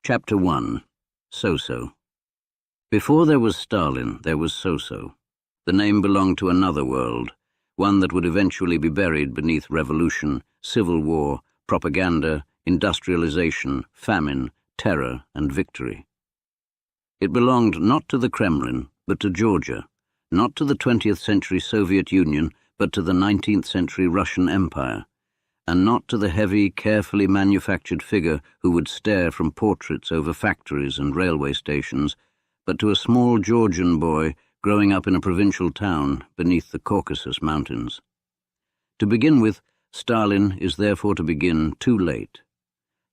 Chapter 1. So-So. Before there was Stalin, there was So-So. The name belonged to another world, one that would eventually be buried beneath revolution, civil war, propaganda, industrialization, famine, terror, and victory. It belonged not to the Kremlin, but to Georgia, not to the 20th century Soviet Union, but to the 19th century Russian Empire, and not to the heavy, carefully manufactured figure who would stare from portraits over factories and railway stations, but to a small Georgian boy growing up in a provincial town beneath the Caucasus Mountains. To begin with, Stalin is therefore to begin too late.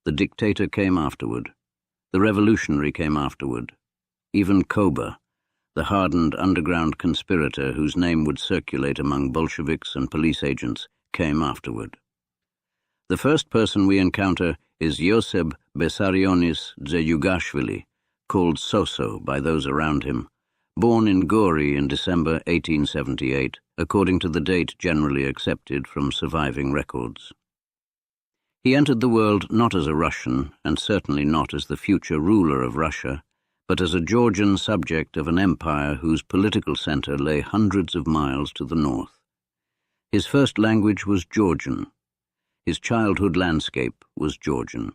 The dictator came afterward. The revolutionary came afterward. Even Koba, the hardened underground conspirator whose name would circulate among Bolsheviks and police agents, came afterward. The first person we encounter is Yoseb Bessarionis Dzeyugashvili, called So-So by those around him, born in Gori in December 1878, according to the date generally accepted from surviving records. He entered the world not as a Russian, and certainly not as the future ruler of Russia, but as a Georgian subject of an empire whose political center lay hundreds of miles to the north. His first language was Georgian. His childhood landscape was Georgian.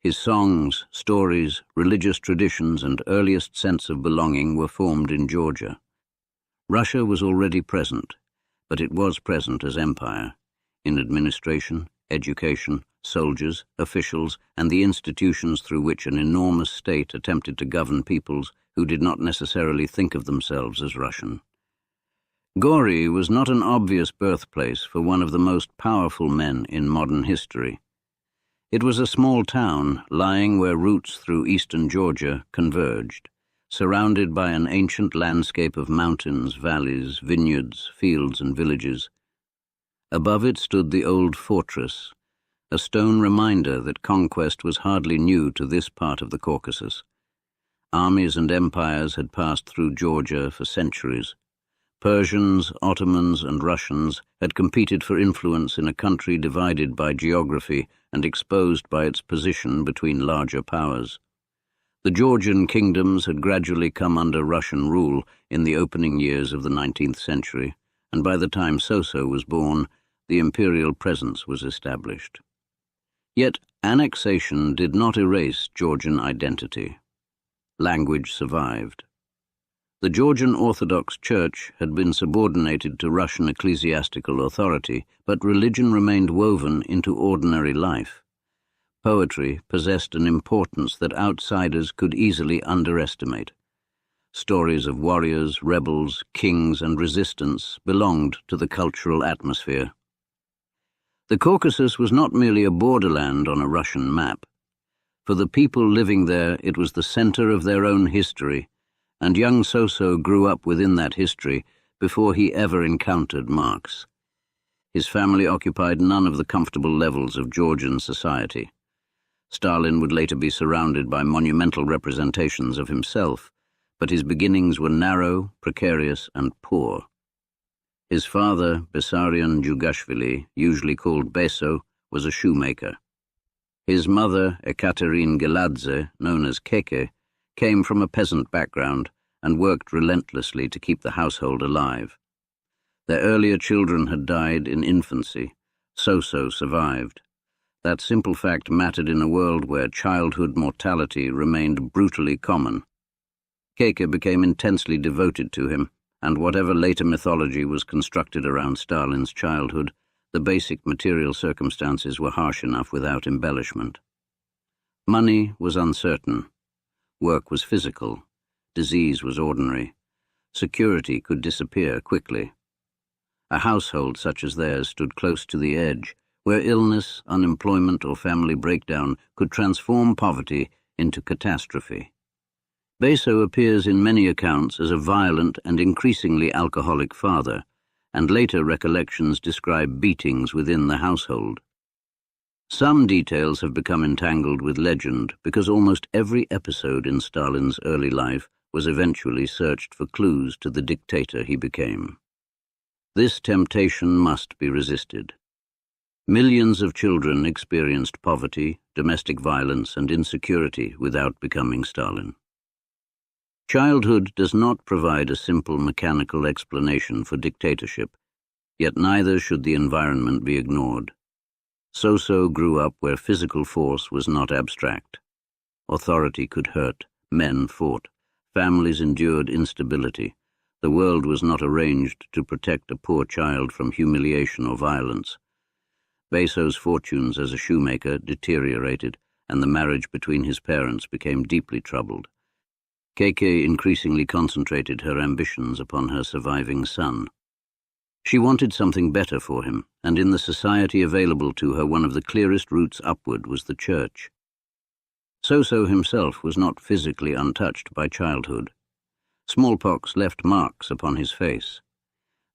His songs, stories, religious traditions, and earliest sense of belonging were formed in Georgia. Russia was already present, but it was present as empire, in administration, education, soldiers, officials, and the institutions through which an enormous state attempted to govern peoples who did not necessarily think of themselves as Russian. Gori was not an obvious birthplace for one of the most powerful men in modern history. It was a small town lying where routes through eastern Georgia converged, surrounded by an ancient landscape of mountains, valleys, vineyards, fields, and villages. Above it stood the old fortress, a stone reminder that conquest was hardly new to this part of the Caucasus. Armies and empires had passed through Georgia for centuries. Persians, Ottomans, and Russians had competed for influence in a country divided by geography and exposed by its position between larger powers. The Georgian kingdoms had gradually come under Russian rule in the opening years of the 19th century, and by the time So-So was born, the imperial presence was established. Yet annexation did not erase Georgian identity. Language survived. The Georgian Orthodox Church had been subordinated to Russian ecclesiastical authority, but religion remained woven into ordinary life. Poetry possessed an importance that outsiders could easily underestimate. Stories of warriors, rebels, kings, and resistance belonged to the cultural atmosphere. The Caucasus was not merely a borderland on a Russian map. For the people living there, it was the center of their own history, and young So-So grew up within that history before he ever encountered Marx. His family occupied none of the comfortable levels of Georgian society. Stalin would later be surrounded by monumental representations of himself, but his beginnings were narrow, precarious, and poor. His father, Bessarion Dzeyugashvili, usually called Beso, was a shoemaker. His mother, Ekaterine Geladze, known as Keke, came from a peasant background and worked relentlessly to keep the household alive. Their earlier children had died in infancy. So-So survived. That simple fact mattered in a world where childhood mortality remained brutally common. Keke became intensely devoted to him, and whatever later mythology was constructed around Stalin's childhood, the basic material circumstances were harsh enough without embellishment. Money was uncertain. Work was physical. Disease was ordinary. Security could disappear quickly. A household such as theirs stood close to the edge, where illness, unemployment, or family breakdown could transform poverty into catastrophe. Beso appears in many accounts as a violent and increasingly alcoholic father, and later recollections describe beatings within the household. Some details have become entangled with legend because almost every episode in Stalin's early life was eventually searched for clues to the dictator he became. This temptation must be resisted. Millions of children experienced poverty, domestic violence, and insecurity without becoming Stalin. Childhood does not provide a simple mechanical explanation for dictatorship, yet neither should the environment be ignored. So grew up where physical force was not abstract. Authority could hurt, men fought, families endured instability. The world was not arranged to protect a poor child from humiliation or violence. Beso's fortunes as a shoemaker deteriorated, and the marriage between his parents became deeply troubled. Keke increasingly concentrated her ambitions upon her surviving son. She wanted something better for him, and in the society available to her, one of the clearest routes upward was the church. Soso himself was not physically untouched by childhood. Smallpox left marks upon his face.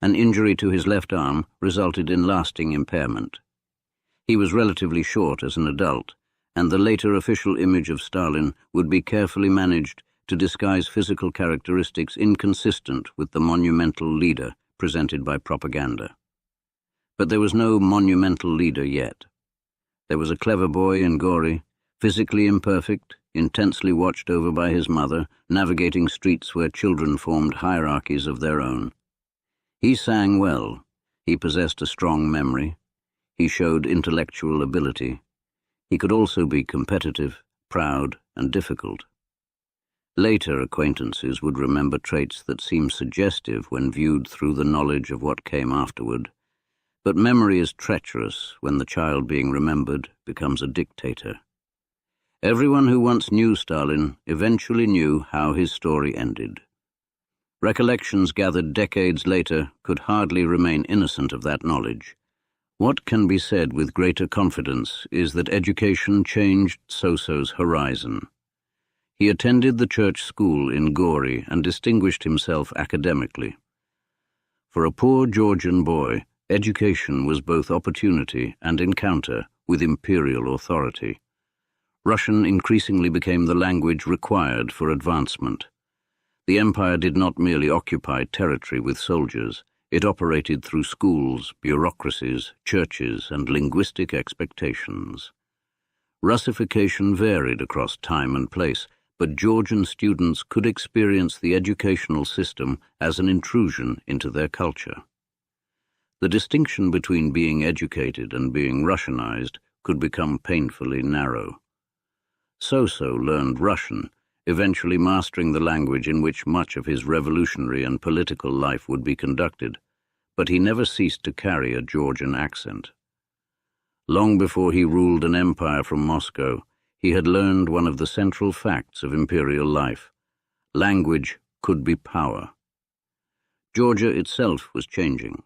An injury to his left arm resulted in lasting impairment. He was relatively short as an adult, and the later official image of Stalin would be carefully managed to disguise physical characteristics inconsistent with the monumental leader presented by propaganda. But there was no monumental leader yet. There was a clever boy in Gori, physically imperfect, intensely watched over by his mother, navigating streets where children formed hierarchies of their own. He sang well. He possessed a strong memory. He showed intellectual ability. He could also be competitive, proud, and difficult. Later acquaintances would remember traits that seemed suggestive when viewed through the knowledge of what came afterward. But memory is treacherous when the child being remembered becomes a dictator. Everyone who once knew Stalin eventually knew how his story ended. Recollections gathered decades later could hardly remain innocent of that knowledge. What can be said with greater confidence is that education changed Soso's horizon. He attended the church school in Gori and distinguished himself academically. For a poor Georgian boy, education was both opportunity and encounter with imperial authority. Russian increasingly became the language required for advancement. The empire did not merely occupy territory with soldiers. It operated through schools, bureaucracies, churches, and linguistic expectations. Russification varied across time and place, but Georgian students could experience the educational system as an intrusion into their culture. The distinction between being educated and being Russianized could become painfully narrow. Soso learned Russian, eventually mastering the language in which much of his revolutionary and political life would be conducted, but he never ceased to carry a Georgian accent. Long before he ruled an empire from Moscow, he had learned one of the central facts of imperial life: language could be power. Georgia itself was changing.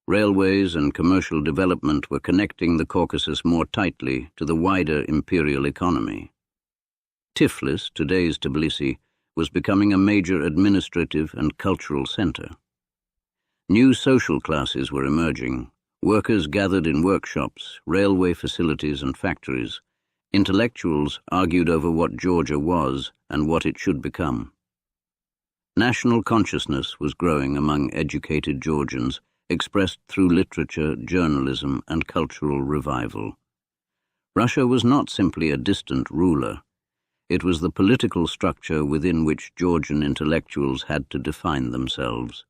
Railways and commercial development were connecting the Caucasus more tightly to the wider imperial economy. Tiflis, today's Tbilisi, was becoming a major administrative and cultural center. New social classes were emerging. Workers gathered in workshops, railway facilities, and factories. Intellectuals argued over what Georgia was and what it should become. National consciousness was growing among educated Georgians, expressed through literature, journalism, and cultural revival. Russia was not simply a distant ruler. It was the political structure within which Georgian intellectuals had to define themselves.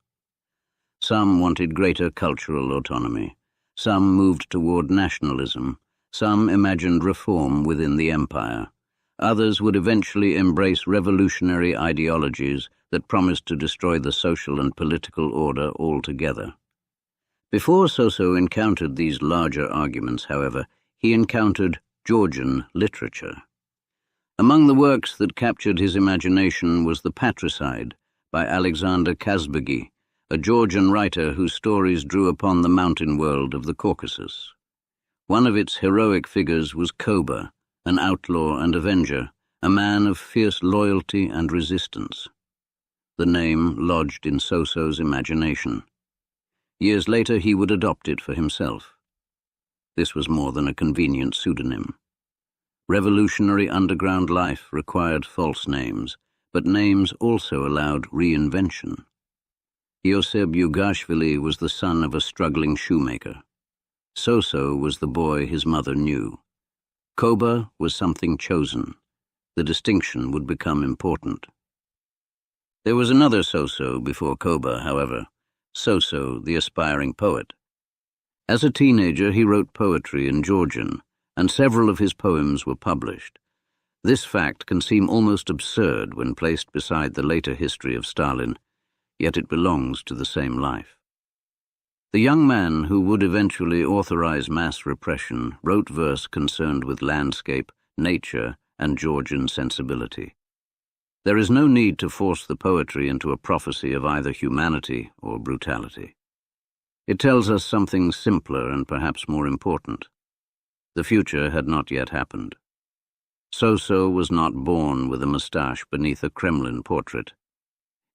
Some wanted greater cultural autonomy. Some moved toward nationalism. Some imagined reform within the empire. Others would eventually embrace revolutionary ideologies that promised to destroy the social and political order altogether. Before Soso encountered these larger arguments, however, he encountered Georgian literature. Among the works that captured his imagination was The Patricide by Alexander Kazbegi, a Georgian writer whose stories drew upon the mountain world of the Caucasus. One of its heroic figures was Koba, an outlaw and avenger, a man of fierce loyalty and resistance. The name lodged in Soso's imagination. Years later, he would adopt it for himself. This was more than a convenient pseudonym. Revolutionary underground life required false names, but names also allowed reinvention. Yoseb Yugashvili was the son of a struggling shoemaker. So-so was the boy his mother knew. Koba was something chosen. The distinction would become important. There was another So-so before Koba, however, So-so, the aspiring poet. As a teenager, he wrote poetry in Georgian, and several of his poems were published. This fact can seem almost absurd when placed beside the later history of Stalin, yet it belongs to the same life. The young man who would eventually authorize mass repression wrote verse concerned with landscape, nature, and Georgian sensibility. There is no need to force the poetry into a prophecy of either humanity or brutality. It tells us something simpler and perhaps more important. The future had not yet happened. So-so was not born with a moustache beneath a Kremlin portrait.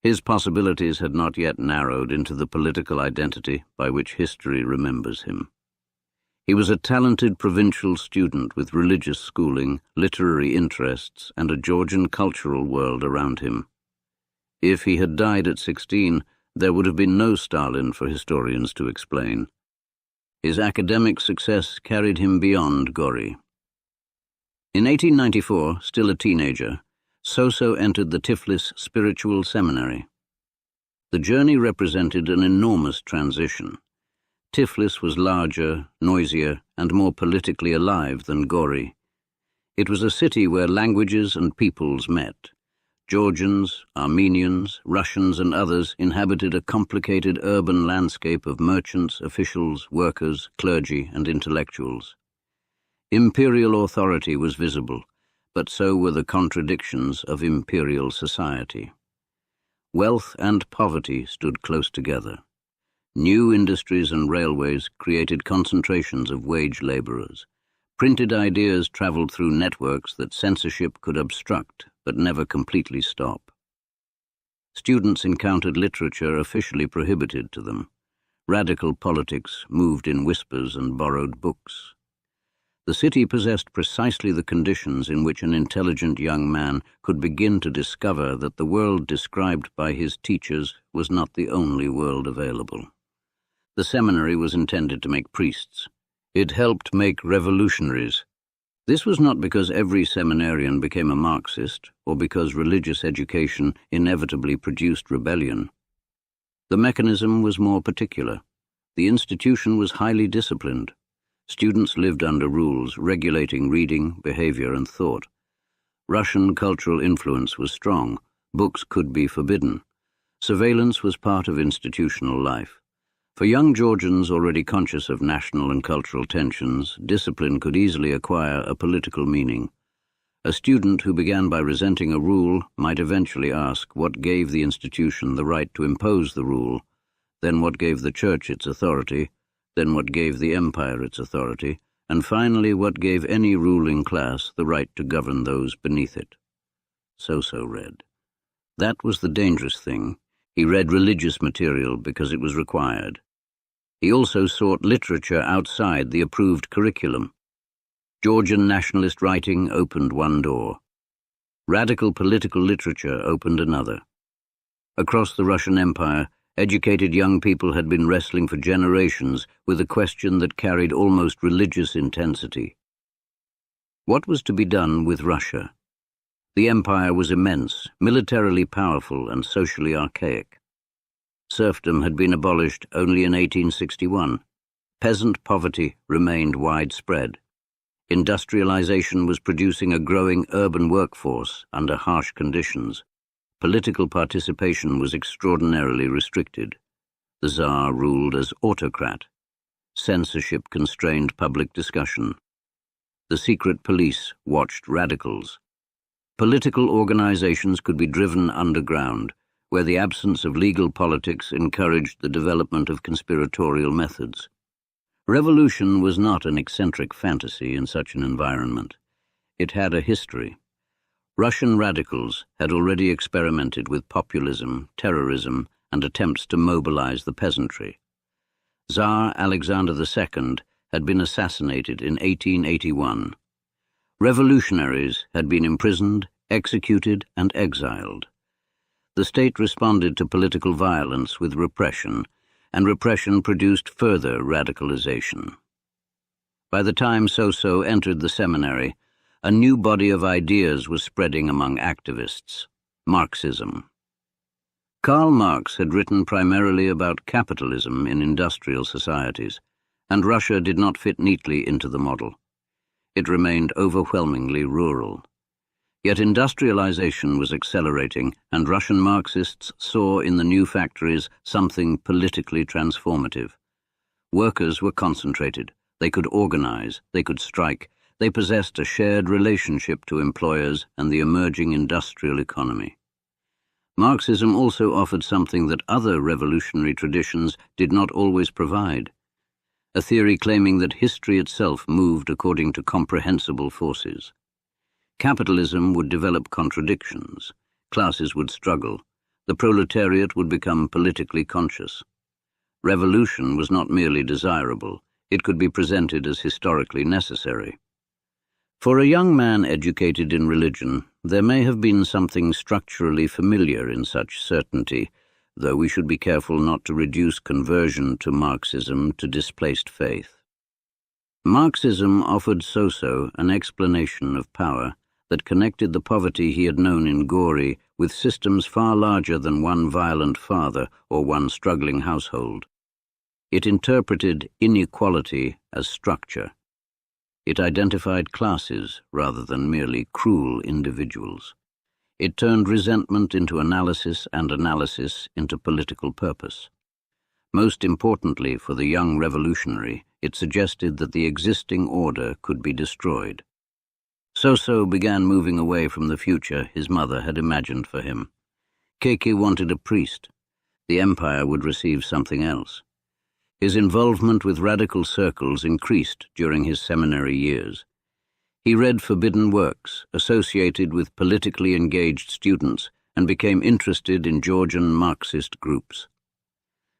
His possibilities had not yet narrowed into the political identity by which history remembers him. He was a talented provincial student with religious schooling, literary interests, and a Georgian cultural world around him. If he had died at 16, there would have been no Stalin for historians to explain. His academic success carried him beyond Gori. In 1894, still a teenager, So-so entered the Tiflis Spiritual Seminary. The journey represented an enormous transition. Tiflis was larger, noisier, and more politically alive than Gori. It was a city where languages and peoples met. Georgians, Armenians, Russians, and others inhabited a complicated urban landscape of merchants, officials, workers, clergy, and intellectuals. Imperial authority was visible, but so were the contradictions of imperial society. Wealth and poverty stood close together. New industries and railways created concentrations of wage laborers. Printed ideas traveled through networks that censorship could obstruct but never completely stop. Students encountered literature officially prohibited to them. Radical politics moved in whispers and borrowed books. The city possessed precisely the conditions in which an intelligent young man could begin to discover that the world described by his teachers was not the only world available. The seminary was intended to make priests. It helped make revolutionaries. This was not because every seminarian became a Marxist or because religious education inevitably produced rebellion. The mechanism was more particular. The institution was highly disciplined. Students lived under rules regulating reading, behavior, and thought. Russian cultural influence was strong. Books could be forbidden. Surveillance was part of institutional life. For young Georgians already conscious of national and cultural tensions, discipline could easily acquire a political meaning. A student who began by resenting a rule might eventually ask what gave the institution the right to impose the rule, then what gave the church its authority, then what gave the empire its authority, and finally what gave any ruling class the right to govern those beneath it. So-so read. That was the dangerous thing. He read religious material because it was required. He also sought literature outside the approved curriculum. Georgian nationalist writing opened one door. Radical political literature opened another. Across the Russian Empire, educated young people had been wrestling for generations with a question that carried almost religious intensity. What was to be done with Russia? The empire was immense, militarily powerful, and socially archaic. Serfdom had been abolished only in 1861. Peasant poverty remained widespread. Industrialization was producing a growing urban workforce under harsh conditions. Political participation was extraordinarily restricted. The Tsar ruled as autocrat. Censorship constrained public discussion. The secret police watched radicals. Political organizations could be driven underground, where the absence of legal politics encouraged the development of conspiratorial methods. Revolution was not an eccentric fantasy in such an environment. It had a history. Russian radicals had already experimented with populism, terrorism, and attempts to mobilize the peasantry. Tsar Alexander II had been assassinated in 1881. Revolutionaries had been imprisoned, executed, and exiled. The state responded to political violence with repression, and repression produced further radicalization. By the time So-So entered the seminary, a new body of ideas was spreading among activists: Marxism. Karl Marx had written primarily about capitalism in industrial societies, and Russia did not fit neatly into the model. It remained overwhelmingly rural. Yet industrialization was accelerating, and Russian Marxists saw in the new factories something politically transformative. Workers were concentrated. They could organize, they could strike, they possessed a shared relationship to employers and the emerging industrial economy. Marxism also offered something that other revolutionary traditions did not always provide: a theory claiming that history itself moved according to comprehensible forces. Capitalism would develop contradictions, classes would struggle, the proletariat would become politically conscious. Revolution was not merely desirable, it could be presented as historically necessary. For a young man educated in religion, there may have been something structurally familiar in such certainty, though we should be careful not to reduce conversion to Marxism to displaced faith. Marxism offered So-So an explanation of power that connected the poverty he had known in Gori with systems far larger than one violent father or one struggling household. It interpreted inequality as structure. It identified classes rather than merely cruel individuals. It turned resentment into analysis and analysis into political purpose. Most importantly for the young revolutionary, it suggested that the existing order could be destroyed. So-So began moving away from the future his mother had imagined for him. Keiki wanted a priest. The empire would receive something else. His involvement with radical circles increased during his seminary years. He read forbidden works associated with politically engaged students and became interested in Georgian Marxist groups.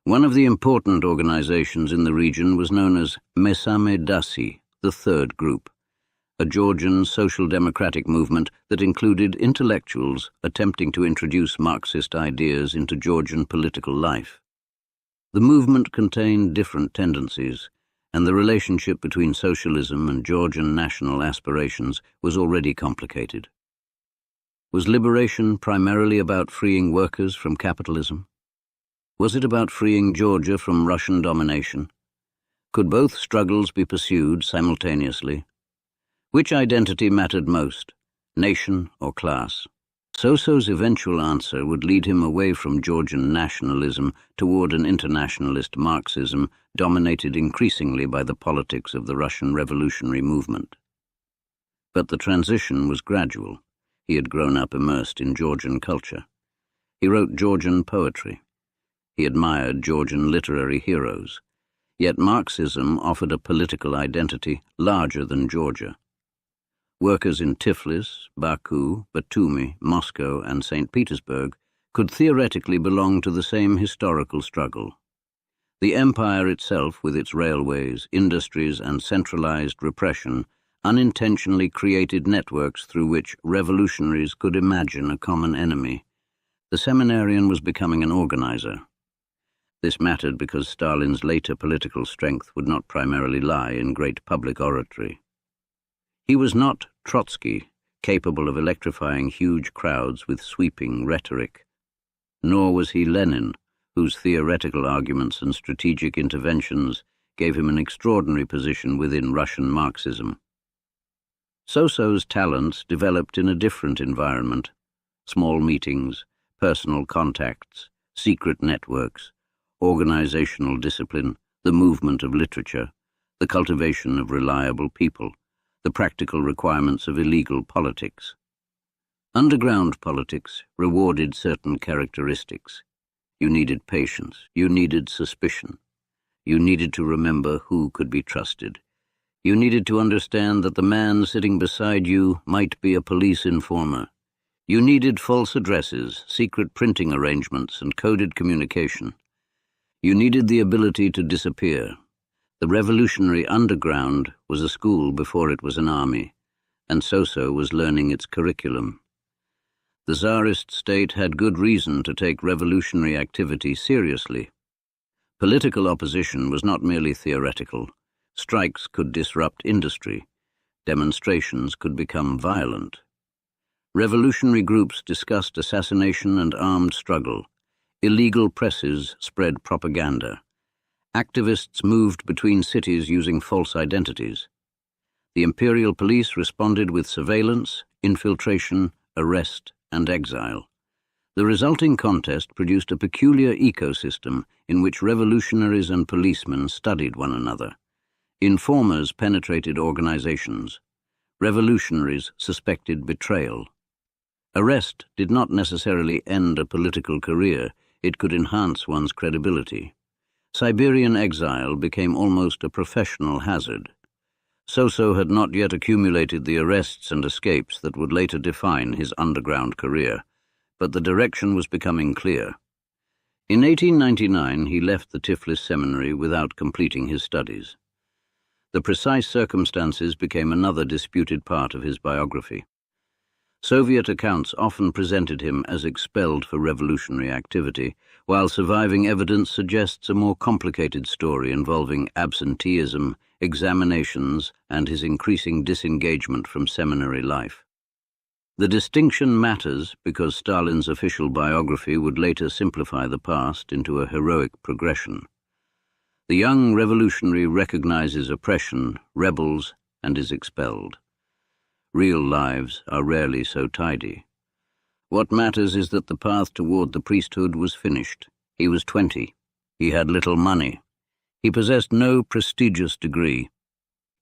One of the important organizations in the region was known as Mesame Dasi, the Third Group, a Georgian social democratic movement that included intellectuals attempting to introduce Marxist ideas into Georgian political life. The movement contained different tendencies, and the relationship between socialism and Georgian national aspirations was already complicated. Was liberation primarily about freeing workers from capitalism? Was it about freeing Georgia from Russian domination? Could both struggles be pursued simultaneously? Which identity mattered most, nation or class? So-So's eventual answer would lead him away from Georgian nationalism toward an internationalist Marxism dominated increasingly by the politics of the Russian revolutionary movement. But the transition was gradual. He had grown up immersed in Georgian culture. He wrote Georgian poetry. He admired Georgian literary heroes. Yet Marxism offered a political identity larger than Georgia. Workers in Tiflis, Baku, Batumi, Moscow, and St. Petersburg could theoretically belong to the same historical struggle. The empire itself, with its railways, industries, and centralized repression, unintentionally created networks through which revolutionaries could imagine a common enemy. The seminarian was becoming an organizer. This mattered because Stalin's later political strength would not primarily lie in great public oratory. He was not Trotsky, capable of electrifying huge crowds with sweeping rhetoric. Nor was he Lenin, whose theoretical arguments and strategic interventions gave him an extraordinary position within Russian Marxism. So-So's talents developed in a different environment: small meetings, personal contacts, secret networks, organizational discipline, the movement of literature, the cultivation of reliable people, the practical requirements of illegal politics. Underground politics rewarded certain characteristics. You needed patience, you needed suspicion. You needed to remember who could be trusted. You needed to understand that the man sitting beside you might be a police informer. You needed false addresses, secret printing arrangements, and coded communication. You needed the ability to disappear. The revolutionary underground was a school before it was an army, and So-So was learning its curriculum. The Tsarist state had good reason to take revolutionary activity seriously. Political opposition was not merely theoretical. Strikes could disrupt industry. Demonstrations could become violent. Revolutionary groups discussed assassination and armed struggle. Illegal presses spread propaganda. Activists moved between cities using false identities. The imperial police responded with surveillance, infiltration, arrest, and exile. The resulting contest produced a peculiar ecosystem in which revolutionaries and policemen studied one another. Informers penetrated organizations. Revolutionaries suspected betrayal. Arrest did not necessarily end a political career, it could enhance one's credibility. Siberian exile became almost a professional hazard. Soso had not yet accumulated the arrests and escapes that would later define his underground career, but the direction was becoming clear. In 1899, he left the Tiflis seminary without completing his studies. The precise circumstances became another disputed part of his biography. Soviet accounts often presented him as expelled for revolutionary activity, while surviving evidence suggests a more complicated story involving absenteeism, examinations, and his increasing disengagement from seminary life. The distinction matters because Stalin's official biography would later simplify the past into a heroic progression. The young revolutionary recognizes oppression, rebels, and is expelled. Real lives are rarely so tidy. What matters is that the path toward the priesthood was finished. He was 20. He had little money. He possessed no prestigious degree.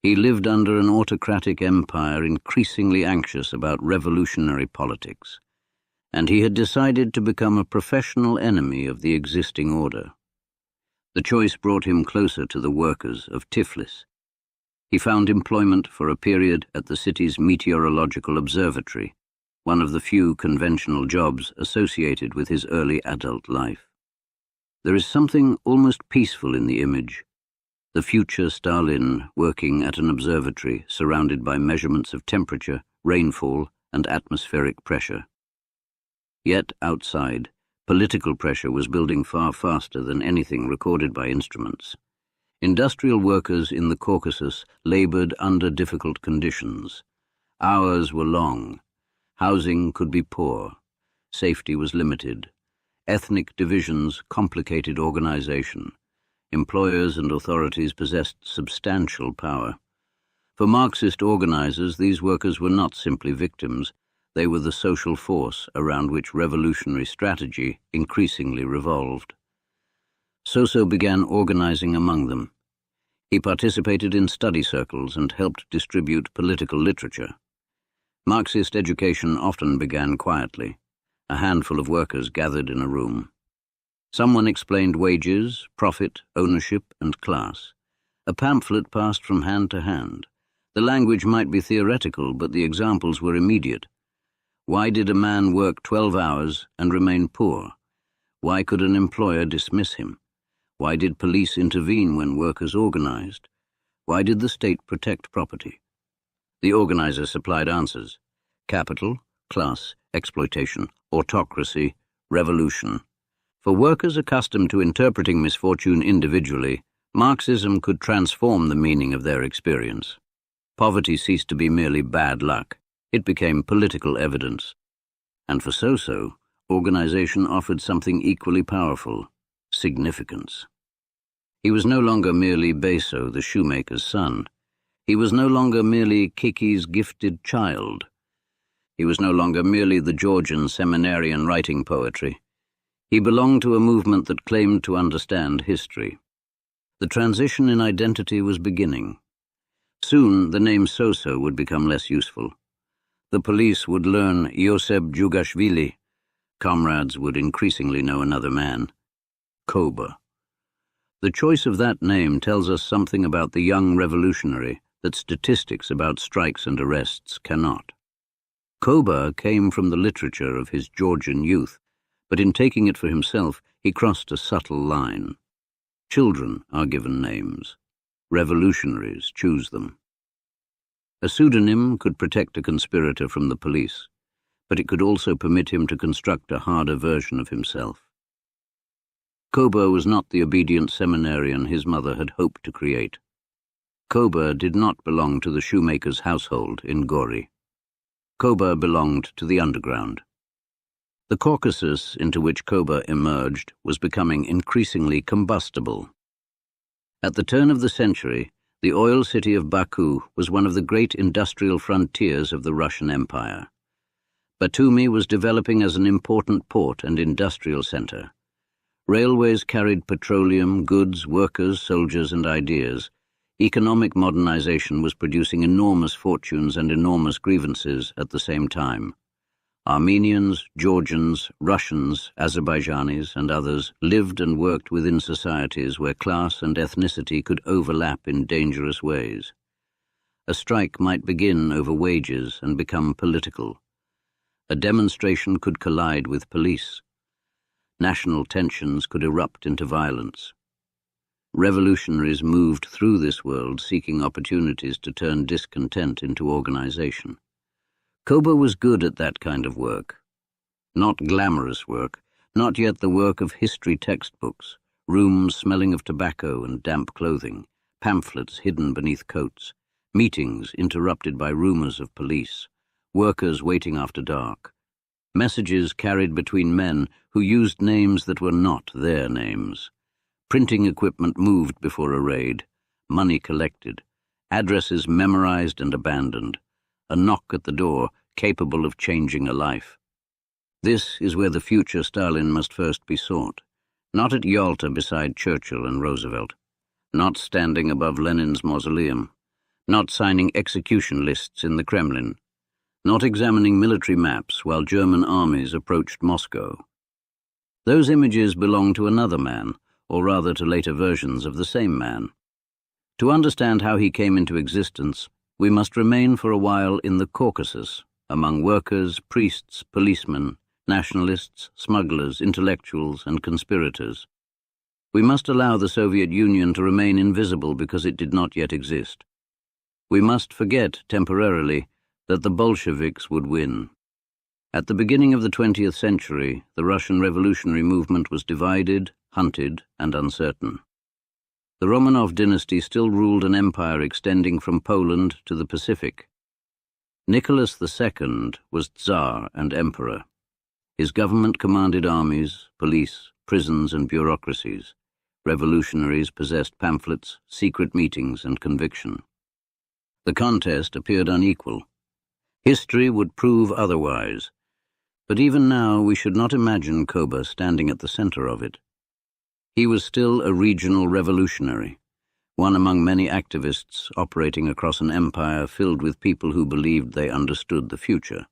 He lived under an autocratic empire increasingly anxious about revolutionary politics. And he had decided to become a professional enemy of the existing order. The choice brought him closer to the workers of Tiflis. He found employment for a period at the city's meteorological observatory, one of the few conventional jobs associated with his early adult life. There is something almost peaceful in the image. The future Stalin working at an observatory surrounded by measurements of temperature, rainfall, and atmospheric pressure. Yet outside, political pressure was building far faster than anything recorded by instruments. Industrial workers in the Caucasus labored under difficult conditions. Hours were long. Housing could be poor. Safety was limited. Ethnic divisions complicated organization. Employers and authorities possessed substantial power. For Marxist organizers, these workers were not simply victims. They were the social force around which revolutionary strategy increasingly revolved. Soso began organizing among them. He participated in study circles and helped distribute political literature. Marxist education often began quietly. A handful of workers gathered in a room. Someone explained wages, profit, ownership, and class. A pamphlet passed from hand to hand. The language might be theoretical, but the examples were immediate. Why did a man work 12 hours and remain poor? Why could an employer dismiss him? Why did police intervene when workers organized? Why did the state protect property? The organizers supplied answers. Capital, class, exploitation, autocracy, revolution. For workers accustomed to interpreting misfortune individually, Marxism could transform the meaning of their experience. Poverty ceased to be merely bad luck. It became political evidence. And for Soso, organization offered something equally powerful: significance. He was no longer merely Beso, the shoemaker's son. He was no longer merely Kiki's gifted child. He was no longer merely the Georgian seminarian writing poetry. He belonged to a movement that claimed to understand history. The transition in identity was beginning. Soon the name Soso would become less useful. The police would learn Yosef Djugashvili. Comrades would increasingly know another man: Koba. The choice of that name tells us something about the young revolutionary that statistics about strikes and arrests cannot. Koba came from the literature of his Georgian youth, but in taking it for himself, he crossed a subtle line. Children are given names. Revolutionaries choose them. A pseudonym could protect a conspirator from the police, but it could also permit him to construct a harder version of himself. Koba was not the obedient seminarian his mother had hoped to create. Koba did not belong to the shoemaker's household in Gori. Koba belonged to the underground. The Caucasus into which Koba emerged was becoming increasingly combustible. At the turn of the century, the oil city of Baku was one of the great industrial frontiers of the Russian Empire. Batumi was developing as an important port and industrial center. Railways carried petroleum, goods, workers, soldiers, and ideas. Economic modernization was producing enormous fortunes and enormous grievances at the same time. Armenians, Georgians, Russians, Azerbaijanis, and others lived and worked within societies where class and ethnicity could overlap in dangerous ways. A strike might begin over wages and become political. A demonstration could collide with police. National tensions could erupt into violence. Revolutionaries moved through this world seeking opportunities to turn discontent into organization. Koba was good at that kind of work. Not glamorous work, not yet the work of history textbooks, rooms smelling of tobacco and damp clothing, pamphlets hidden beneath coats, meetings interrupted by rumors of police, workers waiting after dark, messages carried between men who used names that were not their names. Printing equipment moved before a raid, money collected, addresses memorized and abandoned, a knock at the door capable of changing a life. This is where the future Stalin must first be sought, not at Yalta beside Churchill and Roosevelt, not standing above Lenin's mausoleum, not signing execution lists in the Kremlin, not examining military maps while German armies approached Moscow. Those images belong to another man, or rather to later versions of the same man. To understand how he came into existence, we must remain for a while in the Caucasus, among workers, priests, policemen, nationalists, smugglers, intellectuals, and conspirators. We must allow the Soviet Union to remain invisible because it did not yet exist. We must forget, temporarily, that the Bolsheviks would win. At the beginning of the 20th century, the Russian revolutionary movement was divided, hunted, and uncertain. The Romanov dynasty still ruled an empire extending from Poland to the Pacific. Nicholas II was Tsar and emperor. His government commanded armies, police, prisons, and bureaucracies. Revolutionaries possessed pamphlets, secret meetings, and conviction. The contest appeared unequal. History would prove otherwise, but even now we should not imagine Koba standing at the center of it. He was still a regional revolutionary, one among many activists operating across an empire filled with people who believed they understood the future.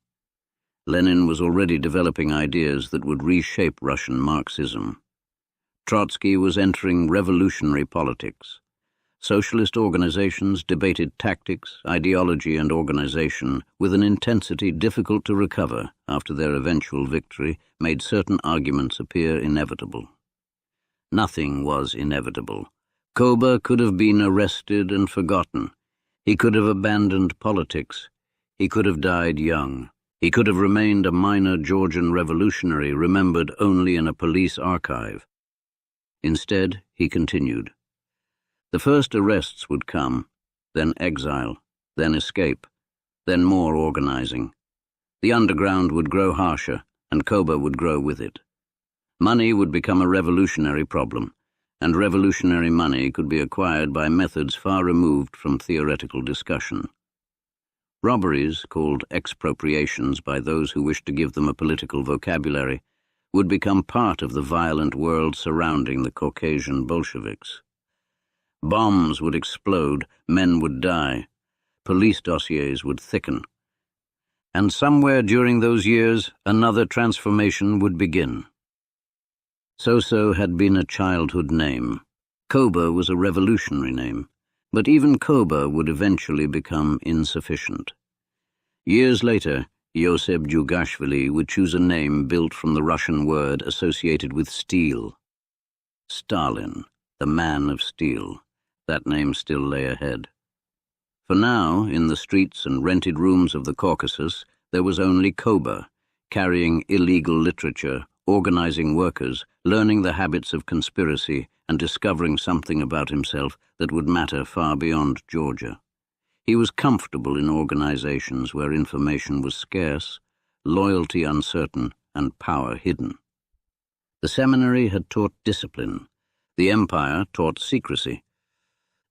Lenin was already developing ideas that would reshape Russian Marxism. Trotsky was entering revolutionary politics. Socialist organizations debated tactics, ideology, and organization with an intensity difficult to recover after their eventual victory made certain arguments appear inevitable. Nothing was inevitable. Koba could have been arrested and forgotten. He could have abandoned politics. He could have died young. He could have remained a minor Georgian revolutionary remembered only in a police archive. Instead, he continued. The first arrests would come, then exile, then escape, then more organizing. The underground would grow harsher, and Koba would grow with it. Money would become a revolutionary problem, and revolutionary money could be acquired by methods far removed from theoretical discussion. Robberies, called expropriations by those who wished to give them a political vocabulary, would become part of the violent world surrounding the Caucasian Bolsheviks. Bombs would explode, men would die, police dossiers would thicken. And somewhere during those years, another transformation would begin. So had been a childhood name. Koba was a revolutionary name, but even Koba would eventually become insufficient. Years later, Yosef Djugashvili would choose a name built from the Russian word associated with steel. Stalin, the man of steel. That name still lay ahead. For now, in the streets and rented rooms of the Caucasus, there was only Koba, carrying illegal literature, organizing workers, learning the habits of conspiracy, and discovering something about himself that would matter far beyond Georgia. He was comfortable in organizations where information was scarce, loyalty uncertain, and power hidden. The seminary had taught discipline. The empire taught secrecy.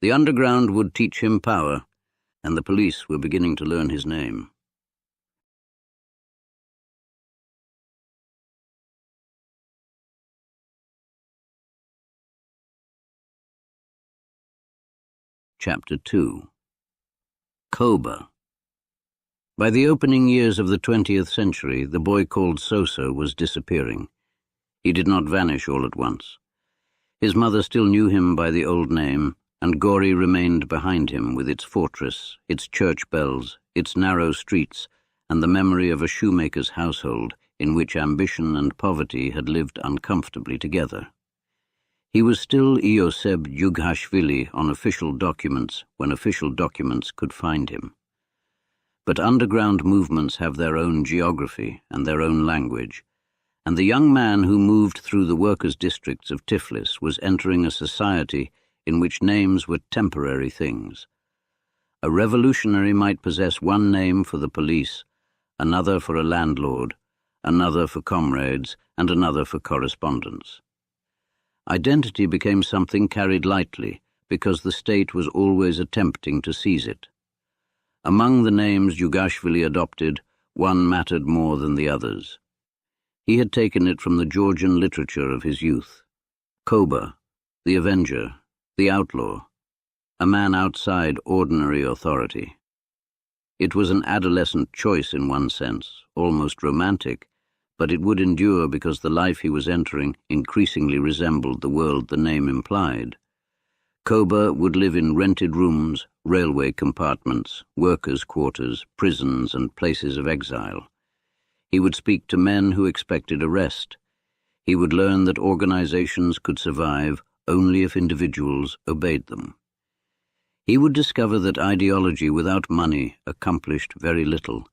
The underground would teach him power, and the police were beginning to learn his name. Chapter 2. Koba. By the opening years of the 20th century, the boy called Soso was disappearing. He did not vanish all at once. His mother still knew him by the old name, and Gori remained behind him with its fortress, its church bells, its narrow streets, and the memory of a shoemaker's household in which ambition and poverty had lived uncomfortably together. He was still Ioseb Yughashvili on official documents when official documents could find him. But underground movements have their own geography and their own language, and the young man who moved through the workers' districts of Tiflis was entering a society in which names were temporary things. A revolutionary might possess one name for the police, another for a landlord, another for comrades, and another for correspondence. Identity became something carried lightly because the state was always attempting to seize it. Among the names Yughashvili adopted, one mattered more than the others. He had taken it from the Georgian literature of his youth. Koba, the avenger, the outlaw, a man outside ordinary authority. It was an adolescent choice in one sense, almost romantic, but it would endure because the life he was entering increasingly resembled the world the name implied. Koba would live in rented rooms, railway compartments, workers' quarters, prisons, and places of exile. He would speak to men who expected arrest. He would learn that organizations could survive only if individuals obeyed them. He would discover that ideology without money accomplished very little,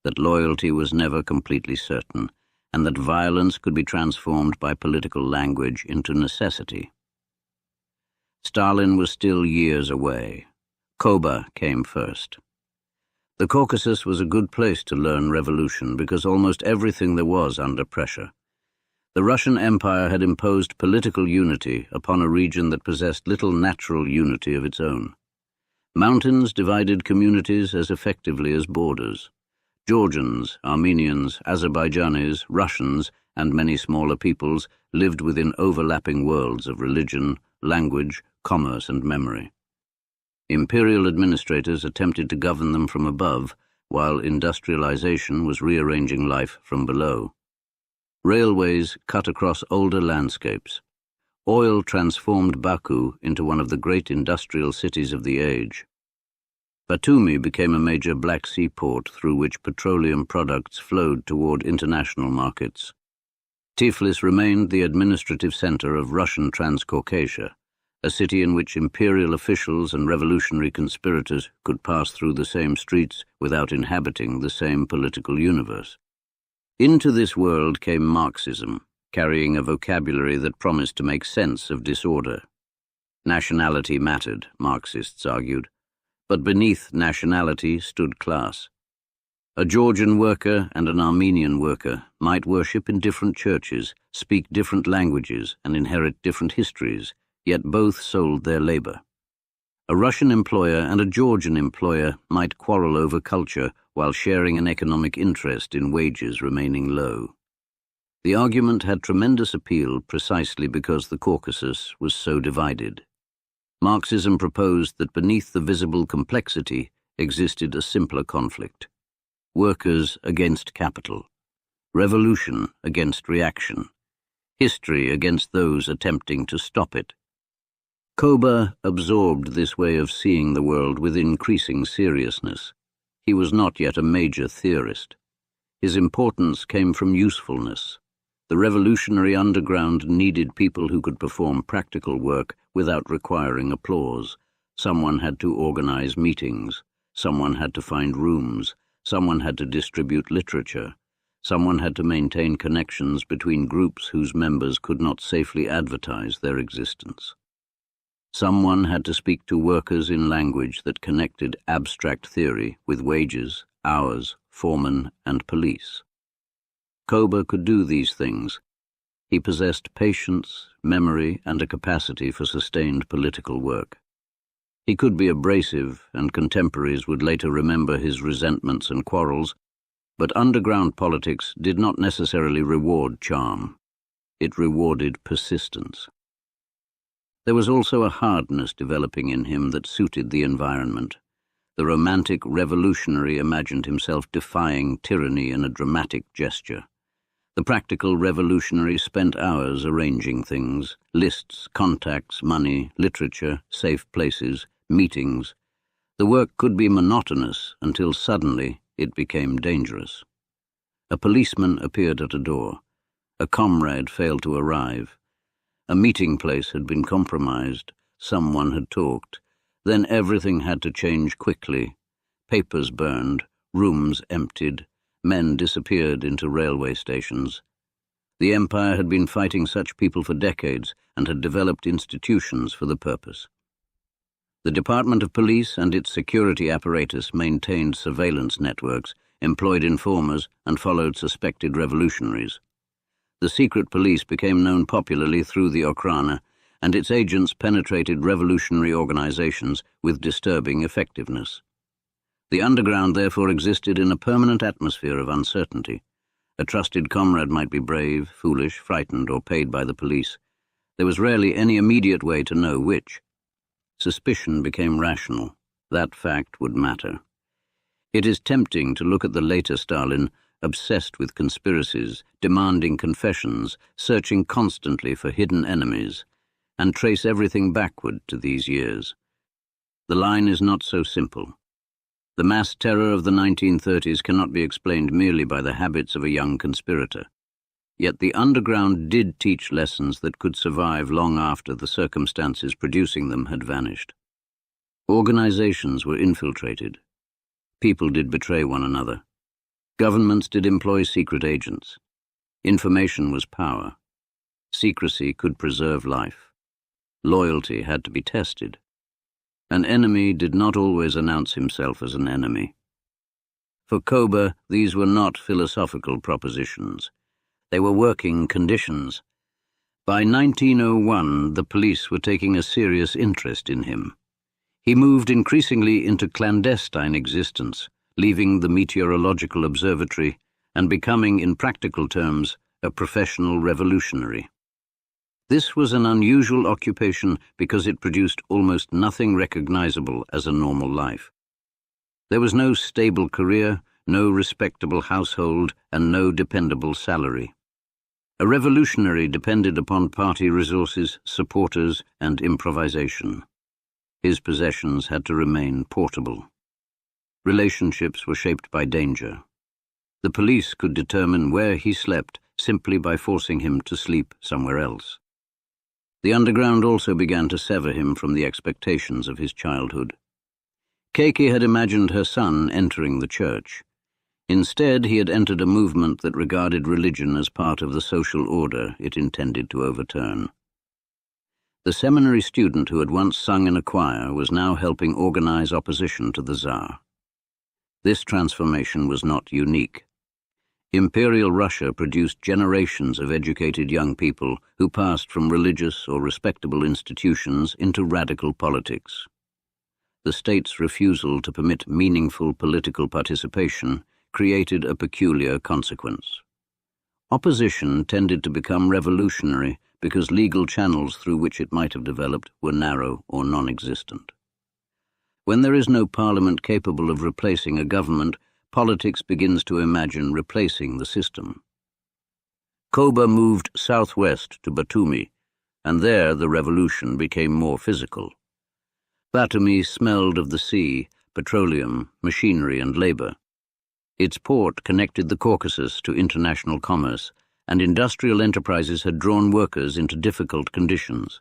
that loyalty was never completely certain, and that violence could be transformed by political language into necessity. Stalin was still years away. Koba came first. The Caucasus was a good place to learn revolution because almost everything there was under pressure. The Russian Empire had imposed political unity upon a region that possessed little natural unity of its own. Mountains divided communities as effectively as borders. Georgians, Armenians, Azerbaijanis, Russians, and many smaller peoples lived within overlapping worlds of religion, language, commerce, and memory. Imperial administrators attempted to govern them from above, while industrialization was rearranging life from below. Railways cut across older landscapes. Oil transformed Baku into one of the great industrial cities of the age. Batumi became a major Black Sea port through which petroleum products flowed toward international markets. Tiflis remained the administrative center of Russian Transcaucasia, a city in which imperial officials and revolutionary conspirators could pass through the same streets without inhabiting the same political universe. Into this world came Marxism, carrying a vocabulary that promised to make sense of disorder. Nationality mattered, Marxists argued, but beneath nationality stood class. A Georgian worker and an Armenian worker might worship in different churches, speak different languages, and inherit different histories, yet both sold their labor. A Russian employer and a Georgian employer might quarrel over culture while sharing an economic interest in wages remaining low. The argument had tremendous appeal precisely because the Caucasus was so divided. Marxism proposed that beneath the visible complexity existed a simpler conflict. Workers against capital, revolution against reaction, history against those attempting to stop it. Koba absorbed this way of seeing the world with increasing seriousness. He was not yet a major theorist. His importance came from usefulness. The revolutionary underground needed people who could perform practical work without requiring applause. Someone had to organize meetings. Someone had to find rooms. Someone had to distribute literature. Someone had to maintain connections between groups whose members could not safely advertise their existence. Someone had to speak to workers in language that connected abstract theory with wages, hours, foremen, and police. Kober could do these things. He possessed patience, memory, and a capacity for sustained political work. He could be abrasive, and contemporaries would later remember his resentments and quarrels, but underground politics did not necessarily reward charm. It rewarded persistence. There was also a hardness developing in him that suited the environment. The romantic revolutionary imagined himself defying tyranny in a dramatic gesture. The practical revolutionary spent hours arranging things: lists, contacts, money, literature, safe places, meetings. The work could be monotonous until suddenly it became dangerous. A policeman appeared at a door. A comrade failed to arrive. A meeting place had been compromised. Someone had talked. Then everything had to change quickly. Papers burned, rooms emptied, men disappeared into railway stations. The empire had been fighting such people for decades and had developed institutions for the purpose. The Department of Police and its security apparatus maintained surveillance networks, employed informers, and followed suspected revolutionaries. The secret police became known popularly through the Okhrana, and its agents penetrated revolutionary organizations with disturbing effectiveness. The underground therefore existed in a permanent atmosphere of uncertainty. A trusted comrade might be brave, foolish, frightened, or paid by the police. There was rarely any immediate way to know which. Suspicion became rational. That fact would matter. It is tempting to look at the later Stalin, obsessed with conspiracies, demanding confessions, searching constantly for hidden enemies, and trace everything backward to these years. The line is not so simple. The mass terror of the 1930s cannot be explained merely by the habits of a young conspirator. Yet the underground did teach lessons that could survive long after the circumstances producing them had vanished. Organizations were infiltrated. People did betray one another. Governments did employ secret agents. Information was power. Secrecy could preserve life. Loyalty had to be tested. An enemy did not always announce himself as an enemy. For Kober, these were not philosophical propositions. They were working conditions. By 1901, the police were taking a serious interest in him. He moved increasingly into clandestine existence, leaving the meteorological observatory and becoming, in practical terms, a professional revolutionary. This was an unusual occupation because it produced almost nothing recognizable as a normal life. There was no stable career, no respectable household, and no dependable salary. A revolutionary depended upon party resources, supporters, and improvisation. His possessions had to remain portable. Relationships were shaped by danger. The police could determine where he slept simply by forcing him to sleep somewhere else. The underground also began to sever him from the expectations of his childhood. Keiki had imagined her son entering the church. Instead, he had entered a movement that regarded religion as part of the social order it intended to overturn. The seminary student who had once sung in a choir was now helping organize opposition to the Tsar. This transformation was not unique. Imperial Russia produced generations of educated young people who passed from religious or respectable institutions into radical politics. The state's refusal to permit meaningful political participation created a peculiar consequence. Opposition tended to become revolutionary because legal channels through which it might have developed were narrow or non-existent. When there is no parliament capable of replacing a government, politics begins to imagine replacing the system. Kober moved southwest to Batumi, and there the revolution became more physical. Batumi smelled of the sea, petroleum, machinery, and labor. Its port connected the Caucasus to international commerce, and industrial enterprises had drawn workers into difficult conditions.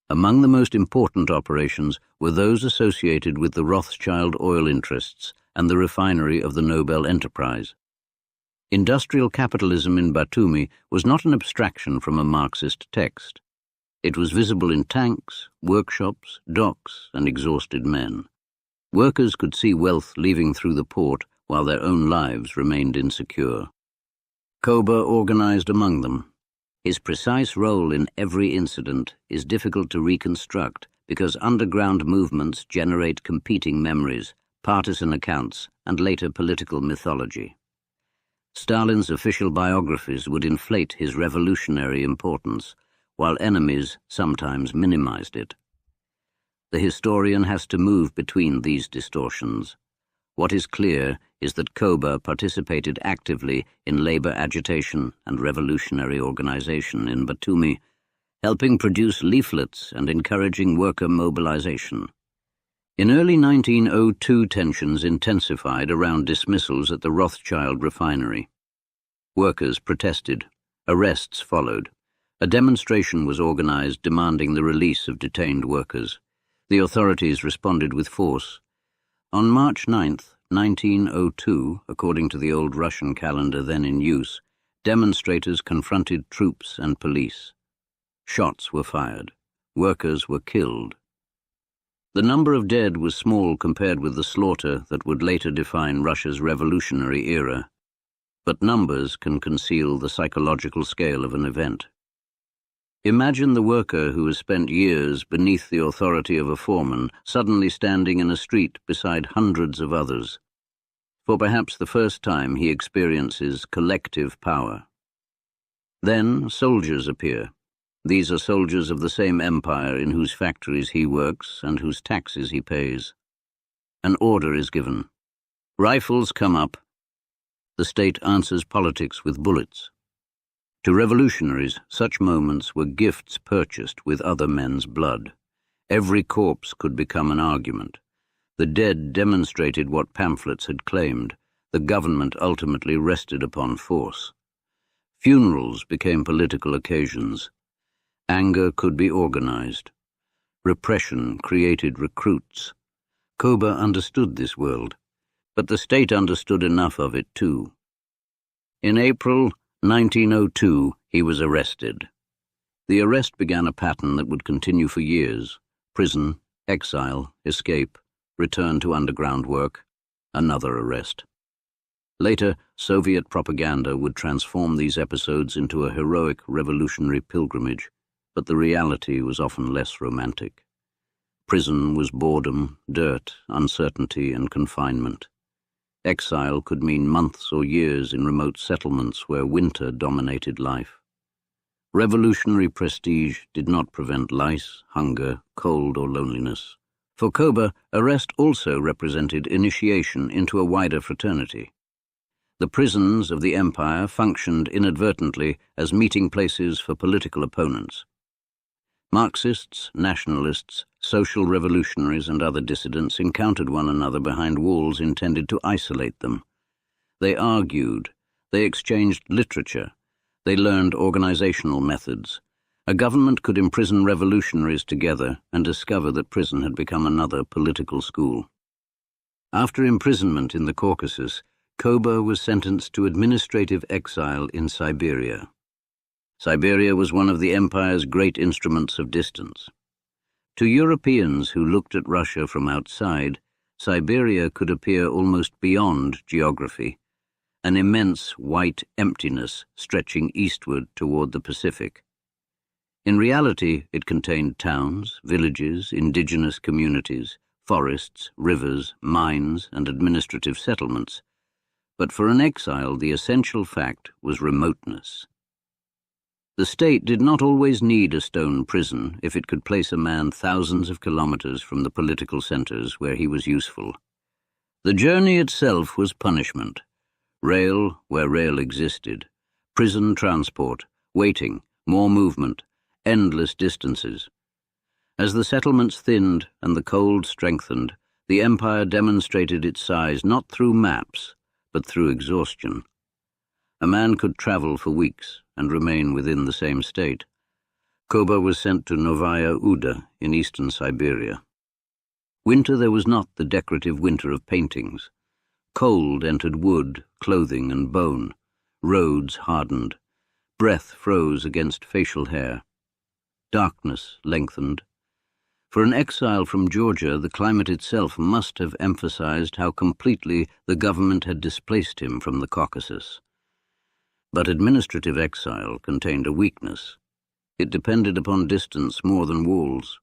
Among the most important operations were those associated with the Rothschild oil interests and the refinery of the Nobel Enterprise. Industrial capitalism in Batumi was not an abstraction from a Marxist text. It was visible in tanks, workshops, docks, and exhausted men. Workers could see wealth leaving through the port while their own lives remained insecure. Koba organized among them. His precise role in every incident is difficult to reconstruct because underground movements generate competing memories, partisan accounts, and later political mythology. Stalin's official biographies would inflate his revolutionary importance, while enemies sometimes minimized it. The historian has to move between these distortions. What is clear is that Koba participated actively in labor agitation and revolutionary organization in Batumi, helping produce leaflets and encouraging worker mobilization. In early 1902, tensions intensified around dismissals at the Rothschild refinery. Workers protested. Arrests followed. A demonstration was organized demanding the release of detained workers. The authorities responded with force. On March 9, 1902, according to the old Russian calendar then in use, demonstrators confronted troops and police. Shots were fired. Workers were killed. The number of dead was small compared with the slaughter that would later define Russia's revolutionary era, but numbers can conceal the psychological scale of an event. Imagine the worker who has spent years beneath the authority of a foreman suddenly standing in a street beside hundreds of others. For perhaps the first time he experiences collective power. Then soldiers appear. These are soldiers of the same empire in whose factories he works and whose taxes he pays. An order is given. Rifles come up. The state answers politics with bullets. To revolutionaries, such moments were gifts purchased with other men's blood. Every corpse could become an argument. The dead demonstrated what pamphlets had claimed. The government ultimately rested upon force. Funerals became political occasions. Anger could be organized. Repression created recruits. Koba understood this world, but the state understood enough of it too. In April 1902, he was arrested. The arrest began a pattern that would continue for years: prison, exile, escape, return to underground work, another arrest. Later, Soviet propaganda would transform these episodes into a heroic revolutionary pilgrimage, but the reality was often less romantic. Prison was boredom, dirt, uncertainty, and confinement. Exile could mean months or years in remote settlements where winter dominated life. Revolutionary prestige did not prevent lice, hunger, cold, or loneliness. For Koba, arrest also represented initiation into a wider fraternity. The prisons of the empire functioned inadvertently as meeting places for political opponents. Marxists, nationalists, social revolutionaries, and other dissidents encountered one another behind walls intended to isolate them. They argued, they exchanged literature, they learned organizational methods. A government could imprison revolutionaries together and discover that prison had become another political school. After imprisonment in the Caucasus, Koba was sentenced to administrative exile in Siberia. Siberia was one of the empire's great instruments of distance. To Europeans who looked at Russia from outside, Siberia could appear almost beyond geography, an immense white emptiness stretching eastward toward the Pacific. In reality, it contained towns, villages, indigenous communities, forests, rivers, mines, and administrative settlements. But for an exile, the essential fact was remoteness. The state did not always need a stone prison if it could place a man thousands of kilometers from the political centers where he was useful. The journey itself was punishment. Rail where rail existed, prison transport, waiting, more movement, endless distances. As the settlements thinned and the cold strengthened, the empire demonstrated its size not through maps, but through exhaustion. A man could travel for weeks and remain within the same state. Koba was sent to Novaya Uda in eastern Siberia. Winter there was not the decorative winter of paintings. Cold entered wood, clothing, and bone. Roads hardened. Breath froze against facial hair. Darkness lengthened. For an exile from Georgia, the climate itself must have emphasized how completely the government had displaced him from the Caucasus. But administrative exile contained a weakness. It depended upon distance more than walls.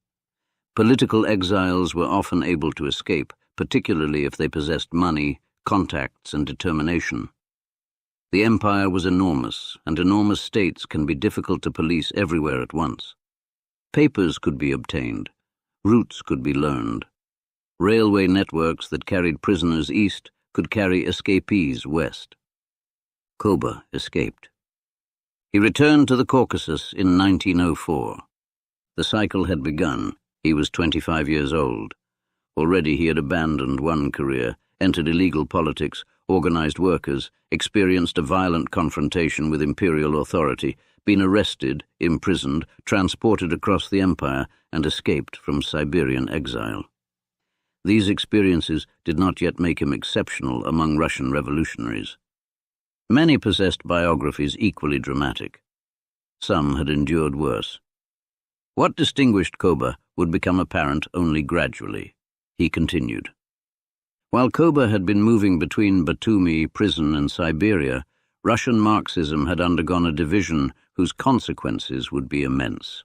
Political exiles were often able to escape, particularly if they possessed money, contacts, and determination. The empire was enormous, and enormous states can be difficult to police everywhere at once. Papers could be obtained. Routes could be learned. Railway networks that carried prisoners east could carry escapees west. Koba escaped. He returned to the Caucasus in 1904. The cycle had begun. He was 25 years old. Already he had abandoned one career, entered illegal politics, organized workers, experienced a violent confrontation with imperial authority, been arrested, imprisoned, transported across the empire, and escaped from Siberian exile. These experiences did not yet make him exceptional among Russian revolutionaries. Many possessed biographies equally dramatic. Some had endured worse. What distinguished Koba would become apparent only gradually. He continued. While Koba had been moving between Batumi prison and Siberia, Russian Marxism had undergone a division whose consequences would be immense.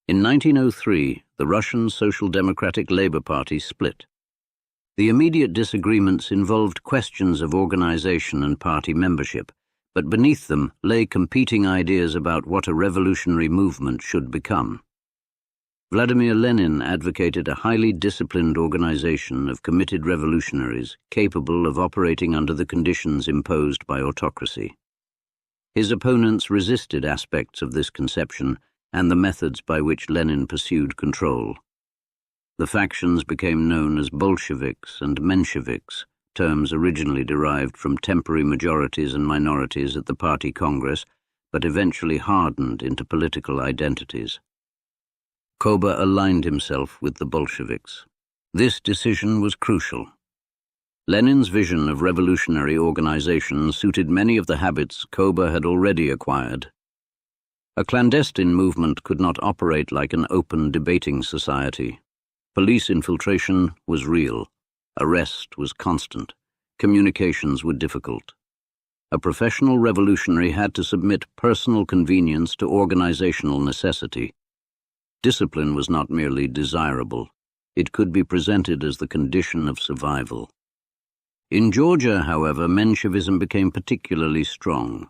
In 1903, the Russian Social Democratic Labour Party split. The immediate disagreements involved questions of organization and party membership, but beneath them lay competing ideas about what a revolutionary movement should become. Vladimir Lenin advocated a highly disciplined organization of committed revolutionaries capable of operating under the conditions imposed by autocracy. His opponents resisted aspects of this conception and the methods by which Lenin pursued control. The factions became known as Bolsheviks and Mensheviks, terms originally derived from temporary majorities and minorities at the party congress, but eventually hardened into political identities. Koba aligned himself with the Bolsheviks. This decision was crucial. Lenin's vision of revolutionary organization suited many of the habits Koba had already acquired. A clandestine movement could not operate like an open debating society. Police infiltration was real. Arrest was constant. Communications were difficult. A professional revolutionary had to submit personal convenience to organizational necessity. Discipline was not merely desirable. It could be presented as the condition of survival. In Georgia, however, Menshevism became particularly strong.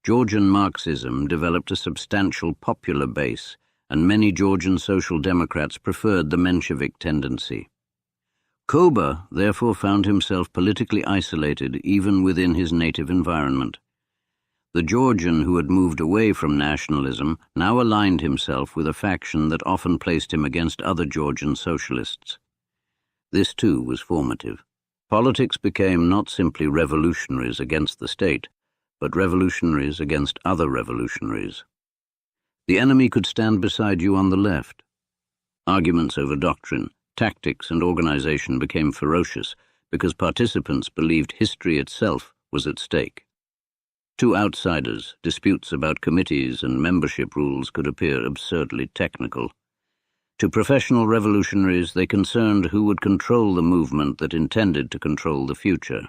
Georgian Marxism developed a substantial popular base, and many Georgian social democrats preferred the Menshevik tendency. Koba therefore found himself politically isolated even within his native environment. The Georgian who had moved away from nationalism now aligned himself with a faction that often placed him against other Georgian socialists. This too was formative. Politics became not simply revolutionaries against the state, but revolutionaries against other revolutionaries. The enemy could stand beside you on the left. Arguments over doctrine, tactics, and organization became ferocious because participants believed history itself was at stake. To outsiders, disputes about committees and membership rules could appear absurdly technical. To professional revolutionaries, they concerned who would control the movement that intended to control the future.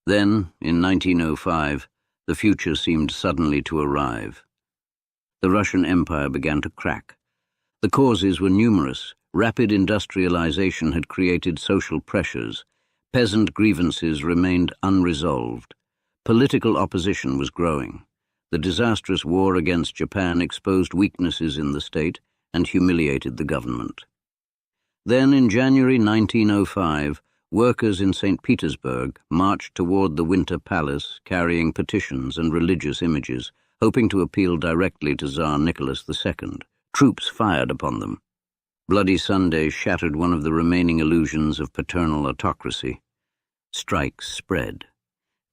Then, in 1905, the future seemed suddenly to arrive. The Russian Empire began to crack. The causes were numerous. Rapid industrialization had created social pressures. Peasant grievances remained unresolved. Political opposition was growing. The disastrous war against Japan exposed weaknesses in the state and humiliated the government. Then, in January 1905, workers in St. Petersburg marched toward the Winter Palace carrying petitions and religious images, hoping to appeal directly to Tsar Nicholas II. Troops fired upon them. Bloody Sunday shattered one of the remaining illusions of paternal autocracy. Strikes spread.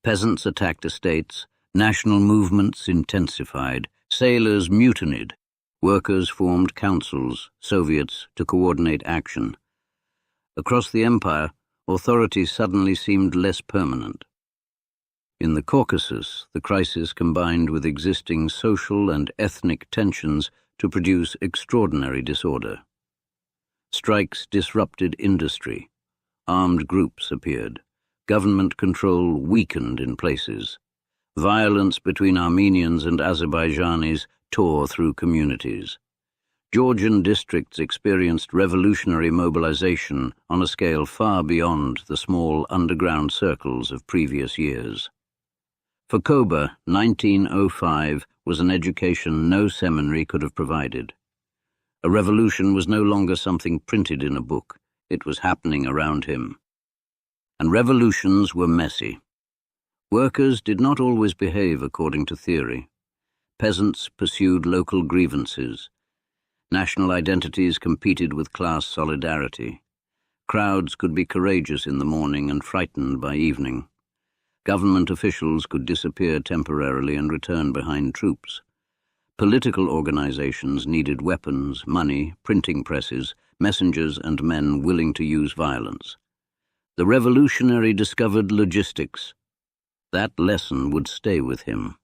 Peasants attacked estates, national movements intensified, sailors mutinied, workers formed councils, Soviets to coordinate action. Across the empire, authority suddenly seemed less permanent. In the Caucasus, the crisis combined with existing social and ethnic tensions to produce extraordinary disorder. Strikes disrupted industry. Armed groups appeared. Government control weakened in places. Violence between Armenians and Azerbaijanis tore through communities. Georgian districts experienced revolutionary mobilization on a scale far beyond the small underground circles of previous years. For Koba, 1905 was an education no seminary could have provided. A revolution was no longer something printed in a book. It was happening around him. And revolutions were messy. Workers did not always behave according to theory. Peasants pursued local grievances. National identities competed with class solidarity. Crowds could be courageous in the morning and frightened by evening. Government officials could disappear temporarily and return behind troops. Political organizations needed weapons, money, printing presses, messengers, and men willing to use violence. The revolutionary discovered logistics. That lesson would stay with him.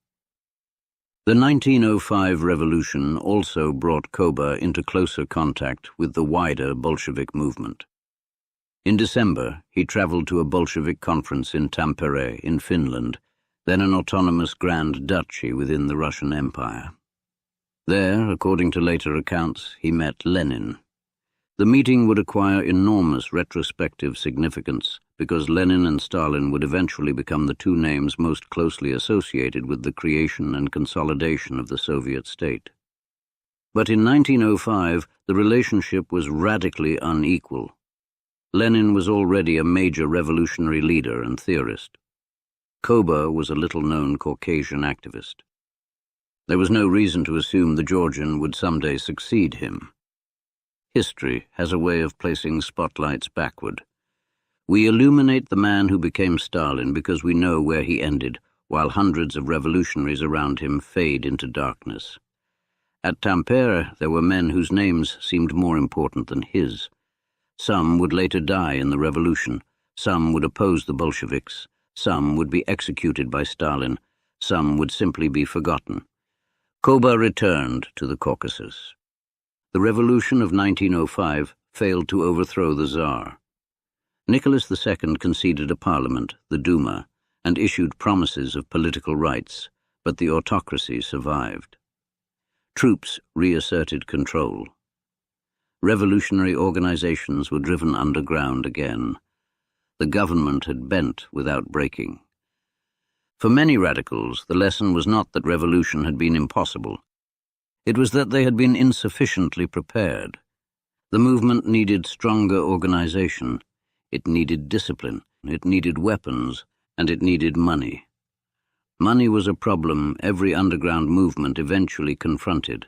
The 1905 revolution also brought Koba into closer contact with the wider Bolshevik movement. In December, he traveled to a Bolshevik conference in Tampere, in Finland, then an autonomous Grand Duchy within the Russian Empire. There, according to later accounts, he met Lenin. The meeting would acquire enormous retrospective significance because Lenin and Stalin would eventually become the two names most closely associated with the creation and consolidation of the Soviet state. But in 1905, the relationship was radically unequal. Lenin was already a major revolutionary leader and theorist. Koba was a little-known Caucasian activist. There was no reason to assume the Georgian would someday succeed him. History has a way of placing spotlights backward. We illuminate the man who became Stalin because we know where he ended, while hundreds of revolutionaries around him fade into darkness. At Tampere, there were men whose names seemed more important than his. Some would later die in the revolution, some would oppose the Bolsheviks, some would be executed by Stalin, some would simply be forgotten. Koba returned to the Caucasus. The revolution of 1905 failed to overthrow the Tsar. Nicholas II conceded a parliament, the Duma, and issued promises of political rights, but the autocracy survived. Troops reasserted control. Revolutionary organizations were driven underground again. The government had bent without breaking. For many radicals, the lesson was not that revolution had been impossible. It was that they had been insufficiently prepared. The movement needed stronger organization. It needed discipline. It needed weapons. And it needed money. Money was a problem every underground movement eventually confronted.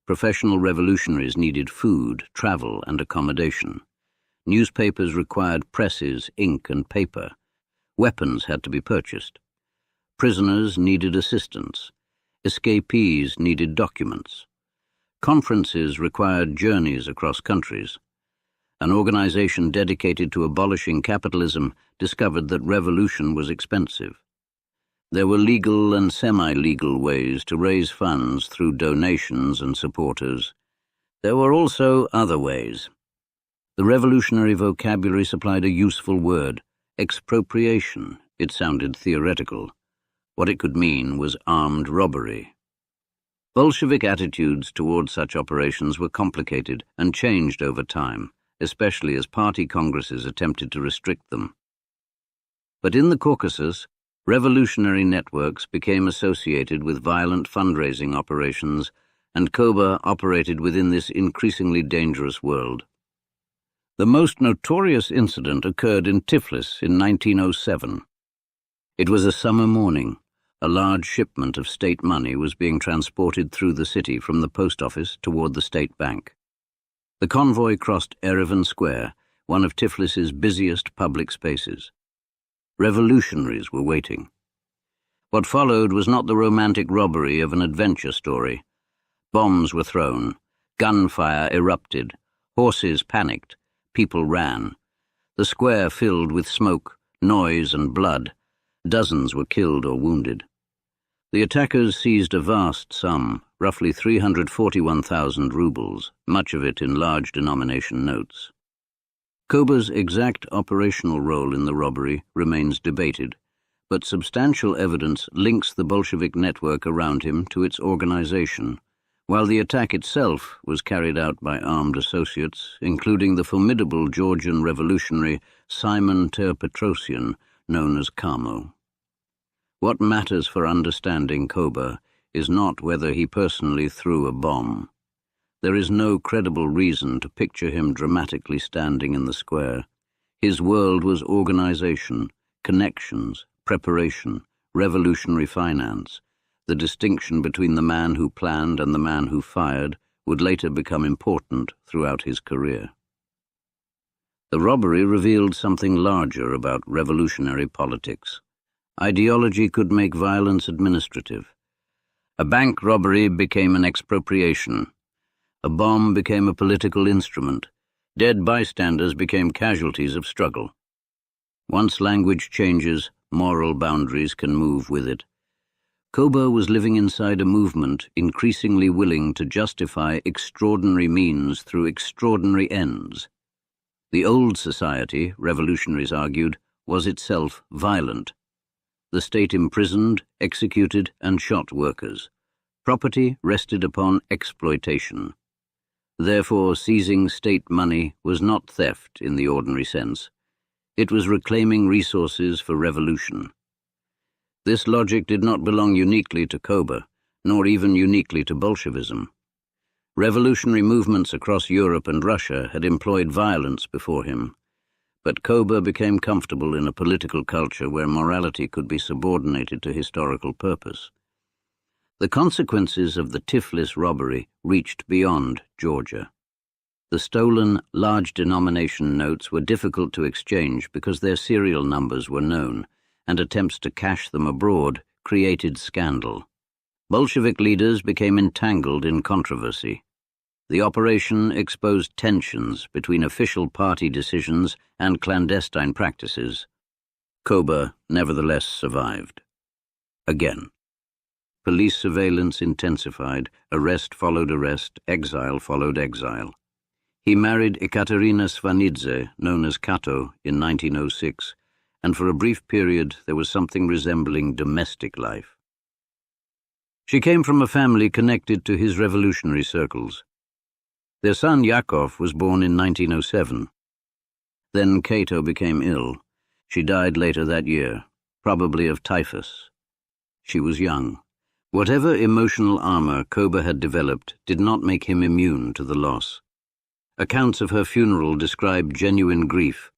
Professional revolutionaries needed food, travel, and accommodation. Newspapers required presses, ink, and paper. Weapons had to be purchased. Prisoners needed assistance. Escapees needed documents. Conferences required journeys across countries. An organization dedicated to abolishing capitalism discovered that revolution was expensive. There were legal and semi-legal ways to raise funds through donations and supporters. There were also other ways. The revolutionary vocabulary supplied a useful word, expropriation. It sounded theoretical. What it could mean was armed robbery. Bolshevik attitudes toward such operations were complicated and changed over time, especially as party congresses attempted to restrict them. But in the Caucasus, revolutionary networks became associated with violent fundraising operations, and Koba operated within this increasingly dangerous world. The most notorious incident occurred in Tiflis in 1907. It was a summer morning. A large shipment of state money was being transported through the city from the post office toward the state bank. The convoy crossed Erevan Square, one of Tiflis's busiest public spaces. Revolutionaries were waiting. What followed was not the romantic robbery of an adventure story. Bombs were thrown, gunfire erupted, horses panicked, people ran. The square filled with smoke, noise, and blood. Dozens were killed or wounded. The attackers seized a vast sum, roughly 341,000 rubles, much of it in large denomination notes. Kober's exact operational role in the robbery remains debated, but substantial evidence links the Bolshevik network around him to its organization, while the attack itself was carried out by armed associates, including the formidable Georgian revolutionary Simon Ter-Petrosyan, known as Kamo. What matters for understanding Kober is not whether he personally threw a bomb. There is no credible reason to picture him dramatically standing in the square. His world was organization, connections, preparation, revolutionary finance. The distinction between the man who planned and the man who fired would later become important throughout his career. The robbery revealed something larger about revolutionary politics. Ideology could make violence administrative. A bank robbery became an expropriation. A bomb became a political instrument. Dead bystanders became casualties of struggle. Once language changes, moral boundaries can move with it. Kober was living inside a movement increasingly willing to justify extraordinary means through extraordinary ends. The old society, revolutionaries argued, was itself violent. The state imprisoned, executed, and shot workers. Property rested upon exploitation. Therefore, seizing state money was not theft in the ordinary sense. It was reclaiming resources for revolution. This logic did not belong uniquely to Kober, nor even uniquely to Bolshevism. Revolutionary movements across Europe and Russia had employed violence before him, but Kober became comfortable in a political culture where morality could be subordinated to historical purpose. The consequences of the Tiflis robbery reached beyond Georgia. The stolen, large-denomination notes were difficult to exchange because their serial numbers were known, and attempts to cash them abroad created scandal. Bolshevik leaders became entangled in controversy. The operation exposed tensions between official party decisions and clandestine practices. Kober nevertheless survived. Again. Police surveillance intensified, arrest followed arrest, exile followed exile. He married Ekaterina Svanidze, known as Kato, in 1906, and for a brief period there was something resembling domestic life. She came from a family connected to his revolutionary circles. Their son Yakov was born in 1907. Then Kato became ill. She died later that year, probably of typhus. She was young. Whatever emotional armor Kober had developed did not make him immune to the loss. Accounts of her funeral describe genuine grief.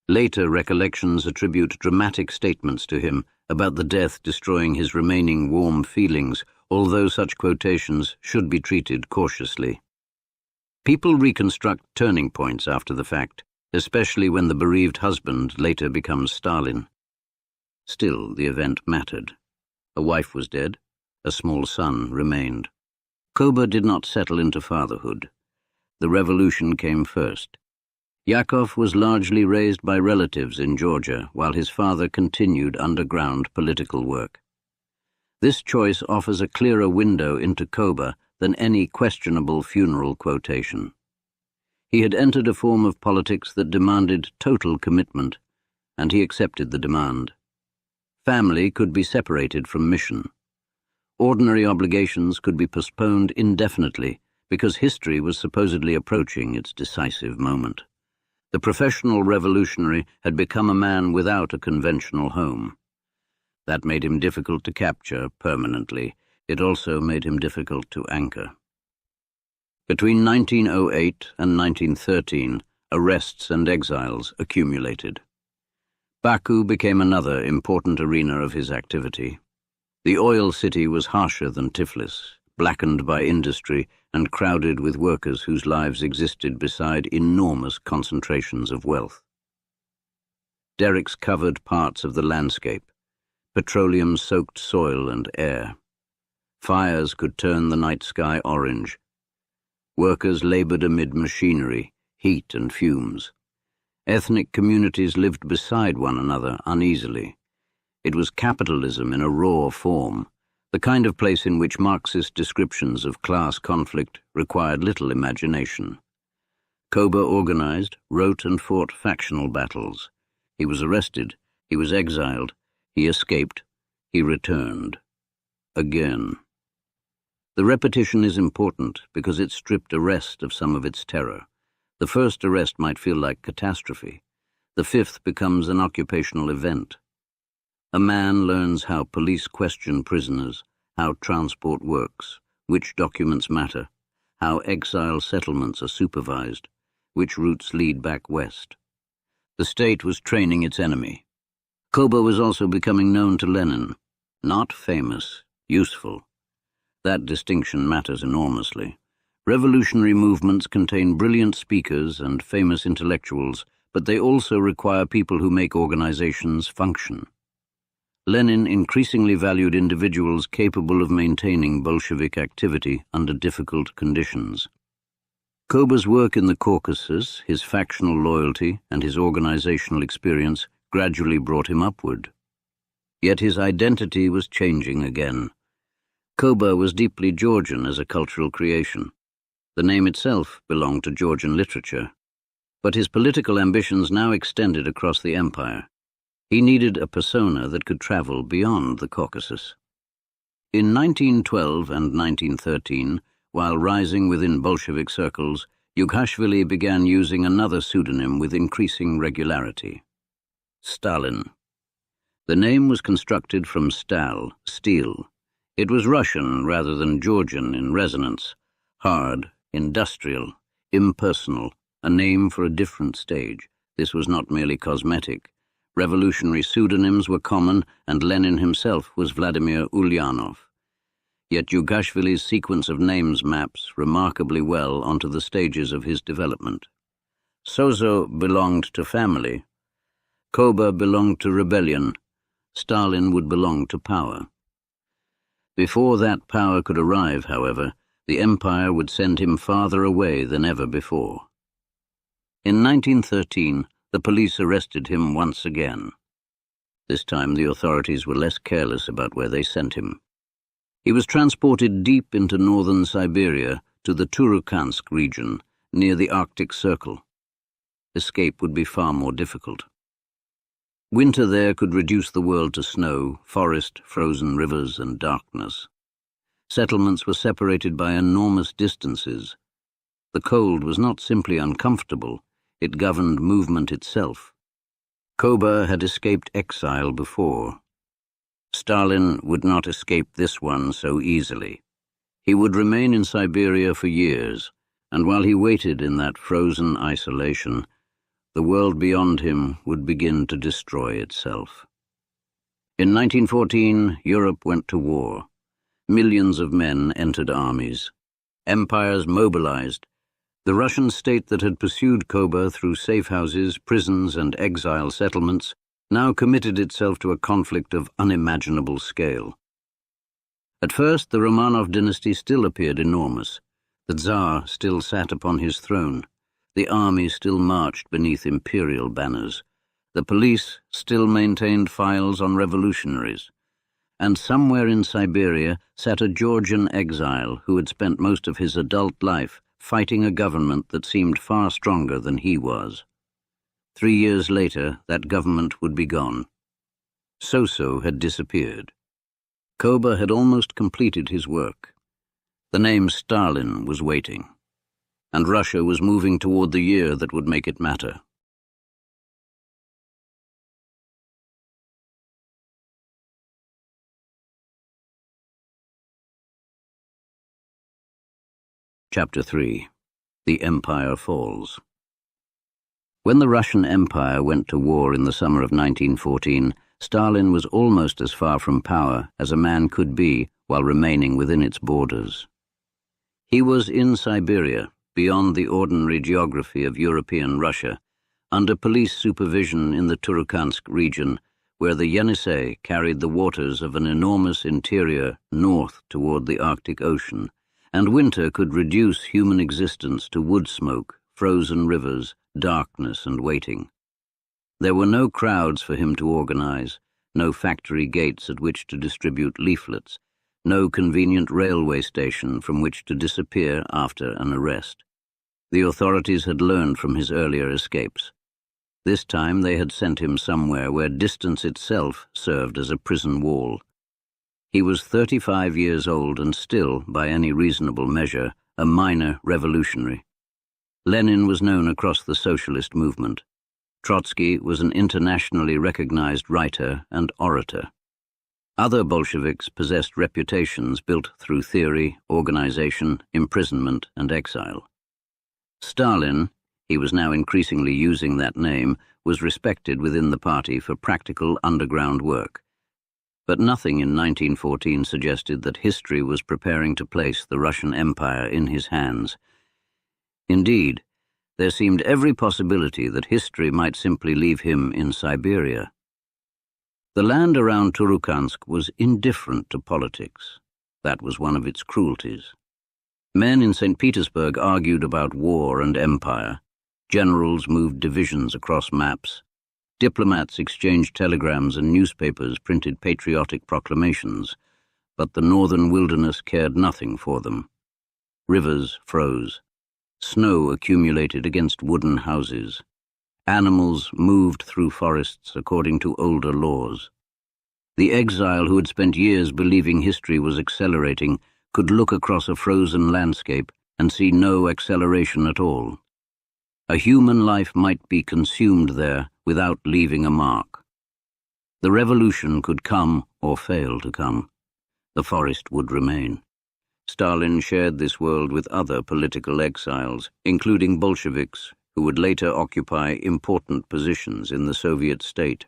Later recollections attribute dramatic statements to him about the death destroying his remaining warm feelings, although such quotations should be treated cautiously. People reconstruct turning points after the fact, especially when the bereaved husband later becomes Stalin. Still, the event mattered. A wife was dead. A small son remained. Kober did not settle into fatherhood. The revolution came first. Yakov was largely raised by relatives in Georgia, while his father continued underground political work. This choice offers a clearer window into Kober than any questionable funeral quotation. He had entered a form of politics that demanded total commitment, and he accepted the demand. Family could be separated from mission. Ordinary obligations could be postponed indefinitely because history was supposedly approaching its decisive moment. The professional revolutionary had become a man without a conventional home. That made him difficult to capture permanently. It also made him difficult to anchor. Between 1908 and 1913, arrests and exiles accumulated. Baku became another important arena of his activity. The oil city was harsher than Tiflis, blackened by industry and crowded with workers whose lives existed beside enormous concentrations of wealth. Derricks covered parts of the landscape. Petroleum soaked soil and air. Fires could turn the night sky orange. Workers labored amid machinery, heat and fumes. Ethnic communities lived beside one another uneasily. It was capitalism in a raw form, the kind of place in which Marxist descriptions of class conflict required little imagination. Kober organized, wrote and fought factional battles. He was arrested, he was exiled, he escaped, he returned. Again. The repetition is important because it stripped arrest of some of its terror. The first arrest might feel like catastrophe. The fifth becomes an occupational event. A man learns how police question prisoners, how transport works, which documents matter, how exile settlements are supervised, which routes lead back west. The state was training its enemy. Kober was also becoming known to Lenin. Not famous, useful. That distinction matters enormously. Revolutionary movements contain brilliant speakers and famous intellectuals, but they also require people who make organizations function. Lenin increasingly valued individuals capable of maintaining Bolshevik activity under difficult conditions. Kober's work in the Caucasus, his factional loyalty, and his organizational experience gradually brought him upward. Yet his identity was changing again. Kober was deeply Georgian as a cultural creation. The name itself belonged to Georgian literature. But his political ambitions now extended across the empire. He needed a persona that could travel beyond the Caucasus. In 1912 and 1913, while rising within Bolshevik circles, Yughashvili began using another pseudonym with increasing regularity: Stalin. The name was constructed from stal, steel. It was Russian rather than Georgian in resonance, hard, industrial, impersonal, a name for a different stage. This was not merely cosmetic. Revolutionary pseudonyms were common, and Lenin himself was Vladimir Ulyanov. Yet Yughashvili's sequence of names maps remarkably well onto the stages of his development. Sozo belonged to family. Kober belonged to rebellion. Stalin would belong to power. Before that power could arrive, however, the empire would send him farther away than ever before. In 1913, the police arrested him once again. This time the authorities were less careless about where they sent him. He was transported deep into northern Siberia to the Turukhansk region, near the Arctic Circle. Escape would be far more difficult. Winter there could reduce the world to snow, forest, frozen rivers, and darkness. Settlements were separated by enormous distances. The cold was not simply uncomfortable, it governed movement itself. Kober had escaped exile before. Stalin would not escape this one so easily. He would remain in Siberia for years, and while he waited in that frozen isolation, the world beyond him would begin to destroy itself. In 1914, Europe went to war. Millions of men entered armies. Empires mobilized. The Russian state that had pursued Kober through safe houses, prisons, and exile settlements now committed itself to a conflict of unimaginable scale. At first, the Romanov dynasty still appeared enormous. The Tsar still sat upon his throne. The army still marched beneath imperial banners. The police still maintained files on revolutionaries. And somewhere in Siberia sat a Georgian exile who had spent most of his adult life fighting a government that seemed far stronger than he was. 3 years later, that government would be gone. Soso had disappeared. Kober had almost completed his work. The name Stalin was waiting, and Russia was moving toward the year that would make it matter. Chapter 3. The Empire Falls. When the Russian Empire went to war in the summer of 1914, Stalin was almost as far from power as a man could be while remaining within its borders. He was in Siberia, beyond the ordinary geography of European Russia, under police supervision in the Turukhansk region, where the Yenisei carried the waters of an enormous interior north toward the Arctic Ocean, and winter could reduce human existence to wood smoke, frozen rivers, darkness and waiting. There were no crowds for him to organize, no factory gates at which to distribute leaflets, no convenient railway station from which to disappear after an arrest. The authorities had learned from his earlier escapes. This time they had sent him somewhere where distance itself served as a prison wall. He was 35 years old and still, by any reasonable measure, a minor revolutionary. Lenin was known across the socialist movement. Trotsky was an internationally recognized writer and orator. Other Bolsheviks possessed reputations built through theory, organization, imprisonment, and exile. Stalin, he was now increasingly using that name, was respected within the party for practical underground work. But nothing in 1914 suggested that history was preparing to place the Russian Empire in his hands. Indeed, there seemed every possibility that history might simply leave him in Siberia. The land around Turukhansk was indifferent to politics. That was one of its cruelties. Men in St. Petersburg argued about war and empire. Generals moved divisions across maps. Diplomats exchanged telegrams and newspapers printed patriotic proclamations, but the northern wilderness cared nothing for them. Rivers froze. Snow accumulated against wooden houses. Animals moved through forests according to older laws. The exile who had spent years believing history was accelerating could look across a frozen landscape and see no acceleration at all. A human life might be consumed there without leaving a mark. The revolution could come or fail to come. The forest would remain. Stalin shared this world with other political exiles, including Bolsheviks, who would later occupy important positions in the Soviet state.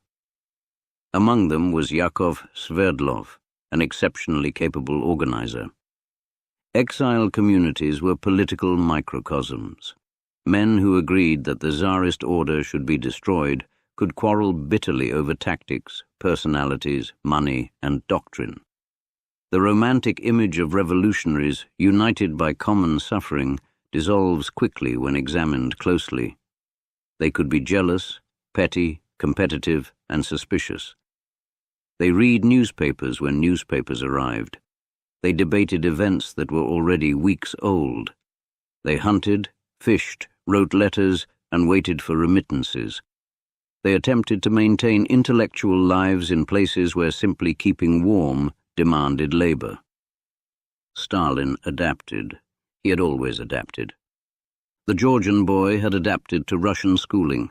Among them was Yakov Sverdlov, an exceptionally capable organizer. Exile communities were political microcosms. Men who agreed that the Tsarist order should be destroyed could quarrel bitterly over tactics, personalities, money, and doctrine. The romantic image of revolutionaries united by common suffering dissolves quickly when examined closely. They could be jealous, petty, competitive, and suspicious. They read newspapers when newspapers arrived. They debated events that were already weeks old. They hunted, fished, wrote letters, and waited for remittances. They attempted to maintain intellectual lives in places where simply keeping warm demanded labor. Stalin adapted. He had always adapted. The Georgian boy had adapted to Russian schooling.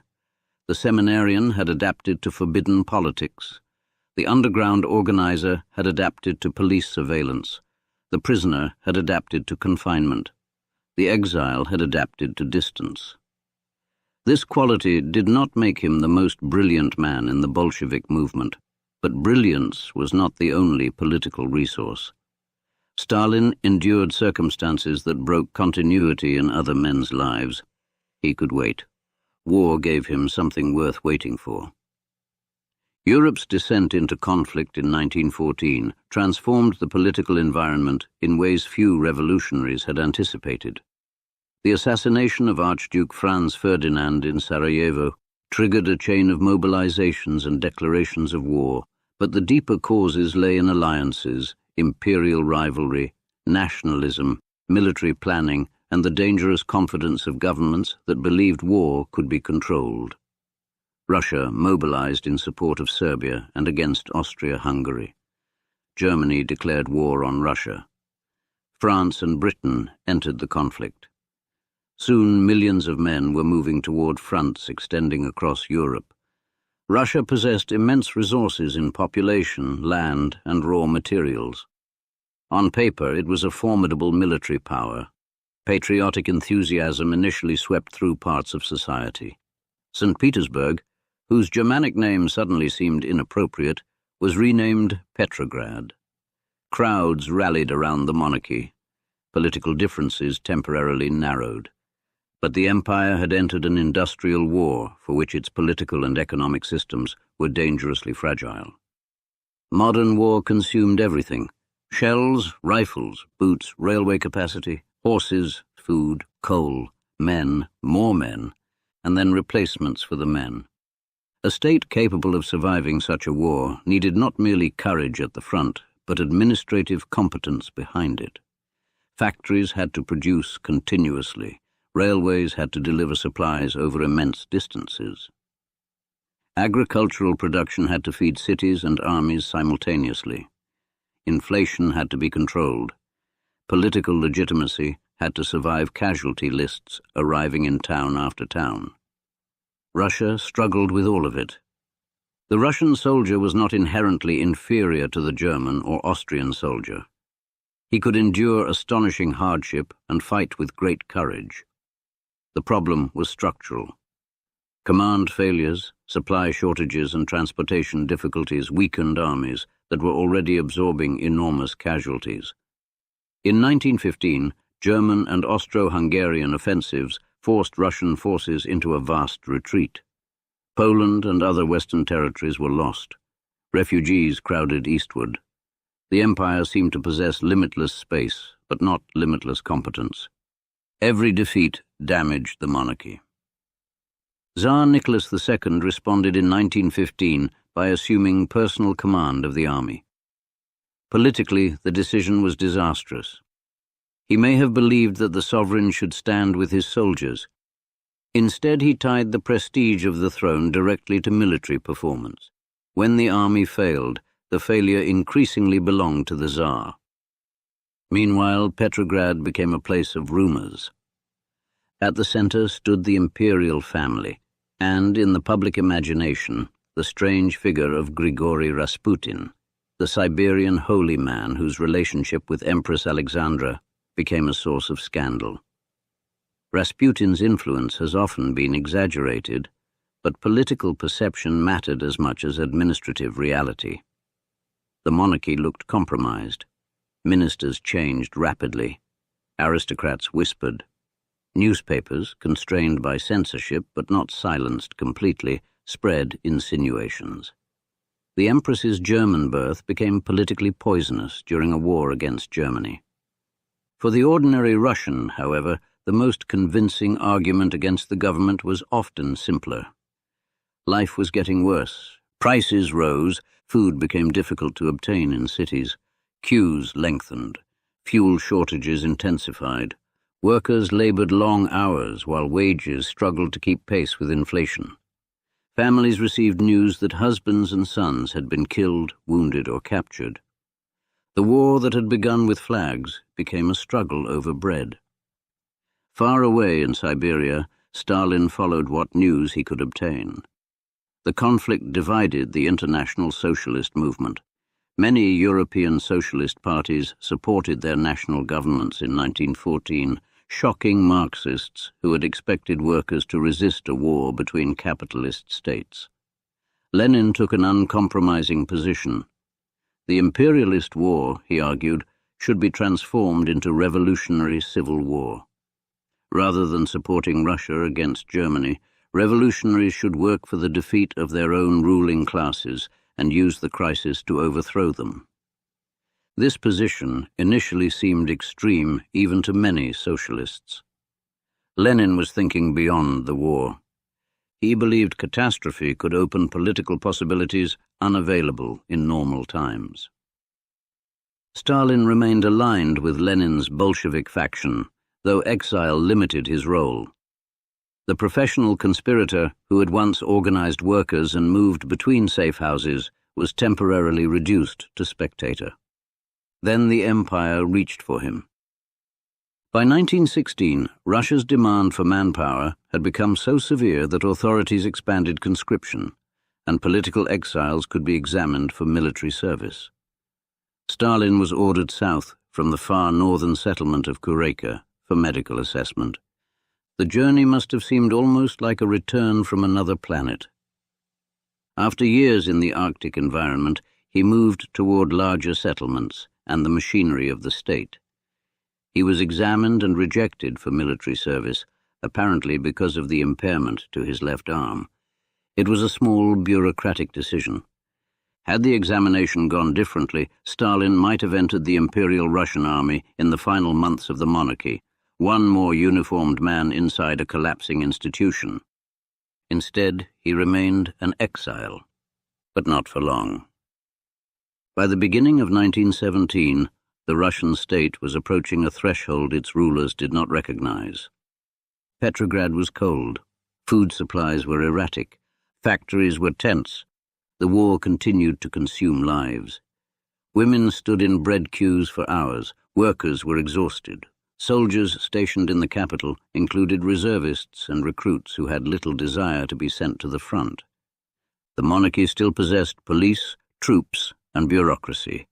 The seminarian had adapted to forbidden politics. The underground organizer had adapted to police surveillance. The prisoner had adapted to confinement. The exile had adapted to distance. This quality did not make him the most brilliant man in the Bolshevik movement, but brilliance was not the only political resource. Stalin endured circumstances that broke continuity in other men's lives. He could wait. War gave him something worth waiting for. Europe's descent into conflict in 1914 transformed the political environment in ways few revolutionaries had anticipated. The assassination of Archduke Franz Ferdinand in Sarajevo triggered a chain of mobilizations and declarations of war, but the deeper causes lay in alliances, imperial rivalry, nationalism, military planning, and the dangerous confidence of governments that believed war could be controlled. Russia mobilized in support of Serbia and against Austria-Hungary. Germany declared war on Russia. France and Britain entered the conflict. Soon millions of men were moving toward fronts extending across Europe. Russia possessed immense resources in population, land, and raw materials. On paper, it was a formidable military power. Patriotic enthusiasm initially swept through parts of society. St. Petersburg, whose Germanic name suddenly seemed inappropriate, was renamed Petrograd. Crowds rallied around the monarchy. Political differences temporarily narrowed. But the empire had entered an industrial war for which its political and economic systems were dangerously fragile. Modern war consumed everything: shells, rifles, boots, railway capacity, horses, food, coal, men, more men, and then replacements for the men. A state capable of surviving such a war needed not merely courage at the front, but administrative competence behind it. Factories had to produce continuously. Railways had to deliver supplies over immense distances. Agricultural production had to feed cities and armies simultaneously. Inflation had to be controlled. Political legitimacy had to survive casualty lists arriving in town after town. Russia struggled with all of it. The Russian soldier was not inherently inferior to the German or Austrian soldier. He could endure astonishing hardship and fight with great courage. The problem was structural. Command failures, supply shortages and transportation difficulties weakened armies that were already absorbing enormous casualties. In 1915, German and Austro-Hungarian offensives forced Russian forces into a vast retreat. Poland and other Western territories were lost. Refugees crowded eastward. The empire seemed to possess limitless space, but not limitless competence. Every defeat damaged the monarchy. Tsar Nicholas II responded in 1915 by assuming personal command of the army. Politically, the decision was disastrous. He may have believed that the sovereign should stand with his soldiers. Instead, he tied the prestige of the throne directly to military performance. When the army failed, the failure increasingly belonged to the Tsar. Meanwhile, Petrograd became a place of rumors. At the center stood the imperial family, and in the public imagination, the strange figure of Grigory Rasputin, the Siberian holy man whose relationship with Empress Alexandra became a source of scandal. Rasputin's influence has often been exaggerated, but political perception mattered as much as administrative reality. The monarchy looked compromised. Ministers changed rapidly. Aristocrats whispered. Newspapers, constrained by censorship but not silenced completely, spread insinuations. The Empress's German birth became politically poisonous during a war against Germany. For the ordinary Russian, however, the most convincing argument against the government was often simpler. Life was getting worse. Prices rose, food became difficult to obtain in cities, queues lengthened, fuel shortages intensified. Workers labored long hours while wages struggled to keep pace with inflation. Families received news that husbands and sons had been killed, wounded, or captured. The war that had begun with flags became a struggle over bread. Far away in Siberia, Stalin followed what news he could obtain. The conflict divided the international socialist movement. Many European socialist parties supported their national governments in 1914, shocking Marxists who had expected workers to resist a war between capitalist states. Lenin took an uncompromising position. The imperialist war, he argued, should be transformed into revolutionary civil war. Rather than supporting Russia against Germany, revolutionaries should work for the defeat of their own ruling classes and use the crisis to overthrow them. This position initially seemed extreme even to many socialists. Lenin was thinking beyond the war. He believed catastrophe could open political possibilities unavailable in normal times. Stalin remained aligned with Lenin's Bolshevik faction, though exile limited his role. The professional conspirator who had once organized workers and moved between safe houses was temporarily reduced to spectator. Then the empire reached for him. By 1916, Russia's demand for manpower had become so severe that authorities expanded conscription, and political exiles could be examined for military service. Stalin was ordered south from the far northern settlement of Kureka for medical assessment. The journey must have seemed almost like a return from another planet. After years in the Arctic environment, he moved toward larger settlements and the machinery of the state. He was examined and rejected for military service, apparently because of the impairment to his left arm. It was a small bureaucratic decision. Had the examination gone differently, Stalin might have entered the Imperial Russian Army in the final months of the monarchy, one more uniformed man inside a collapsing institution. Instead, he remained an exile, but not for long. By the beginning of 1917, the Russian state was approaching a threshold its rulers did not recognize. Petrograd was cold, food supplies were erratic, factories were tense, the war continued to consume lives. Women stood in bread queues for hours, workers were exhausted. Soldiers stationed in the capital included reservists and recruits who had little desire to be sent to the front. The monarchy still possessed police, troops, and bureaucracy.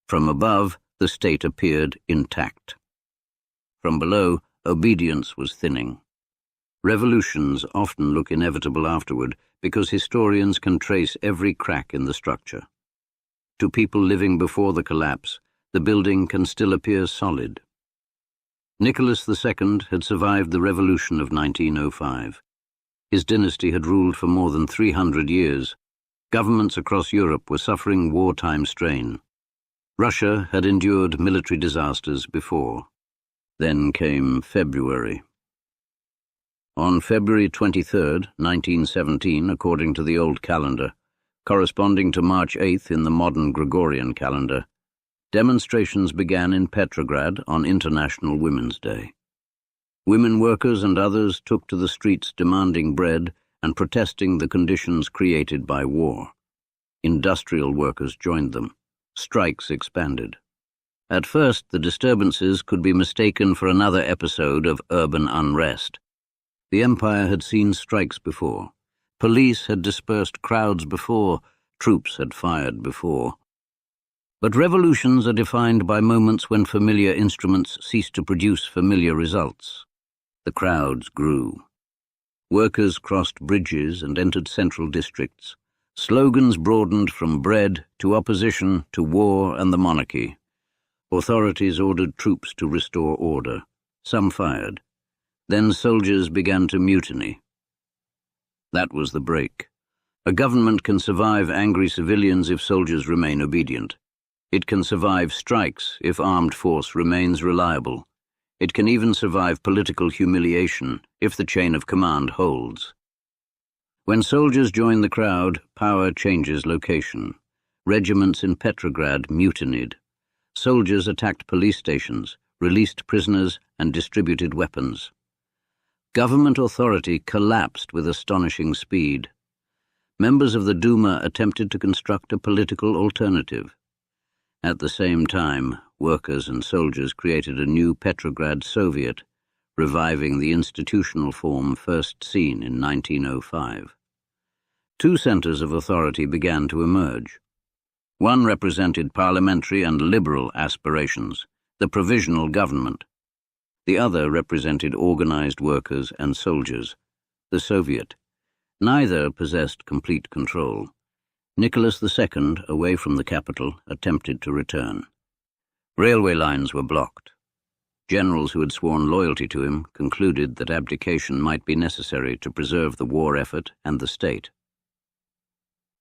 From above, the state appeared intact. From below, obedience was thinning. Revolutions often look inevitable afterward because historians can trace every crack in the structure. To people living before the collapse, the building can still appear solid. Nicholas II had survived the revolution of 1905. His dynasty had ruled for more than 300 years. Governments across Europe were suffering wartime strain. Russia had endured military disasters before. Then came February. On February 23, 1917, according to the old calendar, corresponding to March 8 in the modern Gregorian calendar, demonstrations began in Petrograd on International Women's Day. Women workers and others took to the streets demanding bread and protesting the conditions created by war. Industrial workers joined them. Strikes expanded. At first, the disturbances could be mistaken for another episode of urban unrest. The empire had seen strikes before. Police had dispersed crowds before. Troops had fired before. But revolutions are defined by moments when familiar instruments cease to produce familiar results. The crowds grew. Workers crossed bridges and entered central districts. Slogans broadened from bread to opposition to war and the monarchy. Authorities ordered troops to restore order. Some fired. Then soldiers began to mutiny. That was the break. A government can survive angry civilians if soldiers remain obedient. It can survive strikes if armed force remains reliable. It can even survive political humiliation if the chain of command holds. When soldiers join the crowd, power changes location. Regiments in Petrograd mutinied. Soldiers attacked police stations, released prisoners, and distributed weapons. Government authority collapsed with astonishing speed. Members of the Duma attempted to construct a political alternative. At the same time, workers and soldiers created a new Petrograd Soviet, reviving the institutional form first seen in 1905. Two centers of authority began to emerge. One represented parliamentary and liberal aspirations, the provisional government. The other represented organized workers and soldiers, the Soviet. Neither possessed complete control. Nicholas II, away from the capital, attempted to return. Railway lines were blocked. Generals who had sworn loyalty to him concluded that abdication might be necessary to preserve the war effort and the state.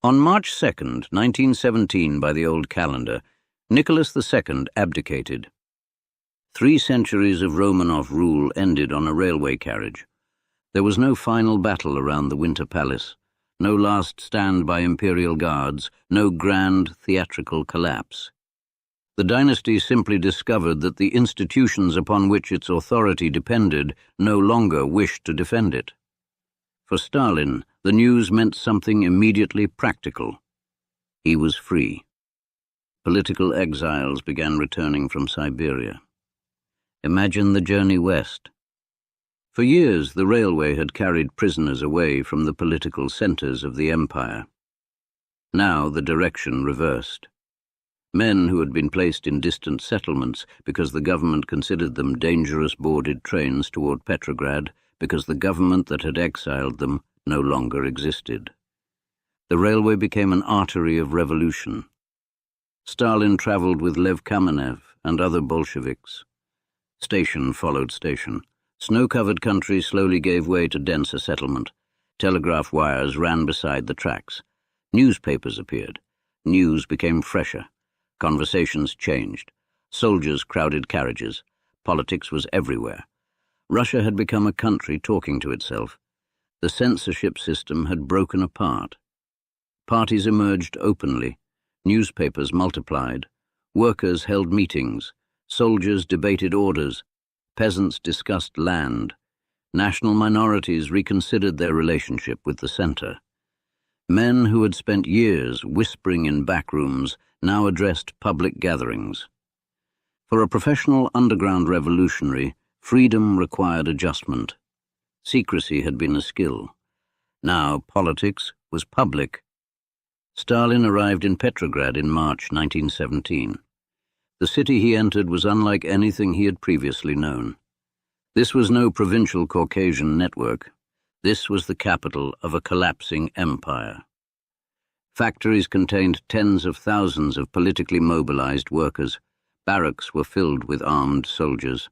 On March 2, 1917, by the old calendar, Nicholas II abdicated. 3 centuries of Romanov rule ended on a railway carriage. There was no final battle around the Winter Palace, no last stand by imperial guards, no grand theatrical collapse. The dynasty simply discovered that the institutions upon which its authority depended no longer wished to defend it. For Stalin, the news meant something immediately practical. He was free. Political exiles began returning from Siberia. Imagine the journey west. For years, the railway had carried prisoners away from the political centers of the empire. Now the direction reversed. Men who had been placed in distant settlements because the government considered them dangerous boarded trains toward Petrograd because the government that had exiled them no longer existed. The railway became an artery of revolution. Stalin traveled with Lev Kamenev and other Bolsheviks. Station followed station. Snow-covered country slowly gave way to denser settlement. Telegraph wires ran beside the tracks. Newspapers appeared. News became fresher. Conversations changed. Soldiers crowded carriages. Politics was everywhere. Russia had become a country talking to itself. The censorship system had broken apart. Parties emerged openly, newspapers multiplied, workers held meetings, soldiers debated orders, peasants discussed land, national minorities reconsidered their relationship with the center. Men who had spent years whispering in backrooms now addressed public gatherings. For a professional underground revolutionary, freedom required adjustment. Secrecy had been a skill. Now politics was public. Stalin arrived in Petrograd in March 1917. The city he entered was unlike anything he had previously known. This was no provincial Caucasian network. This was the capital of a collapsing empire. Factories contained tens of thousands of politically mobilized workers. Barracks were filled with armed soldiers.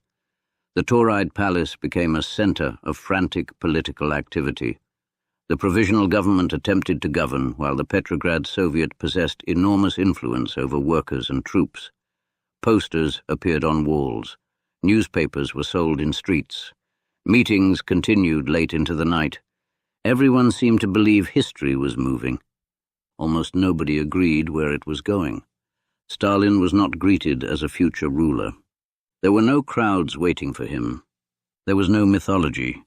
The Tauride Palace became a center of frantic political activity. The provisional government attempted to govern while the Petrograd Soviet possessed enormous influence over workers and troops. Posters appeared on walls. Newspapers were sold in streets. Meetings continued late into the night. Everyone seemed to believe history was moving. Almost nobody agreed where it was going. Stalin was not greeted as a future ruler. There were no crowds waiting for him. There was no mythology.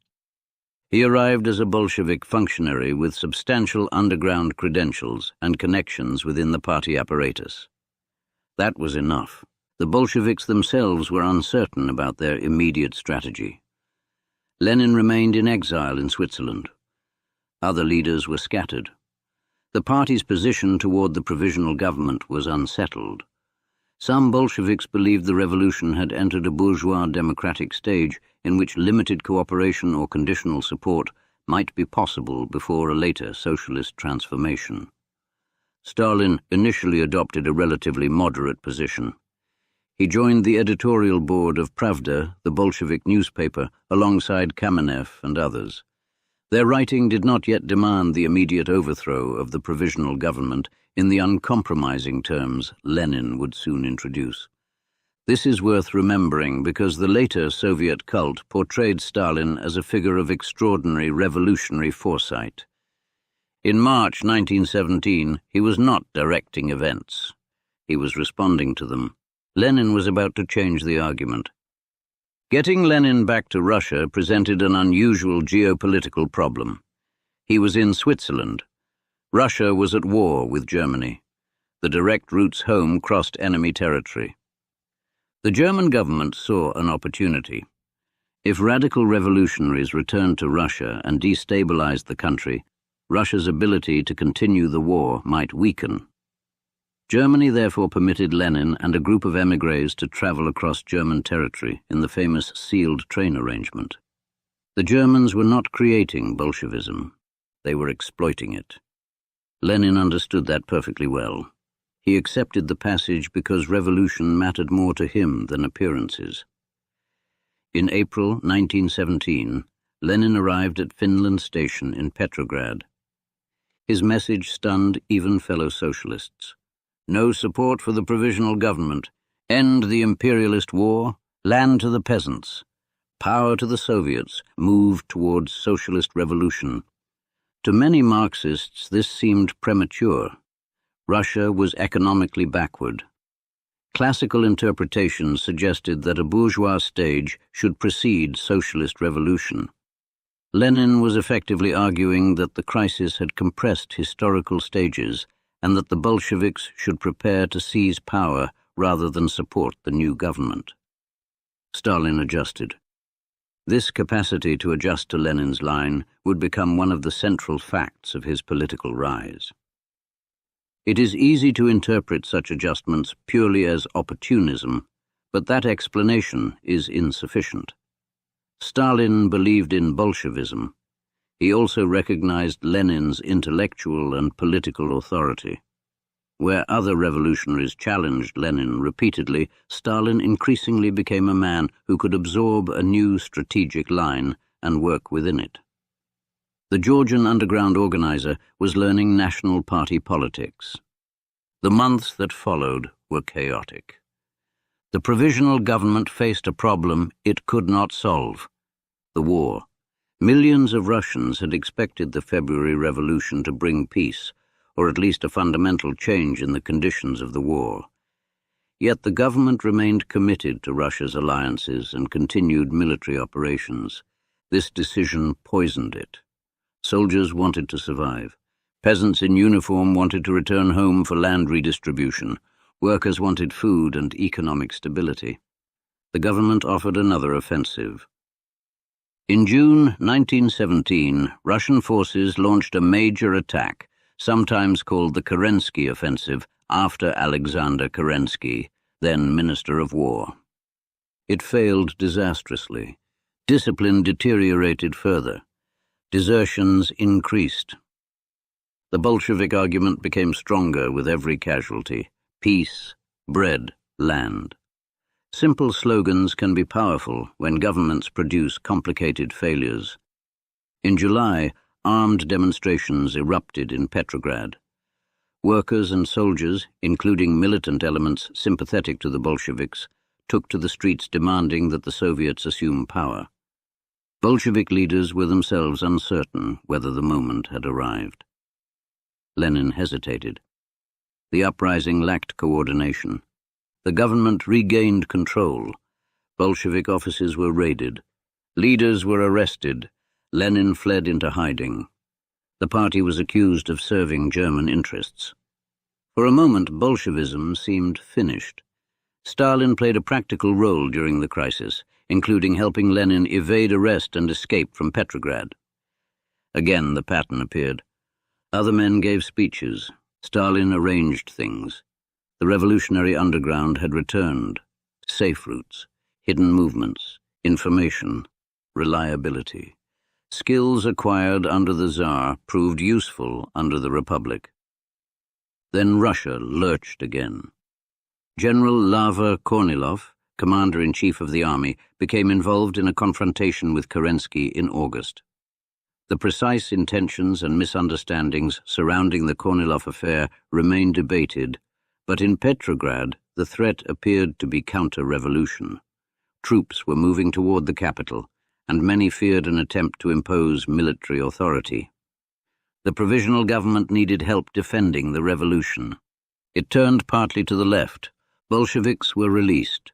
He arrived as a Bolshevik functionary with substantial underground credentials and connections within the party apparatus. That was enough. The Bolsheviks themselves were uncertain about their immediate strategy. Lenin remained in exile in Switzerland. Other leaders were scattered. The party's position toward the provisional government was unsettled. Some Bolsheviks believed the revolution had entered a bourgeois democratic stage in which limited cooperation or conditional support might be possible before a later socialist transformation. Stalin initially adopted a relatively moderate position. He joined the editorial board of Pravda, the Bolshevik newspaper, alongside Kamenev and others. Their writing did not yet demand the immediate overthrow of the provisional government in the uncompromising terms Lenin would soon introduce. This is worth remembering because the later Soviet cult portrayed Stalin as a figure of extraordinary revolutionary foresight. In March 1917, he was not directing events. He was responding to them. Lenin was about to change the argument. Getting Lenin back to Russia presented an unusual geopolitical problem. He was in Switzerland. Russia was at war with Germany. The direct routes home crossed enemy territory. The German government saw an opportunity. If radical revolutionaries returned to Russia and destabilized the country, Russia's ability to continue the war might weaken. Germany therefore permitted Lenin and a group of émigrés to travel across German territory in the famous sealed train arrangement. The Germans were not creating Bolshevism. They were exploiting it. Lenin understood that perfectly well. He accepted the passage because revolution mattered more to him than appearances. In April 1917, Lenin arrived at Finland Station in Petrograd. His message stunned even fellow socialists. No support for the provisional government. End the imperialist war. Land to the peasants. Power to the Soviets. Move towards socialist revolution. To many Marxists, this seemed premature. Russia was economically backward. Classical interpretations suggested that a bourgeois stage should precede socialist revolution. Lenin was effectively arguing that the crisis had compressed historical stages and that the Bolsheviks should prepare to seize power rather than support the new government. Stalin adjusted. This capacity to adjust to Lenin's line would become one of the central facts of his political rise. It is easy to interpret such adjustments purely as opportunism, but that explanation is insufficient. Stalin believed in Bolshevism. He also recognized Lenin's intellectual and political authority. Where other revolutionaries challenged Lenin repeatedly, Stalin increasingly became a man who could absorb a new strategic line and work within it. The Georgian underground organizer was learning national party politics. The months that followed were chaotic. The provisional government faced a problem it could not solve: the war. Millions of Russians had expected the February Revolution to bring peace, or at least a fundamental change in the conditions of the war. Yet the government remained committed to Russia's alliances and continued military operations. This decision poisoned it. Soldiers wanted to survive. Peasants in uniform wanted to return home for land redistribution. Workers wanted food and economic stability. The government offered another offensive. In June 1917, Russian forces launched a major attack, sometimes called the Kerensky Offensive, after Alexander Kerensky, then Minister of War. It failed disastrously. Discipline deteriorated further. Desertions increased. The Bolshevik argument became stronger with every casualty: peace, bread, land. Simple slogans can be powerful when governments produce complicated failures. In July, armed demonstrations erupted in Petrograd. Workers and soldiers, including militant elements sympathetic to the Bolsheviks, took to the streets demanding that the Soviets assume power. Bolshevik leaders were themselves uncertain whether the moment had arrived. Lenin hesitated. The uprising lacked coordination. The government regained control. Bolshevik offices were raided. Leaders were arrested. Lenin fled into hiding. The party was accused of serving German interests. For a moment, Bolshevism seemed finished. Stalin played a practical role during the crisis, including helping Lenin evade arrest and escape from Petrograd. Again, the pattern appeared. Other men gave speeches. Stalin arranged things. The revolutionary underground had returned. Safe routes, hidden movements, information, reliability. Skills acquired under the Tsar proved useful under the Republic. Then Russia lurched again. General Lava Kornilov, commander-in-chief of the army, became involved in a confrontation with Kerensky in August. The precise intentions and misunderstandings surrounding the Kornilov affair remain debated, but in Petrograd the threat appeared to be counter-revolution. Troops were moving toward the capital, and many feared an attempt to impose military authority. The provisional government needed help defending the revolution. It turned partly to the left. Bolsheviks were released.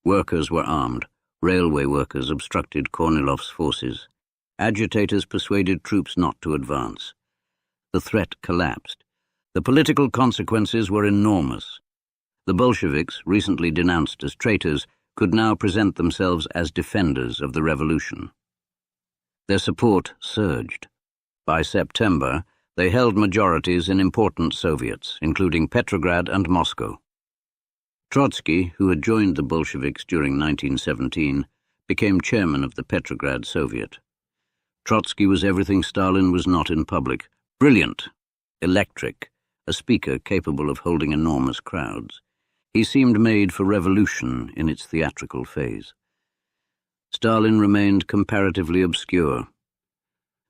Workers were armed. Railway workers obstructed Kornilov's forces. Agitators persuaded troops not to advance. The threat collapsed. The political consequences were enormous. The Bolsheviks, recently denounced as traitors, could now present themselves as defenders of the revolution. Their support surged. By September, they held majorities in important Soviets, including Petrograd and Moscow. Trotsky, who had joined the Bolsheviks during 1917, became chairman of the Petrograd Soviet. Trotsky was everything Stalin was not in public: brilliant, electric, a speaker capable of holding enormous crowds. He seemed made for revolution in its theatrical phase. Stalin remained comparatively obscure.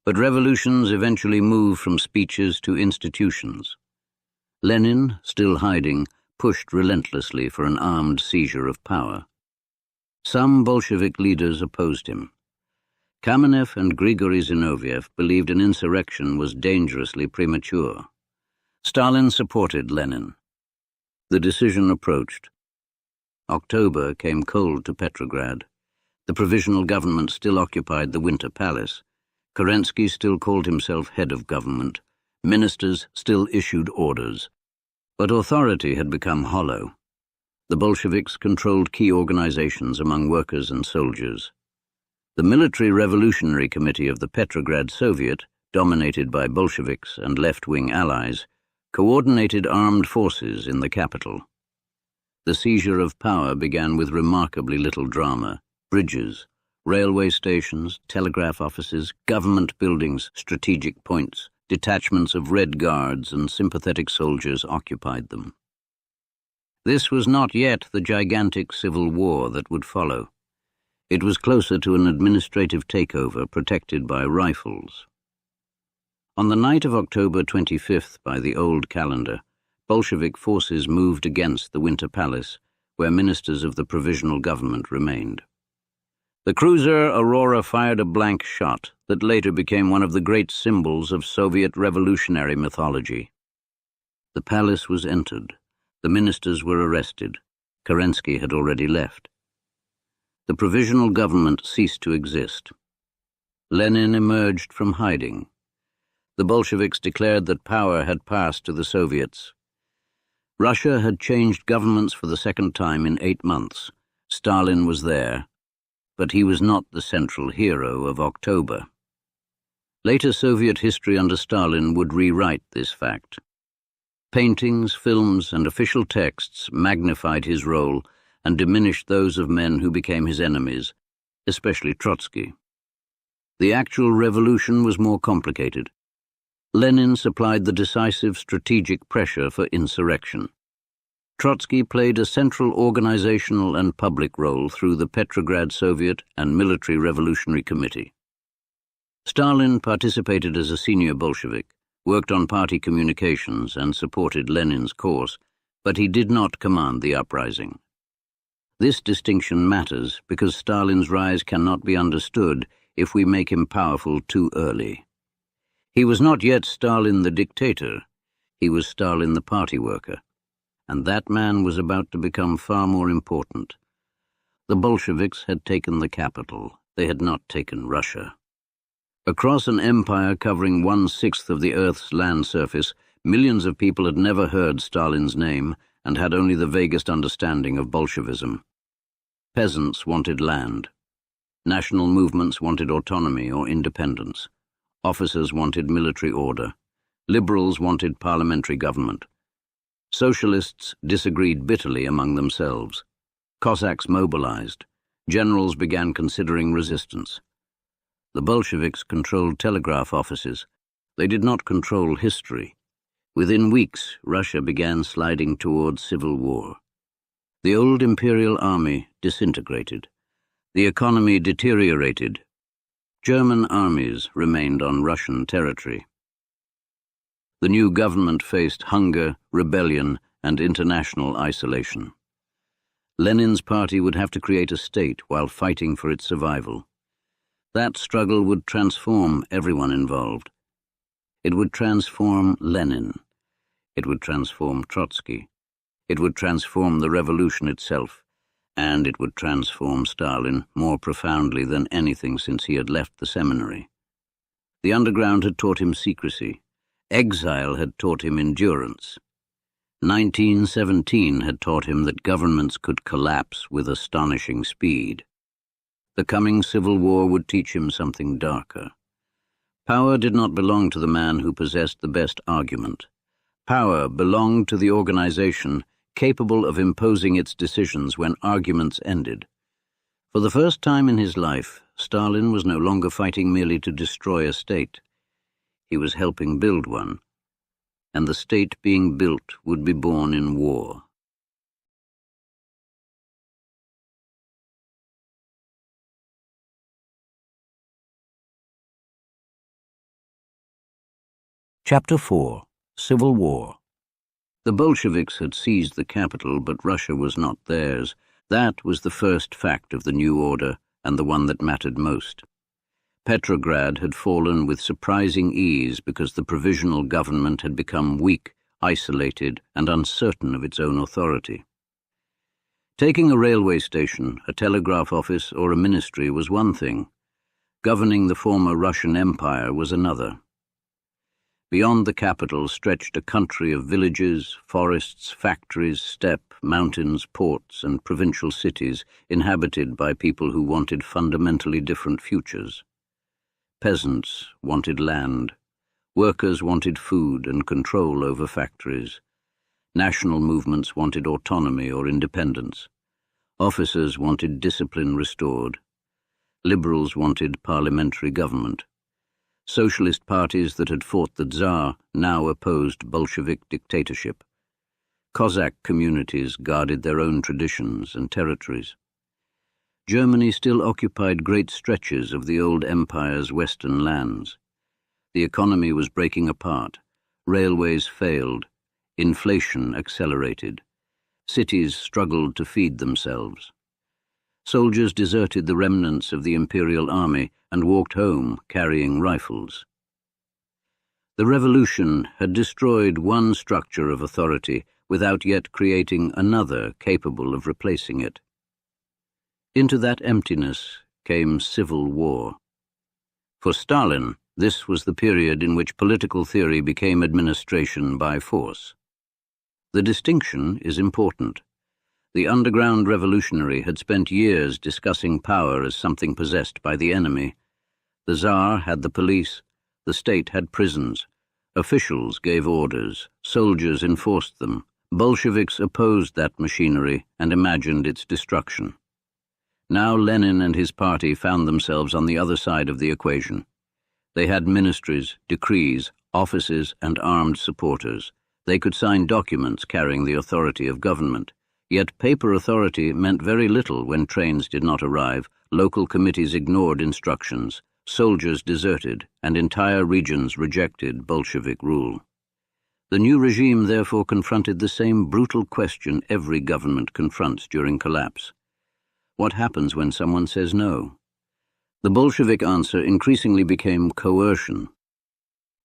But revolutions eventually move from speeches to institutions. Lenin, still hiding, pushed relentlessly for an armed seizure of power. Some Bolshevik leaders opposed him. Kamenev and Grigory Zinoviev believed an insurrection was dangerously premature. Stalin supported Lenin. The decision approached. October came cold to Petrograd. The provisional government still occupied the Winter Palace. Kerensky still called himself head of government. Ministers still issued orders. But authority had become hollow. The Bolsheviks controlled key organizations among workers and soldiers. The Military Revolutionary Committee of the Petrograd Soviet, dominated by Bolsheviks and left-wing allies, coordinated armed forces in the capital. The seizure of power began with remarkably little drama. Bridges, railway stations, telegraph offices, government buildings, strategic points, detachments of Red Guards and sympathetic soldiers occupied them. This was not yet the gigantic civil war that would follow. It was closer to an administrative takeover protected by rifles. On the night of October 25th by the old calendar, Bolshevik forces moved against the Winter Palace, where ministers of the provisional government remained. The cruiser Aurora fired a blank shot that later became one of the great symbols of Soviet revolutionary mythology. The palace was entered. The ministers were arrested. Kerensky had already left. The provisional government ceased to exist. Lenin emerged from hiding. The Bolsheviks declared that power had passed to the Soviets. Russia had changed governments for the second time in 8 months. Stalin was there, but he was not the central hero of October. Later Soviet history under Stalin would rewrite this fact. Paintings, films, and official texts magnified his role and diminished those of men who became his enemies, especially Trotsky. The actual revolution was more complicated. Lenin supplied the decisive strategic pressure for insurrection. Trotsky played a central organizational and public role through the Petrograd Soviet and Military Revolutionary Committee. Stalin participated as a senior Bolshevik, worked on party communications and supported Lenin's cause, but he did not command the uprising. This distinction matters because Stalin's rise cannot be understood if we make him powerful too early. He was not yet Stalin the dictator, he was Stalin the party worker, and that man was about to become far more important. The Bolsheviks had taken the capital, they had not taken Russia. Across an empire covering 1/6 of the Earth's land surface, millions of people had never heard Stalin's name and had only the vaguest understanding of Bolshevism. Peasants wanted land. National movements wanted autonomy or independence. Officers wanted military order. Liberals wanted parliamentary government. Socialists disagreed bitterly among themselves. Cossacks mobilized. Generals began considering resistance. The Bolsheviks controlled telegraph offices. They did not control history. Within weeks, Russia began sliding towards civil war. The old imperial army disintegrated. The economy deteriorated. German armies remained on Russian territory. The new government faced hunger, rebellion, and international isolation. Lenin's party would have to create a state while fighting for its survival. That struggle would transform everyone involved. It would transform Lenin. It would transform Trotsky. It would transform the revolution itself, and it would transform Stalin more profoundly than anything since he had left the seminary. The underground had taught him secrecy. Exile had taught him endurance. 1917 had taught him that governments could collapse with astonishing speed. The coming civil war would teach him something darker. Power did not belong to the man who possessed the best argument. Power belonged to the organization capable of imposing its decisions when arguments ended. For the first time in his life, Stalin was no longer fighting merely to destroy a state. He was helping build one, and the state being built would be born in war. Chapter 4. Civil War. The Bolsheviks had seized the capital, but Russia was not theirs. That was the first fact of the new order, and the one that mattered most. Petrograd had fallen with surprising ease because the provisional government had become weak, isolated, and uncertain of its own authority. Taking a railway station, a telegraph office, or a ministry was one thing. Governing the former Russian Empire was another. Beyond the capital stretched a country of villages, forests, factories, steppe, mountains, ports, and provincial cities inhabited by people who wanted fundamentally different futures. Peasants wanted land. Workers wanted food and control over factories. National movements wanted autonomy or independence. Officers wanted discipline restored. Liberals wanted parliamentary government. Socialist parties that had fought the Tsar now opposed Bolshevik dictatorship. Cossack communities guarded their own traditions and territories. Germany still occupied great stretches of the old empire's western lands. The economy was breaking apart. Railways failed. Inflation accelerated. Cities struggled to feed themselves. Soldiers deserted the remnants of the imperial army and walked home carrying rifles. The revolution had destroyed one structure of authority without yet creating another capable of replacing it. Into that emptiness came civil war. For Stalin, this was the period in which political theory became administration by force. The distinction is important. The underground revolutionary had spent years discussing power as something possessed by the enemy. The Tsar had the police, the state had prisons, officials gave orders, soldiers enforced them. Bolsheviks opposed that machinery and imagined its destruction. Now Lenin and his party found themselves on the other side of the equation. They had ministries, decrees, offices, and armed supporters. They could sign documents carrying the authority of government. Yet paper authority meant very little when trains did not arrive, local committees ignored instructions, soldiers deserted, and entire regions rejected Bolshevik rule. The new regime therefore confronted the same brutal question every government confronts during collapse. What happens when someone says no? The Bolshevik answer increasingly became coercion.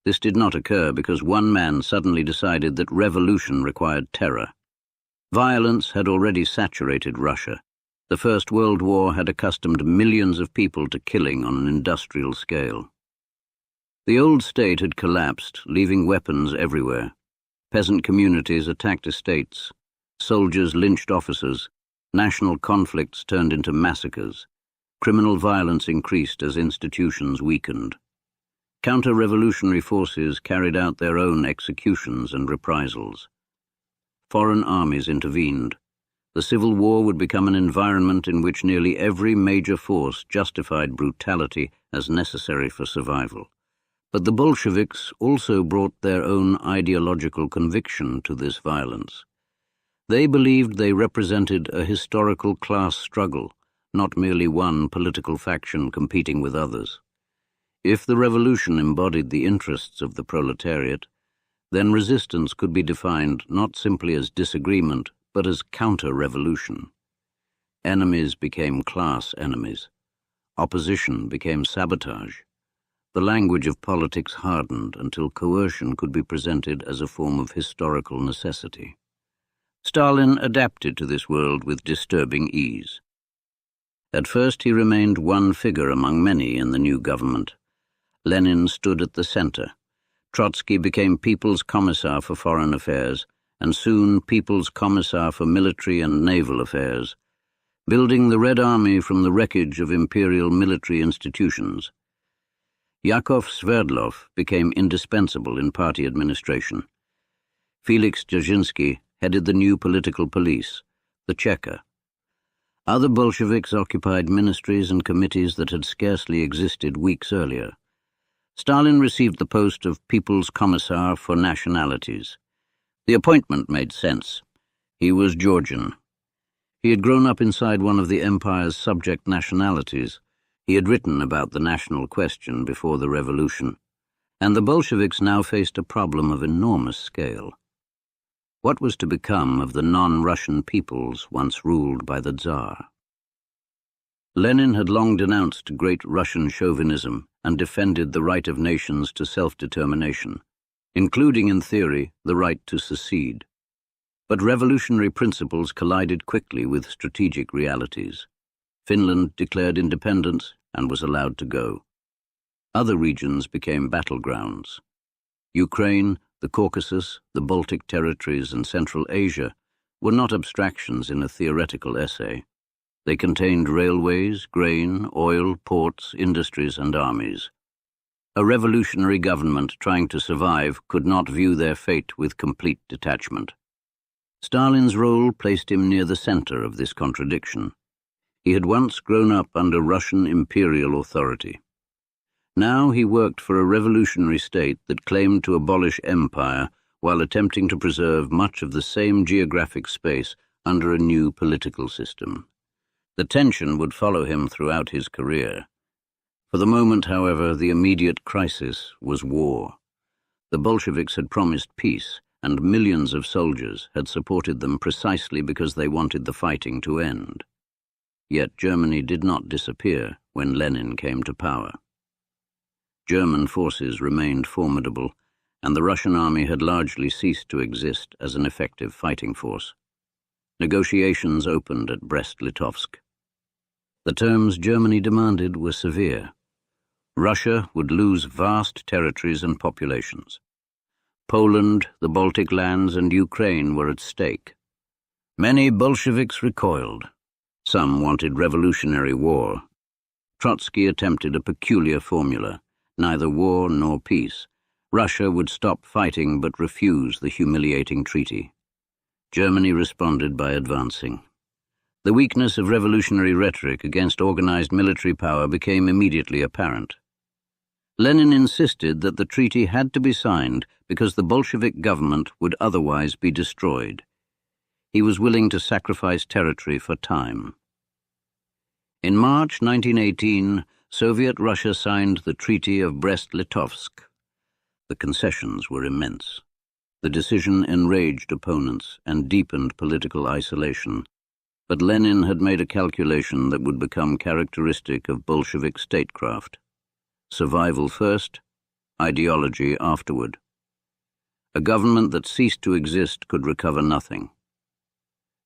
This did not occur because one man suddenly decided that revolution required terror. Violence had already saturated Russia. The First World War had accustomed millions of people to killing on an industrial scale. The old state had collapsed, leaving weapons everywhere. Peasant communities attacked estates. Soldiers lynched officers. National conflicts turned into massacres. Criminal violence increased as institutions weakened. Counter-revolutionary forces carried out their own executions and reprisals. Foreign armies intervened. The Civil War would become an environment in which nearly every major force justified brutality as necessary for survival. But the Bolsheviks also brought their own ideological conviction to this violence. They believed they represented a historical class struggle, not merely one political faction competing with others. If the revolution embodied the interests of the proletariat, then resistance could be defined not simply as disagreement, but as counter-revolution. Enemies became class enemies. Opposition became sabotage. The language of politics hardened until coercion could be presented as a form of historical necessity. Stalin adapted to this world with disturbing ease. At first he remained one figure among many in the new government. Lenin stood at the center. Trotsky became People's Commissar for Foreign Affairs, and soon People's Commissar for Military and Naval Affairs, building the Red Army from the wreckage of imperial military institutions. Yakov Sverdlov became indispensable in party administration. Felix Dzerzhinsky headed the new political police, the Cheka. Other Bolsheviks occupied ministries and committees that had scarcely existed weeks earlier. Stalin received the post of People's Commissar for Nationalities. The appointment made sense. He was Georgian. He had grown up inside one of the empire's subject nationalities. He had written about the national question before the revolution, and the Bolsheviks now faced a problem of enormous scale. What was to become of the non-Russian peoples once ruled by the Tsar? Lenin had long denounced great Russian chauvinism and defended the right of nations to self-determination, including, in theory, the right to secede. But revolutionary principles collided quickly with strategic realities. Finland declared independence and was allowed to go. Other regions became battlegrounds. Ukraine, the Caucasus, the Baltic territories, and Central Asia were not abstractions in a theoretical essay. They contained railways, grain, oil, ports, industries, and armies. A revolutionary government trying to survive could not view their fate with complete detachment. Stalin's role placed him near the center of this contradiction. He had once grown up under Russian imperial authority. Now he worked for a revolutionary state that claimed to abolish empire while attempting to preserve much of the same geographic space under a new political system. The tension would follow him throughout his career. For the moment, however, the immediate crisis was war. The Bolsheviks had promised peace, and millions of soldiers had supported them precisely because they wanted the fighting to end. Yet Germany did not disappear when Lenin came to power. German forces remained formidable, and the Russian army had largely ceased to exist as an effective fighting force. Negotiations opened at Brest-Litovsk. The terms Germany demanded were severe. Russia would lose vast territories and populations. Poland, the Baltic lands, and Ukraine were at stake. Many Bolsheviks recoiled. Some wanted revolutionary war. Trotsky attempted a peculiar formula: neither war nor peace. Russia would stop fighting but refuse the humiliating treaty. Germany responded by advancing. The weakness of revolutionary rhetoric against organized military power became immediately apparent. Lenin insisted that the treaty had to be signed because the Bolshevik government would otherwise be destroyed. He was willing to sacrifice territory for time. In March 1918, Soviet Russia signed the Treaty of Brest-Litovsk. The concessions were immense. The decision enraged opponents and deepened political isolation. But Lenin had made a calculation that would become characteristic of Bolshevik statecraft: survival first, ideology afterward. A government that ceased to exist could recover nothing.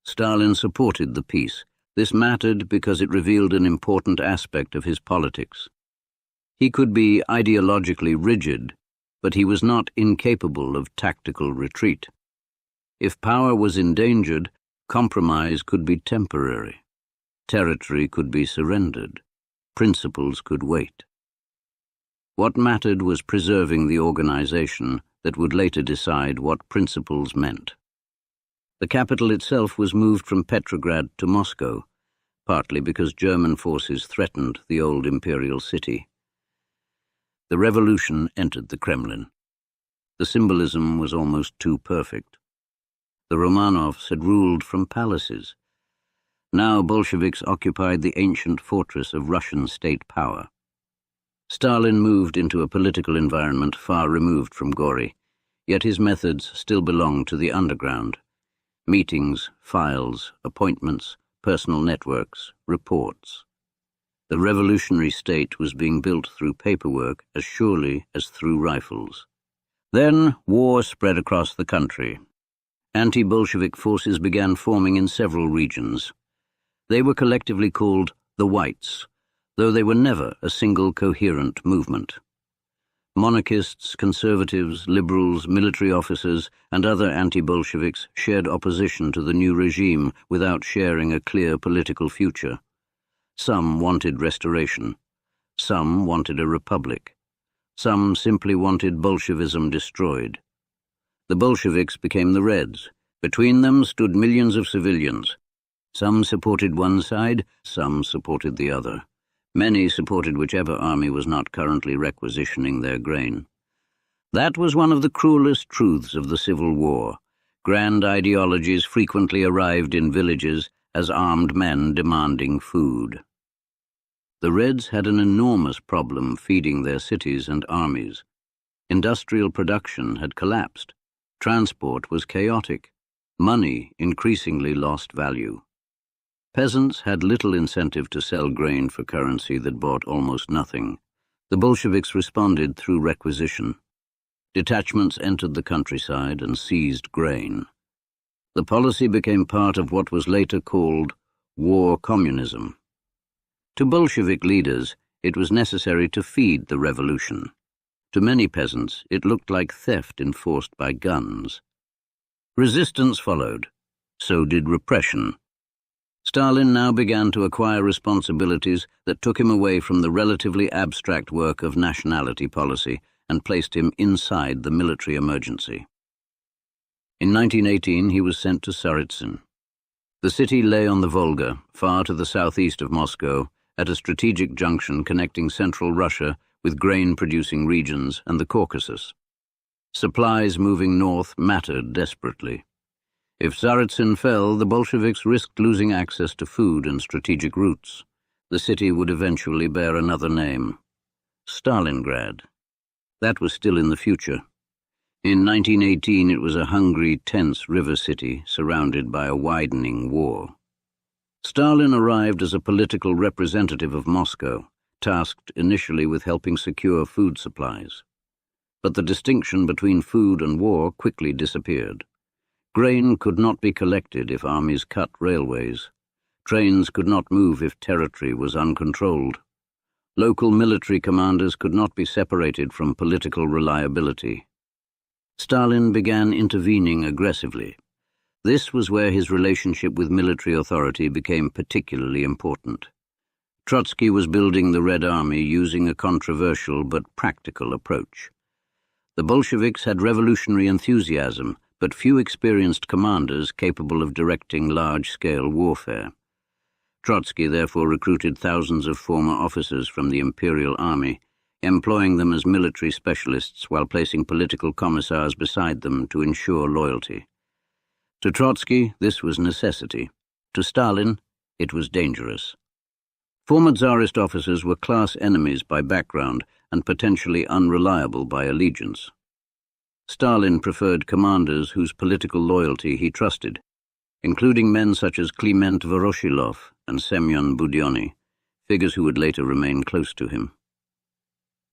Stalin supported the peace. This mattered because it revealed an important aspect of his politics. He could be ideologically rigid, but he was not incapable of tactical retreat. If power was endangered, compromise could be temporary. Territory could be surrendered. Principles could wait. What mattered was preserving the organization that would later decide what principles meant. The capital itself was moved from Petrograd to Moscow, partly because German forces threatened the old imperial city. The revolution entered the Kremlin. The symbolism was almost too perfect. The Romanovs had ruled from palaces. Now Bolsheviks occupied the ancient fortress of Russian state power. Stalin moved into a political environment far removed from Gori, yet his methods still belonged to the underground. Meetings, files, appointments, personal networks, reports. The revolutionary state was being built through paperwork as surely as through rifles. Then war spread across the country. Anti-Bolshevik forces began forming in several regions. They were collectively called the Whites, though they were never a single coherent movement. Monarchists, conservatives, liberals, military officers, and other anti-Bolsheviks shared opposition to the new regime without sharing a clear political future. Some wanted restoration. Some wanted a republic. Some simply wanted Bolshevism destroyed. The Bolsheviks became the Reds. Between them stood millions of civilians. Some supported one side, some supported the other. Many supported whichever army was not currently requisitioning their grain. That was one of the cruelest truths of the Civil War. Grand ideologies frequently arrived in villages as armed men demanding food. The Reds had an enormous problem feeding their cities and armies. Industrial production had collapsed. Transport was chaotic. Money increasingly lost value. Peasants had little incentive to sell grain for currency that bought almost nothing. The Bolsheviks responded through requisition. Detachments entered the countryside and seized grain. The policy became part of what was later called war communism. To Bolshevik leaders, it was necessary to feed the revolution. To many peasants, it looked like theft enforced by guns. Resistance followed. So did repression. Stalin now began to acquire responsibilities that took him away from the relatively abstract work of nationality policy and placed him inside the military emergency. In 1918, he was sent to Tsaritsyn. The city lay on the Volga, far to the southeast of Moscow, at a strategic junction connecting central Russia with grain-producing regions and the Caucasus. Supplies moving north mattered desperately. If Tsaritsyn fell, the Bolsheviks risked losing access to food and strategic routes. The city would eventually bear another name: Stalingrad. That was still in the future. In 1918, it was a hungry, tense river city surrounded by a widening war. Stalin arrived as a political representative of Moscow, tasked initially with helping secure food supplies. But the distinction between food and war quickly disappeared. Grain could not be collected if armies cut railways. Trains could not move if territory was uncontrolled. Local military commanders could not be separated from political reliability. Stalin began intervening aggressively. This was where his relationship with military authority became particularly important. Trotsky was building the Red Army using a controversial but practical approach. The Bolsheviks had revolutionary enthusiasm, but few experienced commanders capable of directing large-scale warfare. Trotsky therefore recruited thousands of former officers from the Imperial Army, employing them as military specialists while placing political commissars beside them to ensure loyalty. To Trotsky, this was necessity. To Stalin, it was dangerous. Former Tsarist officers were class enemies by background and potentially unreliable by allegiance. Stalin preferred commanders whose political loyalty he trusted, including men such as Kliment Voroshilov and Semyon Budyonny, figures who would later remain close to him.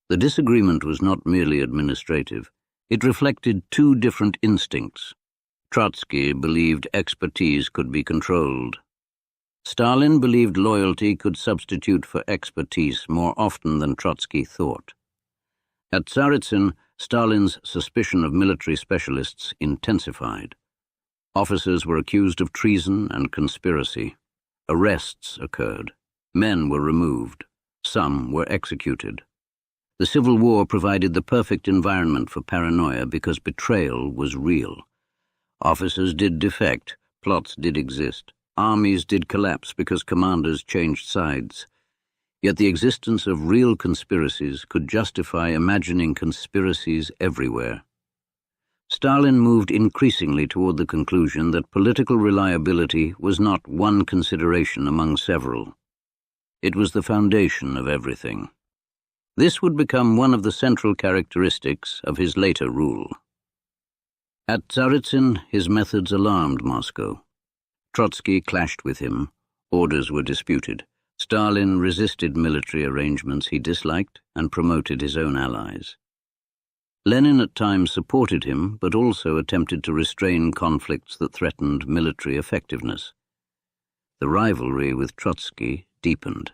The disagreement was not merely administrative. It reflected two different instincts. Trotsky believed expertise could be controlled. Stalin believed loyalty could substitute for expertise more often than Trotsky thought. At Tsaritsyn, Stalin's suspicion of military specialists intensified. Officers were accused of treason and conspiracy. Arrests occurred. Men were removed. Some were executed. The Civil War provided the perfect environment for paranoia because betrayal was real. Officers did defect, plots did exist, armies did collapse because commanders changed sides. Yet the existence of real conspiracies could justify imagining conspiracies everywhere. Stalin moved increasingly toward the conclusion that political reliability was not one consideration among several. It was the foundation of everything. This would become one of the central characteristics of his later rule. At Tsaritsyn, his methods alarmed Moscow. Trotsky clashed with him. Orders were disputed. Stalin resisted military arrangements he disliked and promoted his own allies. Lenin at times supported him, but also attempted to restrain conflicts that threatened military effectiveness. The rivalry with Trotsky deepened.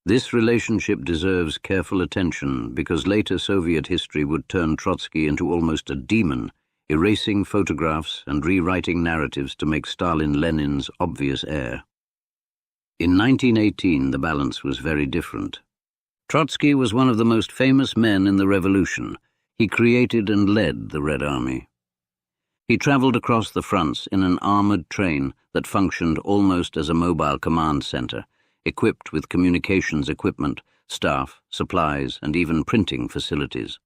This relationship deserves careful attention because later Soviet history would turn Trotsky into almost a demon, erasing photographs and rewriting narratives to make Stalin Lenin's obvious heir. In 1918, the balance was very different. Trotsky was one of the most famous men in the revolution. He created and led the Red Army. He traveled across the fronts in an armored train that functioned almost as a mobile command center, equipped with communications equipment, staff, supplies, and even printing facilities.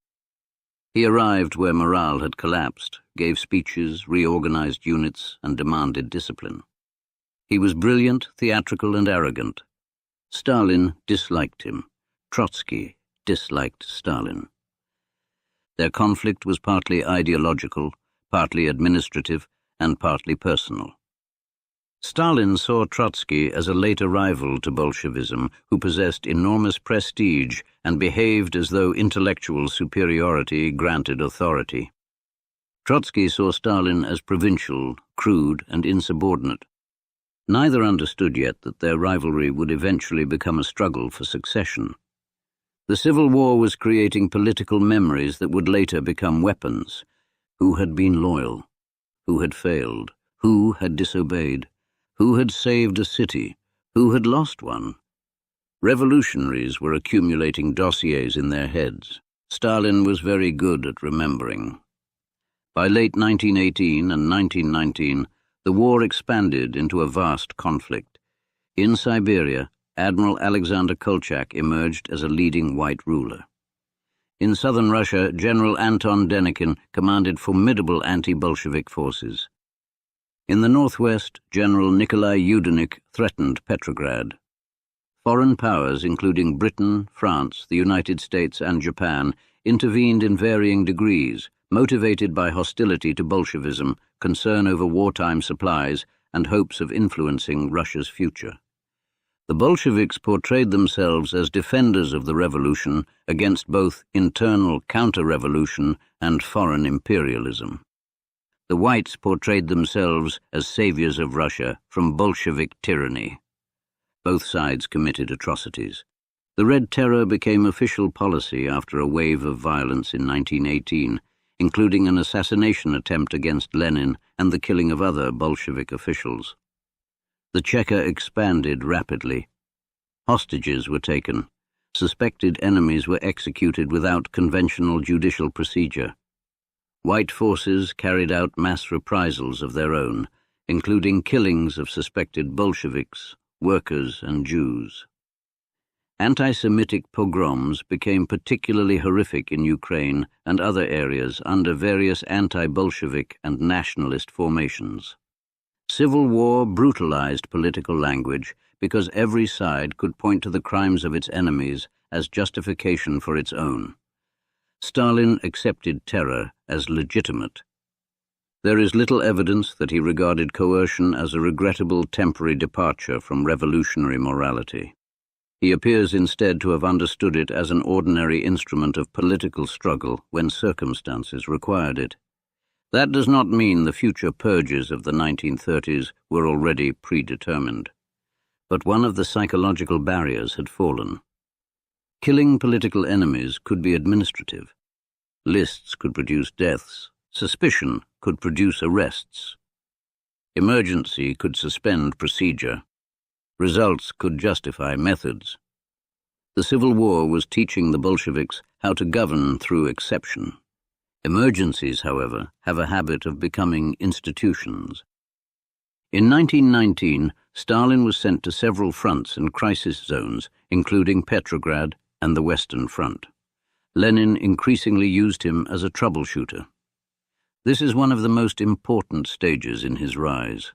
He arrived where morale had collapsed, gave speeches, reorganized units, and demanded discipline. He was brilliant, theatrical, and arrogant. Stalin disliked him. Trotsky disliked Stalin. Their conflict was partly ideological, partly administrative, and partly personal. Stalin saw Trotsky as a later rival to Bolshevism who possessed enormous prestige and behaved as though intellectual superiority granted authority. Trotsky saw Stalin as provincial, crude, and insubordinate. Neither understood yet that their rivalry would eventually become a struggle for succession. The Civil War was creating political memories that would later become weapons. Who had been loyal? Who had failed? Who had disobeyed? Who had saved a city? Who had lost one? Revolutionaries were accumulating dossiers in their heads. Stalin was very good at remembering. By late 1918 and 1919, the war expanded into a vast conflict. In Siberia, Admiral Alexander Kolchak emerged as a leading white ruler. In southern Russia, General Anton Denikin commanded formidable anti-Bolshevik forces. In the northwest, General Nikolai Yudenik threatened Petrograd. Foreign powers, including Britain, France, the United States, and Japan, intervened in varying degrees, motivated by hostility to Bolshevism, concern over wartime supplies, and hopes of influencing Russia's future. The Bolsheviks portrayed themselves as defenders of the revolution against both internal counter-revolution and foreign imperialism. The Whites portrayed themselves as saviors of Russia from Bolshevik tyranny. Both sides committed atrocities. The Red Terror became official policy after a wave of violence in 1918, including an assassination attempt against Lenin and the killing of other Bolshevik officials. The Cheka expanded rapidly. Hostages were taken. Suspected enemies were executed without conventional judicial procedure. White forces carried out mass reprisals of their own, including killings of suspected Bolsheviks, workers, and Jews. Anti-Semitic pogroms became particularly horrific in Ukraine and other areas under various anti-Bolshevik and nationalist formations. Civil war brutalized political language because every side could point to the crimes of its enemies as justification for its own. Stalin accepted terror as legitimate. There is little evidence that he regarded coercion as a regrettable temporary departure from revolutionary morality. He appears instead to have understood it as an ordinary instrument of political struggle when circumstances required it. That does not mean the future purges of the 1930s were already predetermined. But one of the psychological barriers had fallen. Killing political enemies could be administrative. Lists could produce deaths. Suspicion could produce arrests. Emergency could suspend procedure. Results could justify methods. The Civil War was teaching the Bolsheviks how to govern through exception. Emergencies, however, have a habit of becoming institutions. In 1919, Stalin was sent to several fronts and crisis zones, including Petrograd and the Western Front. Lenin increasingly used him as a troubleshooter. This is one of the most important stages in his rise.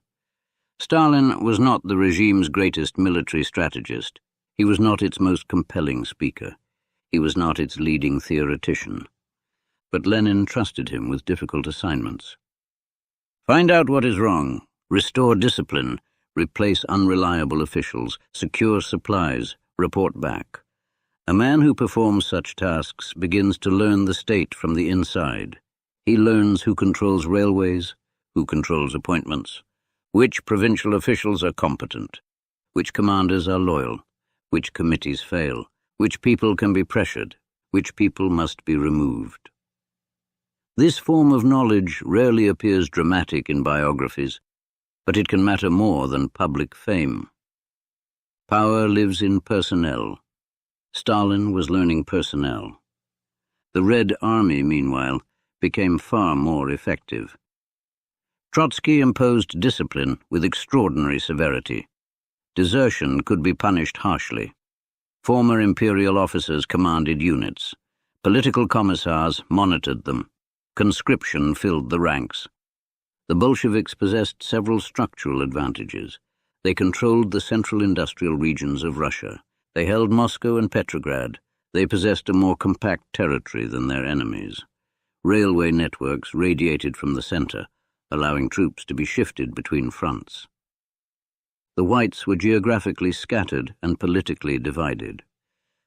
Stalin was not the regime's greatest military strategist. He was not its most compelling speaker. He was not its leading theoretician. But Lenin trusted him with difficult assignments. Find out what is wrong, restore discipline, replace unreliable officials, secure supplies, report back. A man who performs such tasks begins to learn the state from the inside. He learns who controls railways, who controls appointments, which provincial officials are competent, which commanders are loyal, which committees fail, which people can be pressured, which people must be removed. This form of knowledge rarely appears dramatic in biographies, but it can matter more than public fame. Power lives in personnel. Stalin was learning personnel. The Red Army, meanwhile, became far more effective. Trotsky imposed discipline with extraordinary severity. Desertion could be punished harshly. Former imperial officers commanded units. Political commissars monitored them. Conscription filled the ranks. The Bolsheviks possessed several structural advantages. They controlled the central industrial regions of Russia. They held Moscow and Petrograd. They possessed a more compact territory than their enemies. Railway networks radiated from the center, allowing troops to be shifted between fronts. The Whites were geographically scattered and politically divided.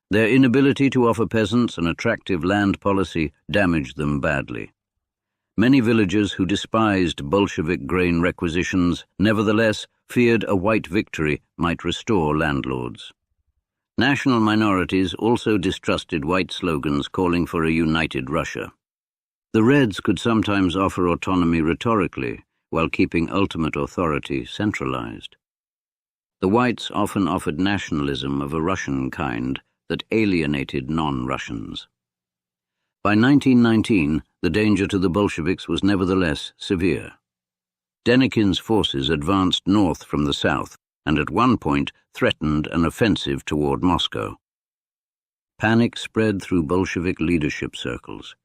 Their inability to offer peasants an attractive land policy damaged them badly. Many villagers who despised Bolshevik grain requisitions nevertheless feared a white victory might restore landlords. National minorities also distrusted white slogans calling for a united Russia. The Reds could sometimes offer autonomy rhetorically, while keeping ultimate authority centralized. The Whites often offered nationalism of a Russian kind that alienated non-Russians. By 1919, the danger to the Bolsheviks was nevertheless severe. Denikin's forces advanced north from the south, and at one point threatened an offensive toward Moscow. Panic spread through Bolshevik leadership circles.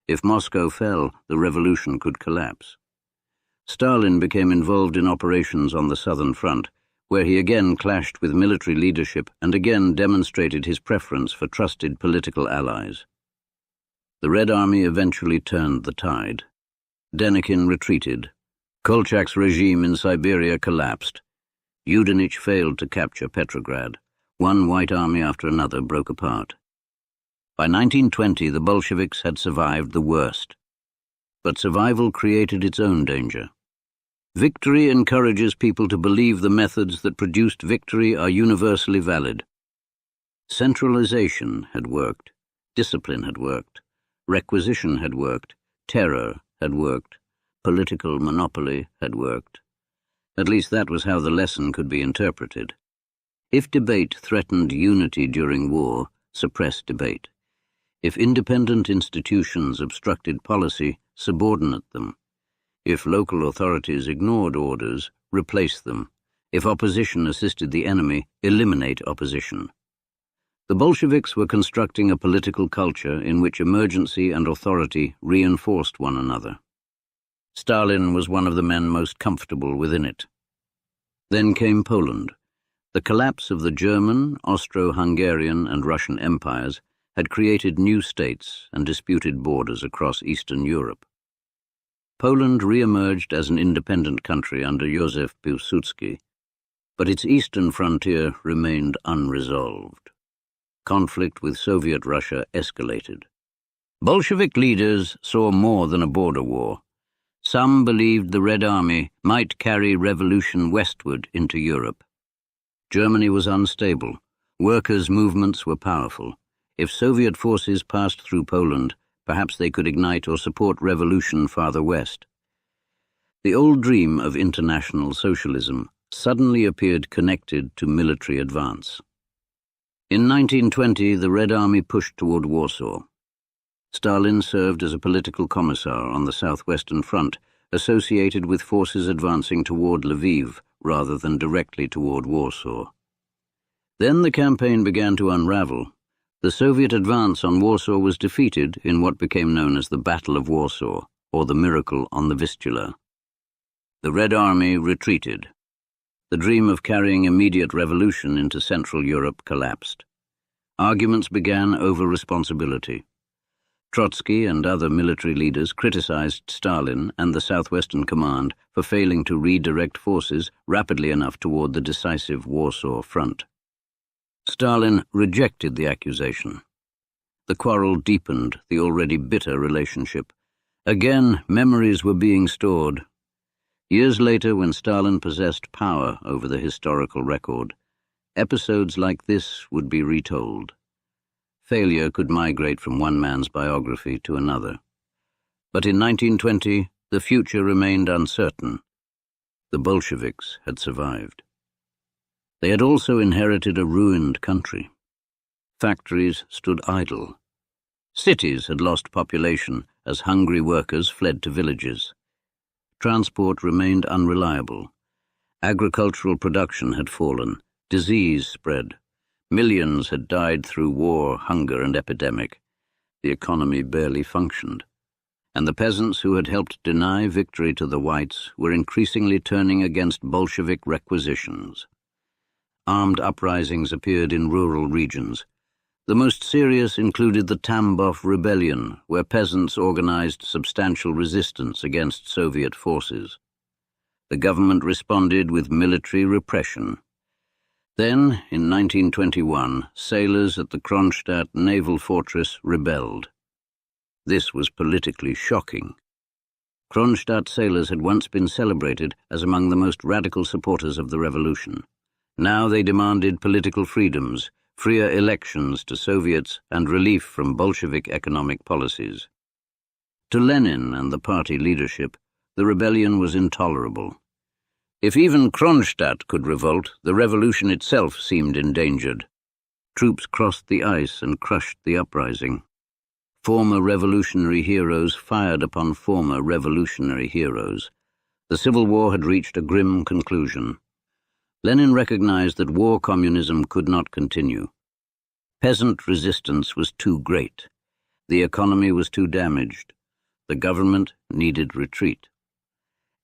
If Moscow fell, the revolution could collapse. Stalin became involved in operations on the southern front, where he again clashed with military leadership and again demonstrated his preference for trusted political allies. The Red Army eventually turned the tide. Denikin retreated. Kolchak's regime in Siberia collapsed. Yudenich failed to capture Petrograd. One white army after another broke apart. By 1920, the Bolsheviks had survived the worst. But survival created its own danger. Victory encourages people to believe the methods that produced victory are universally valid. Centralization had worked, discipline had worked, requisition had worked, terror had worked, political monopoly had worked. At least that was how the lesson could be interpreted. If debate threatened unity during war, suppress debate. If independent institutions obstructed policy, subordinate them. If local authorities ignored orders, replace them. If opposition assisted the enemy, eliminate opposition. The Bolsheviks were constructing a political culture in which emergency and authority reinforced one another. Stalin was one of the men most comfortable within it. Then came Poland. The collapse of the German, Austro-Hungarian, and Russian empires had created new states and disputed borders across Eastern Europe. Poland re-emerged as an independent country under Józef Piłsudski, but its eastern frontier remained unresolved. Conflict with Soviet Russia escalated. Bolshevik leaders saw more than a border war. Some believed the Red Army might carry revolution westward into Europe. Germany was unstable. Workers' movements were powerful. If Soviet forces passed through Poland, perhaps they could ignite or support revolution farther west. The old dream of international socialism suddenly appeared connected to military advance. In 1920, the Red Army pushed toward Warsaw. Stalin served as a political commissar on the southwestern front, associated with forces advancing toward Lviv rather than directly toward Warsaw. Then the campaign began to unravel. The Soviet advance on Warsaw was defeated in what became known as the Battle of Warsaw, or the Miracle on the Vistula. The Red Army retreated. The dream of carrying immediate revolution into Central Europe collapsed. Arguments began over responsibility. Trotsky and other military leaders criticized Stalin and the Southwestern Command for failing to redirect forces rapidly enough toward the decisive Warsaw front. Stalin rejected the accusation. The quarrel deepened the already bitter relationship. Again, memories were being stored. Years later, when Stalin possessed power over the historical record, episodes like this would be retold. Failure could migrate from one man's biography to another. But in 1920, the future remained uncertain. The Bolsheviks had survived. They had also inherited a ruined country. Factories stood idle. Cities had lost population as hungry workers fled to villages. Transport remained unreliable. Agricultural production had fallen. Disease spread. Millions had died through war, hunger, and epidemic. The economy barely functioned. And the peasants who had helped deny victory to the whites were increasingly turning against Bolshevik requisitions. Armed uprisings appeared in rural regions. The most serious included the Tambov Rebellion, where peasants organized substantial resistance against Soviet forces. The government responded with military repression. Then, in 1921, sailors at the Kronstadt naval fortress rebelled. This was politically shocking. Kronstadt sailors had once been celebrated as among the most radical supporters of the revolution. Now they demanded political freedoms, freer elections to Soviets, and relief from Bolshevik economic policies. To Lenin and the party leadership, the rebellion was intolerable. If even Kronstadt could revolt, the revolution itself seemed endangered. Troops crossed the ice and crushed the uprising. Former revolutionary heroes fired upon former revolutionary heroes. The Civil War had reached a grim conclusion. Lenin recognized that war communism could not continue. Peasant resistance was too great. The economy was too damaged. The government needed retreat.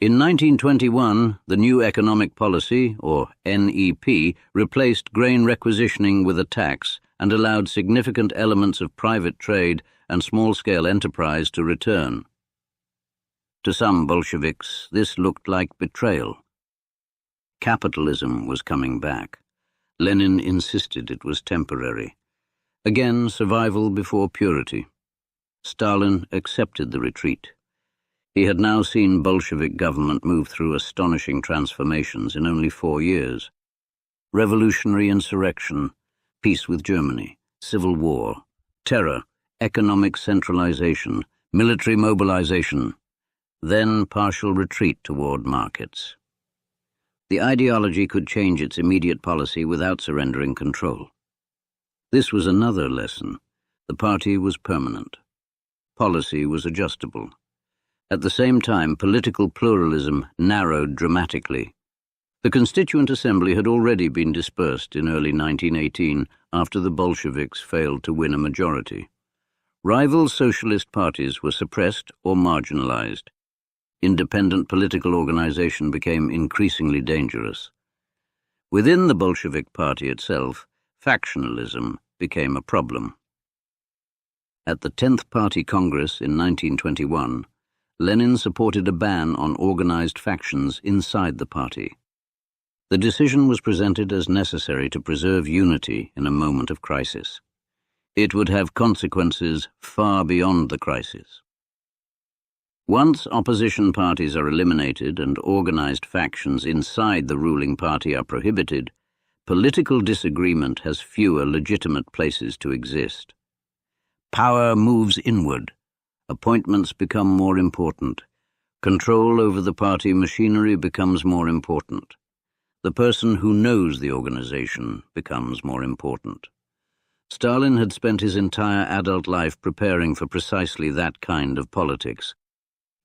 In 1921, the new economic policy, or NEP, replaced grain requisitioning with a tax and allowed significant elements of private trade and small-scale enterprise to return. To some Bolsheviks, this looked like betrayal. Capitalism was coming back. Lenin insisted it was temporary. Again, survival before purity. Stalin accepted the retreat. He had now seen Bolshevik government move through astonishing transformations in only 4 years. Revolutionary insurrection, peace with Germany, civil war, terror, economic centralization, military mobilization, then partial retreat toward markets. The ideology could change its immediate policy without surrendering control. This was another lesson. The party was permanent. Policy was adjustable. At the same time, political pluralism narrowed dramatically. The Constituent Assembly had already been dispersed in early 1918 after the Bolsheviks failed to win a majority. Rival socialist parties were suppressed or marginalized. Independent political organization became increasingly dangerous. Within the Bolshevik Party itself, factionalism became a problem. At the 10th Party Congress in 1921, Lenin supported a ban on organized factions inside the party. The decision was presented as necessary to preserve unity in a moment of crisis. It would have consequences far beyond the crisis. Once opposition parties are eliminated and organized factions inside the ruling party are prohibited, political disagreement has fewer legitimate places to exist. Power moves inward. Appointments become more important. Control over the party machinery becomes more important. The person who knows the organization becomes more important. Stalin had spent his entire adult life preparing for precisely that kind of politics.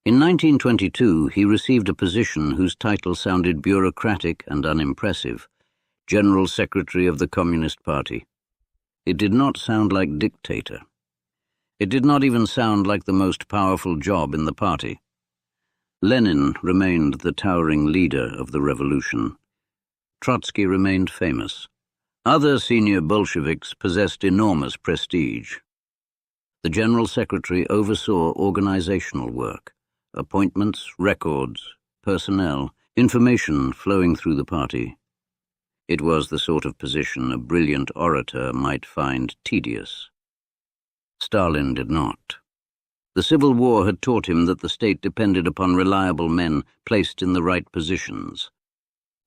In 1922, he received a position whose title sounded bureaucratic and unimpressive, General Secretary of the Communist Party. It did not sound like dictator. It did not even sound like the most powerful job in the party. Lenin remained the towering leader of the revolution. Trotsky remained famous. Other senior Bolsheviks possessed enormous prestige. The General Secretary oversaw organizational work, appointments, records, personnel, information flowing through the party. It was the sort of position a brilliant orator might find tedious. Stalin did not. The Civil War had taught him that the state depended upon reliable men placed in the right positions.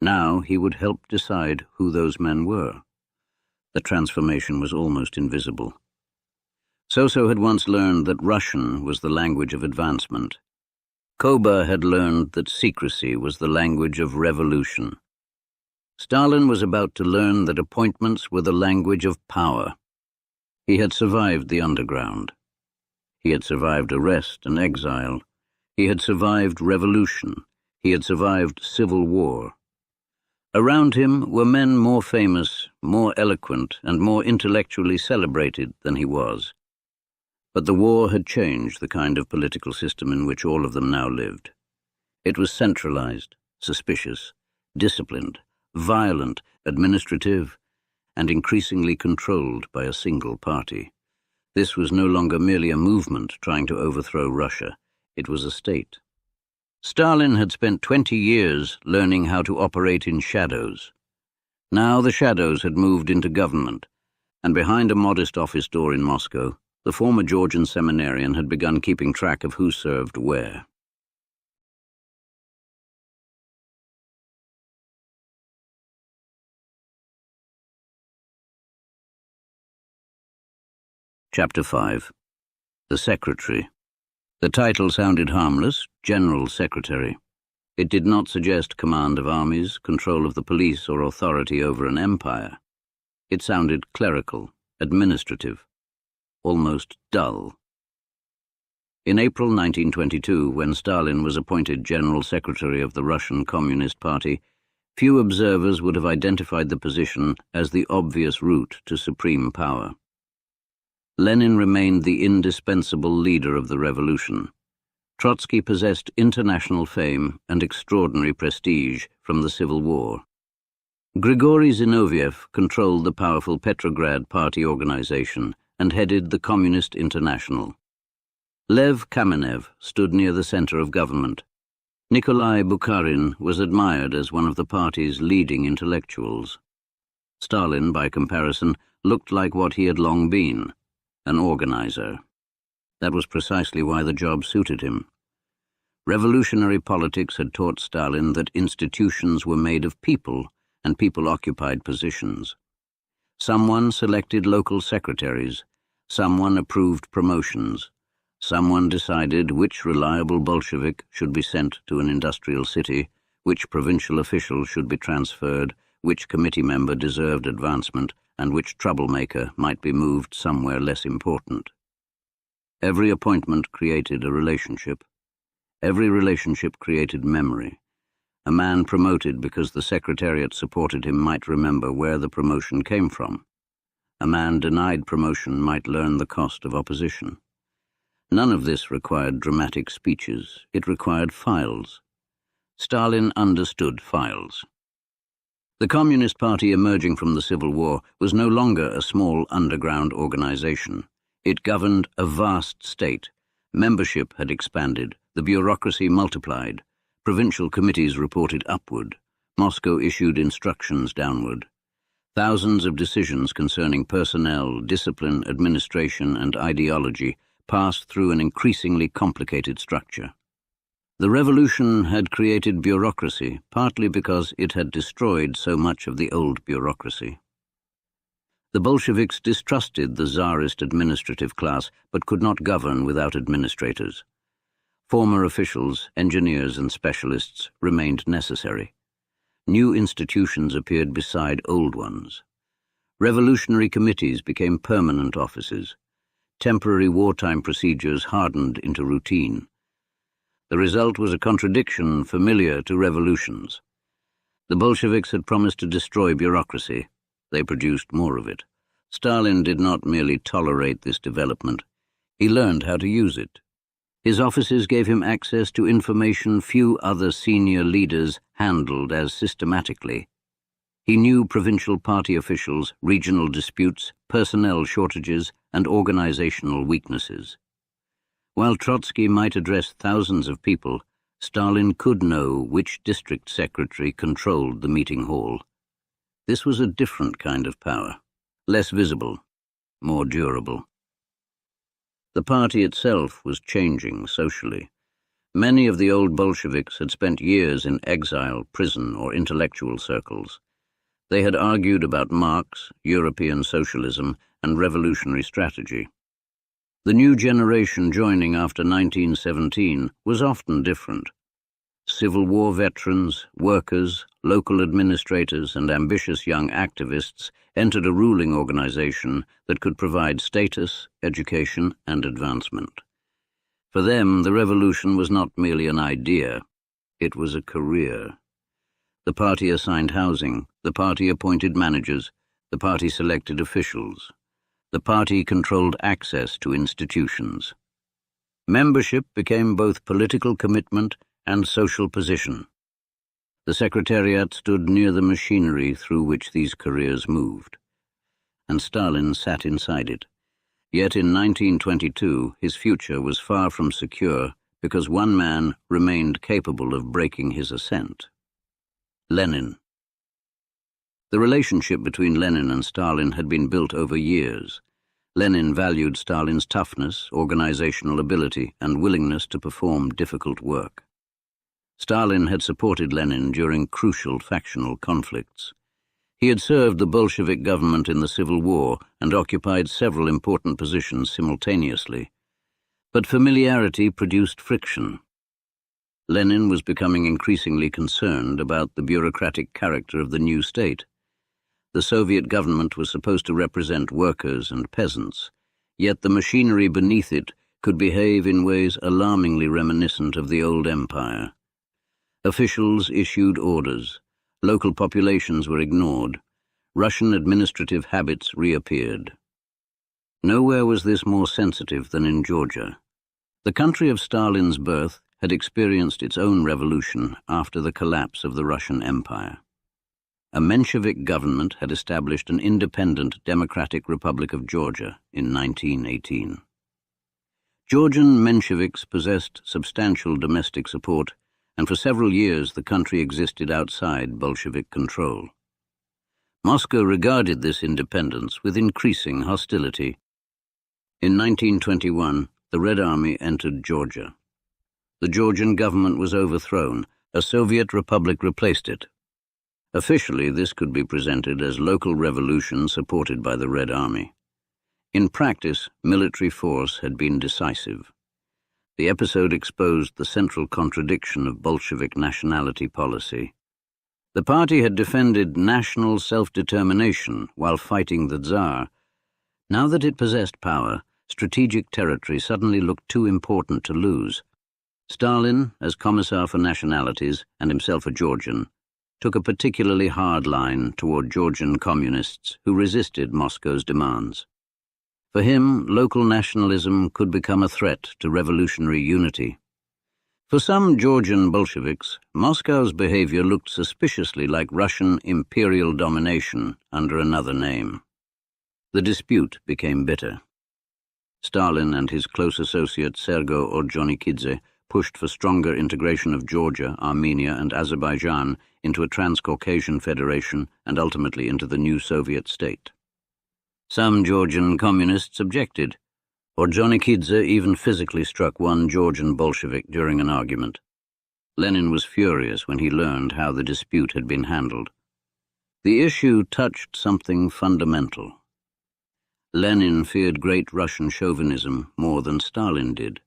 Now he would help decide who those men were. The transformation was almost invisible. Soso had once learned that Russian was the language of advancement. Koba had learned that secrecy was the language of revolution. Stalin was about to learn that appointments were the language of power. He had survived the underground. He had survived arrest and exile. He had survived revolution. He had survived civil war. Around him were men more famous, more eloquent, and more intellectually celebrated than he was. But the war had changed the kind of political system in which all of them now lived. It was centralized, suspicious, disciplined, violent, administrative, and increasingly controlled by a single party. This was no longer merely a movement trying to overthrow Russia. It was a state. Stalin had spent 20 years learning how to operate in shadows. Now the shadows had moved into government, and behind a modest office door in Moscow, the former Georgian seminarian had begun keeping track of who served where. Chapter 5. The Secretary. The title sounded harmless, General Secretary. It did not suggest command of armies, control of the police, or authority over an empire. It sounded clerical, administrative, almost dull. In April 1922, when Stalin was appointed General Secretary of the Russian Communist Party, few observers would have identified the position as the obvious route to supreme power. Lenin remained the indispensable leader of the revolution. Trotsky possessed international fame and extraordinary prestige from the Civil War. Grigory Zinoviev controlled the powerful Petrograd Party organization and headed the Communist International. Lev Kamenev stood near the center of government. Nikolai Bukharin was admired as one of the party's leading intellectuals. Stalin, by comparison, looked like what he had long been, an organizer. That was precisely why the job suited him. Revolutionary politics had taught Stalin that institutions were made of people, and people occupied positions. Someone selected local secretaries, someone approved promotions, someone decided which reliable Bolshevik should be sent to an industrial city, which provincial official should be transferred, which committee member deserved advancement, and which troublemaker might be moved somewhere less important. Every appointment created a relationship. Every relationship created memory. A man promoted because the Secretariat supported him might remember where the promotion came from. A man denied promotion might learn the cost of opposition. None of this required dramatic speeches. It required files. Stalin understood files. The Communist Party emerging from the Civil War was no longer a small underground organization. It governed a vast state. Membership had expanded. The bureaucracy multiplied. Provincial committees reported upward. Moscow issued instructions downward. Thousands of decisions concerning personnel, discipline, administration, and ideology passed through an increasingly complicated structure. The revolution had created bureaucracy, partly because it had destroyed so much of the old bureaucracy. The Bolsheviks distrusted the Tsarist administrative class, but could not govern without administrators. Former officials, engineers, and specialists remained necessary. New institutions appeared beside old ones. Revolutionary committees became permanent offices. Temporary wartime procedures hardened into routine. The result was a contradiction familiar to revolutions. The Bolsheviks had promised to destroy bureaucracy. They produced more of it. Stalin did not merely tolerate this development. He learned how to use it. His offices gave him access to information few other senior leaders handled as systematically. He knew provincial party officials, regional disputes, personnel shortages, and organizational weaknesses. While Trotsky might address thousands of people, Stalin could know which district secretary controlled the meeting hall. This was a different kind of power, less visible, more durable. The party itself was changing socially. Many of the old Bolsheviks had spent years in exile, prison, or intellectual circles. They had argued about Marx, European socialism, and revolutionary strategy. The new generation joining after 1917 was often different. Civil War veterans, workers, local administrators, and ambitious young activists entered a ruling organization that could provide status, education, and advancement. For them, the revolution was not merely an idea, it was a career. The party assigned housing, the party appointed managers, the party selected officials. The party controlled access to institutions. Membership became both political commitment and social position. The Secretariat stood near the machinery through which these careers moved, and Stalin sat inside it. Yet in 1922, his future was far from secure because one man remained capable of breaking his ascent: Lenin. The relationship between Lenin and Stalin had been built over years. Lenin valued Stalin's toughness, organizational ability, and willingness to perform difficult work. Stalin had supported Lenin during crucial factional conflicts. He had served the Bolshevik government in the Civil War and occupied several important positions simultaneously. But familiarity produced friction. Lenin was becoming increasingly concerned about the bureaucratic character of the new state. The Soviet government was supposed to represent workers and peasants, yet the machinery beneath it could behave in ways alarmingly reminiscent of the old empire. Officials issued orders. Local populations were ignored. Russian administrative habits reappeared. Nowhere was this more sensitive than in Georgia. The country of Stalin's birth had experienced its own revolution after the collapse of the Russian Empire. A Menshevik government had established an independent Democratic Republic of Georgia in 1918. Georgian Mensheviks possessed substantial domestic support, and for several years the country existed outside Bolshevik control. Moscow regarded this independence with increasing hostility. In 1921, the Red Army entered Georgia. The Georgian government was overthrown. A Soviet republic replaced it. Officially, this could be presented as local revolution supported by the Red Army. In practice, military force had been decisive. The episode exposed the central contradiction of Bolshevik nationality policy. The party had defended national self-determination while fighting the Tsar. Now that it possessed power, strategic territory suddenly looked too important to lose. Stalin, as Commissar for Nationalities and himself a Georgian, took a particularly hard line toward Georgian communists who resisted Moscow's demands. For him, local nationalism could become a threat to revolutionary unity. For some Georgian Bolsheviks, Moscow's behavior looked suspiciously like Russian imperial domination under another name. The dispute became bitter. Stalin and his close associate Sergo Ordzhonikidze pushed for stronger integration of Georgia, Armenia, and Azerbaijan into a Transcaucasian federation and ultimately into the new Soviet state. Some Georgian communists objected. Ordzhonikidze even physically struck one Georgian Bolshevik during an argument. Lenin was furious when he learned how the dispute had been handled. The issue touched something fundamental. Lenin feared great Russian chauvinism more than Stalin did.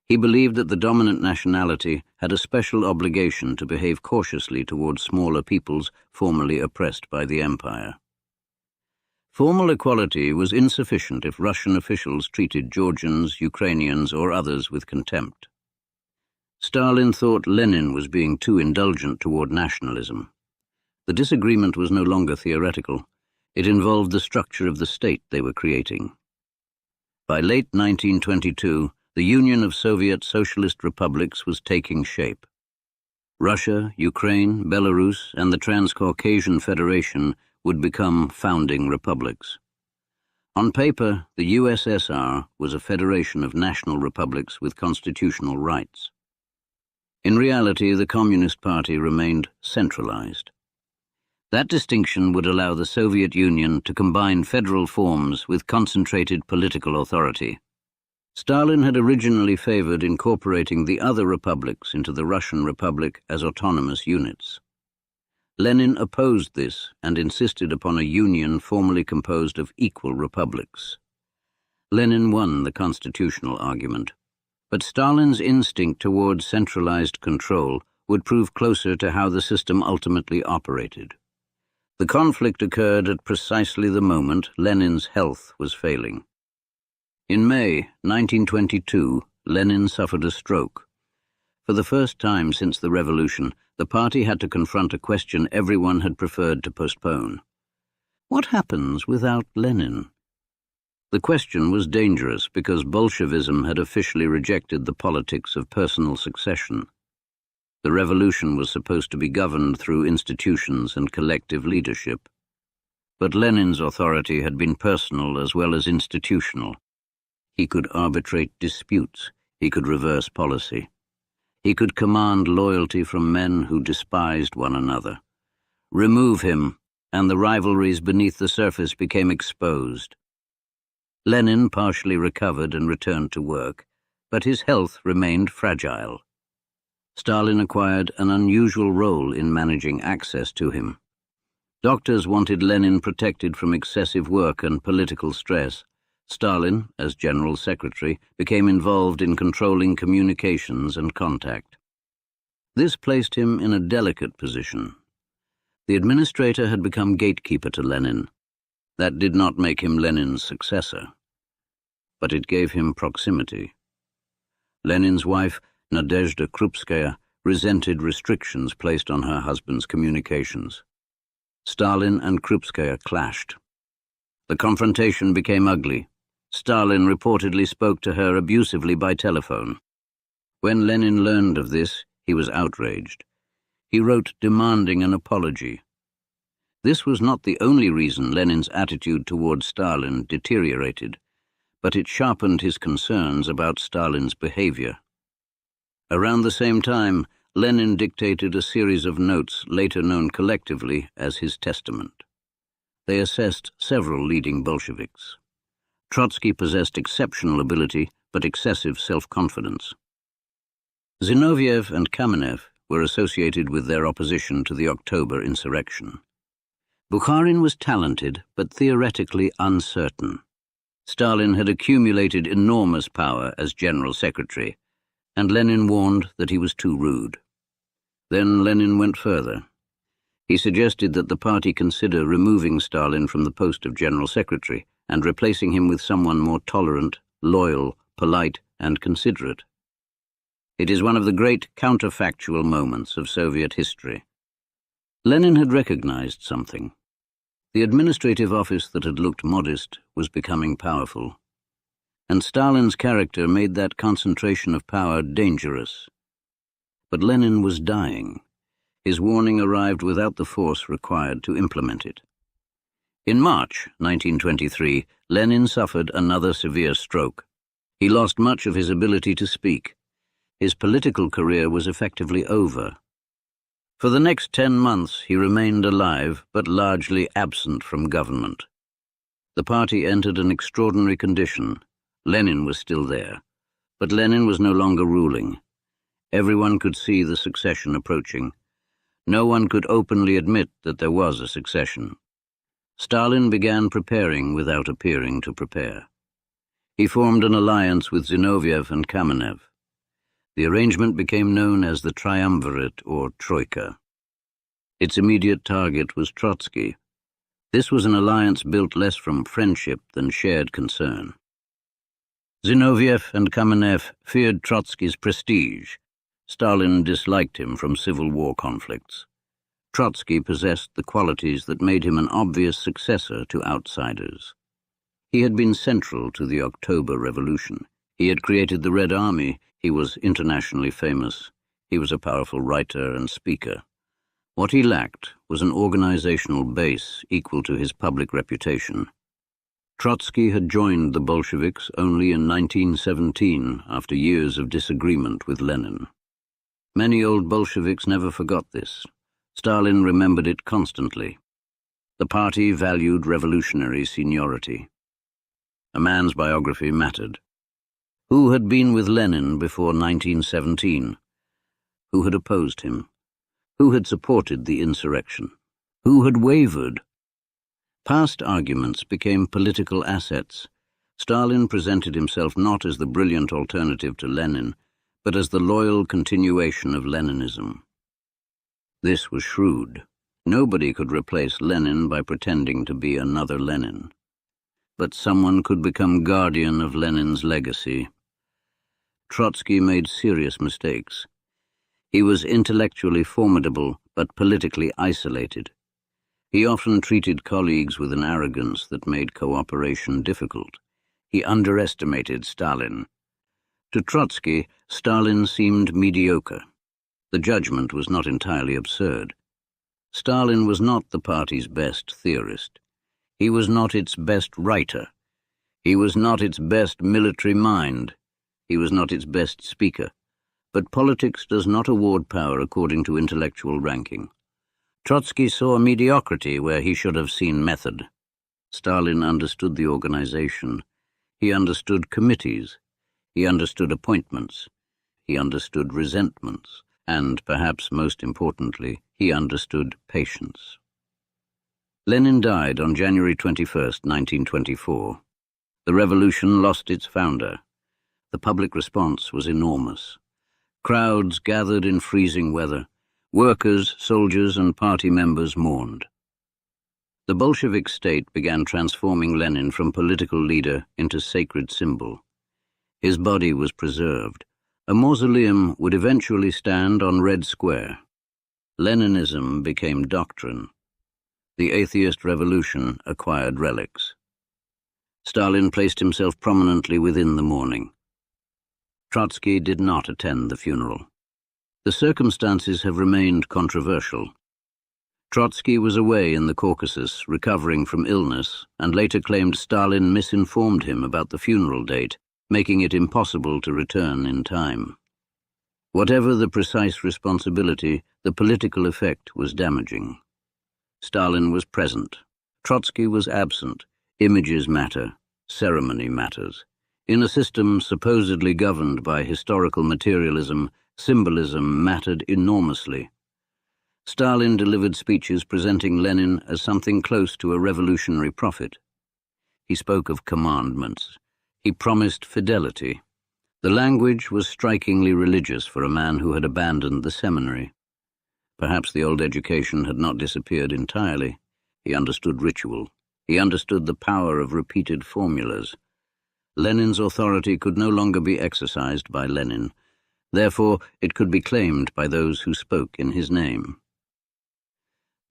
He believed that the dominant nationality had a special obligation to behave cautiously toward smaller peoples formerly oppressed by the empire. Formal equality was insufficient if Russian officials treated Georgians, Ukrainians, or others with contempt. Stalin thought Lenin was being too indulgent toward nationalism. The disagreement was no longer theoretical. It involved the structure of the state they were creating. By late 1922, the Union of Soviet Socialist Republics was taking shape. Russia, Ukraine, Belarus, and the Transcaucasian Federation would become founding republics. On paper, the USSR was a federation of national republics with constitutional rights. In reality, the Communist Party remained centralized. That distinction would allow the Soviet Union to combine federal forms with concentrated political authority. Stalin had originally favored incorporating the other republics into the Russian Republic as autonomous units. Lenin opposed this and insisted upon a union formally composed of equal republics. Lenin won the constitutional argument, but Stalin's instinct toward centralized control would prove closer to how the system ultimately operated. The conflict occurred at precisely the moment Lenin's health was failing. In May 1922, Lenin suffered a stroke. For the first time since the revolution, the party had to confront a question everyone had preferred to postpone. What happens without Lenin? The question was dangerous because Bolshevism had officially rejected the politics of personal succession. The revolution was supposed to be governed through institutions and collective leadership. But Lenin's authority had been personal as well as institutional. He could arbitrate disputes. He could reverse policy. He could command loyalty from men who despised one another. Remove him, and the rivalries beneath the surface became exposed. Lenin partially recovered and returned to work, but his health remained fragile. Stalin acquired an unusual role in managing access to him. Doctors wanted Lenin protected from excessive work and political stress. Stalin, as General Secretary, became involved in controlling communications and contact. This placed him in a delicate position. The administrator had become gatekeeper to Lenin. That did not make him Lenin's successor, but it gave him proximity. Lenin's wife, Nadezhda Krupskaya, resented restrictions placed on her husband's communications. Stalin and Krupskaya clashed. The confrontation became ugly. Stalin reportedly spoke to her abusively by telephone. When Lenin learned of this, he was outraged. He wrote demanding an apology. This was not the only reason Lenin's attitude toward Stalin deteriorated. but it sharpened his concerns about Stalin's behavior. Around the same time, Lenin dictated a series of notes later known collectively as his testament. They assessed several leading Bolsheviks. Trotsky possessed exceptional ability but excessive self-confidence. Zinoviev and Kamenev were associated with their opposition to the October insurrection. Bukharin was talented but theoretically uncertain. Stalin had accumulated enormous power as General Secretary, and Lenin warned that he was too rude. Then Lenin went further. He suggested that the party consider removing Stalin from the post of General Secretary and replacing him with someone more tolerant, loyal, polite, and considerate. It is one of the great counterfactual moments of Soviet history. Lenin had recognized something. The administrative office that had looked modest was becoming powerful, and Stalin's character made that concentration of power dangerous. But Lenin was dying. His warning arrived without the force required to implement it. In March 1923, Lenin suffered another severe stroke. He lost much of his ability to speak. His political career was effectively over. For the next 10 months, he remained alive, but largely absent from government. The party entered an extraordinary condition. Lenin was still there, but Lenin was no longer ruling. Everyone could see the succession approaching. No one could openly admit that there was a succession. Stalin began preparing without appearing to prepare. He formed an alliance with Zinoviev and Kamenev. The arrangement became known as the Triumvirate or Troika. Its immediate target was Trotsky. This was an alliance built less from friendship than shared concern. Zinoviev and Kamenev feared Trotsky's prestige. Stalin disliked him from Civil War conflicts. Trotsky possessed the qualities that made him an obvious successor to outsiders. He had been central to the October Revolution. He had created the Red Army. He was internationally famous. He was a powerful writer and speaker. What he lacked was an organizational base equal to his public reputation. Trotsky had joined the Bolsheviks only in 1917 after years of disagreement with Lenin. Many old Bolsheviks never forgot this. Stalin remembered it constantly. The party valued revolutionary seniority. A man's biography mattered. Who had been with Lenin before 1917? Who had opposed him? Who had supported the insurrection? Who had wavered? Past arguments became political assets. Stalin presented himself not as the brilliant alternative to Lenin, but as the loyal continuation of Leninism. This was shrewd. Nobody could replace Lenin by pretending to be another Lenin. But someone could become guardian of Lenin's legacy. Trotsky made serious mistakes. He was intellectually formidable, but politically isolated. He often treated colleagues with an arrogance that made cooperation difficult. He underestimated Stalin. To Trotsky, Stalin seemed mediocre. The judgment was not entirely absurd. Stalin was not the party's best theorist. He was not its best writer. He was not its best military mind. He was not its best speaker. But politics does not award power according to intellectual ranking. Trotsky saw mediocrity where he should have seen method. Stalin understood the organization. He understood committees. He understood appointments. He understood resentments. And, perhaps most importantly, he understood patience. Lenin died on January 21, 1924. The revolution lost its founder. The public response was enormous. Crowds gathered in freezing weather. Workers, soldiers, and party members mourned. The Bolshevik state began transforming Lenin from political leader into sacred symbol. His body was preserved. A mausoleum would eventually stand on Red Square. Leninism became doctrine. The atheist revolution acquired relics. Stalin placed himself prominently within the mourning. Trotsky did not attend the funeral. The circumstances have remained controversial. Trotsky was away in the Caucasus, recovering from illness, and later claimed Stalin misinformed him about the funeral date, making it impossible to return in time. Whatever the precise responsibility, the political effect was damaging. Stalin was present. Trotsky was absent. Images matter. Ceremony matters. In a system supposedly governed by historical materialism, symbolism mattered enormously. Stalin delivered speeches presenting Lenin as something close to a revolutionary prophet. He spoke of commandments. He promised fidelity. The language was strikingly religious for a man who had abandoned the seminary. Perhaps the old education had not disappeared entirely. He understood ritual. He understood the power of repeated formulas. Lenin's authority could no longer be exercised by Lenin. Therefore, it could be claimed by those who spoke in his name.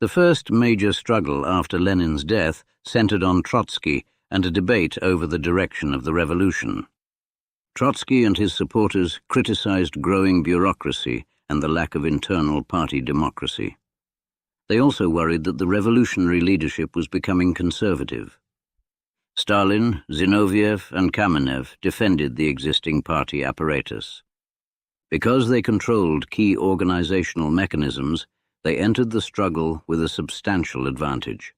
The first major struggle after Lenin's death centered on Trotsky and a debate over the direction of the revolution. Trotsky and his supporters criticized growing bureaucracy and the lack of internal party democracy. They also worried that the revolutionary leadership was becoming conservative. Stalin, Zinoviev, and Kamenev defended the existing party apparatus. Because they controlled key organizational mechanisms, they entered the struggle with a substantial advantage.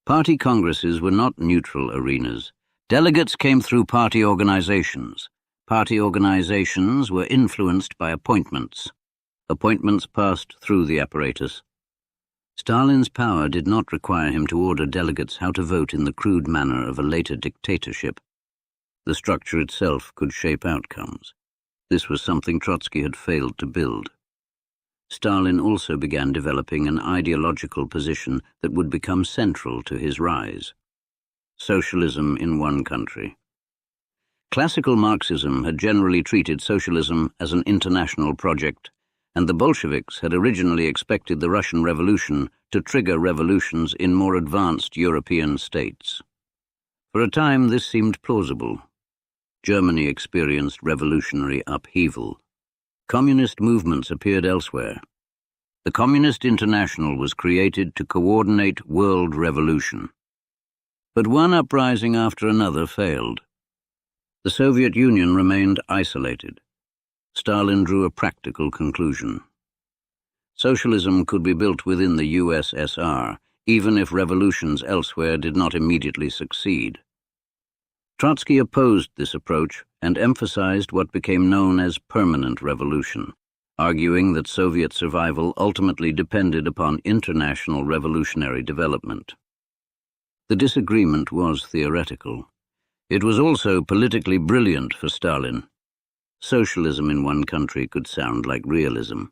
Party congresses were not neutral arenas. Delegates came through party organizations. Party organizations were influenced by appointments. Appointments passed through the apparatus. Stalin's power did not require him to order delegates how to vote in the crude manner of a later dictatorship. The structure itself could shape outcomes. This was something Trotsky had failed to build. Stalin also began developing an ideological position that would become central to his rise. Socialism in one country. Classical Marxism had generally treated socialism as an international project, and the Bolsheviks had originally expected the Russian Revolution to trigger revolutions in more advanced European states. For a time, this seemed plausible. Germany experienced revolutionary upheaval. Communist movements appeared elsewhere. The Communist International was created to coordinate world revolution. But one uprising after another failed. The Soviet Union remained isolated. Stalin drew a practical conclusion. Socialism could be built within the USSR, even if revolutions elsewhere did not immediately succeed. Trotsky opposed this approach and emphasized what became known as permanent revolution, arguing that Soviet survival ultimately depended upon international revolutionary development. The disagreement was theoretical. It was also politically brilliant for Stalin. Socialism in one country could sound like realism.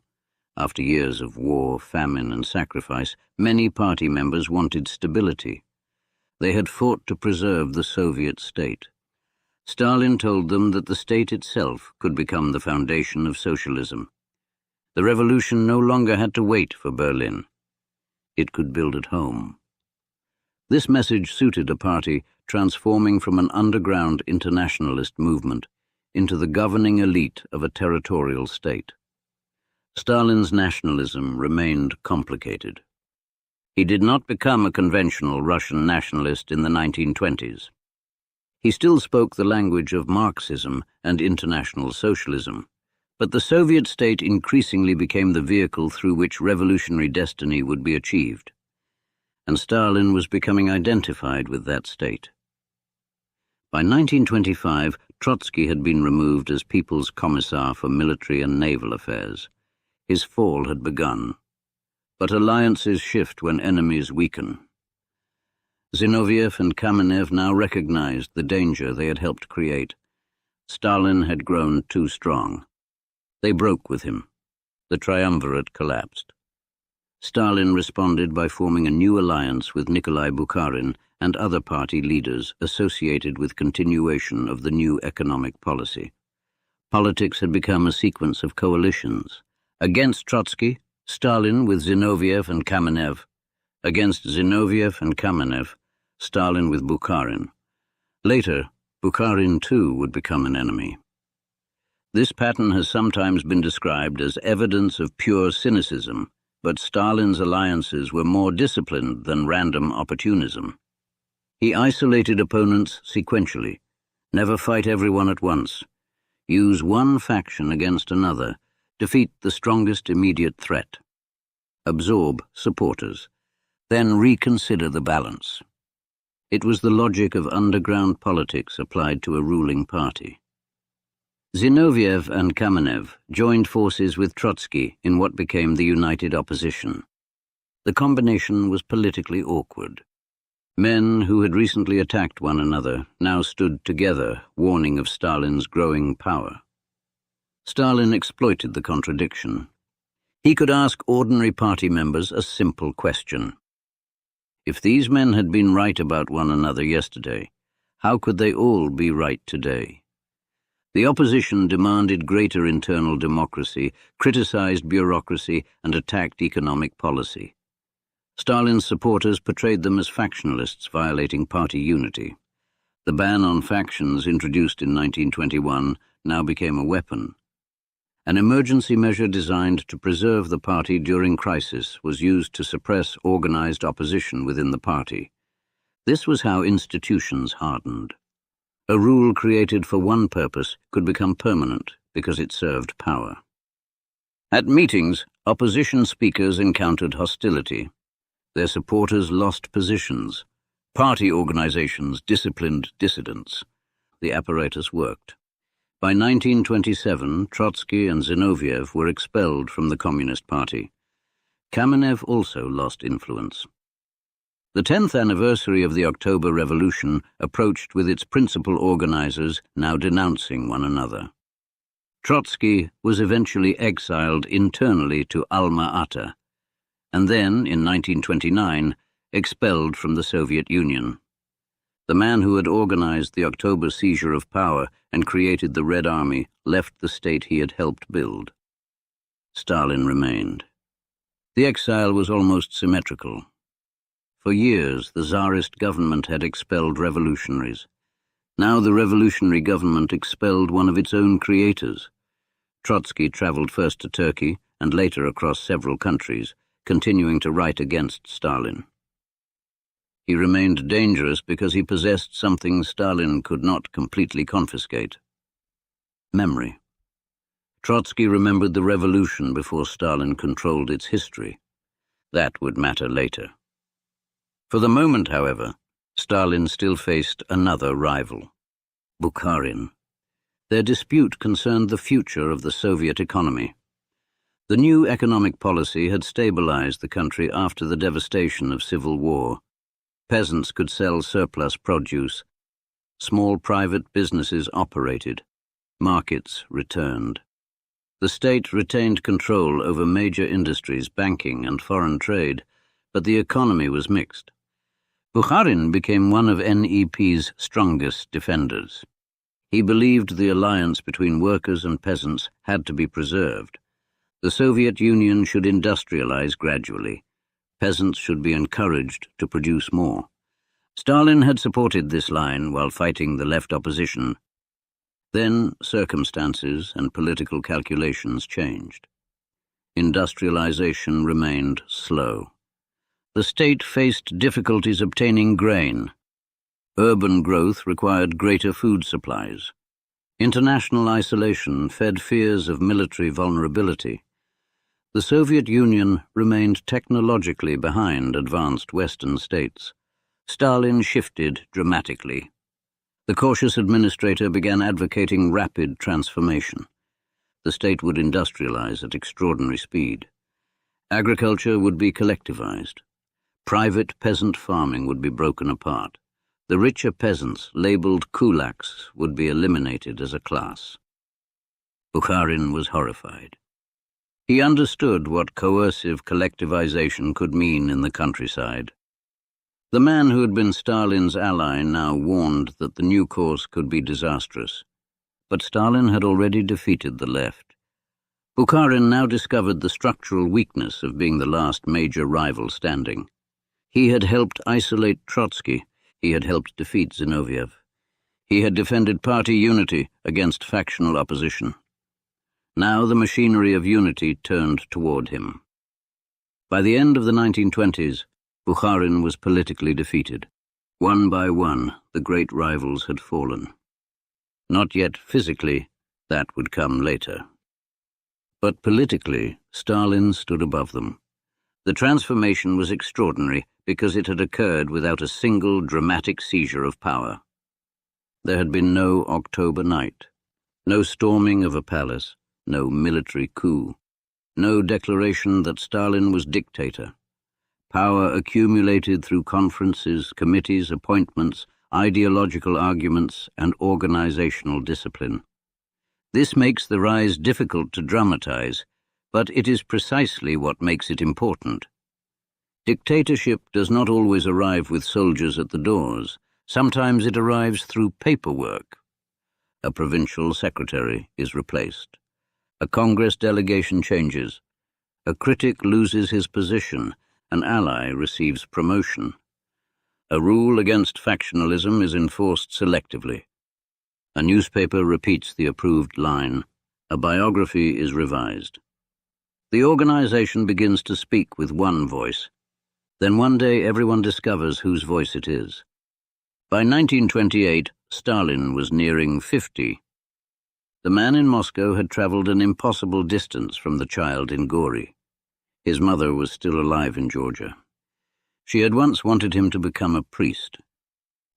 After years of war, famine, and sacrifice, many party members wanted stability. They had fought to preserve the Soviet state. Stalin told them that the state itself could become the foundation of socialism. The revolution no longer had to wait for Berlin. It could build at home. This message suited a party transforming from an underground internationalist movement into the governing elite of a territorial state. Stalin's nationalism remained complicated. He did not become a conventional Russian nationalist in the 1920s. He still spoke the language of Marxism and international socialism, but the Soviet state increasingly became the vehicle through which revolutionary destiny would be achieved, and Stalin was becoming identified with that state. By 1925, Trotsky had been removed as People's Commissar for Military and Naval Affairs. His fall had begun. But alliances shift when enemies weaken. Zinoviev and Kamenev now recognized the danger they had helped create. Stalin had grown too strong. They broke with him. The triumvirate collapsed. Stalin responded by forming a new alliance with Nikolai Bukharin and other party leaders associated with continuation of the new economic policy. Politics had become a sequence of coalitions. Against Trotsky, Stalin with Zinoviev and Kamenev. Against Zinoviev and Kamenev, Stalin with Bukharin. Later, Bukharin too would become an enemy. This pattern has sometimes been described as evidence of pure cynicism, but Stalin's alliances were more disciplined than random opportunism. He isolated opponents sequentially, never fight everyone at once, use one faction against another, defeat the strongest immediate threat, absorb supporters, then reconsider the balance. It was the logic of underground politics applied to a ruling party. Zinoviev and Kamenev joined forces with Trotsky in what became the United Opposition. The combination was politically awkward. Men who had recently attacked one another now stood together, warning of Stalin's growing power. Stalin exploited the contradiction. He could ask ordinary party members a simple question. If these men had been right about one another yesterday, how could they all be right today? The opposition demanded greater internal democracy, criticized bureaucracy, and attacked economic policy. Stalin's supporters portrayed them as factionalists violating party unity. The ban on factions introduced in 1921 now became a weapon. An emergency measure designed to preserve the party during crisis was used to suppress organized opposition within the party. This was how institutions hardened. A rule created for one purpose could become permanent because it served power. At meetings, opposition speakers encountered hostility. Their supporters lost positions. Party organizations disciplined dissidents. The apparatus worked. By 1927, Trotsky and Zinoviev were expelled from the Communist Party. Kamenev also lost influence. The 10th anniversary of the October Revolution approached with its principal organizers now denouncing one another. Trotsky was eventually exiled internally to Alma-Ata, and then, in 1929, expelled from the Soviet Union. The man who had organized the October seizure of power and created the Red Army left the state he had helped build. Stalin remained. The exile was almost symmetrical. For years, the Tsarist government had expelled revolutionaries. Now the revolutionary government expelled one of its own creators. Trotsky traveled first to Turkey and later across several countries, continuing to write against Stalin. He remained dangerous because he possessed something Stalin could not completely confiscate: memory. Trotsky remembered the revolution before Stalin controlled its history. That would matter later. For the moment, however, Stalin still faced another rival, Bukharin. Their dispute concerned the future of the Soviet economy. The new economic policy had stabilized the country after the devastation of civil war. Peasants could sell surplus produce. Small private businesses operated. Markets returned. The state retained control over major industries, banking, and foreign trade, but the economy was mixed. Bukharin became one of NEP's strongest defenders. He believed the alliance between workers and peasants had to be preserved. The Soviet Union should industrialize gradually. Peasants should be encouraged to produce more. Stalin had supported this line while fighting the left opposition. Then circumstances and political calculations changed. Industrialization remained slow. The state faced difficulties obtaining grain. Urban growth required greater food supplies. International isolation fed fears of military vulnerability. The Soviet Union remained technologically behind advanced Western states. Stalin shifted dramatically. The cautious administrator began advocating rapid transformation. The state would industrialize at extraordinary speed. Agriculture would be collectivized. Private peasant farming would be broken apart. The richer peasants, labeled kulaks, would be eliminated as a class. Bukharin was horrified. He understood what coercive collectivization could mean in the countryside. The man who had been Stalin's ally now warned that the new course could be disastrous. But Stalin had already defeated the left. Bukharin now discovered the structural weakness of being the last major rival standing. He had helped isolate Trotsky. He had helped defeat Zinoviev. He had defended party unity against factional opposition. Now the machinery of unity turned toward him. By the end of the 1920s, Bukharin was politically defeated. One by one, the great rivals had fallen. Not yet physically, that would come later. But politically, Stalin stood above them. The transformation was extraordinary because it had occurred without a single dramatic seizure of power. There had been no October night, no storming of a palace, no military coup, no declaration that Stalin was dictator. Power accumulated through conferences, committees, appointments, ideological arguments, and organizational discipline. This makes the rise difficult to dramatize, but it is precisely what makes it important. Dictatorship does not always arrive with soldiers at the doors. Sometimes it arrives through paperwork. A provincial secretary is replaced. A Congress delegation changes. A critic loses his position. An ally receives promotion. A rule against factionalism is enforced selectively. A newspaper repeats the approved line. A biography is revised. The organization begins to speak with one voice. Then one day everyone discovers whose voice it is. By 1928, Stalin was nearing 50. The man in Moscow had traveled an impossible distance from the child in Gori. His mother was still alive in Georgia. She had once wanted him to become a priest.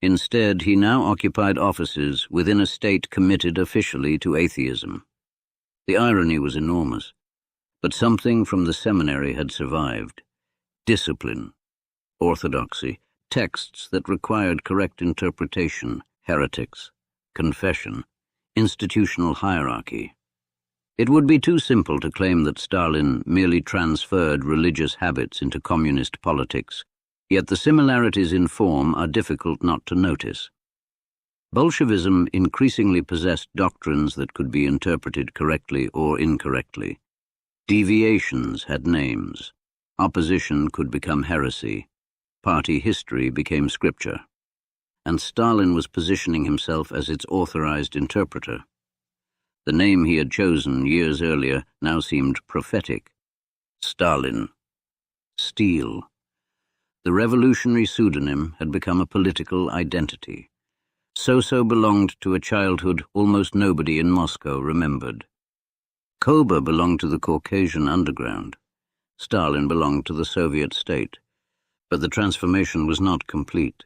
Instead, he now occupied offices within a state committed officially to atheism. The irony was enormous, but something from the seminary had survived. Discipline, orthodoxy, texts that required correct interpretation, heretics, confession, institutional hierarchy. It would be too simple to claim that Stalin merely transferred religious habits into communist politics, yet the similarities in form are difficult not to notice. Bolshevism increasingly possessed doctrines that could be interpreted correctly or incorrectly. Deviations had names. Opposition could become heresy. Party history became scripture. And Stalin was positioning himself as its authorized interpreter. The name he had chosen years earlier now seemed prophetic. Stalin. Steel. The revolutionary pseudonym had become a political identity. So belonged to a childhood almost nobody in Moscow remembered. Koba belonged to the Caucasian underground. Stalin belonged to the Soviet state. But the transformation was not complete.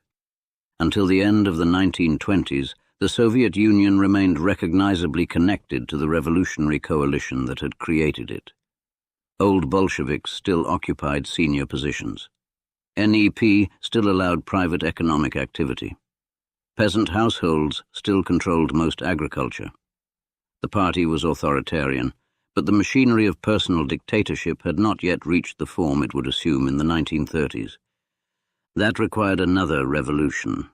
Until the end of the 1920s, the Soviet Union remained recognizably connected to the revolutionary coalition that had created it. Old Bolsheviks still occupied senior positions. NEP still allowed private economic activity. Peasant households still controlled most agriculture. The party was authoritarian, but the machinery of personal dictatorship had not yet reached the form it would assume in the 1930s. That required another revolution.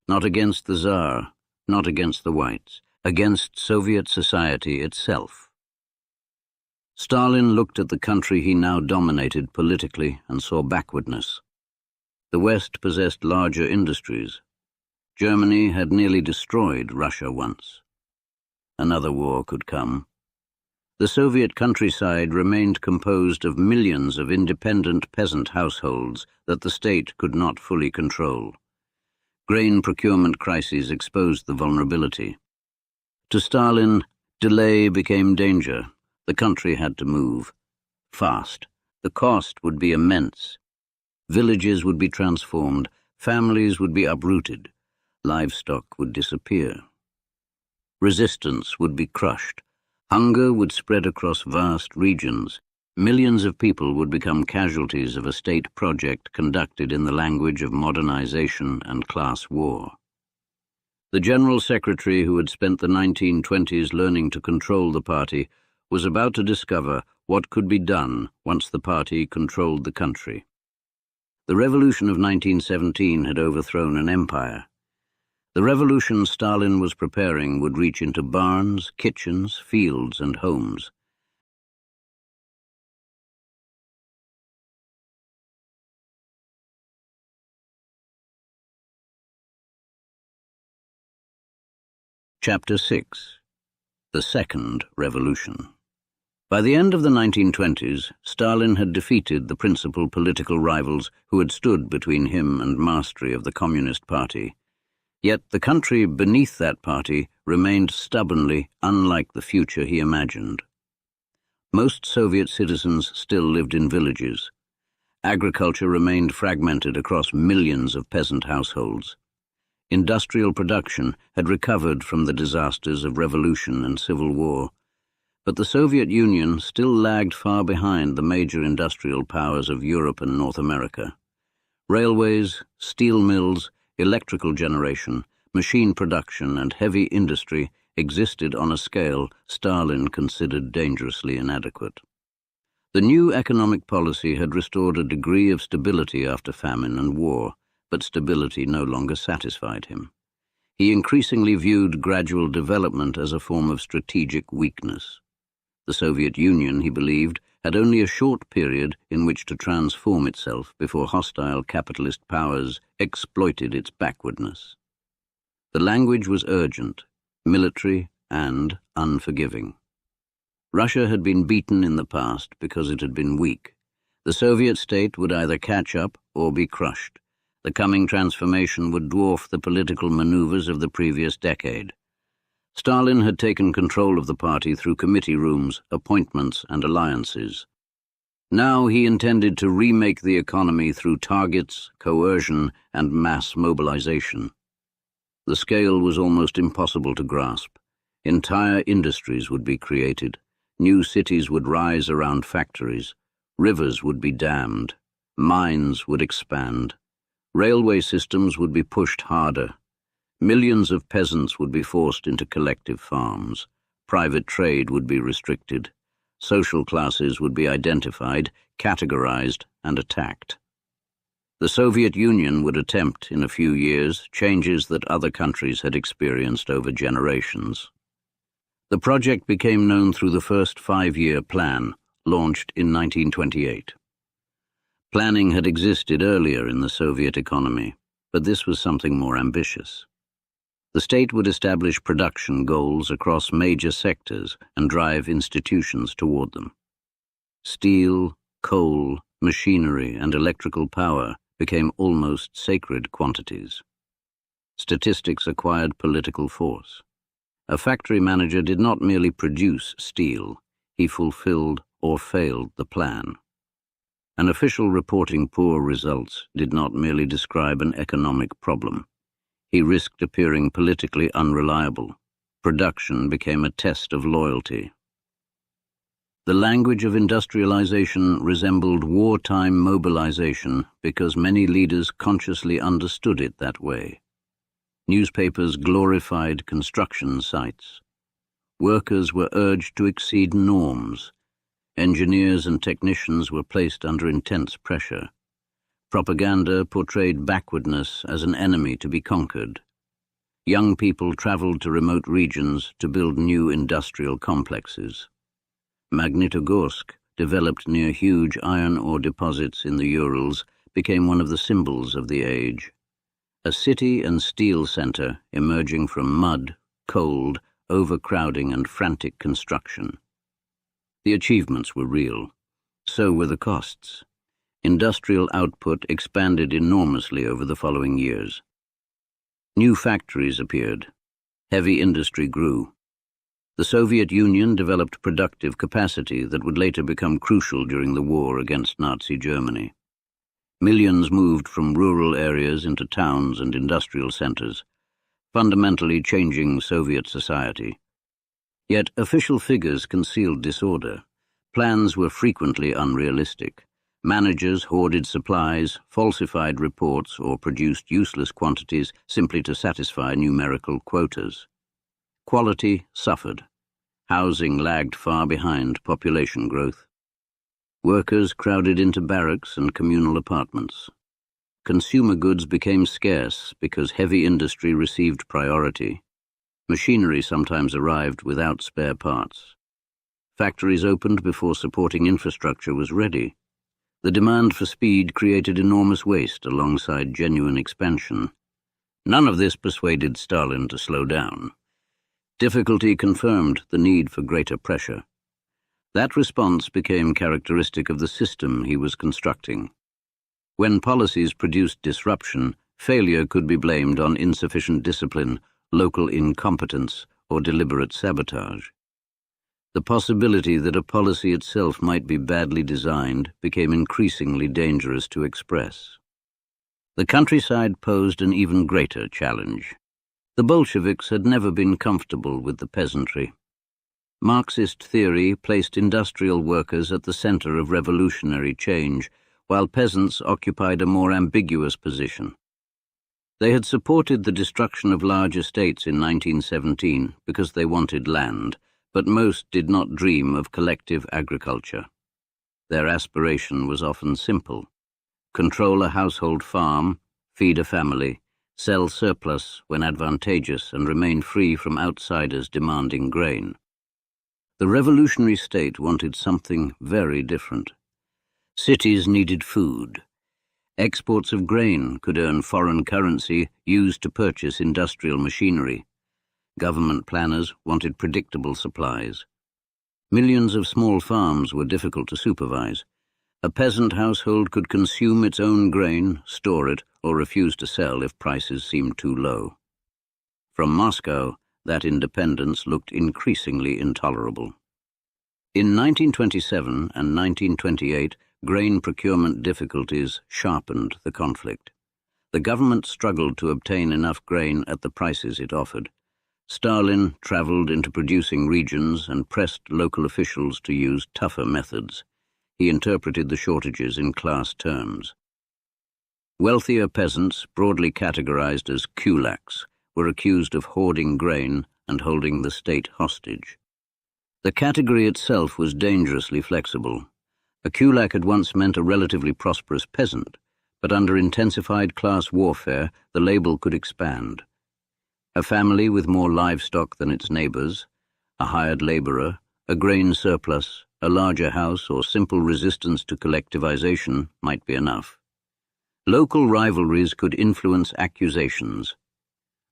Not against the Tsar, not against the whites, against Soviet society itself. Stalin looked at the country he now dominated politically and saw backwardness. The West possessed larger industries. Germany had nearly destroyed Russia once. Another war could come. The Soviet countryside remained composed of millions of independent peasant households that the state could not fully control. Grain procurement crises exposed the vulnerability. To Stalin, delay became danger. The country had to move. Fast. The cost would be immense. Villages would be transformed. Families would be uprooted. Livestock would disappear. Resistance would be crushed. Hunger would spread across vast regions. Millions of people would become casualties of a state project conducted in the language of modernization and class war. The General Secretary, who had spent the 1920s learning to control the party, was about to discover what could be done once the party controlled the country. The revolution of 1917 had overthrown an empire. The revolution Stalin was preparing would reach into barns, kitchens, fields, and homes. Chapter 6. The Second Revolution. By the end of the 1920s, Stalin had defeated the principal political rivals who had stood between him and mastery of the Communist Party. Yet the country beneath that party remained stubbornly unlike the future he imagined. Most Soviet citizens still lived in villages. Agriculture remained fragmented across millions of peasant households. Industrial production had recovered from the disasters of revolution and civil war, but the Soviet Union still lagged far behind the major industrial powers of Europe and North America. Railways, steel mills, electrical generation, machine production, and heavy industry existed on a scale Stalin considered dangerously inadequate. The new economic policy had restored a degree of stability after famine and war, but stability no longer satisfied him. He increasingly viewed gradual development as a form of strategic weakness. The Soviet Union, he believed, had only a short period in which to transform itself before hostile capitalist powers exploited its backwardness. The language was urgent, military, and unforgiving. Russia had been beaten in the past because it had been weak. The Soviet state would either catch up or be crushed. The coming transformation would dwarf the political maneuvers of the previous decade. Stalin had taken control of the party through committee rooms, appointments, and alliances. Now he intended to remake the economy through targets, coercion, and mass mobilization. The scale was almost impossible to grasp. Entire industries would be created. New cities would rise around factories. Rivers would be dammed. Mines would expand. Railway systems would be pushed harder. Millions of peasants would be forced into collective farms. Private trade would be restricted. Social classes would be identified, categorized, and attacked. The Soviet Union would attempt, in a few years, changes that other countries had experienced over generations. The project became known through the first 5-year plan, launched in 1928. Planning had existed earlier in the Soviet economy, but this was something more ambitious. The state would establish production goals across major sectors and drive institutions toward them. Steel, coal, machinery, and electrical power became almost sacred quantities. Statistics acquired political force. A factory manager did not merely produce steel, he fulfilled or failed the plan. An official reporting poor results did not merely describe an economic problem. He risked appearing politically unreliable. Production became a test of loyalty. The language of industrialization resembled wartime mobilization because many leaders consciously understood it that way. Newspapers glorified construction sites. Workers were urged to exceed norms. Engineers and technicians were placed under intense pressure. Propaganda portrayed backwardness as an enemy to be conquered. Young people traveled to remote regions to build new industrial complexes. Magnitogorsk, developed near huge iron ore deposits in the Urals, became one of the symbols of the age. A city and steel center emerging from mud, cold, overcrowding, and frantic construction. The achievements were real. So were the costs. Industrial output expanded enormously over the following years. New factories appeared. Heavy industry grew. The Soviet Union developed productive capacity that would later become crucial during the war against Nazi Germany. Millions moved from rural areas into towns and industrial centers, fundamentally changing Soviet society. Yet official figures concealed disorder. Plans were frequently unrealistic. Managers hoarded supplies, falsified reports, or produced useless quantities simply to satisfy numerical quotas. Quality suffered. Housing lagged far behind population growth. Workers crowded into barracks and communal apartments. Consumer goods became scarce because heavy industry received priority. Machinery sometimes arrived without spare parts. Factories opened before supporting infrastructure was ready. The demand for speed created enormous waste alongside genuine expansion. None of this persuaded Stalin to slow down. Difficulty confirmed the need for greater pressure. That response became characteristic of the system he was constructing. When policies produced disruption, failure could be blamed on insufficient discipline, local incompetence, or deliberate sabotage. The possibility that a policy itself might be badly designed became increasingly dangerous to express. The countryside posed an even greater challenge. The Bolsheviks had never been comfortable with the peasantry. Marxist theory placed industrial workers at the center of revolutionary change, while peasants occupied a more ambiguous position. They had supported the destruction of large estates in 1917 because they wanted land, but most did not dream of collective agriculture. Their aspiration was often simple: control a household farm, feed a family, sell surplus when advantageous, and remain free from outsiders demanding grain. The revolutionary state wanted something very different. Cities needed food. Exports of grain could earn foreign currency used to purchase industrial machinery. Government planners wanted predictable supplies. Millions of small farms were difficult to supervise. A peasant household could consume its own grain, store it, or refuse to sell if prices seemed too low. From Moscow, that independence looked increasingly intolerable. In 1927 and 1928, grain procurement difficulties sharpened the conflict. The government struggled to obtain enough grain at the prices it offered. Stalin traveled into producing regions and pressed local officials to use tougher methods. He interpreted the shortages in class terms. Wealthier peasants, broadly categorized as kulaks, were accused of hoarding grain and holding the state hostage. The category itself was dangerously flexible. A kulak had once meant a relatively prosperous peasant, but under intensified class warfare, the label could expand. A family with more livestock than its neighbors, a hired laborer, a grain surplus, a larger house, or simple resistance to collectivization might be enough. Local rivalries could influence accusations.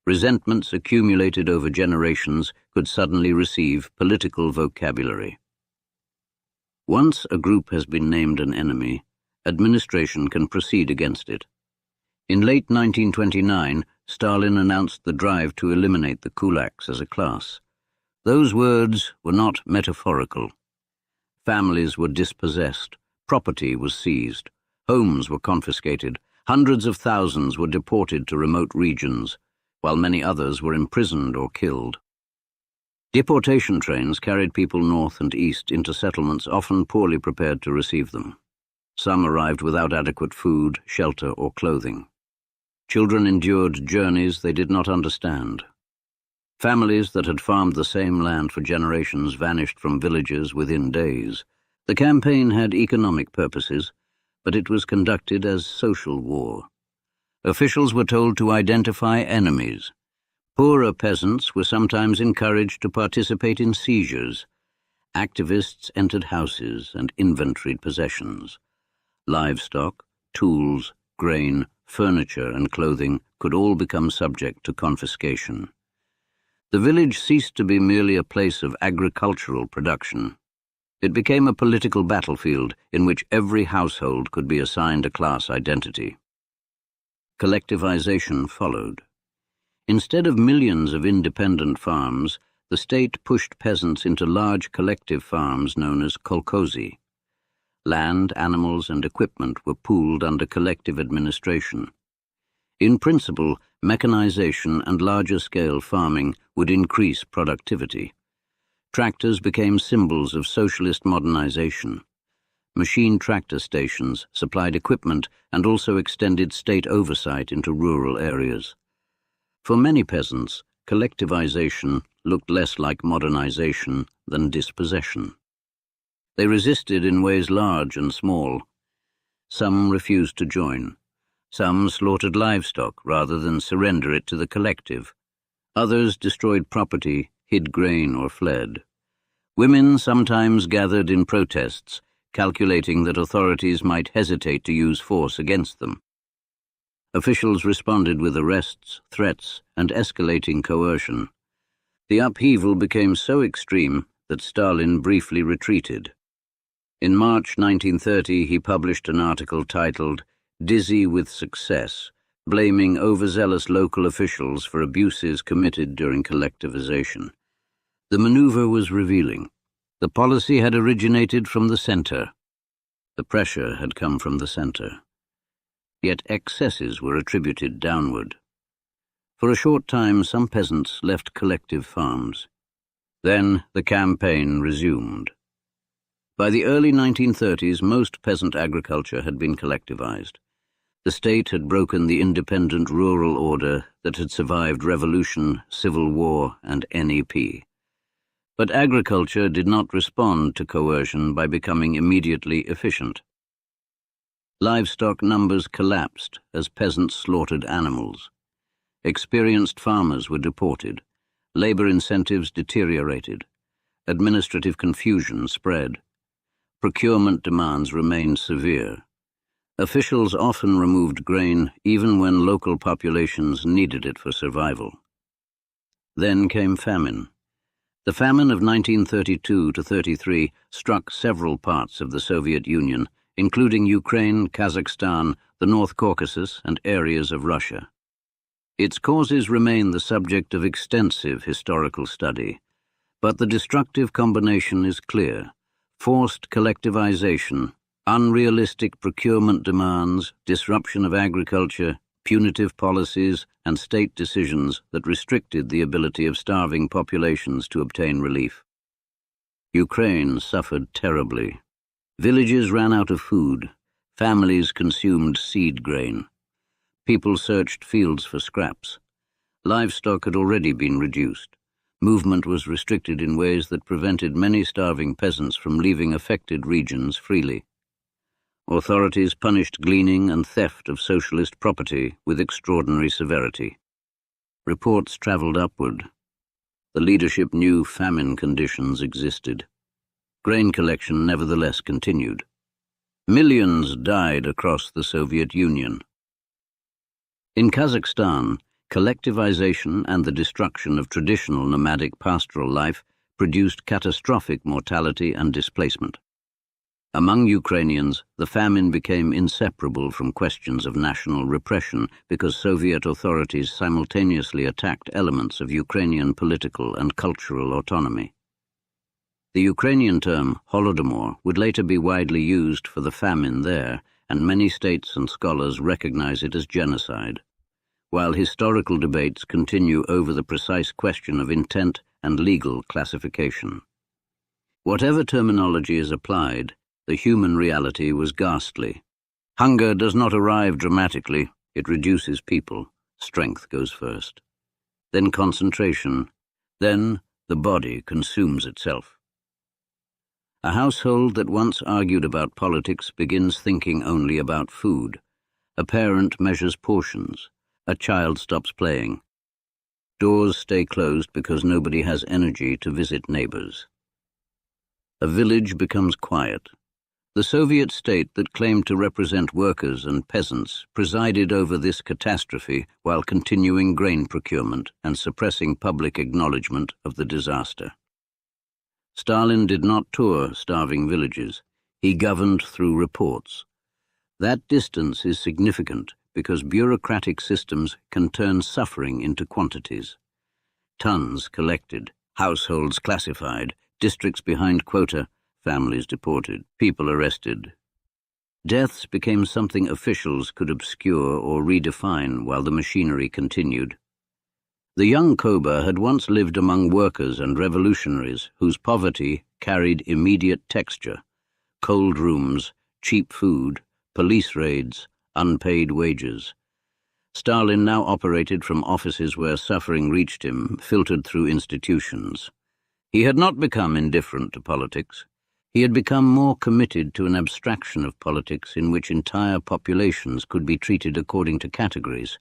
Resentments accumulated over generations could suddenly receive political vocabulary. Once a group has been named an enemy, administration can proceed against it. In late 1929, Stalin announced the drive to eliminate the kulaks as a class. Those words were not metaphorical. Families were dispossessed, property was seized, homes were confiscated, hundreds of thousands were deported to remote regions, while many others were imprisoned or killed. Deportation trains carried people north and east into settlements often poorly prepared to receive them. Some arrived without adequate food, shelter, or clothing. Children endured journeys they did not understand. Families that had farmed the same land for generations vanished from villages within days. The campaign had economic purposes, but it was conducted as social war. Officials were told to identify enemies. Poorer peasants were sometimes encouraged to participate in seizures. Activists entered houses and inventoried possessions. Livestock, tools, grain, furniture, and clothing could all become subject to confiscation. The village ceased to be merely a place of agricultural production. It became a political battlefield in which every household could be assigned a class identity. Collectivization followed. Instead of millions of independent farms, the state pushed peasants into large collective farms known as kolkhozy. Land, animals, and equipment were pooled under collective administration. In principle, mechanization and larger-scale farming would increase productivity. Tractors became symbols of socialist modernization. Machine tractor stations supplied equipment and also extended state oversight into rural areas. For many peasants, collectivization looked less like modernization than dispossession. They resisted in ways large and small. Some refused to join. Some slaughtered livestock rather than surrender it to the collective. Others destroyed property, hid grain, or fled. Women sometimes gathered in protests, calculating that authorities might hesitate to use force against them. Officials responded with arrests, threats, and escalating coercion. The upheaval became so extreme that Stalin briefly retreated. In March 1930, he published an article titled "Dizzy with Success," blaming overzealous local officials for abuses committed during collectivization. The maneuver was revealing. The policy had originated from the center. The pressure had come from the center. Yet excesses were attributed downward. For a short time, some peasants left collective farms. Then the campaign resumed. By the early 1930s, most peasant agriculture had been collectivized. The state had broken the independent rural order that had survived revolution, civil war, and NEP. But agriculture did not respond to coercion by becoming immediately efficient. Livestock numbers collapsed as peasants slaughtered animals. Experienced farmers were deported. Labor incentives deteriorated. Administrative confusion spread. Procurement demands remained severe. Officials often removed grain even when local populations needed it for survival. Then came famine. The famine of 1932–33 struck several parts of the Soviet Union, including Ukraine, Kazakhstan, the North Caucasus, and areas of Russia. Its causes remain the subject of extensive historical study, but the destructive combination is clear: forced collectivization, unrealistic procurement demands, disruption of agriculture, punitive policies, and state decisions that restricted the ability of starving populations to obtain relief. Ukraine suffered terribly. Villages ran out of food. Families consumed seed grain. People searched fields for scraps. Livestock had already been reduced. Movement was restricted in ways that prevented many starving peasants from leaving affected regions freely. Authorities punished gleaning and theft of socialist property with extraordinary severity. Reports traveled upward. The leadership knew famine conditions existed. Grain collection nevertheless continued. Millions died across the Soviet Union. In Kazakhstan, collectivization and the destruction of traditional nomadic pastoral life produced catastrophic mortality and displacement. Among Ukrainians, the famine became inseparable from questions of national repression because Soviet authorities simultaneously attacked elements of Ukrainian political and cultural autonomy. The Ukrainian term Holodomor would later be widely used for the famine there, and many states and scholars recognize it as genocide, while historical debates continue over the precise question of intent and legal classification. Whatever terminology is applied, the human reality was ghastly. Hunger does not arrive dramatically, it reduces people. Strength goes first. Then concentration. Then the body consumes itself. A household that once argued about politics begins thinking only about food. A parent measures portions. A child stops playing. Doors stay closed because nobody has energy to visit neighbors. A village becomes quiet. The Soviet state that claimed to represent workers and peasants presided over this catastrophe while continuing grain procurement and suppressing public acknowledgement of the disaster. Stalin did not tour starving villages. He governed through reports. That distance is significant because bureaucratic systems can turn suffering into quantities. Tons collected, households classified, districts behind quota, families deported, people arrested. Deaths became something officials could obscure or redefine while the machinery continued. The young Koba had once lived among workers and revolutionaries whose poverty carried immediate texture: cold rooms, cheap food, police raids, unpaid wages. Stalin now operated from offices where suffering reached him, filtered through institutions. He had not become indifferent to politics. He had become more committed to an abstraction of politics in which entire populations could be treated according to categories: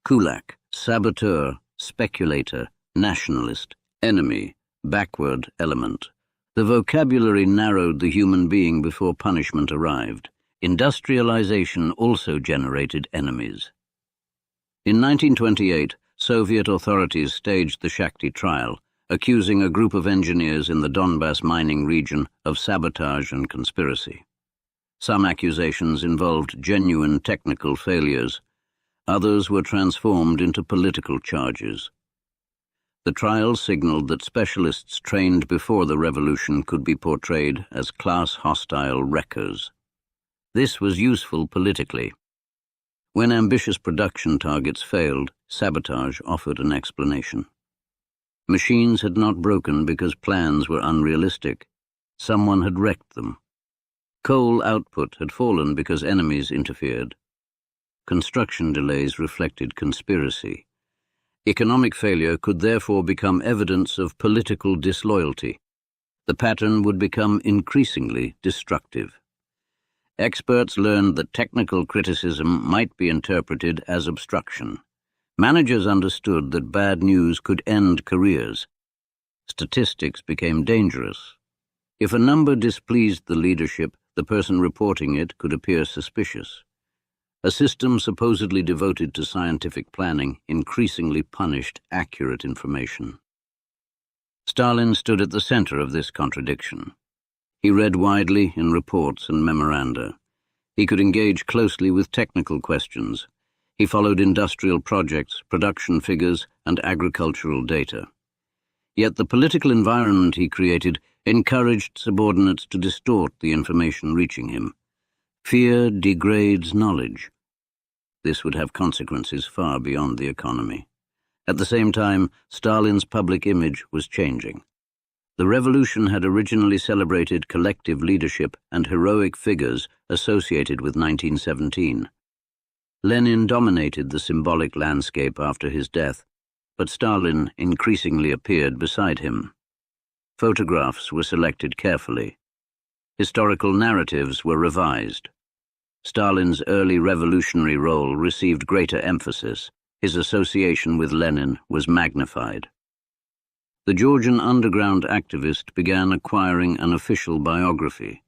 kulak, saboteur, speculator, nationalist, enemy, backward element. The vocabulary narrowed the human being before punishment arrived. Industrialization also generated enemies. In 1928, Soviet authorities staged the Shakti trial, accusing a group of engineers in the Donbass mining region of sabotage and conspiracy. Some accusations involved genuine technical failures. Others were transformed into political charges. The trial signaled that specialists trained before the revolution could be portrayed as class-hostile wreckers. This was useful politically. When ambitious production targets failed, sabotage offered an explanation. Machines had not broken because plans were unrealistic. Someone had wrecked them. Coal output had fallen because enemies interfered. Construction delays reflected conspiracy. Economic failure could therefore become evidence of political disloyalty. The pattern would become increasingly destructive. Experts learned that technical criticism might be interpreted as obstruction. Managers understood that bad news could end careers. Statistics became dangerous. If a number displeased the leadership, the person reporting it could appear suspicious. A system supposedly devoted to scientific planning increasingly punished accurate information. Stalin stood at the center of this contradiction. He read widely in reports and memoranda. He could engage closely with technical questions. He followed industrial projects, production figures, and agricultural data. Yet the political environment he created encouraged subordinates to distort the information reaching him. Fear degrades knowledge. This would have consequences far beyond the economy. At the same time, Stalin's public image was changing. The revolution had originally celebrated collective leadership and heroic figures associated with 1917. Lenin dominated the symbolic landscape after his death, but Stalin increasingly appeared beside him. Photographs were selected carefully. Historical narratives were revised. Stalin's early revolutionary role received greater emphasis. His association with Lenin was magnified. The Georgian underground activist began acquiring an official biography.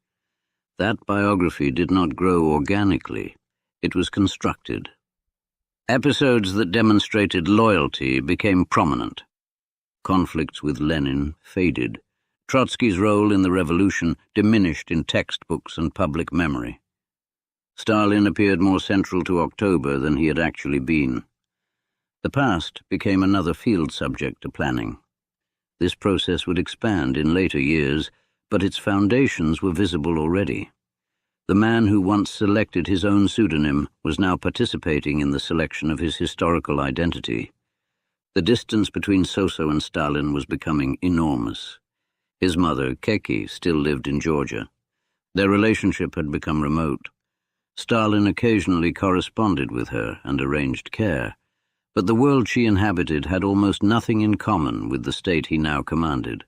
That biography did not grow organically. It was constructed. Episodes that demonstrated loyalty became prominent. Conflicts with Lenin faded. Trotsky's role in the revolution diminished in textbooks and public memory. Stalin appeared more central to October than he had actually been. The past became another field subject to planning. This process would expand in later years, but its foundations were visible already. The man who once selected his own pseudonym was now participating in the selection of his historical identity. The distance between Soso and Stalin was becoming enormous. His mother, Keki, still lived in Georgia. Their relationship had become remote. Stalin occasionally corresponded with her and arranged care, but the world she inhabited had almost nothing in common with the state he now commanded.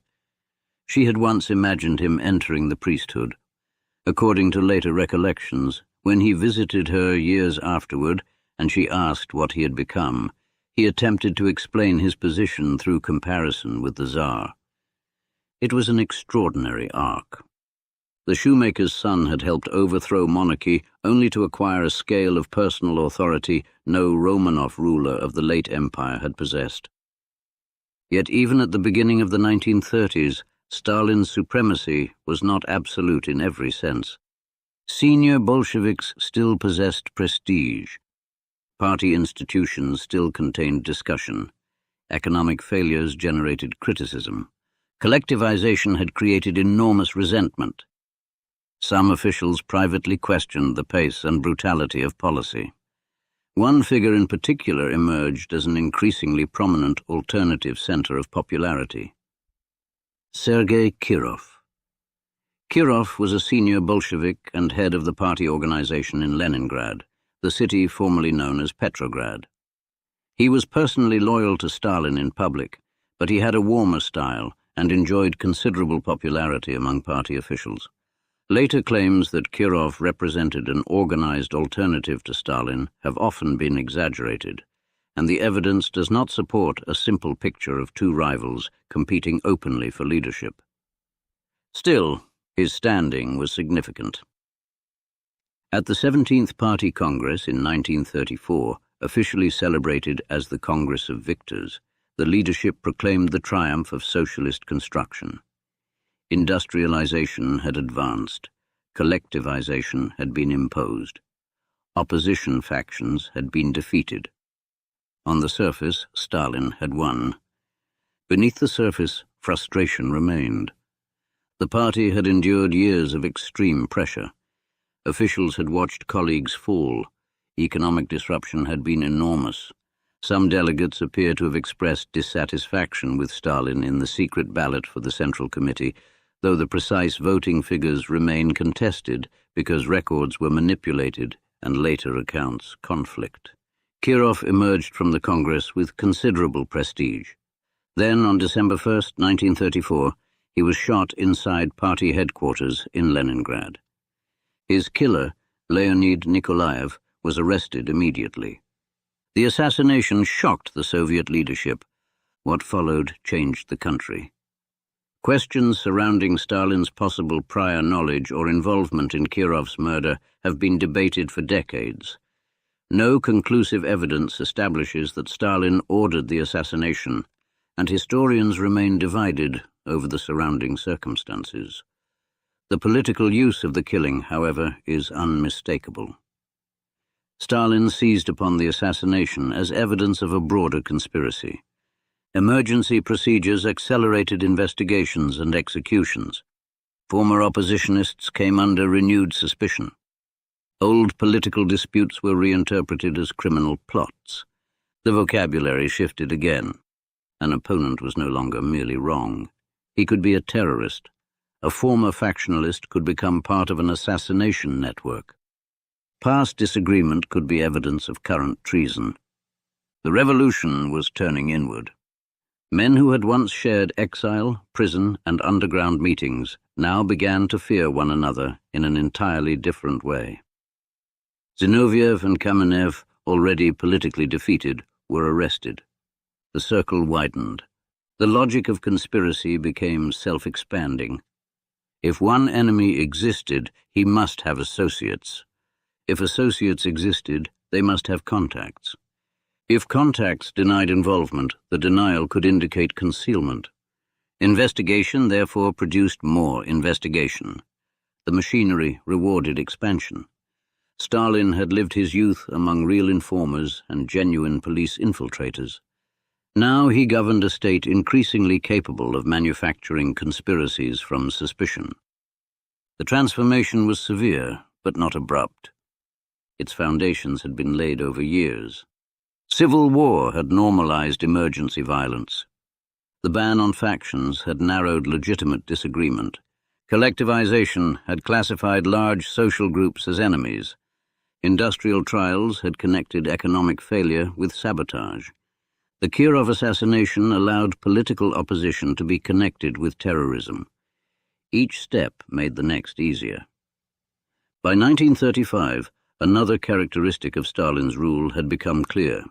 She had once imagined him entering the priesthood. According to later recollections, when he visited her years afterward and she asked what he had become, he attempted to explain his position through comparison with the Tsar. It was an extraordinary arc. The shoemaker's son had helped overthrow monarchy only to acquire a scale of personal authority no Romanov ruler of the late empire had possessed. Yet even at the beginning of the 1930s, Stalin's supremacy was not absolute in every sense. Senior Bolsheviks still possessed prestige. Party institutions still contained discussion. Economic failures generated criticism. Collectivization had created enormous resentment. Some officials privately questioned the pace and brutality of policy. One figure in particular emerged as an increasingly prominent alternative center of popularity: Sergei Kirov. Kirov was a senior Bolshevik and head of the party organization in Leningrad, the city formerly known as Petrograd. He was personally loyal to Stalin in public, but he had a warmer style and enjoyed considerable popularity among party officials. Later claims that Kirov represented an organized alternative to Stalin have often been exaggerated, and the evidence does not support a simple picture of two rivals competing openly for leadership. Still, his standing was significant. At the 17th Party Congress in 1934, officially celebrated as the Congress of Victors, the leadership proclaimed the triumph of socialist construction. Industrialization had advanced. Collectivization had been imposed. Opposition factions had been defeated. On the surface, Stalin had won. Beneath the surface, frustration remained. The party had endured years of extreme pressure. Officials had watched colleagues fall. Economic disruption had been enormous. Some delegates appear to have expressed dissatisfaction with Stalin in the secret ballot for the Central Committee, though the precise voting figures remain contested because records were manipulated and later accounts conflict. Kirov emerged from the Congress with considerable prestige. Then, on December 1, 1934, he was shot inside party headquarters in Leningrad. His killer, Leonid Nikolaev, was arrested immediately. The assassination shocked the Soviet leadership. What followed changed the country. Questions surrounding Stalin's possible prior knowledge or involvement in Kirov's murder have been debated for decades. No conclusive evidence establishes that Stalin ordered the assassination, and historians remain divided over the surrounding circumstances. The political use of the killing, however, is unmistakable. Stalin seized upon the assassination as evidence of a broader conspiracy. Emergency procedures accelerated investigations and executions. Former oppositionists came under renewed suspicion. Old political disputes were reinterpreted as criminal plots. The vocabulary shifted again. An opponent was no longer merely wrong. He could be a terrorist. A former factionalist could become part of an assassination network. Past disagreement could be evidence of current treason. The revolution was turning inward. Men who had once shared exile, prison, and underground meetings now began to fear one another in an entirely different way. Zinoviev and Kamenev, already politically defeated, were arrested. The circle widened. The logic of conspiracy became self-expanding. If one enemy existed, he must have associates. If associates existed, they must have contacts. If contacts denied involvement, the denial could indicate concealment. Investigation therefore produced more investigation. The machinery rewarded expansion. Stalin had lived his youth among real informers and genuine police infiltrators. Now he governed a state increasingly capable of manufacturing conspiracies from suspicion. The transformation was severe, but not abrupt. Its foundations had been laid over years. Civil war had normalized emergency violence. The ban on factions had narrowed legitimate disagreement. Collectivization had classified large social groups as enemies. Industrial trials had connected economic failure with sabotage. The Kirov assassination allowed political opposition to be connected with terrorism. Each step made the next easier. By 1935, another characteristic of Stalin's rule had become clear.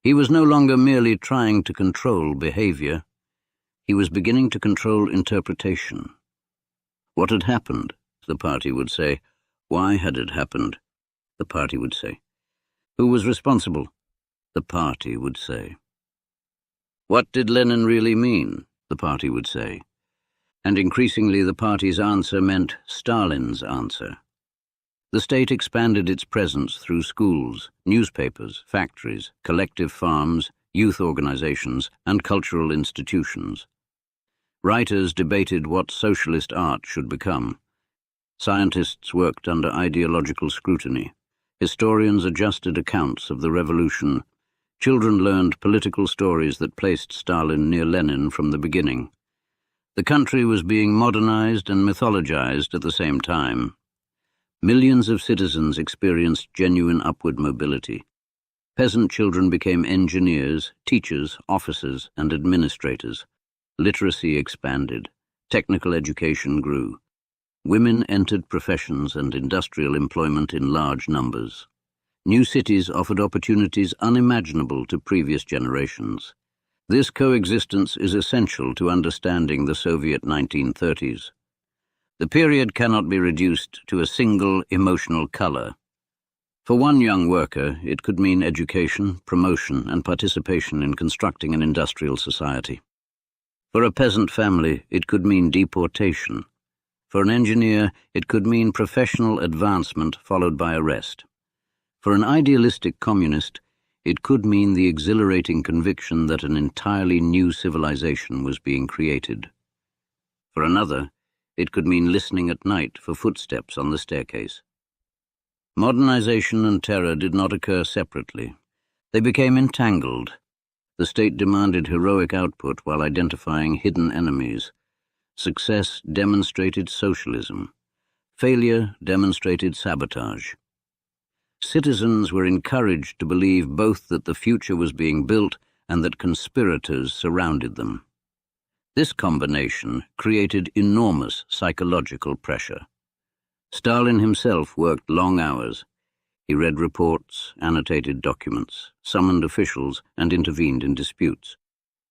He was no longer merely trying to control behavior. He was beginning to control interpretation. What had happened? The party would say. Why had it happened? The party would say. Who was responsible? The party would say. What did Lenin really mean? The party would say. And increasingly the party's answer meant Stalin's answer. The state expanded its presence through schools, newspapers, factories, collective farms, youth organizations, and cultural institutions. Writers debated what socialist art should become. Scientists worked under ideological scrutiny. Historians adjusted accounts of the revolution. Children learned political stories that placed Stalin near Lenin from the beginning. The country was being modernized and mythologized at the same time. Millions of citizens experienced genuine upward mobility. Peasant children became engineers, teachers, officers, and administrators. Literacy expanded. Technical education grew. Women entered professions and industrial employment in large numbers. New cities offered opportunities unimaginable to previous generations. This coexistence is essential to understanding the Soviet 1930s. The period cannot be reduced to a single emotional color. For one young worker, it could mean education, promotion, and participation in constructing an industrial society. For a peasant family, it could mean deportation. For an engineer, it could mean professional advancement followed by arrest. For an idealistic communist, it could mean the exhilarating conviction that an entirely new civilization was being created. For another, it could mean listening at night for footsteps on the staircase. Modernization and terror did not occur separately. They became entangled. The state demanded heroic output while identifying hidden enemies. Success demonstrated socialism. Failure demonstrated sabotage. Citizens were encouraged to believe both that the future was being built and that conspirators surrounded them. This combination created enormous psychological pressure. Stalin himself worked long hours. He read reports, annotated documents, summoned officials, and intervened in disputes.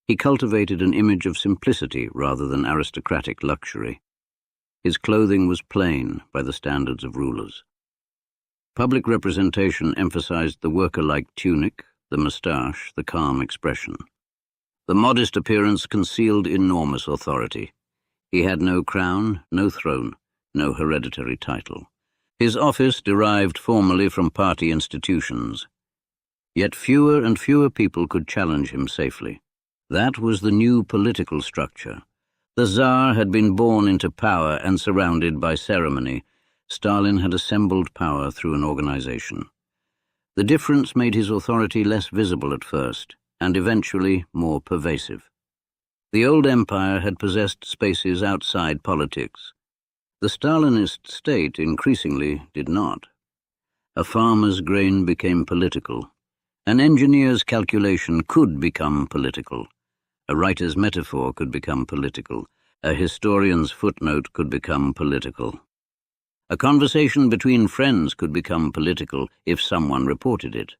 He cultivated an image of simplicity rather than aristocratic luxury. His clothing was plain by the standards of rulers. Public representation emphasized the worker-like tunic, the moustache, the calm expression. The modest appearance concealed enormous authority. He had no crown, no throne, no hereditary title. His office derived formally from party institutions. Yet fewer and fewer people could challenge him safely. That was the new political structure. The Tsar had been born into power and surrounded by ceremony. Stalin had assembled power through an organization. The difference made his authority less visible at first, and eventually more pervasive. The old empire had possessed spaces outside politics. The Stalinist state increasingly did not. A farmer's grain became political. An engineer's calculation could become political. A writer's metaphor could become political. A historian's footnote could become political. A conversation between friends could become political if someone reported it.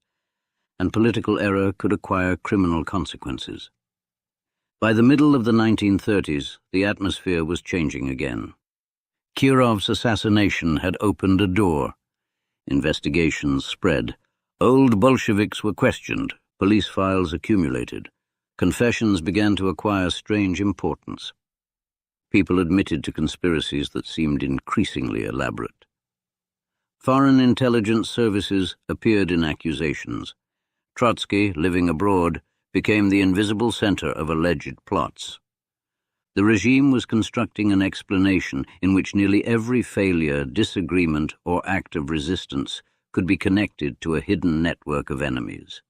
And political error could acquire criminal consequences. By the middle of the 1930s, the atmosphere was changing again. Kirov's assassination had opened a door. Investigations spread. Old Bolsheviks were questioned. Police files accumulated. Confessions began to acquire strange importance. People admitted to conspiracies that seemed increasingly elaborate. Foreign intelligence services appeared in accusations. Trotsky, living abroad, became the invisible center of alleged plots. The regime was constructing an explanation in which nearly every failure, disagreement, or act of resistance could be connected to a hidden network of enemies.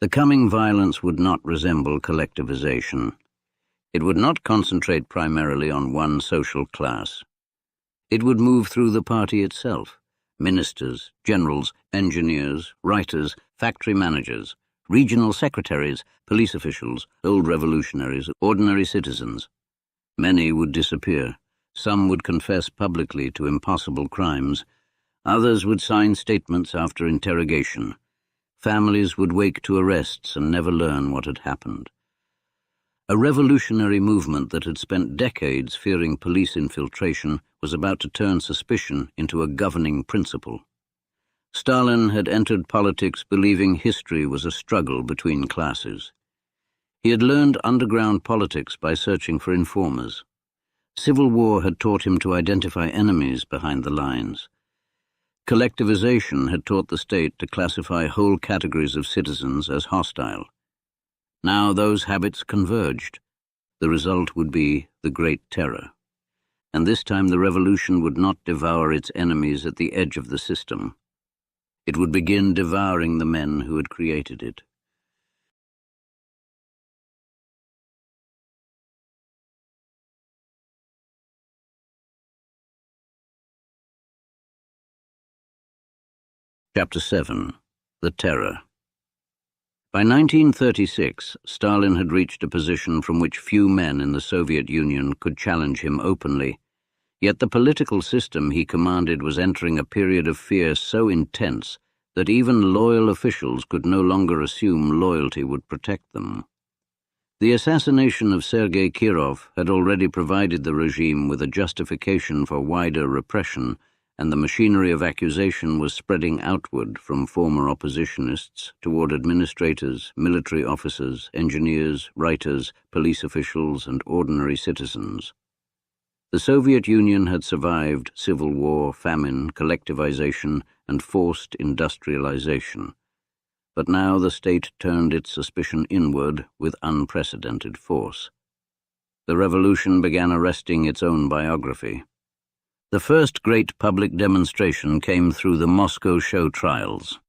The coming violence would not resemble collectivization. It would not concentrate primarily on one social class. It would move through the party itself: ministers, generals, engineers, writers, factory managers, regional secretaries, police officials, old revolutionaries, ordinary citizens. Many would disappear. Some would confess publicly to impossible crimes. Others would sign statements after interrogation. Families would wake to arrests and never learn what had happened. A revolutionary movement that had spent decades fearing police infiltration was about to turn suspicion into a governing principle. Stalin had entered politics believing history was a struggle between classes. He had learned underground politics by searching for informers. Civil war had taught him to identify enemies behind the lines. Collectivization had taught the state to classify whole categories of citizens as hostile. Now those habits converged. The result would be the Great Terror. And this time the revolution would not devour its enemies at the edge of the system. It would begin devouring the men who had created it. Chapter 7. The Terror. By 1936, Stalin had reached a position from which few men in the Soviet Union could challenge him openly. Yet the political system he commanded was entering a period of fear so intense that even loyal officials could no longer assume loyalty would protect them. The assassination of Sergei Kirov had already provided the regime with a justification for wider repression, and the machinery of accusation was spreading outward from former oppositionists toward administrators, military officers, engineers, writers, police officials, and ordinary citizens. The Soviet Union had survived civil war, famine, collectivization, and forced industrialization. But now the state turned its suspicion inward with unprecedented force. The revolution began arresting its own biography. The first great public demonstration came through the Moscow show trials.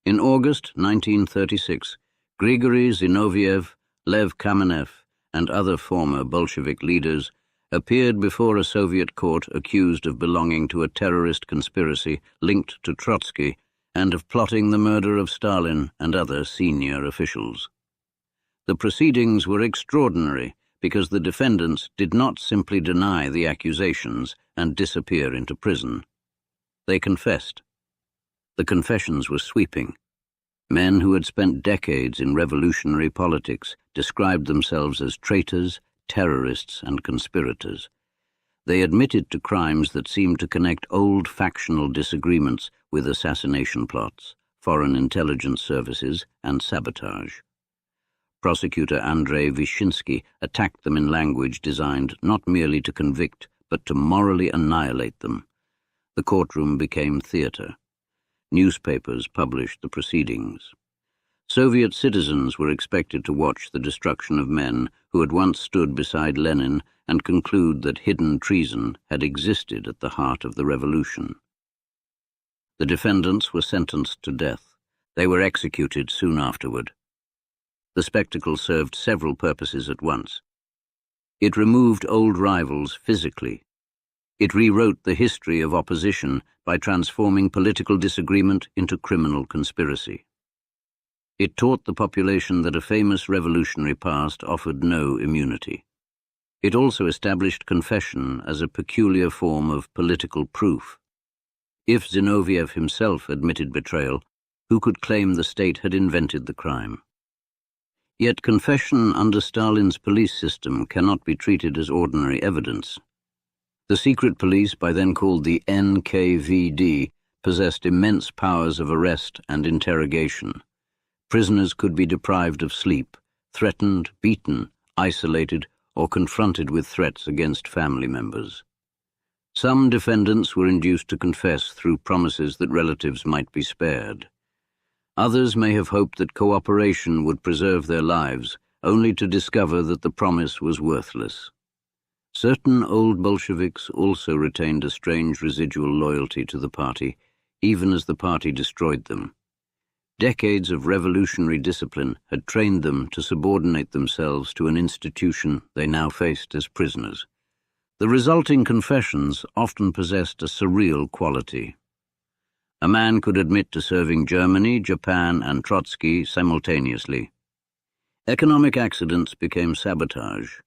In August 1936, Grigory Zinoviev, Lev Kamenev, and other former Bolshevik leaders appeared before a Soviet court accused of belonging to a terrorist conspiracy linked to Trotsky and of plotting the murder of Stalin and other senior officials. The proceedings were extraordinary because the defendants did not simply deny the accusations and disappear into prison. They confessed. The confessions were sweeping. Men who had spent decades in revolutionary politics described themselves as traitors, terrorists, and conspirators. They admitted to crimes that seemed to connect old factional disagreements with assassination plots, foreign intelligence services, and sabotage. Prosecutor Andrei Vyshinsky attacked them in language designed not merely to convict, but to morally annihilate them. The courtroom became theater. Newspapers published the proceedings. Soviet citizens were expected to watch the destruction of men who had once stood beside Lenin and conclude that hidden treason had existed at the heart of the revolution. The defendants were sentenced to death. They were executed soon afterward. The spectacle served several purposes at once. It removed old rivals physically. It rewrote the history of opposition by transforming political disagreement into criminal conspiracy. It taught the population that a famous revolutionary past offered no immunity. It also established confession as a peculiar form of political proof. If Zinoviev himself admitted betrayal, who could claim the state had invented the crime? Yet confession under Stalin's police system cannot be treated as ordinary evidence. The secret police, by then called the NKVD, possessed immense powers of arrest and interrogation. Prisoners could be deprived of sleep, threatened, beaten, isolated, or confronted with threats against family members. Some defendants were induced to confess through promises that relatives might be spared. Others may have hoped that cooperation would preserve their lives, only to discover that the promise was worthless. Certain old Bolsheviks also retained a strange residual loyalty to the party, even as the party destroyed them. Decades of revolutionary discipline had trained them to subordinate themselves to an institution they now faced as prisoners. The resulting confessions often possessed a surreal quality. A man could admit to serving Germany, Japan, and Trotsky simultaneously. Economic accidents became sabotage.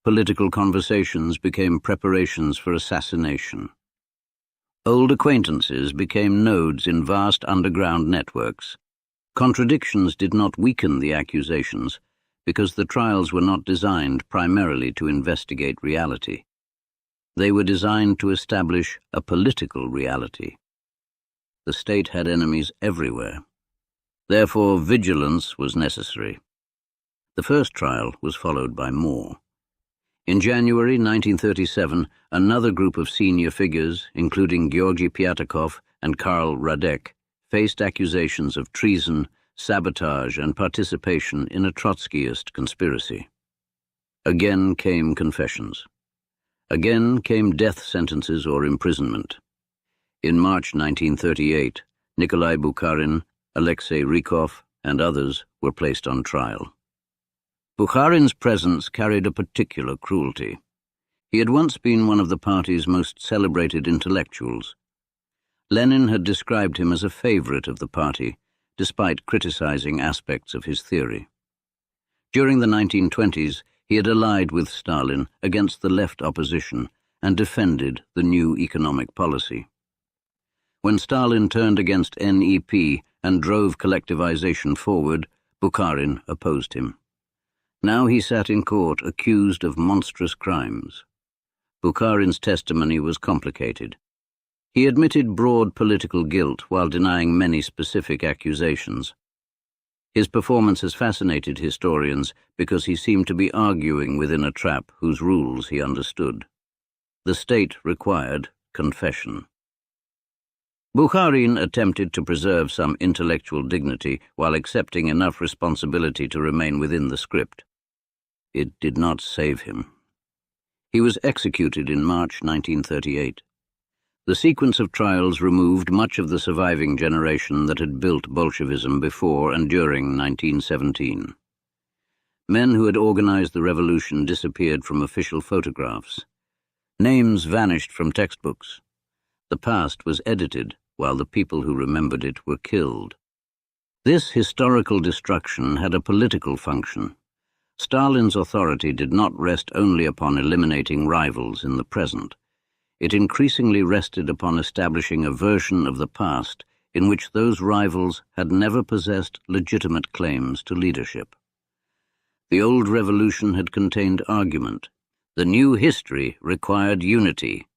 Political conversations became preparations for assassination. Old acquaintances became nodes in vast underground networks. Contradictions did not weaken the accusations because the trials were not designed primarily to investigate reality. They were designed to establish a political reality. The state had enemies everywhere. Therefore, vigilance was necessary. The first trial was followed by more. In January 1937, another group of senior figures, including Georgy Pyatakov and Karl Radek, faced accusations of treason, sabotage, and participation in a Trotskyist conspiracy. Again came confessions. Again came death sentences or imprisonment. In March 1938, Nikolai Bukharin, Alexei Rykov, and others were placed on trial. Bukharin's presence carried a particular cruelty. He had once been one of the party's most celebrated intellectuals. Lenin had described him as a favorite of the party, despite criticizing aspects of his theory. During the 1920s, he had allied with Stalin against the left opposition and defended the new economic policy. When Stalin turned against NEP and drove collectivization forward, Bukharin opposed him. Now he sat in court accused of monstrous crimes. Bukharin's testimony was complicated. He admitted broad political guilt while denying many specific accusations. His performance has fascinated historians because he seemed to be arguing within a trap whose rules he understood. The state required confession. Bukharin attempted to preserve some intellectual dignity while accepting enough responsibility to remain within the script. It did not save him. He was executed in March 1938. The sequence of trials removed much of the surviving generation that had built Bolshevism before and during 1917. Men who had organized the revolution disappeared from official photographs. Names vanished from textbooks. The past was edited while the people who remembered it were killed. This historical destruction had a political function. Stalin's authority did not rest only upon eliminating rivals in the present. It increasingly rested upon establishing a version of the past in which those rivals had never possessed legitimate claims to leadership. The old revolution had contained argument. The new history required unity.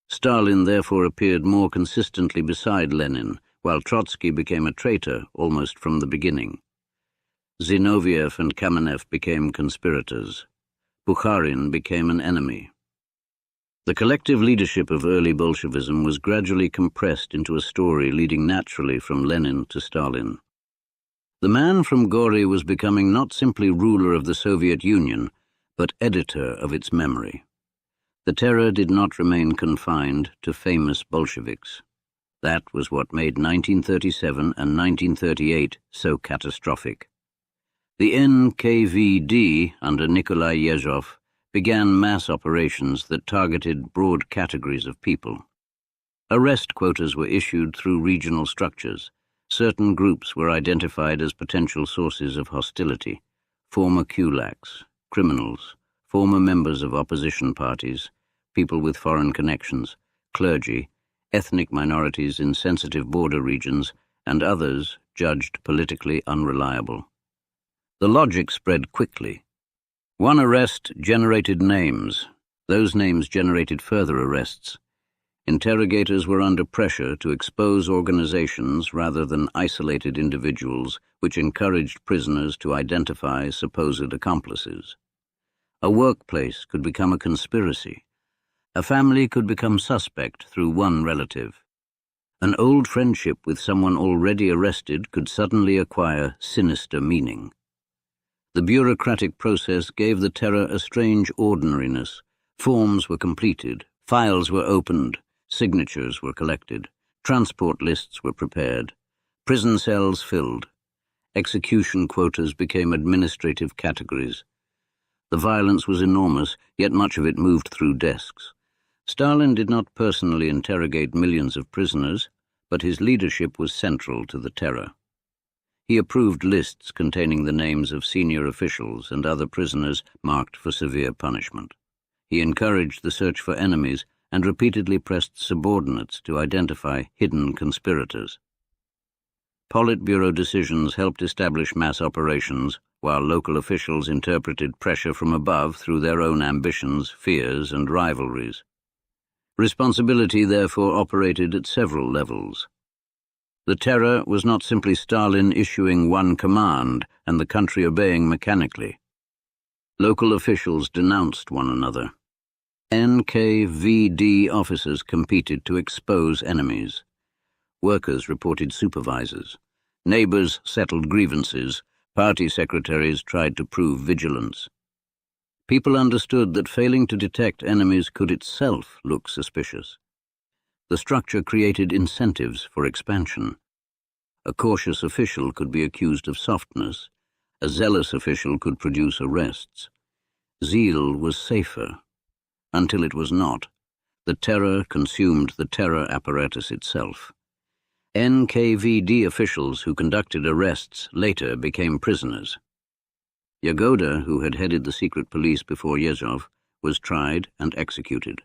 Stalin therefore appeared more consistently beside Lenin, while Trotsky became a traitor almost from the beginning. Zinoviev and Kamenev became conspirators. Bukharin became an enemy. The collective leadership of early Bolshevism was gradually compressed into a story leading naturally from Lenin to Stalin. The man from Gori was becoming not simply ruler of the Soviet Union, but editor of its memory. The terror did not remain confined to famous Bolsheviks. That was what made 1937 and 1938 so catastrophic. The NKVD under Nikolai Yezhov began mass operations that targeted broad categories of people. Arrest quotas were issued through regional structures. Certain groups were identified as potential sources of hostility: former kulaks, criminals, former members of opposition parties, people with foreign connections, clergy, ethnic minorities in sensitive border regions, and others judged politically unreliable. The logic spread quickly. One arrest generated names. Those names generated further arrests. Interrogators were under pressure to expose organizations rather than isolated individuals, which encouraged prisoners to identify supposed accomplices. A workplace could become a conspiracy. A family could become suspect through one relative. An old friendship with someone already arrested could suddenly acquire sinister meaning. The bureaucratic process gave the terror a strange ordinariness. Forms were completed, files were opened, signatures were collected, transport lists were prepared, prison cells filled. Execution quotas became administrative categories. The violence was enormous, yet much of it moved through desks. Stalin did not personally interrogate millions of prisoners, but his leadership was central to the terror. He approved lists containing the names of senior officials and other prisoners marked for severe punishment. He encouraged the search for enemies and repeatedly pressed subordinates to identify hidden conspirators. Politburo decisions helped establish mass operations, while local officials interpreted pressure from above through their own ambitions, fears, and rivalries. Responsibility therefore operated at several levels. The terror was not simply Stalin issuing one command and the country obeying mechanically. Local officials denounced one another. NKVD officers competed to expose enemies. Workers reported supervisors. Neighbors settled grievances. Party secretaries tried to prove vigilance. People understood that failing to detect enemies could itself look suspicious. The structure created incentives for expansion. A cautious official could be accused of softness. A zealous official could produce arrests. Zeal was safer. Until it was not. The terror consumed the terror apparatus itself. NKVD officials who conducted arrests later became prisoners. Yagoda, who had headed the secret police before Yezhov, was tried and executed.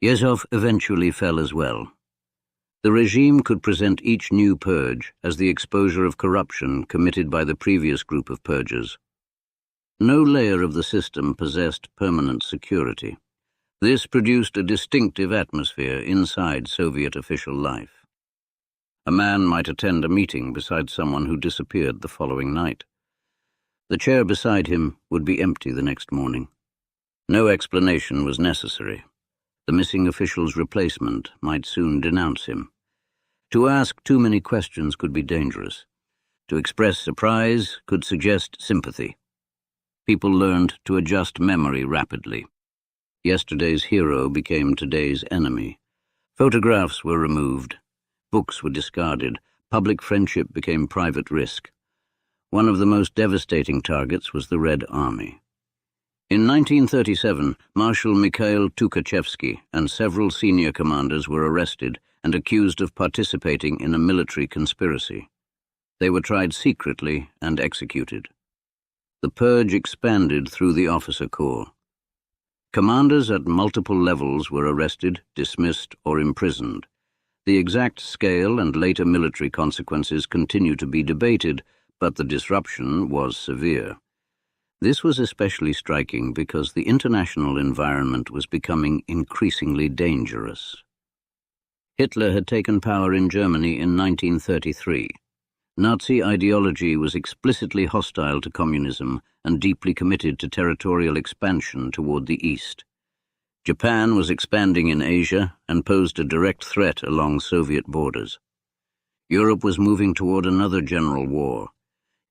Yezhov eventually fell as well. The regime could present each new purge as the exposure of corruption committed by the previous group of purgers. No layer of the system possessed permanent security. This produced a distinctive atmosphere inside Soviet official life. A man might attend a meeting beside someone who disappeared the following night. The chair beside him would be empty the next morning. No explanation was necessary. The missing official's replacement might soon denounce him. To ask too many questions could be dangerous. To express surprise could suggest sympathy. People learned to adjust memory rapidly. Yesterday's hero became today's enemy. Photographs were removed. Books were discarded. Public friendship became private risk. One of the most devastating targets was the Red Army. In 1937, Marshal Mikhail Tukhachevsky and several senior commanders were arrested and accused of participating in a military conspiracy. They were tried secretly and executed. The purge expanded through the officer corps. Commanders at multiple levels were arrested, dismissed, or imprisoned. The exact scale and later military consequences continue to be debated, but the disruption was severe. This was especially striking because the international environment was becoming increasingly dangerous. Hitler had taken power in Germany in 1933. Nazi ideology was explicitly hostile to communism and deeply committed to territorial expansion toward the east. Japan was expanding in Asia and posed a direct threat along Soviet borders. Europe was moving toward another general war.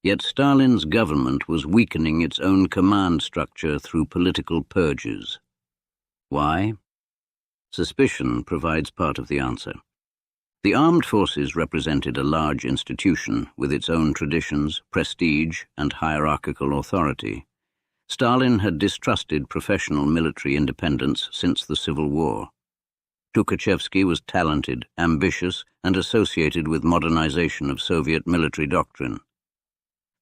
Yet Stalin's government was weakening its own command structure through political purges. Why? Suspicion provides part of the answer. The armed forces represented a large institution with its own traditions, prestige, and hierarchical authority. Stalin had distrusted professional military independence since the Civil War. Tukhachevsky was talented, ambitious, and associated with modernization of Soviet military doctrine.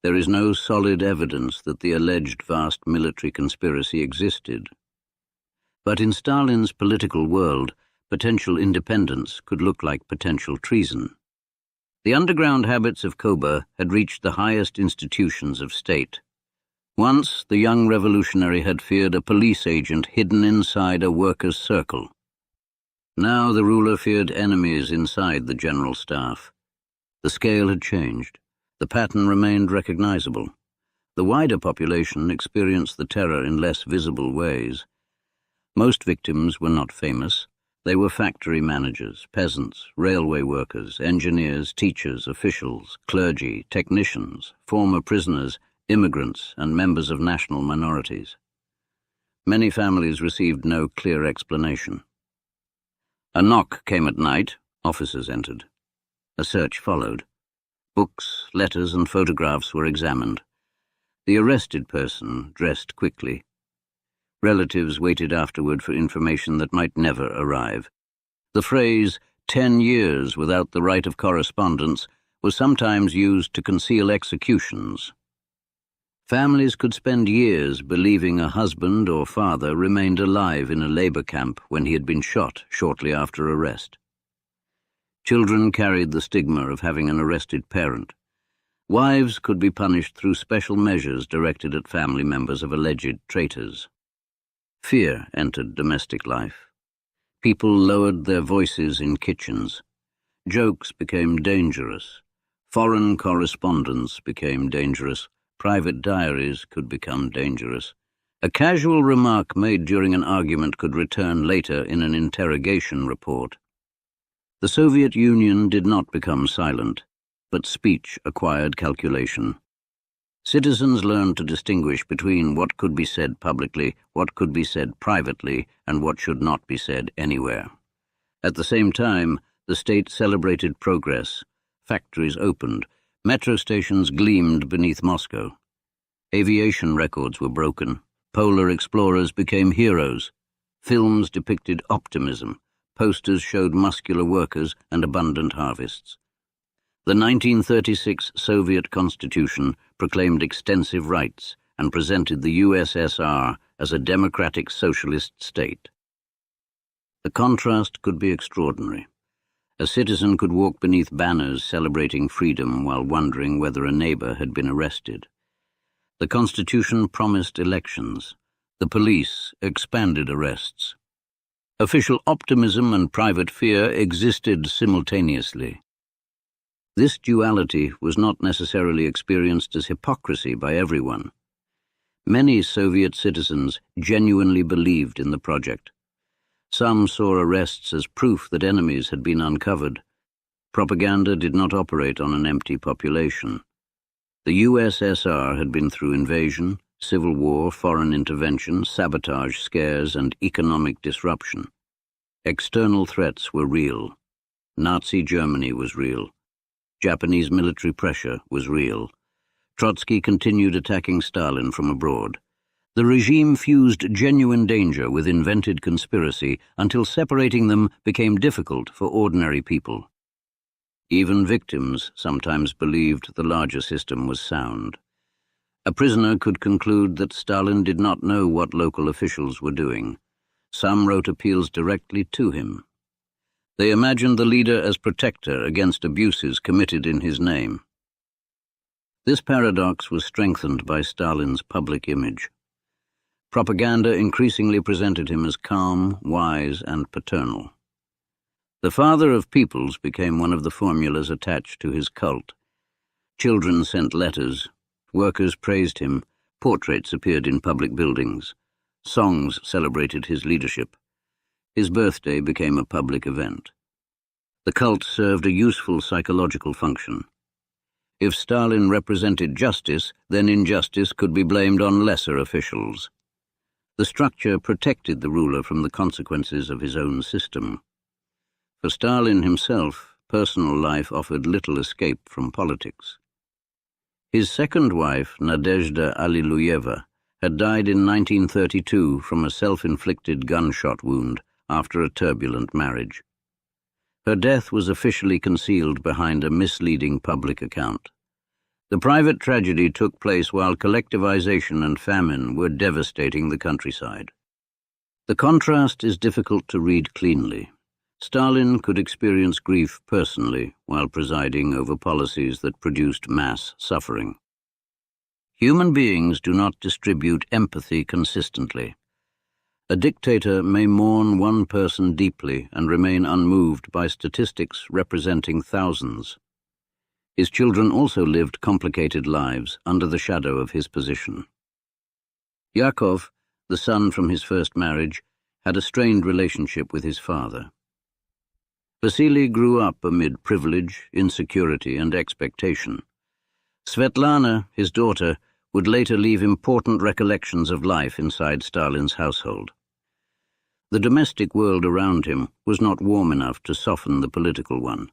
There is no solid evidence that the alleged vast military conspiracy existed. But in Stalin's political world, potential independence could look like potential treason. The underground habits of Koba had reached the highest institutions of state. Once, the young revolutionary had feared a police agent hidden inside a workers' circle. Now the ruler feared enemies inside the general staff. The scale had changed. The pattern remained recognizable. The wider population experienced the terror in less visible ways. Most victims were not famous. They were factory managers, peasants, railway workers, engineers, teachers, officials, clergy, technicians, former prisoners, immigrants, and members of national minorities. Many families received no clear explanation. A knock came at night. Officers entered. A search followed. Books, letters, and photographs were examined. The arrested person dressed quickly. Relatives waited afterward for information that might never arrive. The phrase, 10 years without the right of correspondence, was sometimes used to conceal executions. Families could spend years believing a husband or father remained alive in a labor camp when he had been shot shortly after arrest. Children carried the stigma of having an arrested parent. Wives could be punished through special measures directed at family members of alleged traitors. Fear entered domestic life. People lowered their voices in kitchens. Jokes became dangerous. Foreign correspondence became dangerous. Private diaries could become dangerous. A casual remark made during an argument could return later in an interrogation report. The Soviet Union did not become silent, but speech acquired calculation. Citizens learned to distinguish between what could be said publicly, what could be said privately, and what should not be said anywhere. At the same time, the state celebrated progress. Factories opened. Metro stations gleamed beneath Moscow. Aviation records were broken. Polar explorers became heroes. Films depicted optimism. Posters showed muscular workers and abundant harvests. The 1936 Soviet Constitution proclaimed extensive rights and presented the USSR as a democratic socialist state. The contrast could be extraordinary. A citizen could walk beneath banners celebrating freedom while wondering whether a neighbor had been arrested. The Constitution promised elections. The police expanded arrests. Official optimism and private fear existed simultaneously. This duality was not necessarily experienced as hypocrisy by everyone. Many Soviet citizens genuinely believed in the project. Some saw arrests as proof that enemies had been uncovered. Propaganda did not operate on an empty population. The USSR had been through invasion, civil war, foreign intervention, sabotage scares, and economic disruption. External threats were real. Nazi Germany was real. Japanese military pressure was real. Trotsky continued attacking Stalin from abroad. The regime fused genuine danger with invented conspiracy until separating them became difficult for ordinary people. Even victims sometimes believed the larger system was sound. A prisoner could conclude that Stalin did not know what local officials were doing. Some wrote appeals directly to him. They imagined the leader as protector against abuses committed in his name. This paradox was strengthened by Stalin's public image. Propaganda increasingly presented him as calm, wise, and paternal. The father of peoples became one of the formulas attached to his cult. Children sent letters, workers praised him, portraits appeared in public buildings, songs celebrated his leadership. His birthday became a public event. The cult served a useful psychological function. If Stalin represented justice, then injustice could be blamed on lesser officials. The structure protected the ruler from the consequences of his own system. For Stalin himself, personal life offered little escape from politics. His second wife, Nadezhda Alliluyeva, had died in 1932 from a self-inflicted gunshot wound after a turbulent marriage. Her death was officially concealed behind a misleading public account. The private tragedy took place while collectivization and famine were devastating the countryside. The contrast is difficult to read cleanly. Stalin could experience grief personally while presiding over policies that produced mass suffering. Human beings do not distribute empathy consistently. A dictator may mourn one person deeply and remain unmoved by statistics representing thousands. His children also lived complicated lives under the shadow of his position. Yakov, the son from his first marriage, had a strained relationship with his father. Vasily grew up amid privilege, insecurity, and expectation. Svetlana, his daughter, would later leave important recollections of life inside Stalin's household. The domestic world around him was not warm enough to soften the political one.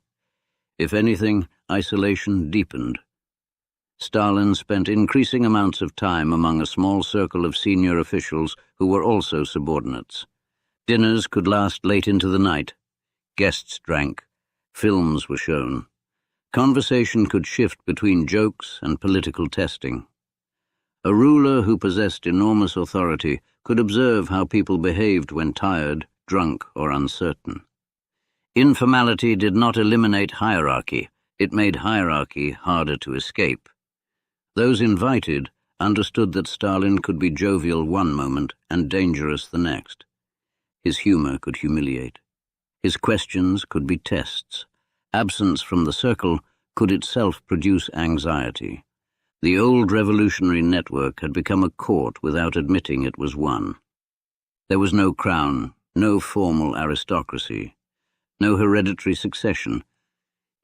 If anything, isolation deepened. Stalin spent increasing amounts of time among a small circle of senior officials who were also subordinates. Dinners could last late into the night. Guests drank. Films were shown. Conversation could shift between jokes and political testing. A ruler who possessed enormous authority could observe how people behaved when tired, drunk, or uncertain. Informality did not eliminate hierarchy. It made hierarchy harder to escape. Those invited understood that Stalin could be jovial one moment and dangerous the next. His humor could humiliate. His questions could be tests. Absence from the circle could itself produce anxiety. The old revolutionary network had become a court without admitting it was one. There was no crown, no formal aristocracy, no hereditary succession,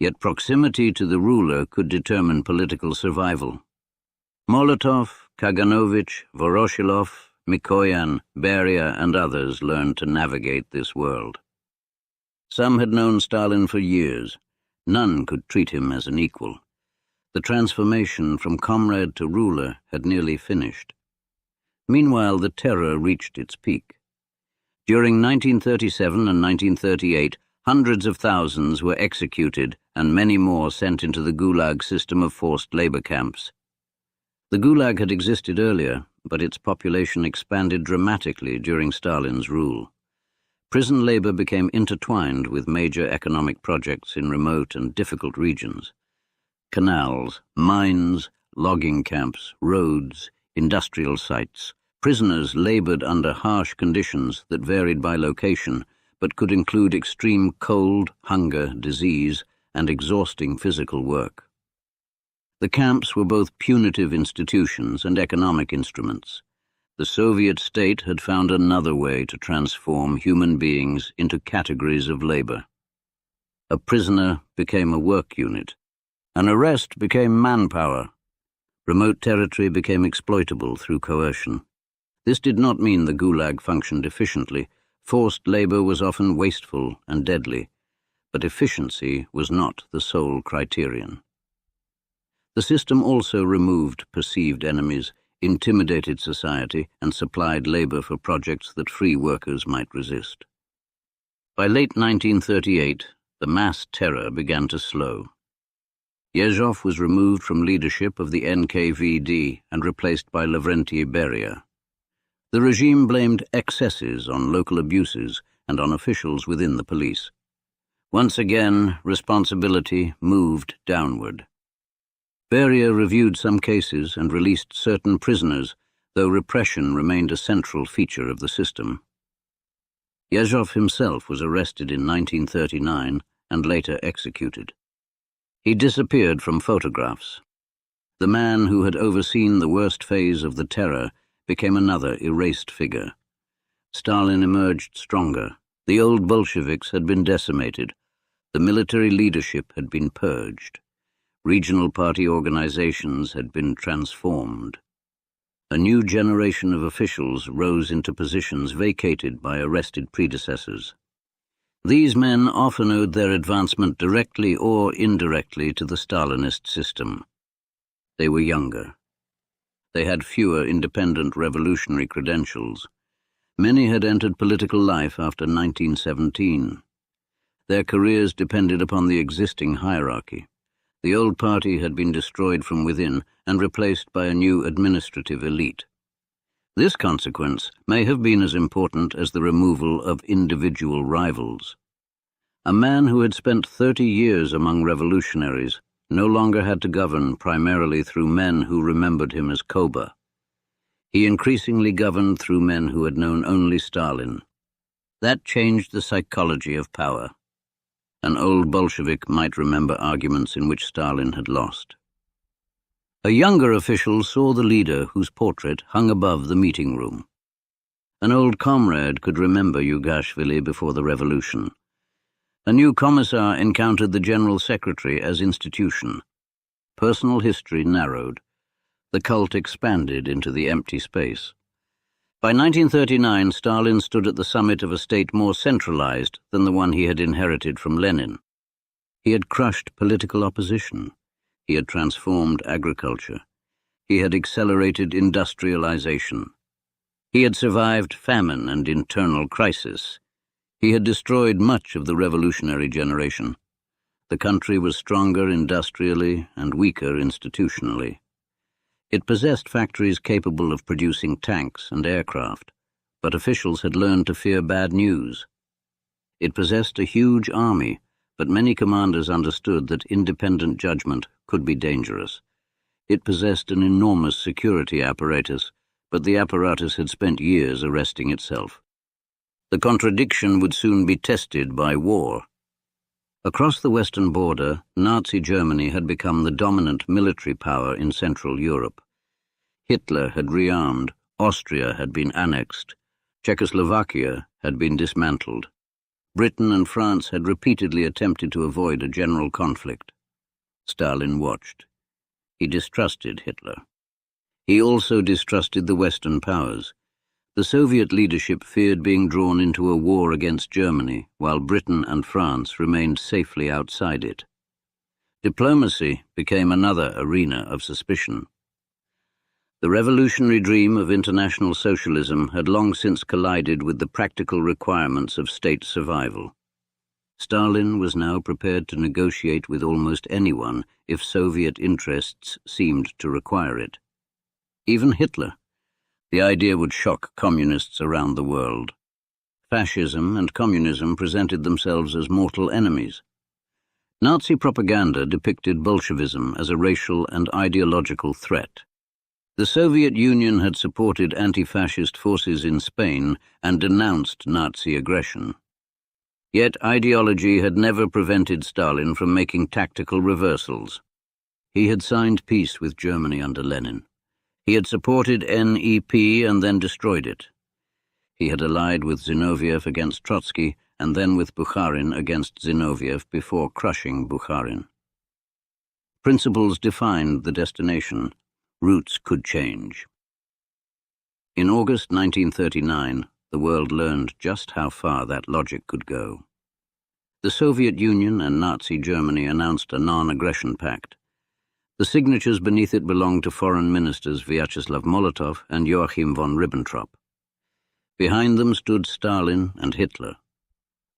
yet proximity to the ruler could determine political survival. Molotov, Kaganovich, Voroshilov, Mikoyan, Beria, and others learned to navigate this world. Some had known Stalin for years. None could treat him as an equal. The transformation from comrade to ruler had nearly finished. Meanwhile, the terror reached its peak. During 1937 and 1938, hundreds of thousands were executed and many more sent into the Gulag system of forced labor camps. The Gulag had existed earlier, but its population expanded dramatically during Stalin's rule. Prison labor became intertwined with major economic projects in remote and difficult regions. Canals, mines, logging camps, roads, industrial sites, Prisoners labored under harsh conditions that varied by location, but could include extreme cold, hunger, disease, and exhausting physical work. The camps were both punitive institutions and economic instruments. The Soviet state had found another way to transform human beings into categories of labor. A prisoner became a work unit. An arrest became manpower. Remote territory became exploitable through coercion. This did not mean the Gulag functioned efficiently. Forced labor was often wasteful and deadly, but efficiency was not the sole criterion. The system also removed perceived enemies, intimidated society, and supplied labor for projects that free workers might resist. By late 1938, the mass terror began to slow. Yezhov was removed from leadership of the NKVD and replaced by Lavrentiy Beria. The regime blamed excesses on local abuses and on officials within the police. Once again, responsibility moved downward. Beria reviewed some cases and released certain prisoners, though repression remained a central feature of the system. Yezhov himself was arrested in 1939 and later executed. He disappeared from photographs. The man who had overseen the worst phase of the terror became another erased figure. Stalin emerged stronger. The old Bolsheviks had been decimated. The military leadership had been purged. Regional party organizations had been transformed. A new generation of officials rose into positions vacated by arrested predecessors. These men often owed their advancement directly or indirectly to the Stalinist system. They were younger. They had fewer independent revolutionary credentials. Many had entered political life after 1917. Their careers depended upon the existing hierarchy. The old party had been destroyed from within and replaced by a new administrative elite. This consequence may have been as important as the removal of individual rivals. A man who had spent 30 years among revolutionaries no longer had to govern primarily through men who remembered him as Koba. He increasingly governed through men who had known only Stalin. That changed the psychology of power. An old Bolshevik might remember arguments in which Stalin had lost. A younger official saw the leader whose portrait hung above the meeting room. An old comrade could remember Yugashvili before the revolution. A new commissar encountered the general secretary as institution. Personal history narrowed. The cult expanded into the empty space. By 1939, Stalin stood at the summit of a state more centralized than the one he had inherited from Lenin. He had crushed political opposition. He had transformed agriculture. He had accelerated industrialization. He had survived famine and internal crisis. He had destroyed much of the revolutionary generation. The country was stronger industrially and weaker institutionally. It possessed factories capable of producing tanks and aircraft, but officials had learned to fear bad news. It possessed a huge army, but many commanders understood that independent judgment could be dangerous. It possessed an enormous security apparatus, but the apparatus had spent years arresting itself. The contradiction would soon be tested by war. Across the western border, Nazi Germany had become the dominant military power in Central Europe. Hitler had rearmed, Austria had been annexed, Czechoslovakia had been dismantled. Britain and France had repeatedly attempted to avoid a general conflict. Stalin watched. He distrusted Hitler. He also distrusted the Western powers. The Soviet leadership feared being drawn into a war against Germany, while Britain and France remained safely outside it. Diplomacy became another arena of suspicion. The revolutionary dream of international socialism had long since collided with the practical requirements of state survival. Stalin was now prepared to negotiate with almost anyone if Soviet interests seemed to require it. Even Hitler. The idea would shock communists around the world. Fascism and communism presented themselves as mortal enemies. Nazi propaganda depicted Bolshevism as a racial and ideological threat. The Soviet Union had supported anti-fascist forces in Spain and denounced Nazi aggression. Yet ideology had never prevented Stalin from making tactical reversals. He had signed peace with Germany under Lenin. He had supported NEP and then destroyed it. He had allied with Zinoviev against Trotsky and then with Bukharin against Zinoviev before crushing Bukharin. Principles defined the destination. Routes could change. In August 1939, the world learned just how far that logic could go. The Soviet Union and Nazi Germany announced a non-aggression pact. The signatures beneath it belonged to foreign ministers Vyacheslav Molotov and Joachim von Ribbentrop. Behind them stood Stalin and Hitler.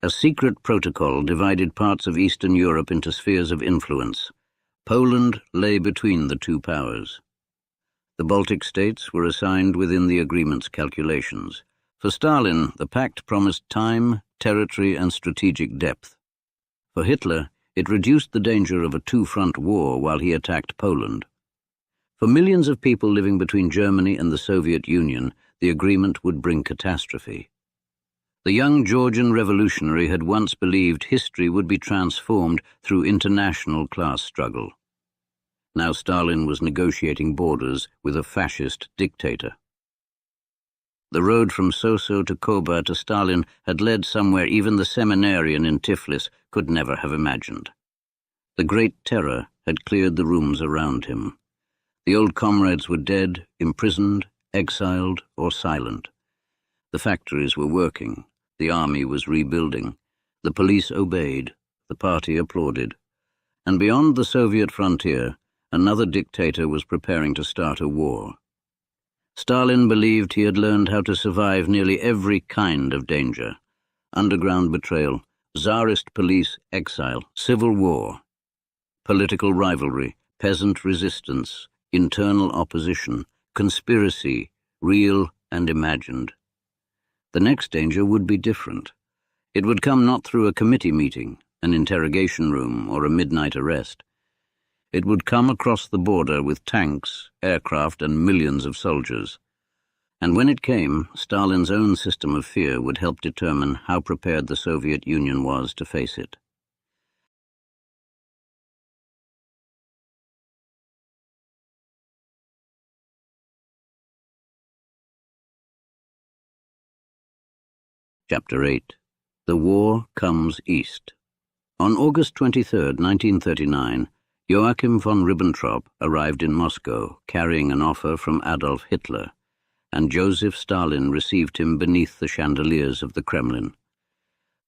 A secret protocol divided parts of Eastern Europe into spheres of influence. Poland lay between the two powers. The Baltic states were assigned within the agreement's calculations. For Stalin, the pact promised time, territory, and strategic depth. For Hitler, it reduced the danger of a two-front war while he attacked Poland. For millions of people living between Germany and the Soviet Union, the agreement would bring catastrophe. The young Georgian revolutionary had once believed history would be transformed through international class struggle. Now Stalin was negotiating borders with a fascist dictator. The road from Soso to Koba to Stalin had led somewhere even the seminarian in Tiflis could never have imagined. The Great Terror had cleared the rooms around him. The old comrades were dead, imprisoned, exiled, or silent. The factories were working, the army was rebuilding, the police obeyed, the party applauded. And beyond the Soviet frontier, another dictator was preparing to start a war. Stalin believed he had learned how to survive nearly every kind of danger: underground betrayal, Tsarist police, exile, civil war, political rivalry, peasant resistance, internal opposition, conspiracy, real and imagined. The next danger would be different. It would come not through a committee meeting, an interrogation room, or a midnight arrest. It would come across the border with tanks, aircraft, and millions of soldiers. And when it came, Stalin's own system of fear would help determine how prepared the Soviet Union was to face it. Chapter 8. The War Comes East. On August 23, 1939, Joachim von Ribbentrop arrived in Moscow carrying an offer from Adolf Hitler, and Joseph Stalin received him beneath the chandeliers of the Kremlin.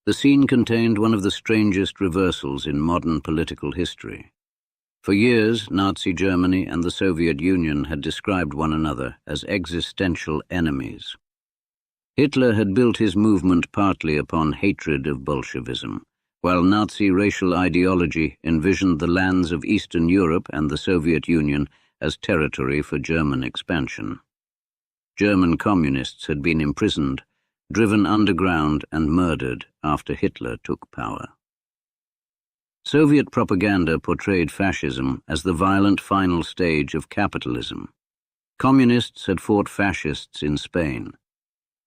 The scene contained one of the strangest reversals in modern political history. For years, Nazi Germany and the Soviet Union had described one another as existential enemies. Hitler had built his movement partly upon hatred of Bolshevism, while Nazi racial ideology envisioned the lands of Eastern Europe and the Soviet Union as territory for German expansion. German communists had been imprisoned, driven underground, and murdered after Hitler took power. Soviet propaganda portrayed fascism as the violent final stage of capitalism. Communists had fought fascists in Spain.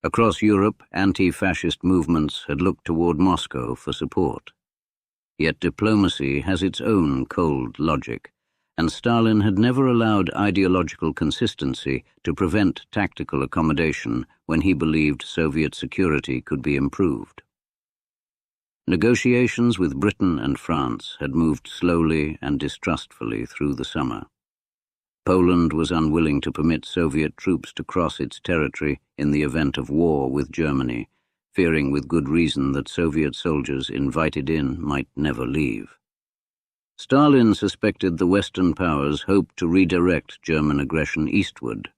Across Europe, anti-fascist movements had looked toward Moscow for support. Yet diplomacy has its own cold logic, and Stalin had never allowed ideological consistency to prevent tactical accommodation when he believed Soviet security could be improved. Negotiations with Britain and France had moved slowly and distrustfully through the summer. Poland was unwilling to permit Soviet troops to cross its territory in the event of war with Germany, fearing with good reason that Soviet soldiers invited in might never leave. Stalin suspected the Western powers hoped to redirect German aggression eastward.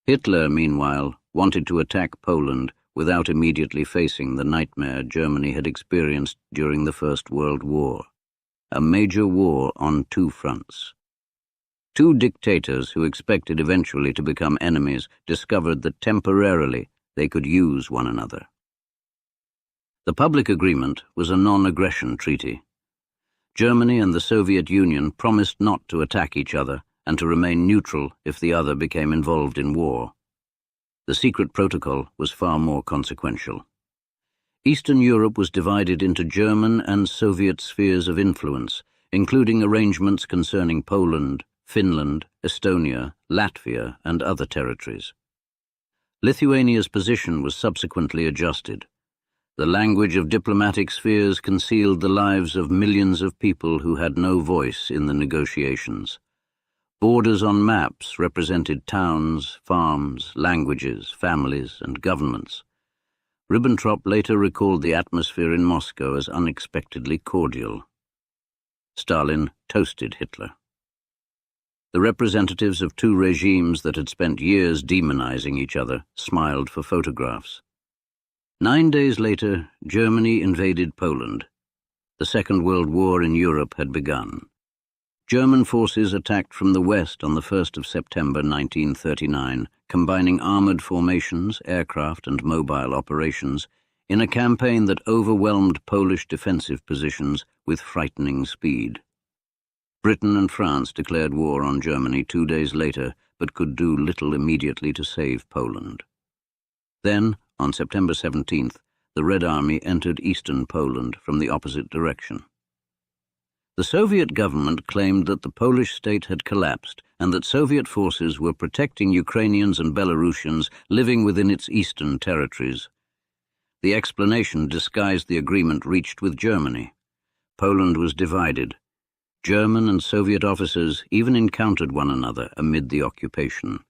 Hitler, meanwhile, wanted to attack Poland without immediately facing the nightmare Germany had experienced during the First World War, a major war on two fronts. Two dictators who expected eventually to become enemies discovered that temporarily they could use one another. The public agreement was a non-aggression treaty. Germany and the Soviet Union promised not to attack each other and to remain neutral if the other became involved in war. The secret protocol was far more consequential. Eastern Europe was divided into German and Soviet spheres of influence, including arrangements concerning Poland, Finland, Estonia, Latvia, and other territories. Lithuania's position was subsequently adjusted. The language of diplomatic spheres concealed the lives of millions of people who had no voice in the negotiations. Borders on maps represented towns, farms, languages, families, and governments. Ribbentrop later recalled the atmosphere in Moscow as unexpectedly cordial. Stalin toasted Hitler. The representatives of two regimes that had spent years demonizing each other smiled for photographs. 9 days later, Germany invaded Poland. The Second World War in Europe had begun. German forces attacked from the west on the 1st of September 1939, combining armored formations, aircraft, and mobile operations in a campaign that overwhelmed Polish defensive positions with frightening speed. Britain and France declared war on Germany 2 days later, but could do little immediately to save Poland. Then, on September 17th, the Red Army entered eastern Poland from the opposite direction. The Soviet government claimed that the Polish state had collapsed and that Soviet forces were protecting Ukrainians and Belarusians living within its eastern territories. The explanation disguised the agreement reached with Germany. Poland was divided. German and Soviet officers even encountered one another amid the occupation.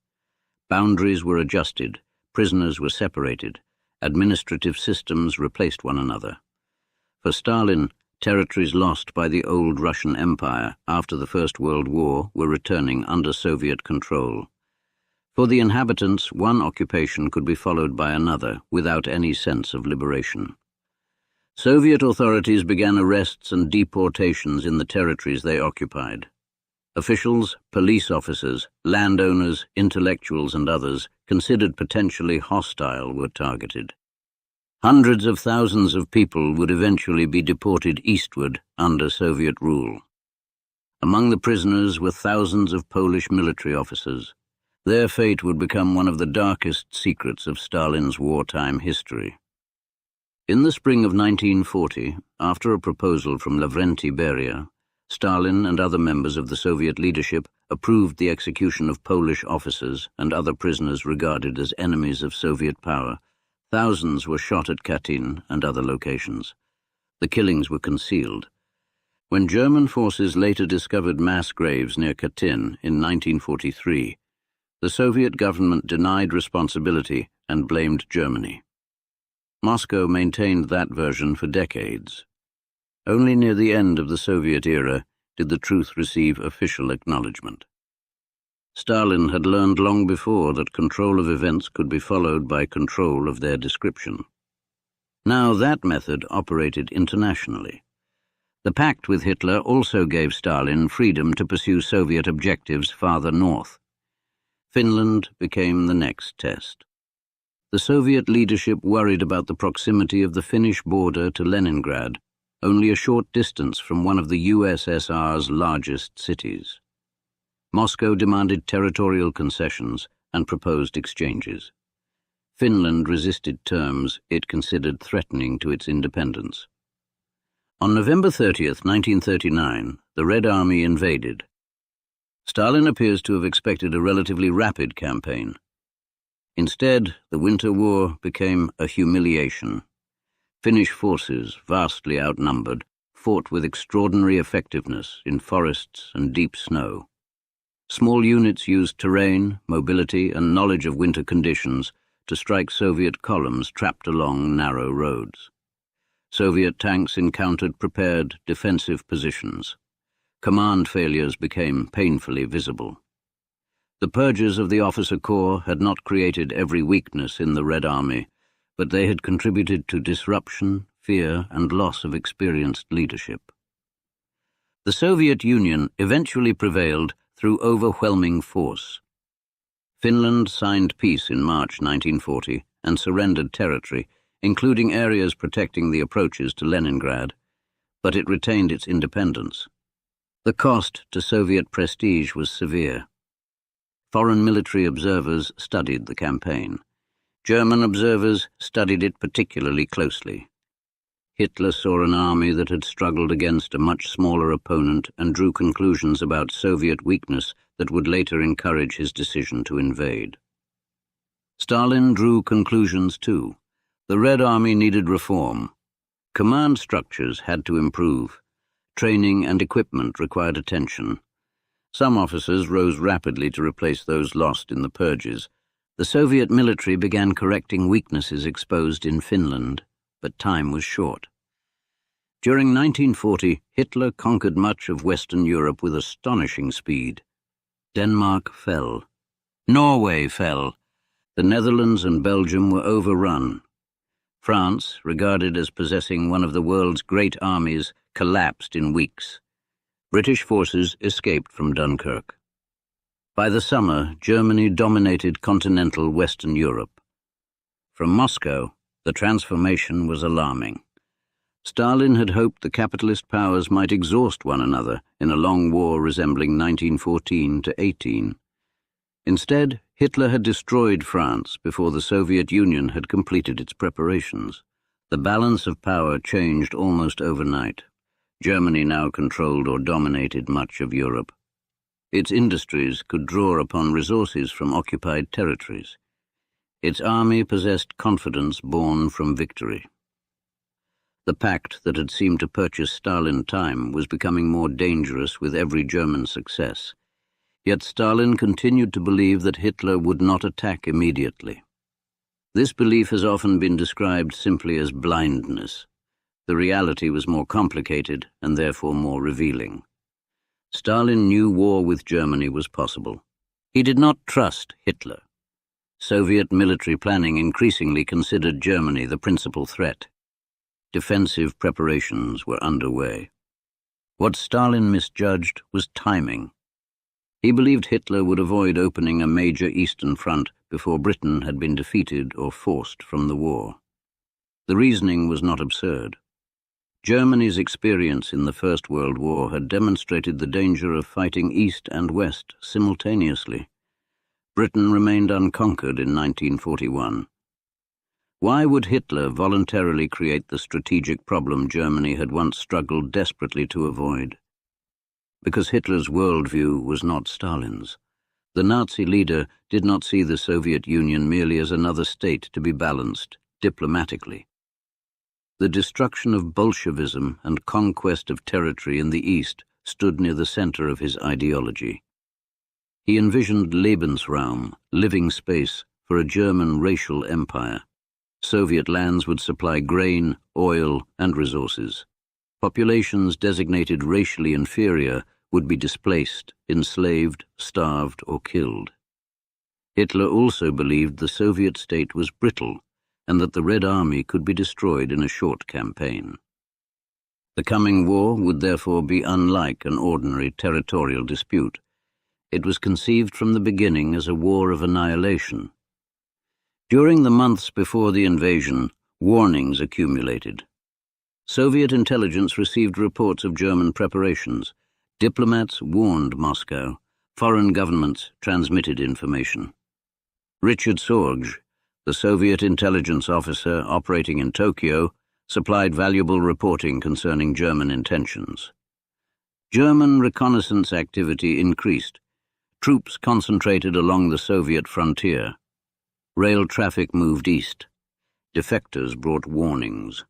Boundaries were adjusted, prisoners were separated, administrative systems replaced one another. For Stalin, territories lost by the old Russian Empire after the First World War were returning under Soviet control. For the inhabitants, one occupation could be followed by another without any sense of liberation. Soviet authorities began arrests and deportations in the territories they occupied. Officials, police officers, landowners, intellectuals, and others considered potentially hostile were targeted. Hundreds of thousands of people would eventually be deported eastward under Soviet rule. Among the prisoners were thousands of Polish military officers. Their fate would become one of the darkest secrets of Stalin's wartime history. In the spring of 1940, after a proposal from Lavrenti Beria, Stalin and other members of the Soviet leadership approved the execution of Polish officers and other prisoners regarded as enemies of Soviet power. Thousands were shot at Katyn and other locations. The killings were concealed. When German forces later discovered mass graves near Katyn in 1943, the Soviet government denied responsibility and blamed Germany. Moscow maintained that version for decades. Only near the end of the Soviet era did the truth receive official acknowledgement. Stalin had learned long before that control of events could be followed by control of their description. Now that method operated internationally. The pact with Hitler also gave Stalin freedom to pursue Soviet objectives farther north. Finland became the next test. The Soviet leadership worried about the proximity of the Finnish border to Leningrad, only a short distance from one of the USSR's largest cities. Moscow demanded territorial concessions and proposed exchanges. Finland resisted terms it considered threatening to its independence. On November 30th, 1939, the Red Army invaded. Stalin appears to have expected a relatively rapid campaign. Instead, the Winter War became a humiliation. Finnish forces, vastly outnumbered, fought with extraordinary effectiveness in forests and deep snow. Small units used terrain, mobility, and knowledge of winter conditions to strike Soviet columns trapped along narrow roads. Soviet tanks encountered prepared defensive positions. Command failures became painfully visible. The purges of the officer corps had not created every weakness in the Red Army, but they had contributed to disruption, fear, and loss of experienced leadership. The Soviet Union eventually prevailed through overwhelming force. Finland signed peace in March 1940 and surrendered territory, including areas protecting the approaches to Leningrad, but it retained its independence. The cost to Soviet prestige was severe. Foreign military observers studied the campaign. German observers studied it particularly closely. Hitler saw an army that had struggled against a much smaller opponent and drew conclusions about Soviet weakness that would later encourage his decision to invade. Stalin drew conclusions too. The Red Army needed reform. Command structures had to improve. Training and equipment required attention. Some officers rose rapidly to replace those lost in the purges. The Soviet military began correcting weaknesses exposed in Finland, but time was short. During 1940, Hitler conquered much of Western Europe with astonishing speed. Denmark fell. Norway fell. The Netherlands and Belgium were overrun. France, regarded as possessing one of the world's great armies, collapsed in weeks. British forces escaped from Dunkirk. By the summer, Germany dominated continental Western Europe. From Moscow, the transformation was alarming. Stalin had hoped the capitalist powers might exhaust one another in a long war resembling 1914 to 18. Instead, Hitler had destroyed France before the Soviet Union had completed its preparations. The balance of power changed almost overnight. Germany now controlled or dominated much of Europe. Its industries could draw upon resources from occupied territories. Its army possessed confidence born from victory. The pact that had seemed to purchase Stalin time was becoming more dangerous with every German success. Yet Stalin continued to believe that Hitler would not attack immediately. This belief has often been described simply as blindness. The reality was more complicated and therefore more revealing. Stalin knew war with Germany was possible. He did not trust Hitler. Soviet military planning increasingly considered Germany the principal threat. Defensive preparations were underway. What Stalin misjudged was timing. He believed Hitler would avoid opening a major Eastern front before Britain had been defeated or forced from the war. The reasoning was not absurd. Germany's experience in the First World War had demonstrated the danger of fighting East and West simultaneously. Britain remained unconquered in 1941. Why would Hitler voluntarily create the strategic problem Germany had once struggled desperately to avoid? Because Hitler's worldview was not Stalin's. The Nazi leader did not see the Soviet Union merely as another state to be balanced diplomatically. The destruction of Bolshevism and conquest of territory in the East stood near the center of his ideology. He envisioned Lebensraum, living space, for a German racial empire. Soviet lands would supply grain, oil, and resources. Populations designated racially inferior would be displaced, enslaved, starved, or killed. Hitler also believed the Soviet state was brittle and that the Red Army could be destroyed in a short campaign. The coming war would therefore be unlike an ordinary territorial dispute. It was conceived from the beginning as a war of annihilation. During the months before the invasion, warnings accumulated. Soviet intelligence received reports of German preparations. Diplomats warned Moscow. Foreign governments transmitted information. Richard Sorge, the Soviet intelligence officer operating in Tokyo, supplied valuable reporting concerning German intentions. German reconnaissance activity increased. Troops concentrated along the Soviet frontier. Rail traffic moved east. Defectors brought warnings.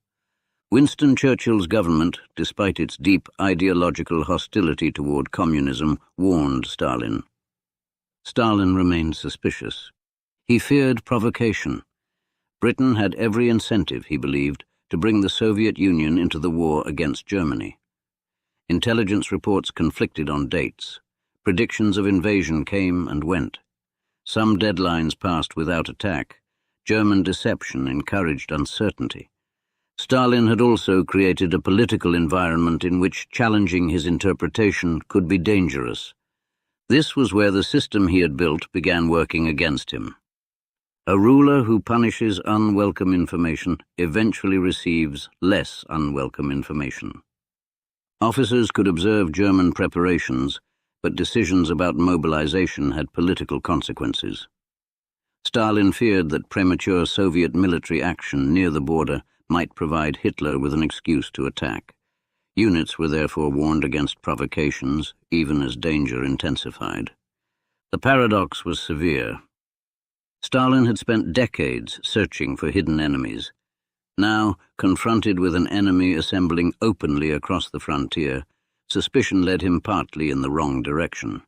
Winston Churchill's government, despite its deep ideological hostility toward communism, warned Stalin. Stalin remained suspicious. He feared provocation. Britain had every incentive, he believed, to bring the Soviet Union into the war against Germany. Intelligence reports conflicted on dates. Predictions of invasion came and went. Some deadlines passed without attack. German deception encouraged uncertainty. Stalin had also created a political environment in which challenging his interpretation could be dangerous. This was where the system he had built began working against him. A ruler who punishes unwelcome information eventually receives less unwelcome information. Officers could observe German preparations, but decisions about mobilization had political consequences. Stalin feared that premature Soviet military action near the border might provide Hitler with an excuse to attack. Units were therefore warned against provocations, even as danger intensified. The paradox was severe. Stalin had spent decades searching for hidden enemies. Now, confronted with an enemy assembling openly across the frontier, suspicion led him partly in the wrong direction.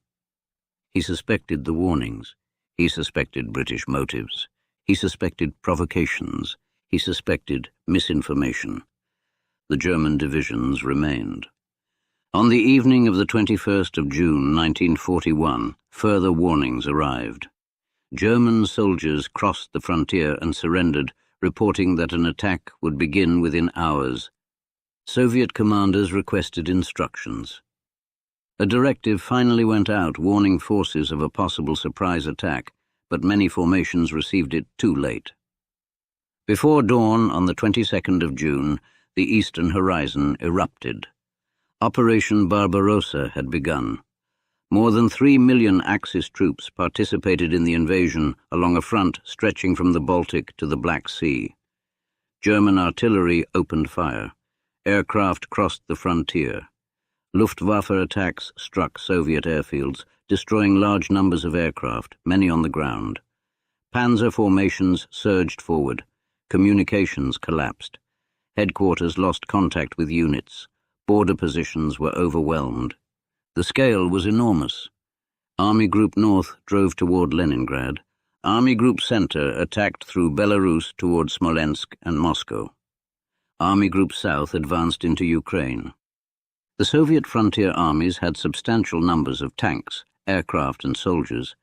He suspected the warnings. He suspected British motives. He suspected provocations. He suspected misinformation. The German divisions remained. On the evening of the 21st of June, 1941, further warnings arrived. German soldiers crossed the frontier and surrendered, reporting that an attack would begin within hours. Soviet commanders requested instructions. A directive finally went out warning forces of a possible surprise attack, but many formations received it too late. Before dawn on the 22nd of June, the eastern horizon erupted. Operation Barbarossa had begun. More than 3 million Axis troops participated in the invasion along a front stretching from the Baltic to the Black Sea. German artillery opened fire. Aircraft crossed the frontier. Luftwaffe attacks struck Soviet airfields, destroying large numbers of aircraft, many on the ground. Panzer formations surged forward. Communications collapsed. Headquarters lost contact with units. Border positions were overwhelmed. The scale was enormous. Army Group North drove toward Leningrad. Army Group Center attacked through Belarus toward Smolensk and Moscow. Army Group South advanced into Ukraine. The Soviet frontier armies had substantial numbers of tanks, aircraft and soldiers,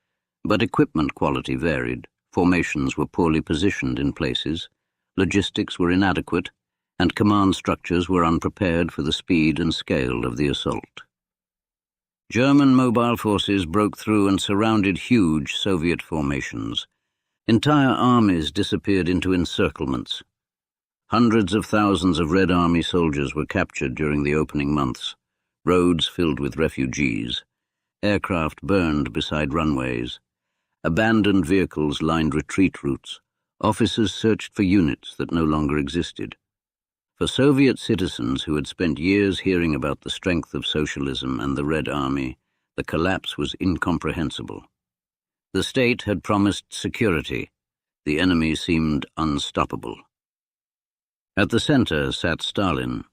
but equipment quality varied, formations were poorly positioned in places, logistics were inadequate, and command structures were unprepared for the speed and scale of the assault. German mobile forces broke through and surrounded huge Soviet formations. Entire armies disappeared into encirclements. Hundreds of thousands of Red Army soldiers were captured during the opening months, roads filled with refugees, aircraft burned beside runways, abandoned vehicles lined retreat routes, officers searched for units that no longer existed. For Soviet citizens who had spent years hearing about the strength of socialism and the Red Army, the collapse was incomprehensible. The state had promised security. The enemy seemed unstoppable. At the center sat Stalin.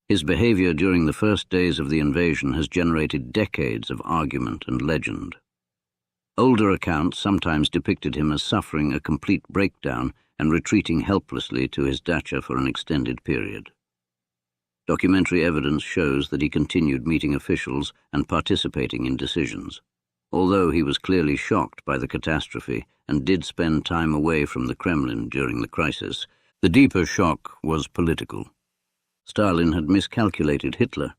His behavior during the first days of the invasion has generated decades of argument and legend. Older accounts sometimes depicted him as suffering a complete breakdown and retreating helplessly to his dacha for an extended period. Documentary evidence shows that he continued meeting officials and participating in decisions. Although he was clearly shocked by the catastrophe and did spend time away from the Kremlin during the crisis, the deeper shock was political. Stalin had miscalculated Hitler.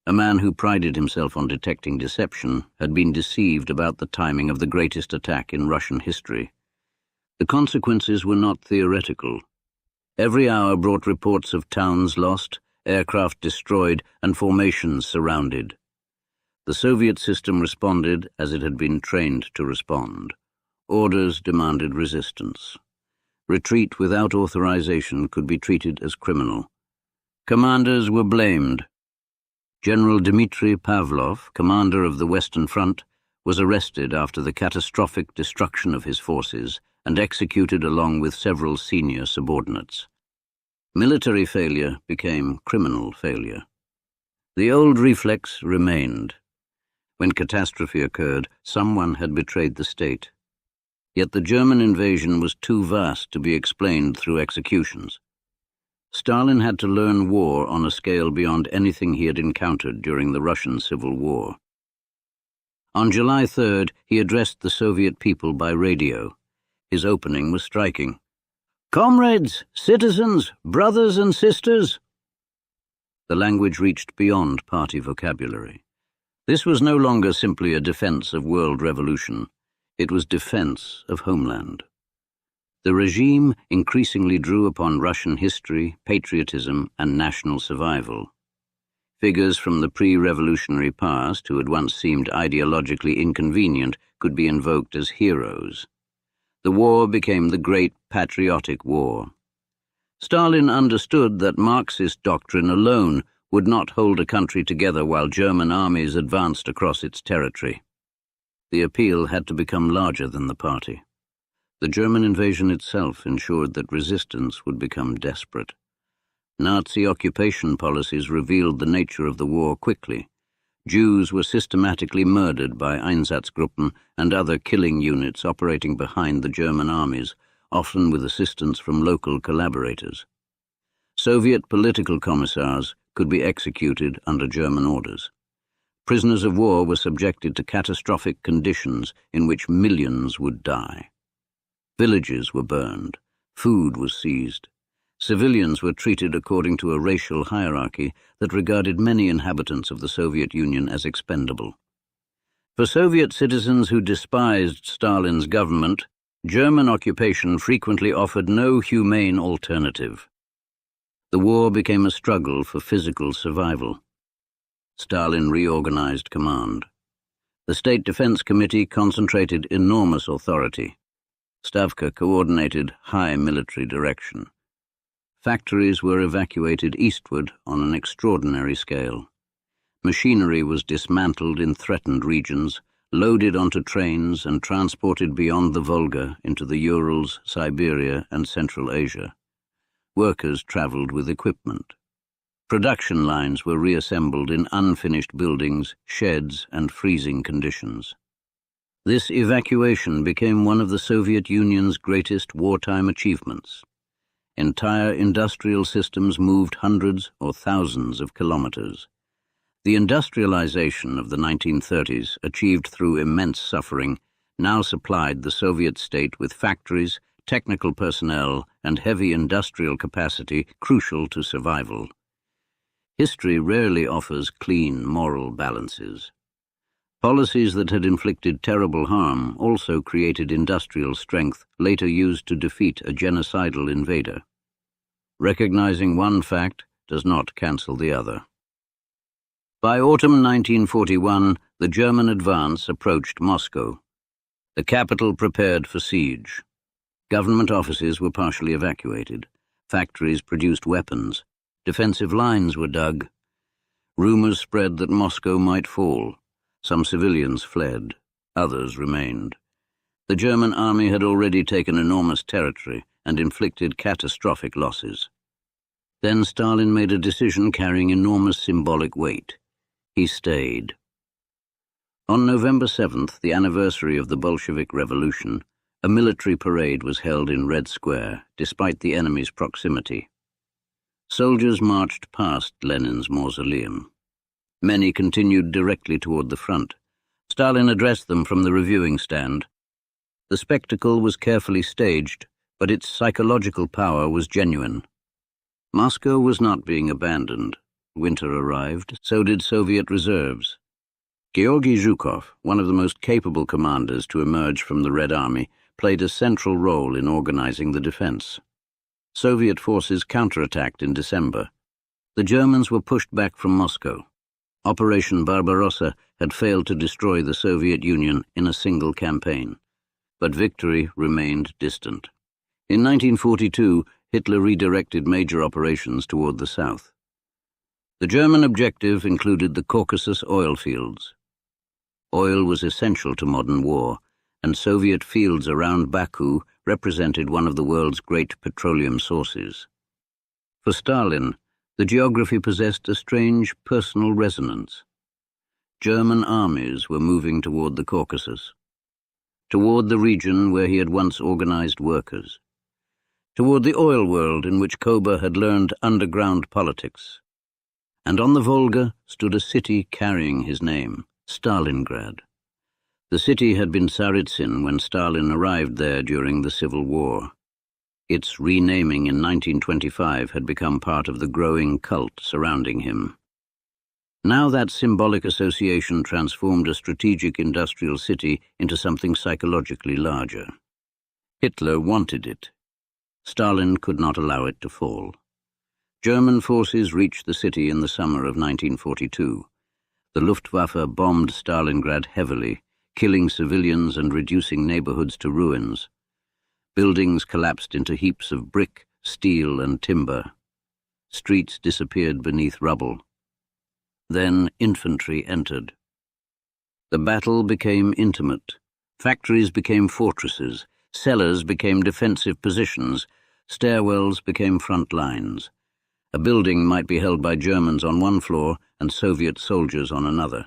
A man who prided himself on detecting deception had been deceived about the timing of the greatest attack in Russian history. The consequences were not theoretical. Every hour brought reports of towns lost, aircraft destroyed, and formations surrounded. The Soviet system responded as it had been trained to respond. Orders demanded resistance. Retreat without authorization could be treated as criminal. Commanders were blamed. General Dmitry Pavlov, commander of the Western Front, was arrested after the catastrophic destruction of his forces and executed along with several senior subordinates. Military failure became criminal failure. The old reflex remained. When catastrophe occurred, someone had betrayed the state. Yet the German invasion was too vast to be explained through executions. Stalin had to learn war on a scale beyond anything he had encountered during the Russian Civil War. On July 3rd, he addressed the Soviet people by radio. His opening was striking. "Comrades, citizens, brothers and sisters." The language reached beyond party vocabulary. This was no longer simply a defense of world revolution. It was defense of homeland. The regime increasingly drew upon Russian history, patriotism, and national survival. Figures from the pre-revolutionary past who had once seemed ideologically inconvenient could be invoked as heroes. The war became the Great Patriotic War. Stalin understood that Marxist doctrine alone would not hold a country together while German armies advanced across its territory. The appeal had to become larger than the party. The German invasion itself ensured that resistance would become desperate. Nazi occupation policies revealed the nature of the war quickly. Jews were systematically murdered by Einsatzgruppen and other killing units operating behind the German armies, often with assistance from local collaborators. Soviet political commissars could be executed under German orders. Prisoners of war were subjected to catastrophic conditions in which millions would die. Villages were burned. Food was seized. Civilians were treated according to a racial hierarchy that regarded many inhabitants of the Soviet Union as expendable. For Soviet citizens who despised Stalin's government, German occupation frequently offered no humane alternative. The war became a struggle for physical survival. Stalin reorganized command. The State Defense Committee concentrated enormous authority. Stavka coordinated high military direction. Factories were evacuated eastward on an extraordinary scale. Machinery was dismantled in threatened regions, loaded onto trains and transported beyond the Volga into the Urals, Siberia, and Central Asia. Workers traveled with equipment. Production lines were reassembled in unfinished buildings, sheds, and freezing conditions. This evacuation became one of the Soviet Union's greatest wartime achievements. Entire industrial systems moved hundreds or thousands of kilometers. The industrialization of the 1930s, achieved through immense suffering, now supplied the Soviet state with factories, technical personnel, and heavy industrial capacity crucial to survival. History rarely offers clean moral balances. Policies that had inflicted terrible harm also created industrial strength later used to defeat a genocidal invader. Recognizing one fact does not cancel the other. By autumn 1941, the German advance approached Moscow. The capital prepared for siege. Government offices were partially evacuated. Factories produced weapons. Defensive lines were dug. Rumors spread that Moscow might fall. Some civilians fled. Others remained. The German army had already taken enormous territory and inflicted catastrophic losses. Then Stalin made a decision carrying enormous symbolic weight. He stayed. On November 7th, the anniversary of the Bolshevik Revolution, a military parade was held in Red Square, despite the enemy's proximity. Soldiers marched past Lenin's mausoleum. Many continued directly toward the front. Stalin addressed them from the reviewing stand. The spectacle was carefully staged, but its psychological power was genuine. Moscow was not being abandoned. Winter arrived, so did Soviet reserves. Georgy Zhukov, one of the most capable commanders to emerge from the Red Army, played a central role in organizing the defense. Soviet forces counterattacked in December. The Germans were pushed back from Moscow. Operation Barbarossa had failed to destroy the Soviet Union in a single campaign, but victory remained distant. In 1942, Hitler redirected major operations toward the south. The German objective included the Caucasus oil fields. Oil was essential to modern war, and Soviet fields around Baku represented one of the world's great petroleum sources. For Stalin, the geography possessed a strange personal resonance. German armies were moving toward the Caucasus, toward the region where he had once organized workers, toward the oil world in which Koba had learned underground politics. And on the Volga stood a city carrying his name, Stalingrad. The city had been Tsaritsyn when Stalin arrived there during the Civil War. Its renaming in 1925 had become part of the growing cult surrounding him. Now that symbolic association transformed a strategic industrial city into something psychologically larger. Hitler wanted it. Stalin could not allow it to fall. German forces reached the city in the summer of 1942. The Luftwaffe bombed Stalingrad heavily, killing civilians and reducing neighborhoods to ruins. Buildings collapsed into heaps of brick, steel, and timber. Streets disappeared beneath rubble. Then infantry entered. The battle became intimate. Factories became fortresses. Cellars became defensive positions. Stairwells became front lines. A building might be held by Germans on one floor and Soviet soldiers on another.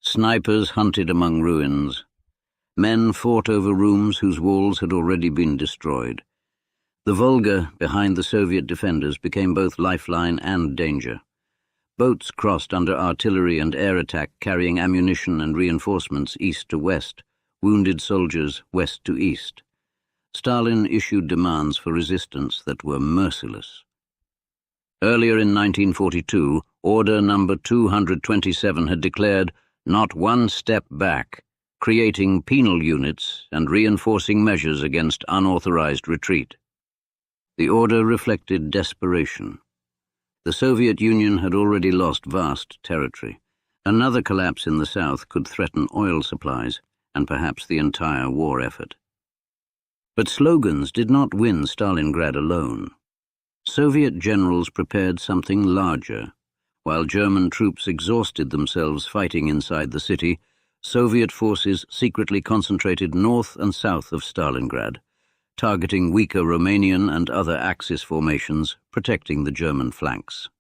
Snipers hunted among ruins. Men fought over rooms whose walls had already been destroyed. The Volga, behind the Soviet defenders, became both lifeline and danger. Boats crossed under artillery and air attack, carrying ammunition and reinforcements east to west, wounded soldiers west to east. Stalin issued demands for resistance that were merciless. Earlier in 1942, Order Number 227 had declared, "Not one step back," creating penal units and reinforcing measures against unauthorized retreat. The order reflected desperation. The Soviet Union had already lost vast territory. Another collapse in the south could threaten oil supplies and perhaps the entire war effort. But slogans did not win Stalingrad alone. Soviet generals prepared something larger. While German troops exhausted themselves fighting inside the city, Soviet forces secretly concentrated north and south of Stalingrad, targeting weaker Romanian and other Axis formations, protecting the German flanks.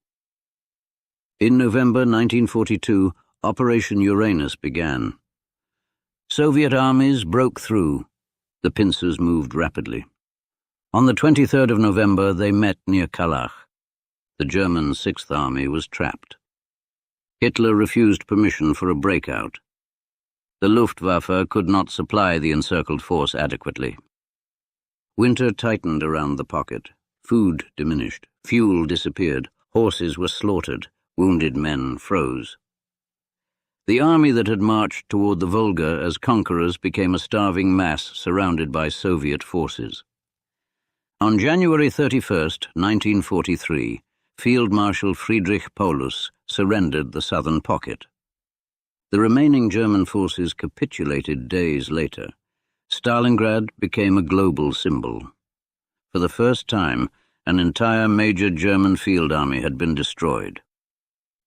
In November 1942, Operation Uranus began. Soviet armies broke through. The pincers moved rapidly. On the 23rd of November, they met near Kalach. The German Sixth Army was trapped. Hitler refused permission for a breakout. The Luftwaffe could not supply the encircled force adequately. Winter tightened around the pocket. Food diminished. Fuel disappeared. Horses were slaughtered. Wounded men froze. The army that had marched toward the Volga as conquerors became a starving mass surrounded by Soviet forces. On January 31, 1943, Field Marshal Friedrich Paulus surrendered the southern pocket. The remaining German forces capitulated days later. Stalingrad became a global symbol. For the first time, an entire major German field army had been destroyed.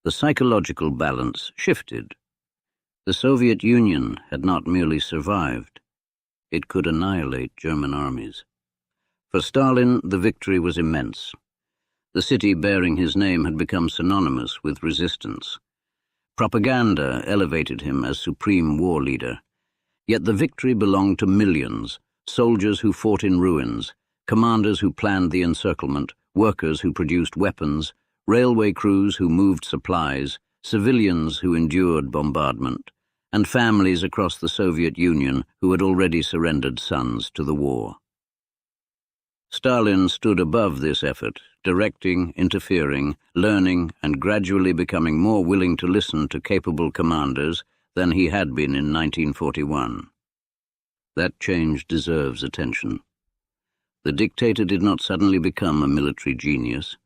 The psychological balance shifted. The Soviet Union had not merely survived. It could annihilate German armies. For Stalin, the victory was immense. The city bearing his name had become synonymous with resistance. Propaganda elevated him as supreme war leader. Yet the victory belonged to millions, soldiers who fought in ruins, commanders who planned the encirclement, workers who produced weapons, railway crews who moved supplies, civilians who endured bombardment, and families across the Soviet Union who had already surrendered sons to the war. Stalin stood above this effort, directing, interfering, learning, and gradually becoming more willing to listen to capable commanders than he had been in 1941. That change deserves attention. The dictator did not suddenly become a military genius.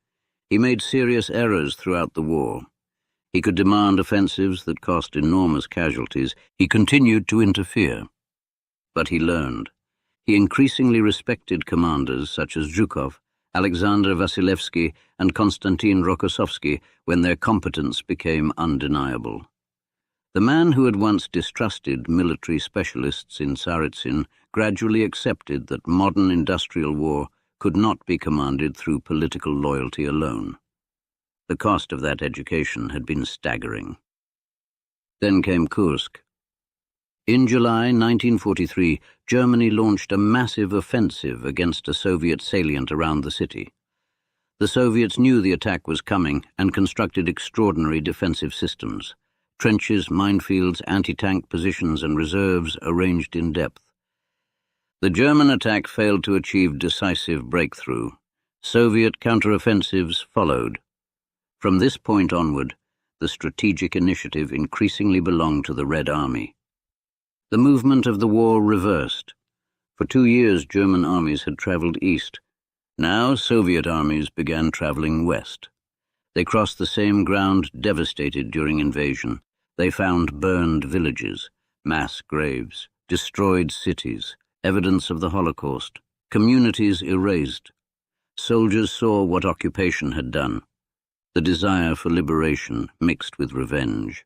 He made serious errors throughout the war. He could demand offensives that cost enormous casualties. He continued to interfere. But he learned. He increasingly respected commanders such as Zhukov, Alexander Vasilevsky, and Konstantin Rokossovsky when their competence became undeniable. The man who had once distrusted military specialists in Tsaritsyn gradually accepted that modern industrial war could not be commanded through political loyalty alone. The cost of that education had been staggering. Then came Kursk. In July 1943, Germany launched a massive offensive against a Soviet salient around the city. The Soviets knew the attack was coming and constructed extraordinary defensive systems. Trenches, minefields, anti-tank positions, and reserves arranged in depth. The German attack failed to achieve decisive breakthrough. Soviet counteroffensives followed. From this point onward, the strategic initiative increasingly belonged to the Red Army. The movement of the war reversed. For 2 years, German armies had traveled east. Now Soviet armies began traveling west. They crossed the same ground devastated during invasion. They found burned villages, mass graves, destroyed cities, evidence of the Holocaust, communities erased. Soldiers saw what occupation had done. The desire for liberation mixed with revenge.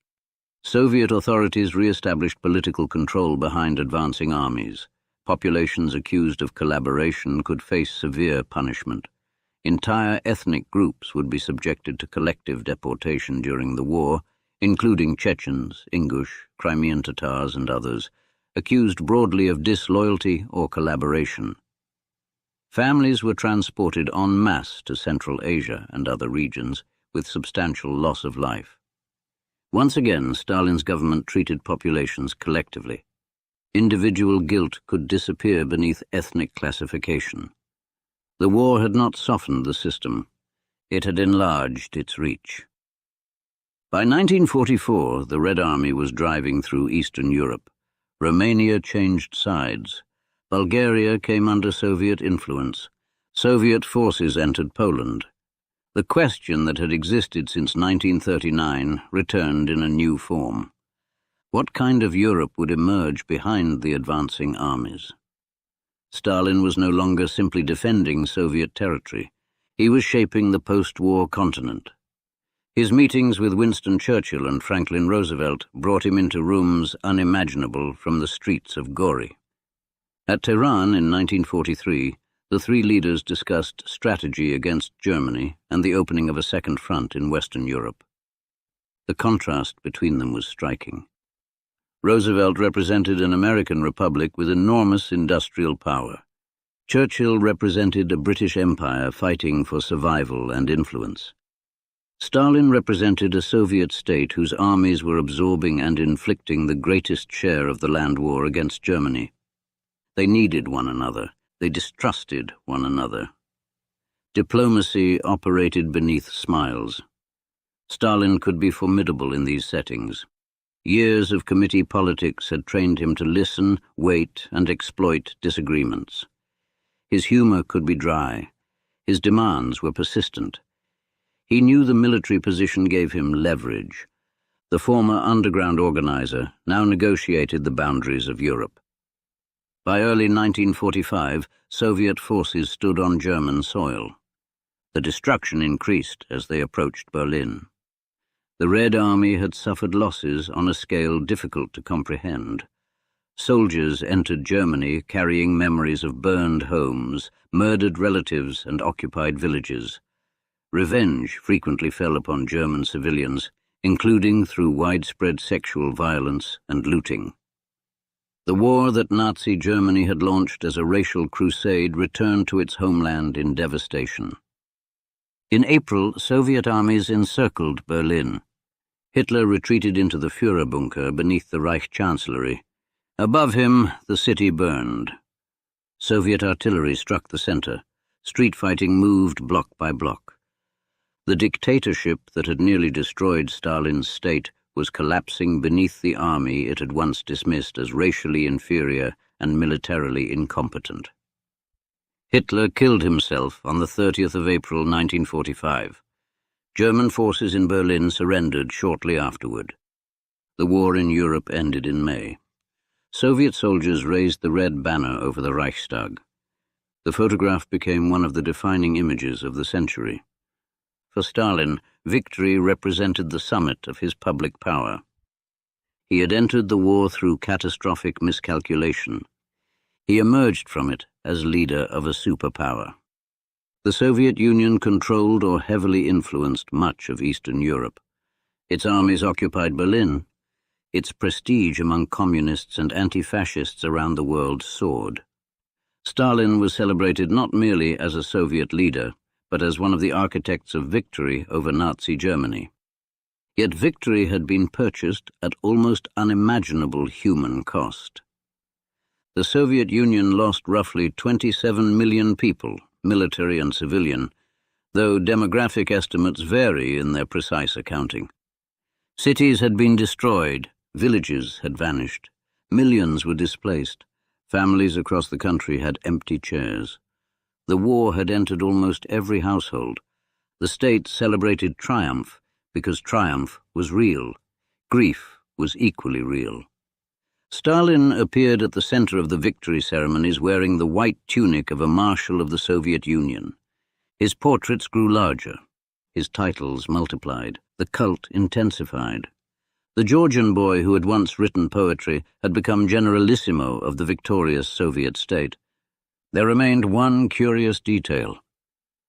Soviet authorities re-established political control behind advancing armies. Populations accused of collaboration could face severe punishment. Entire ethnic groups would be subjected to collective deportation during the war, including Chechens, Ingush, Crimean Tatars and others, accused broadly of disloyalty or collaboration. Families were transported en masse to Central Asia and other regions, with substantial loss of life. Once again, Stalin's government treated populations collectively. Individual guilt could disappear beneath ethnic classification. The war had not softened the system. It had enlarged its reach. By 1944, the Red Army was driving through Eastern Europe. Romania changed sides. Bulgaria came under Soviet influence. Soviet forces entered Poland. The question that had existed since 1939 returned in a new form. What kind of Europe would emerge behind the advancing armies? Stalin was no longer simply defending Soviet territory. He was shaping the post-war continent. His meetings with Winston Churchill and Franklin Roosevelt brought him into rooms unimaginable from the streets of Gori. At Tehran in 1943, the three leaders discussed strategy against Germany and the opening of a second front in Western Europe. The contrast between them was striking. Roosevelt represented an American republic with enormous industrial power. Churchill represented a British Empire fighting for survival and influence. Stalin represented a Soviet state whose armies were absorbing and inflicting the greatest share of the land war against Germany. They needed one another. They distrusted one another. Diplomacy operated beneath smiles. Stalin could be formidable in these settings. Years of committee politics had trained him to listen, wait, and exploit disagreements. His humor could be dry. His demands were persistent. He knew the military position gave him leverage. The former underground organizer now negotiated the boundaries of Europe. By early 1945, Soviet forces stood on German soil. The destruction increased as they approached Berlin. The Red Army had suffered losses on a scale difficult to comprehend. Soldiers entered Germany carrying memories of burned homes, murdered relatives, and occupied villages. Revenge frequently fell upon German civilians, including through widespread sexual violence and looting. The war that Nazi Germany had launched as a racial crusade returned to its homeland in devastation. In April, Soviet armies encircled Berlin. Hitler retreated into the Führerbunker beneath the Reich Chancellery. Above him, the city burned. Soviet artillery struck the center. Street fighting moved block by block. The dictatorship that had nearly destroyed Stalin's state was collapsing beneath the army it had once dismissed as racially inferior and militarily incompetent. Hitler killed himself on the 30th of April 1945. German forces in Berlin surrendered shortly afterward. The war in Europe ended in May. Soviet soldiers raised the red banner over the Reichstag. The photograph became one of the defining images of the century. For Stalin, victory represented the summit of his public power. He had entered the war through catastrophic miscalculation. He emerged from it as leader of a superpower. The Soviet Union controlled or heavily influenced much of Eastern Europe. Its armies occupied Berlin. Its prestige among communists and anti-fascists around the world soared. Stalin was celebrated not merely as a Soviet leader, but as one of the architects of victory over Nazi Germany. Yet victory had been purchased at almost unimaginable human cost. The Soviet Union lost roughly 27 million people, military and civilian, though demographic estimates vary in their precise accounting. Cities had been destroyed, villages had vanished, millions were displaced, families across the country had empty chairs. The war had entered almost every household. The state celebrated triumph because triumph was real. Grief was equally real. Stalin appeared at the center of the victory ceremonies wearing the white tunic of a marshal of the Soviet Union. His portraits grew larger. His titles multiplied. The cult intensified. The Georgian boy who had once written poetry had become generalissimo of the victorious Soviet state. There remained one curious detail.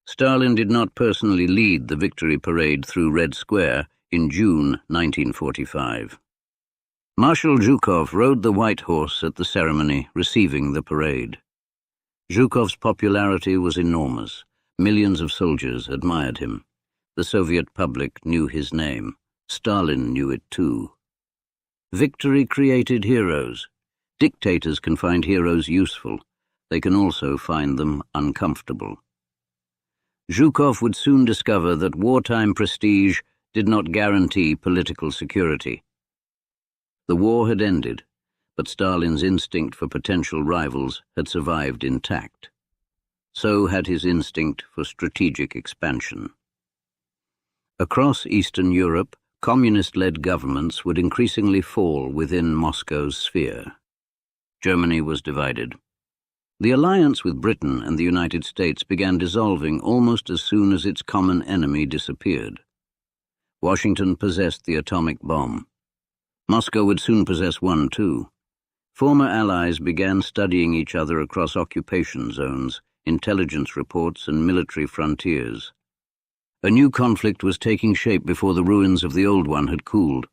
Stalin did not personally lead the victory parade through Red Square in June 1945. Marshal Zhukov rode the white horse at the ceremony, receiving the parade. Zhukov's popularity was enormous. Millions of soldiers admired him. The Soviet public knew his name. Stalin knew it too. Victory created heroes. Dictators can find heroes useful. They can also find them uncomfortable. Zhukov would soon discover that wartime prestige did not guarantee political security. The war had ended, but Stalin's instinct for potential rivals had survived intact. So had his instinct for strategic expansion. Across Eastern Europe, communist-led governments would increasingly fall within Moscow's sphere. Germany was divided. The alliance with Britain and the United States began dissolving almost as soon as its common enemy disappeared. Washington possessed the atomic bomb. Moscow would soon possess one too. Former allies began studying each other across occupation zones, intelligence reports, and military frontiers. A new conflict was taking shape before the ruins of the old one had cooled.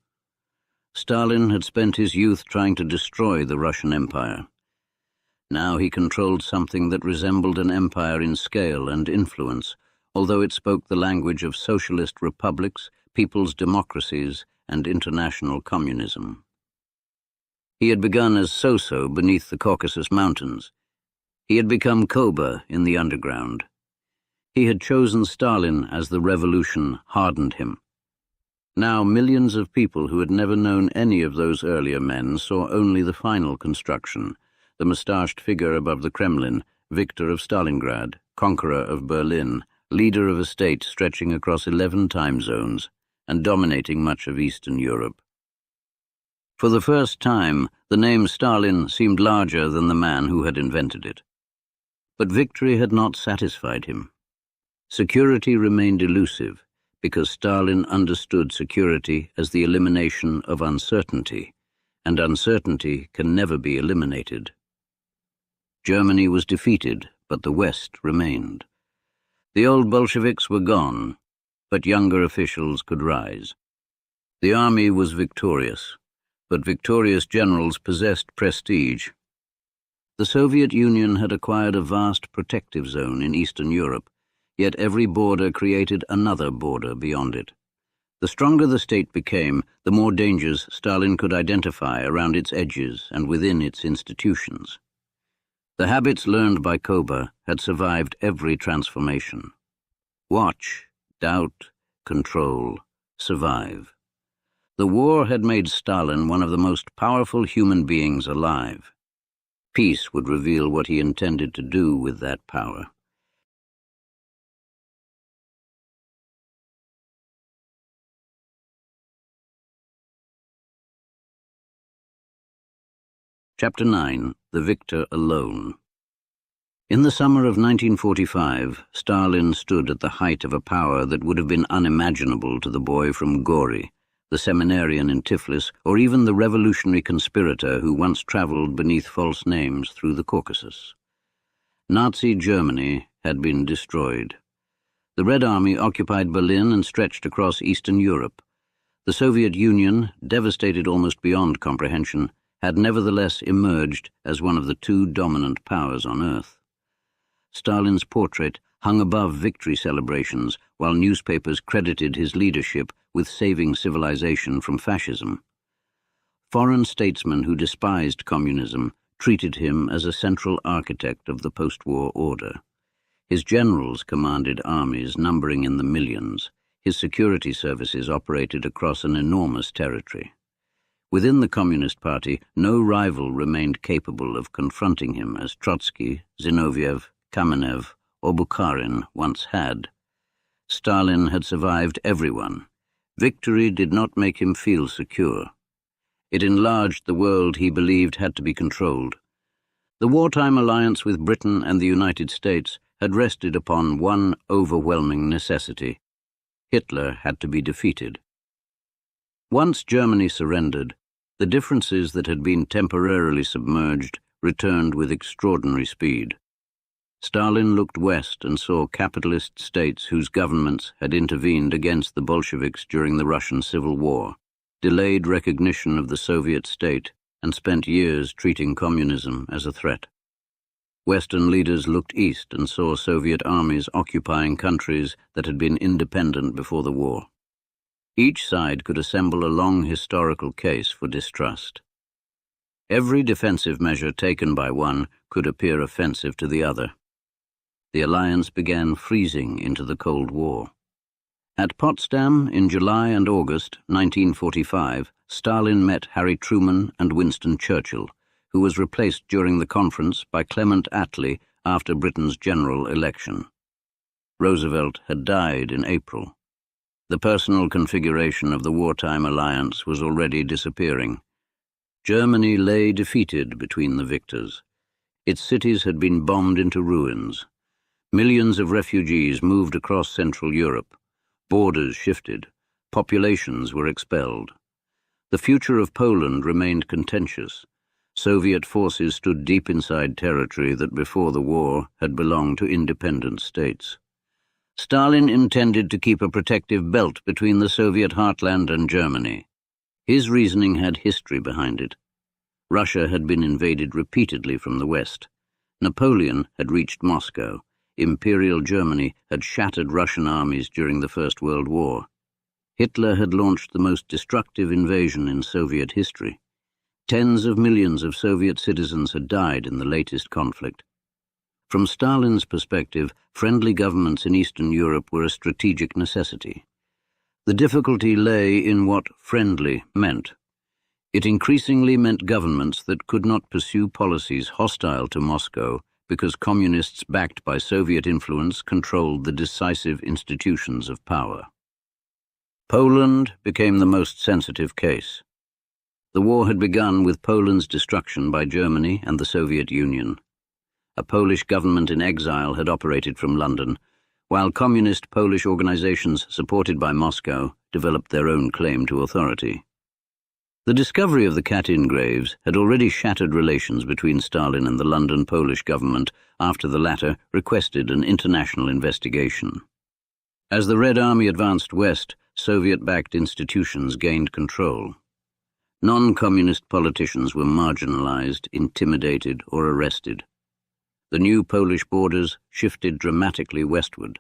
Stalin had spent his youth trying to destroy the Russian Empire. Now he controlled something that resembled an empire in scale and influence, although it spoke the language of socialist republics, people's democracies, and international communism. He had begun as So-So beneath the Caucasus Mountains. He had become Koba in the underground. He had chosen Stalin as the revolution hardened him. Now millions of people who had never known any of those earlier men saw only the final construction, the moustached figure above the Kremlin, victor of Stalingrad, conqueror of Berlin, leader of a state stretching across 11 time zones and dominating much of Eastern Europe. For the first time, the name Stalin seemed larger than the man who had invented it. But victory had not satisfied him. Security remained elusive because Stalin understood security as the elimination of uncertainty, and uncertainty can never be eliminated. Germany was defeated, but the West remained. The old Bolsheviks were gone, but younger officials could rise. The army was victorious, but victorious generals possessed prestige. The Soviet Union had acquired a vast protective zone in Eastern Europe, yet every border created another border beyond it. The stronger the state became, the more dangers Stalin could identify around its edges and within its institutions. The habits learned by Koba had survived every transformation. Watch, doubt, control, survive. The war had made Stalin one of the most powerful human beings alive. Peace would reveal what he intended to do with that power. Chapter 9. The Victor Alone. In the summer of 1945, Stalin stood at the height of a power that would have been unimaginable to the boy from Gori, the seminarian in Tiflis, or even the revolutionary conspirator who once traveled beneath false names through the Caucasus. Nazi Germany had been destroyed. The Red Army occupied Berlin and stretched across Eastern Europe. The Soviet Union, devastated almost beyond comprehension, had nevertheless emerged as one of the two dominant powers on Earth. Stalin's portrait hung above victory celebrations while newspapers credited his leadership with saving civilization from fascism. Foreign statesmen who despised communism treated him as a central architect of the post-war order. His generals commanded armies numbering in the millions. His security services operated across an enormous territory. Within the Communist Party, no rival remained capable of confronting him as Trotsky, Zinoviev, Kamenev, or Bukharin once had. Stalin had survived everyone. Victory did not make him feel secure. It enlarged the world he believed had to be controlled. The wartime alliance with Britain and the United States had rested upon one overwhelming necessity. Hitler had to be defeated. Once Germany surrendered, the differences that had been temporarily submerged returned with extraordinary speed. Stalin looked west and saw capitalist states whose governments had intervened against the Bolsheviks during the Russian Civil War, delayed recognition of the Soviet state, and spent years treating communism as a threat. Western leaders looked east and saw Soviet armies occupying countries that had been independent before the war. Each side could assemble a long historical case for distrust. Every defensive measure taken by one could appear offensive to the other. The alliance began freezing into the Cold War. At Potsdam in July and August 1945, Stalin met Harry Truman and Winston Churchill, who was replaced during the conference by Clement Attlee after Britain's general election. Roosevelt had died in April. The personal configuration of the wartime alliance was already disappearing. Germany lay defeated between the victors. Its cities had been bombed into ruins. Millions of refugees moved across Central Europe. Borders shifted. Populations were expelled. The future of Poland remained contentious. Soviet forces stood deep inside territory that before the war had belonged to independent states. Stalin intended to keep a protective belt between the Soviet heartland and Germany. His reasoning had history behind it. Russia had been invaded repeatedly from the west. Napoleon had reached Moscow. Imperial Germany had shattered Russian armies during the First World War. Hitler had launched the most destructive invasion in Soviet history. Tens of millions of Soviet citizens had died in the latest conflict. From Stalin's perspective, friendly governments in Eastern Europe were a strategic necessity. The difficulty lay in what friendly meant. It increasingly meant governments that could not pursue policies hostile to Moscow because communists backed by Soviet influence controlled the decisive institutions of power. Poland became the most sensitive case. The war had begun with Poland's destruction by Germany and the Soviet Union. A Polish government in exile had operated from London, while communist Polish organizations supported by Moscow developed their own claim to authority. The discovery of the Katyn graves had already shattered relations between Stalin and the London Polish government after the latter requested an international investigation. As the Red Army advanced west, Soviet-backed institutions gained control. Non-communist politicians were marginalized, intimidated, or arrested. The new Polish borders shifted dramatically westward.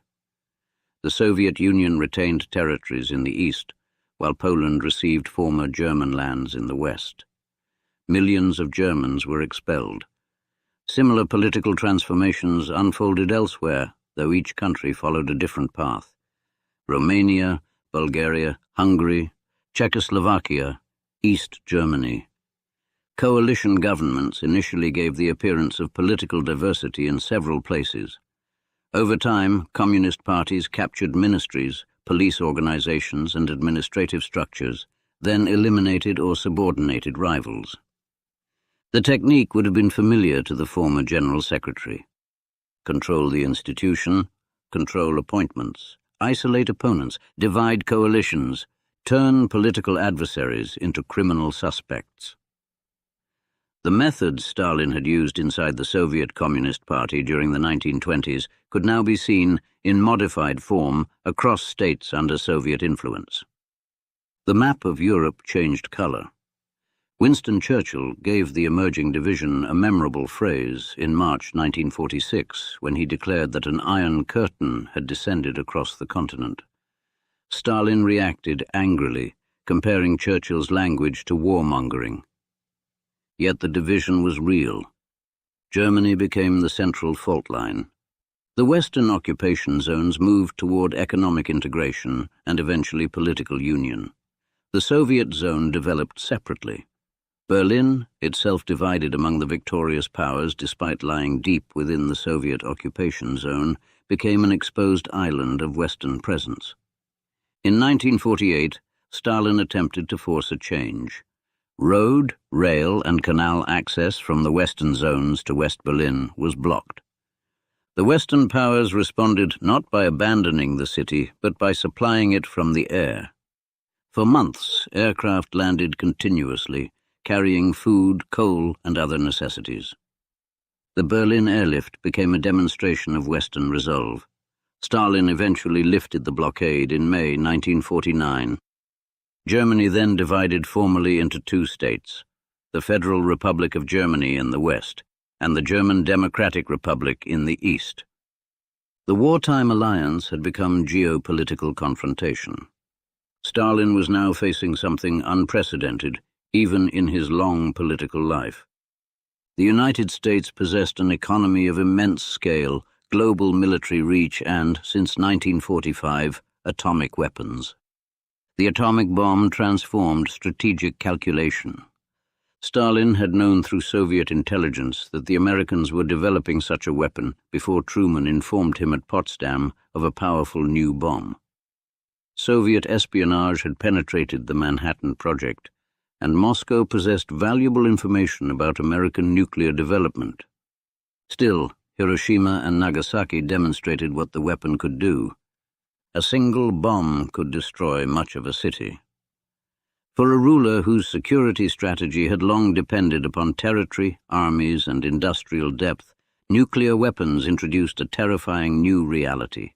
The Soviet Union retained territories in the east, while Poland received former German lands in the west. Millions of Germans were expelled. Similar political transformations unfolded elsewhere, though each country followed a different path. Romania, Bulgaria, Hungary, Czechoslovakia, East Germany. Coalition governments initially gave the appearance of political diversity in several places. Over time, communist parties captured ministries, police organizations, and administrative structures, then eliminated or subordinated rivals. The technique would have been familiar to the former General Secretary. Control the institution, control appointments, isolate opponents, divide coalitions, turn political adversaries into criminal suspects. The methods Stalin had used inside the Soviet Communist Party during the 1920s could now be seen in modified form across states under Soviet influence. The map of Europe changed color. Winston Churchill gave the emerging division a memorable phrase in March 1946 when he declared that an iron curtain had descended across the continent. Stalin reacted angrily, comparing Churchill's language to warmongering. Yet the division was real. Germany became the central fault line. The Western occupation zones moved toward economic integration and eventually political union. The Soviet zone developed separately. Berlin, itself divided among the victorious powers despite lying deep within the Soviet occupation zone, became an exposed island of Western presence. In 1948, Stalin attempted to force a change. Road, rail, and canal access from the western zones to West Berlin was blocked. The Western powers responded not by abandoning the city, but by supplying it from the air. For months, aircraft landed continuously, carrying food, coal, and other necessities. The Berlin airlift became a demonstration of Western resolve. Stalin eventually lifted the blockade in May 1949. Germany then divided formally into two states, the Federal Republic of Germany in the west, and the German Democratic Republic in the east. The wartime alliance had become geopolitical confrontation. Stalin was now facing something unprecedented, even in his long political life. The United States possessed an economy of immense scale, global military reach, and, since 1945, atomic weapons. The atomic bomb transformed strategic calculation. Stalin had known through Soviet intelligence that the Americans were developing such a weapon before Truman informed him at Potsdam of a powerful new bomb. Soviet espionage had penetrated the Manhattan Project, and Moscow possessed valuable information about American nuclear development. Still, Hiroshima and Nagasaki demonstrated what the weapon could do. A single bomb could destroy much of a city. For a ruler whose security strategy had long depended upon territory, armies, and industrial depth, nuclear weapons introduced a terrifying new reality.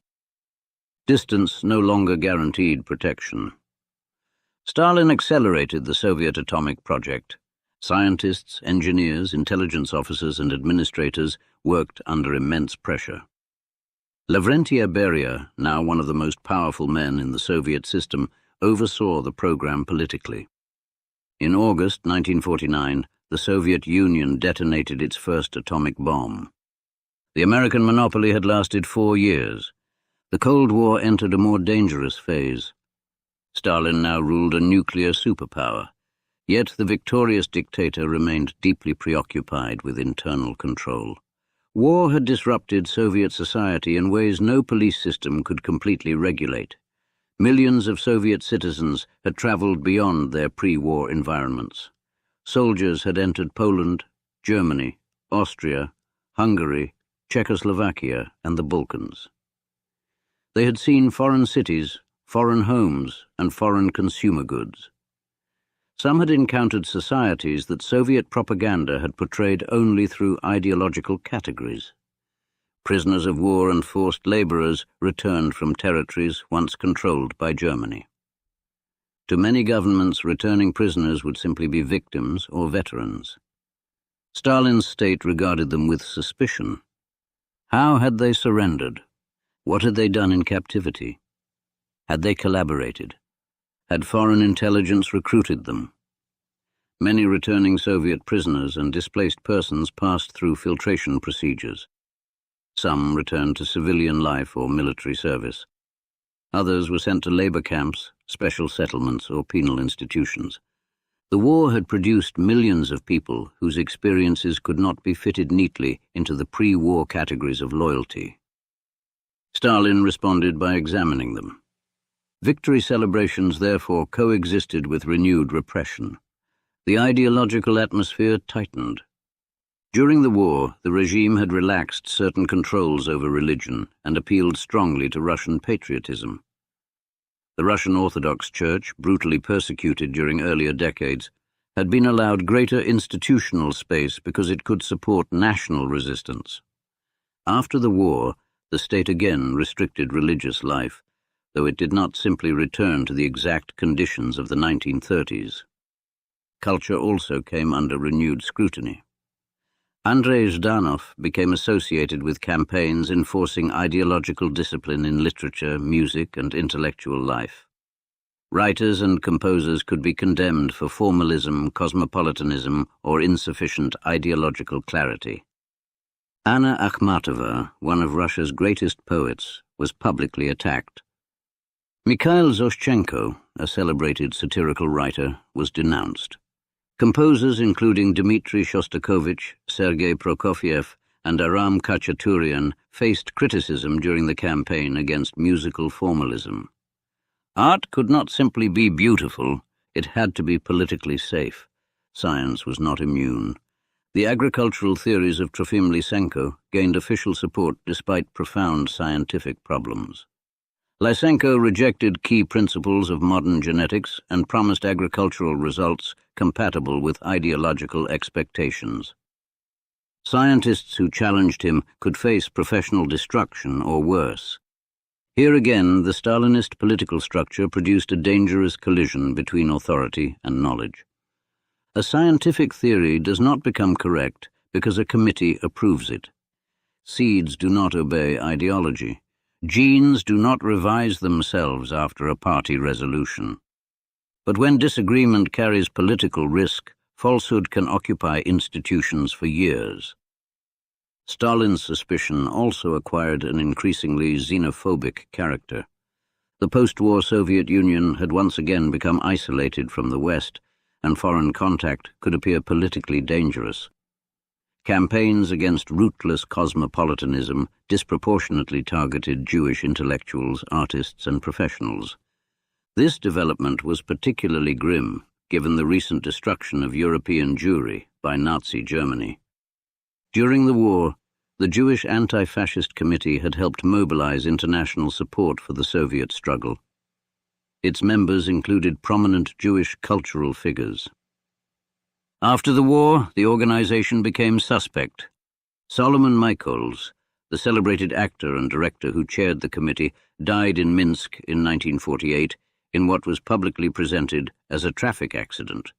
Distance no longer guaranteed protection. Stalin accelerated the Soviet atomic project. Scientists, engineers, intelligence officers, and administrators worked under immense pressure. Lavrentiy Beria, now one of the most powerful men in the Soviet system, oversaw the program politically. In August 1949, the Soviet Union detonated its first atomic bomb. The American monopoly had lasted 4 years. The Cold War entered a more dangerous phase. Stalin now ruled a nuclear superpower, yet the victorious dictator remained deeply preoccupied with internal control. War had disrupted Soviet society in ways no police system could completely regulate. Millions of Soviet citizens had traveled beyond their pre-war environments. Soldiers had entered Poland, Germany, Austria, Hungary, Czechoslovakia, and the Balkans. They had seen foreign cities, foreign homes, and foreign consumer goods. Some had encountered societies that Soviet propaganda had portrayed only through ideological categories. Prisoners of war and forced laborers returned from territories once controlled by Germany. To many governments, returning prisoners would simply be victims or veterans. Stalin's state regarded them with suspicion. How had they surrendered? What had they done in captivity? Had they collaborated? Had foreign intelligence recruited them? Many returning Soviet prisoners and displaced persons passed through filtration procedures. Some returned to civilian life or military service. Others were sent to labor camps, special settlements, or penal institutions. The war had produced millions of people whose experiences could not be fitted neatly into the pre-war categories of loyalty. Stalin responded by examining them. Victory celebrations therefore coexisted with renewed repression. The ideological atmosphere tightened. During the war, the regime had relaxed certain controls over religion and appealed strongly to Russian patriotism. The Russian Orthodox Church, brutally persecuted during earlier decades, had been allowed greater institutional space because it could support national resistance. After the war, the state again restricted religious life, though it did not simply return to the exact conditions of the 1930s. Culture also came under renewed scrutiny. Andrei Zhdanov became associated with campaigns enforcing ideological discipline in literature, music, and intellectual life. Writers and composers could be condemned for formalism, cosmopolitanism, or insufficient ideological clarity. Anna Akhmatova, one of Russia's greatest poets, was publicly attacked. Mikhail Zoshchenko, a celebrated satirical writer, was denounced. Composers including Dmitri Shostakovich, Sergei Prokofiev, and Aram Khachaturian faced criticism during the campaign against musical formalism. Art could not simply be beautiful, it had to be politically safe. Science was not immune. The agricultural theories of Trofim Lysenko gained official support despite profound scientific problems. Lysenko rejected key principles of modern genetics and promised agricultural results compatible with ideological expectations. Scientists who challenged him could face professional destruction or worse. Here again, the Stalinist political structure produced a dangerous collision between authority and knowledge. A scientific theory does not become correct because a committee approves it. Seeds do not obey ideology. Genes do not revise themselves after a party resolution. But when disagreement carries political risk, falsehood can occupy institutions for years. Stalin's suspicion also acquired an increasingly xenophobic character. The post-war Soviet Union had once again become isolated from the West, and foreign contact could appear politically dangerous. Campaigns against rootless cosmopolitanism disproportionately targeted Jewish intellectuals, artists, and professionals. This development was particularly grim, given the recent destruction of European Jewry by Nazi Germany. During the war, the Jewish Anti-Fascist Committee had helped mobilize international support for the Soviet struggle. Its members included prominent Jewish cultural figures. After the war, the organization became suspect. Solomon Michaels, the celebrated actor and director who chaired the committee, died in Minsk in 1948 in what was publicly presented as a traffic accident.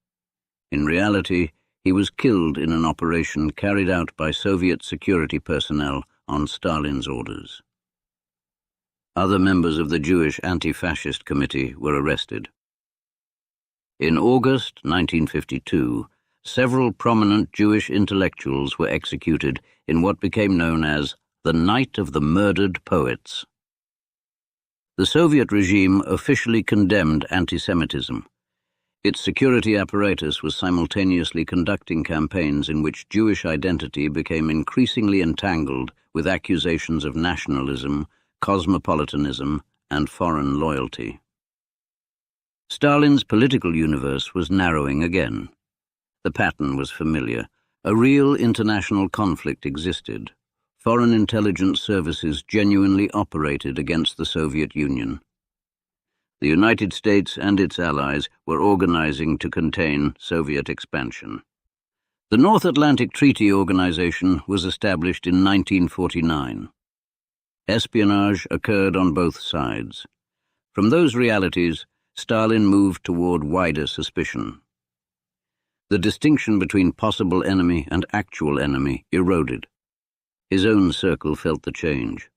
In reality, he was killed in an operation carried out by Soviet security personnel on Stalin's orders. Other members of the Jewish Anti-Fascist Committee were arrested. In August 1952, several prominent Jewish intellectuals were executed in what became known as the Night of the Murdered Poets. The Soviet regime officially condemned anti-Semitism. Its security apparatus was simultaneously conducting campaigns in which Jewish identity became increasingly entangled with accusations of nationalism, cosmopolitanism, and foreign loyalty. Stalin's political universe was narrowing again. The pattern was familiar. A real international conflict existed. Foreign intelligence services genuinely operated against the Soviet Union. The United States and its allies were organizing to contain Soviet expansion. The North Atlantic Treaty Organization was established in 1949. Espionage occurred on both sides. From those realities, Stalin moved toward wider suspicion. The distinction between possible enemy and actual enemy eroded. His own circle felt the change.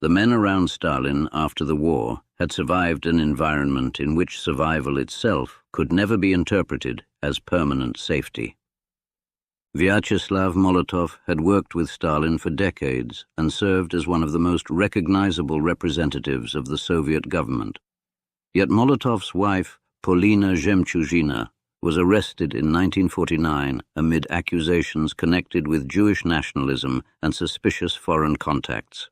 The men around Stalin after the war had survived an environment in which survival itself could never be interpreted as permanent safety. Vyacheslav Molotov had worked with Stalin for decades and served as one of the most recognizable representatives of the Soviet government. Yet Molotov's wife, Polina Zhemchuzhina, was arrested in 1949 amid accusations connected with Jewish nationalism and suspicious foreign contacts.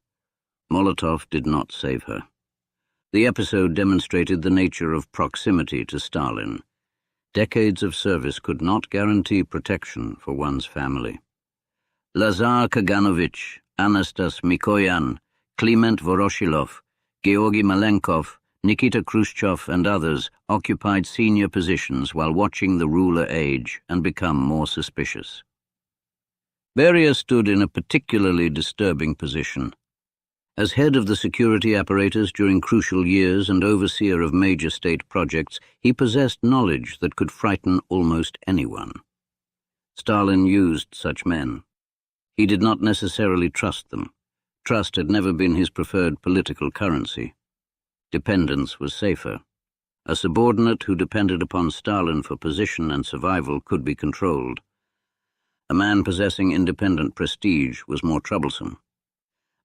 Molotov did not save her. The episode demonstrated the nature of proximity to Stalin. Decades of service could not guarantee protection for one's family. Lazar Kaganovich, Anastas Mikoyan, Kliment Voroshilov, Georgy Malenkov, Nikita Khrushchev and others occupied senior positions while watching the ruler age and become more suspicious. Beria stood in a particularly disturbing position. As head of the security apparatus during crucial years and overseer of major state projects, he possessed knowledge that could frighten almost anyone. Stalin used such men. He did not necessarily trust them. Trust had never been his preferred political currency. Dependence was safer. A subordinate who depended upon Stalin for position and survival could be controlled. A man possessing independent prestige was more troublesome.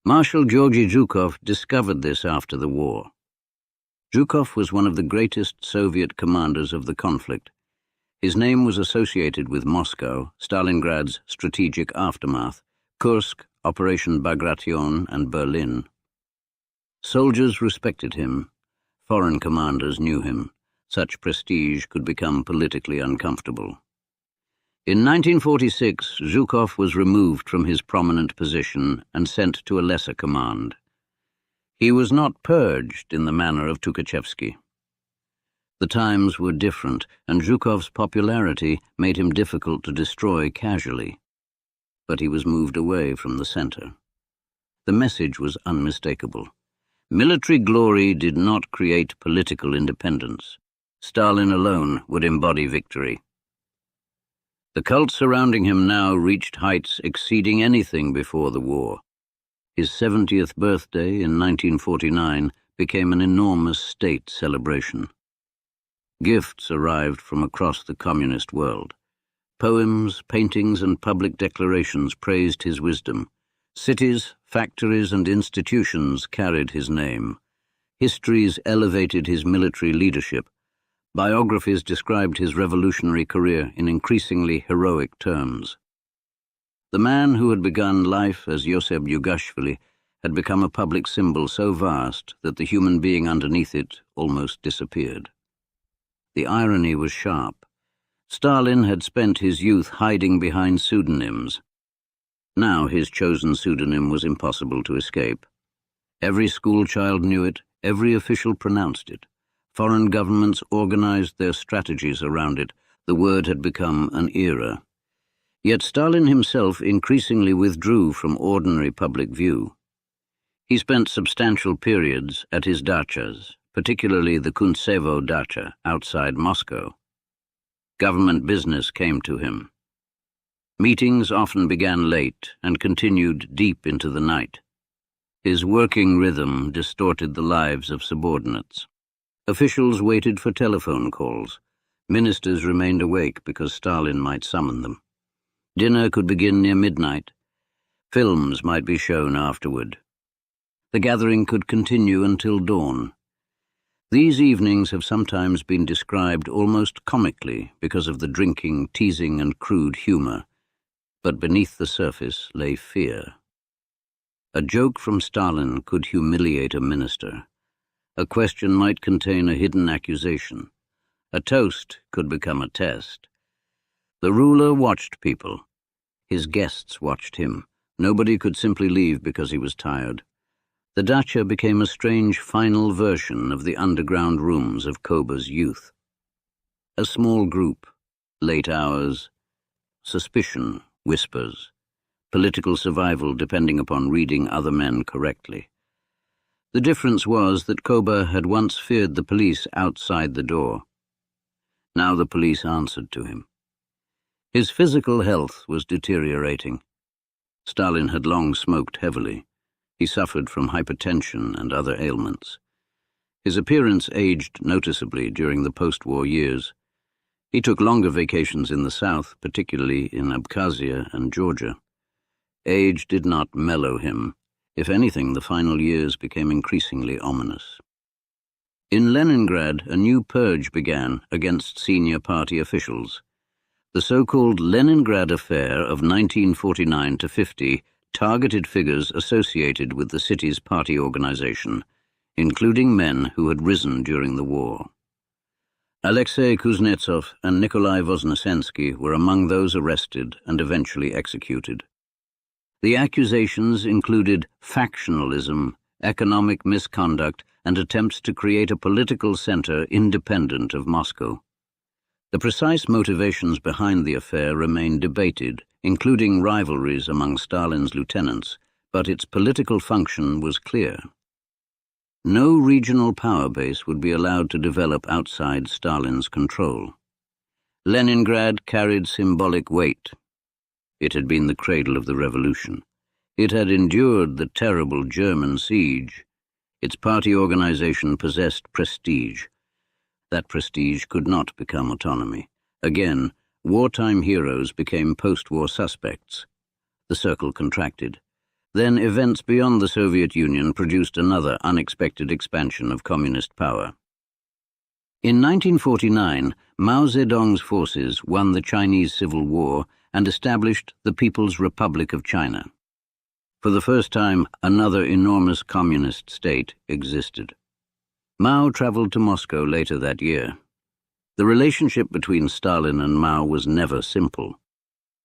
Marshal Georgy Zhukov discovered this after the war. Zhukov was one of the greatest Soviet commanders of the conflict. His name was associated with Moscow, Stalingrad's strategic aftermath, Kursk, Operation Bagration, and Berlin. Soldiers respected him. Foreign commanders knew him. Such prestige could become politically uncomfortable. In 1946, Zhukov was removed from his prominent position and sent to a lesser command. He was not purged in the manner of Tukhachevsky. The times were different, and Zhukov's popularity made him difficult to destroy casually. But he was moved away from the center. The message was unmistakable. Military glory did not create political independence. Stalin alone would embody victory. The cult surrounding him now reached heights exceeding anything before the war. His 70th birthday in 1949 became an enormous state celebration. Gifts arrived from across the communist world. Poems, paintings, and public declarations praised his wisdom. Cities, factories, and institutions carried his name. Histories elevated his military leadership. Biographies described his revolutionary career in increasingly heroic terms. The man who had begun life as Yosef Yugashvili had become a public symbol so vast that the human being underneath it almost disappeared. The irony was sharp. Stalin had spent his youth hiding behind pseudonyms. Now his chosen pseudonym was impossible to escape. Every schoolchild knew it, every official pronounced it. Foreign governments organized their strategies around it. The word had become an era. Yet Stalin himself increasingly withdrew from ordinary public view. He spent substantial periods at his dachas, particularly the Kuntsevo dacha outside Moscow. Government business came to him. Meetings often began late and continued deep into the night. His working rhythm distorted the lives of subordinates. Officials waited for telephone calls. Ministers remained awake because Stalin might summon them. Dinner could begin near midnight. Films might be shown afterward. The gathering could continue until dawn. These evenings have sometimes been described almost comically because of the drinking, teasing, and crude humor. But beneath the surface lay fear. A joke from Stalin could humiliate a minister. A question might contain a hidden accusation. A toast could become a test. The ruler watched people. His guests watched him. Nobody could simply leave because he was tired. The dacha became a strange final version of the underground rooms of Koba's youth. A small group, late hours, suspicion, whispers, political survival depending upon reading other men correctly. The difference was that Koba had once feared the police outside the door. Now the police answered to him. His physical health was deteriorating. Stalin had long smoked heavily. He suffered from hypertension and other ailments. His appearance aged noticeably during the post-war years. He took longer vacations in the south, particularly in Abkhazia and Georgia. Age did not mellow him. If anything, the final years became increasingly ominous. In Leningrad, a new purge began against senior party officials. The so-called Leningrad Affair of 1949-50 targeted figures associated with the city's party organization, including men who had risen during the war. Alexei Kuznetsov and Nikolai Voznesensky were among those arrested and eventually executed. The accusations included factionalism, economic misconduct, and attempts to create a political center independent of Moscow. The precise motivations behind the affair remain debated, including rivalries among Stalin's lieutenants, but its political function was clear. No regional power base would be allowed to develop outside Stalin's control. Leningrad carried symbolic weight. It had been the cradle of the revolution. It had endured the terrible German siege. Its party organization possessed prestige. That prestige could not become autonomy. Again, wartime heroes became post-war suspects. The circle contracted. Then events beyond the Soviet Union produced another unexpected expansion of communist power. In 1949, Mao Zedong's forces won the Chinese Civil War and established the People's Republic of China. For the first time, another enormous communist state existed. Mao traveled to Moscow later that year. The relationship between Stalin and Mao was never simple.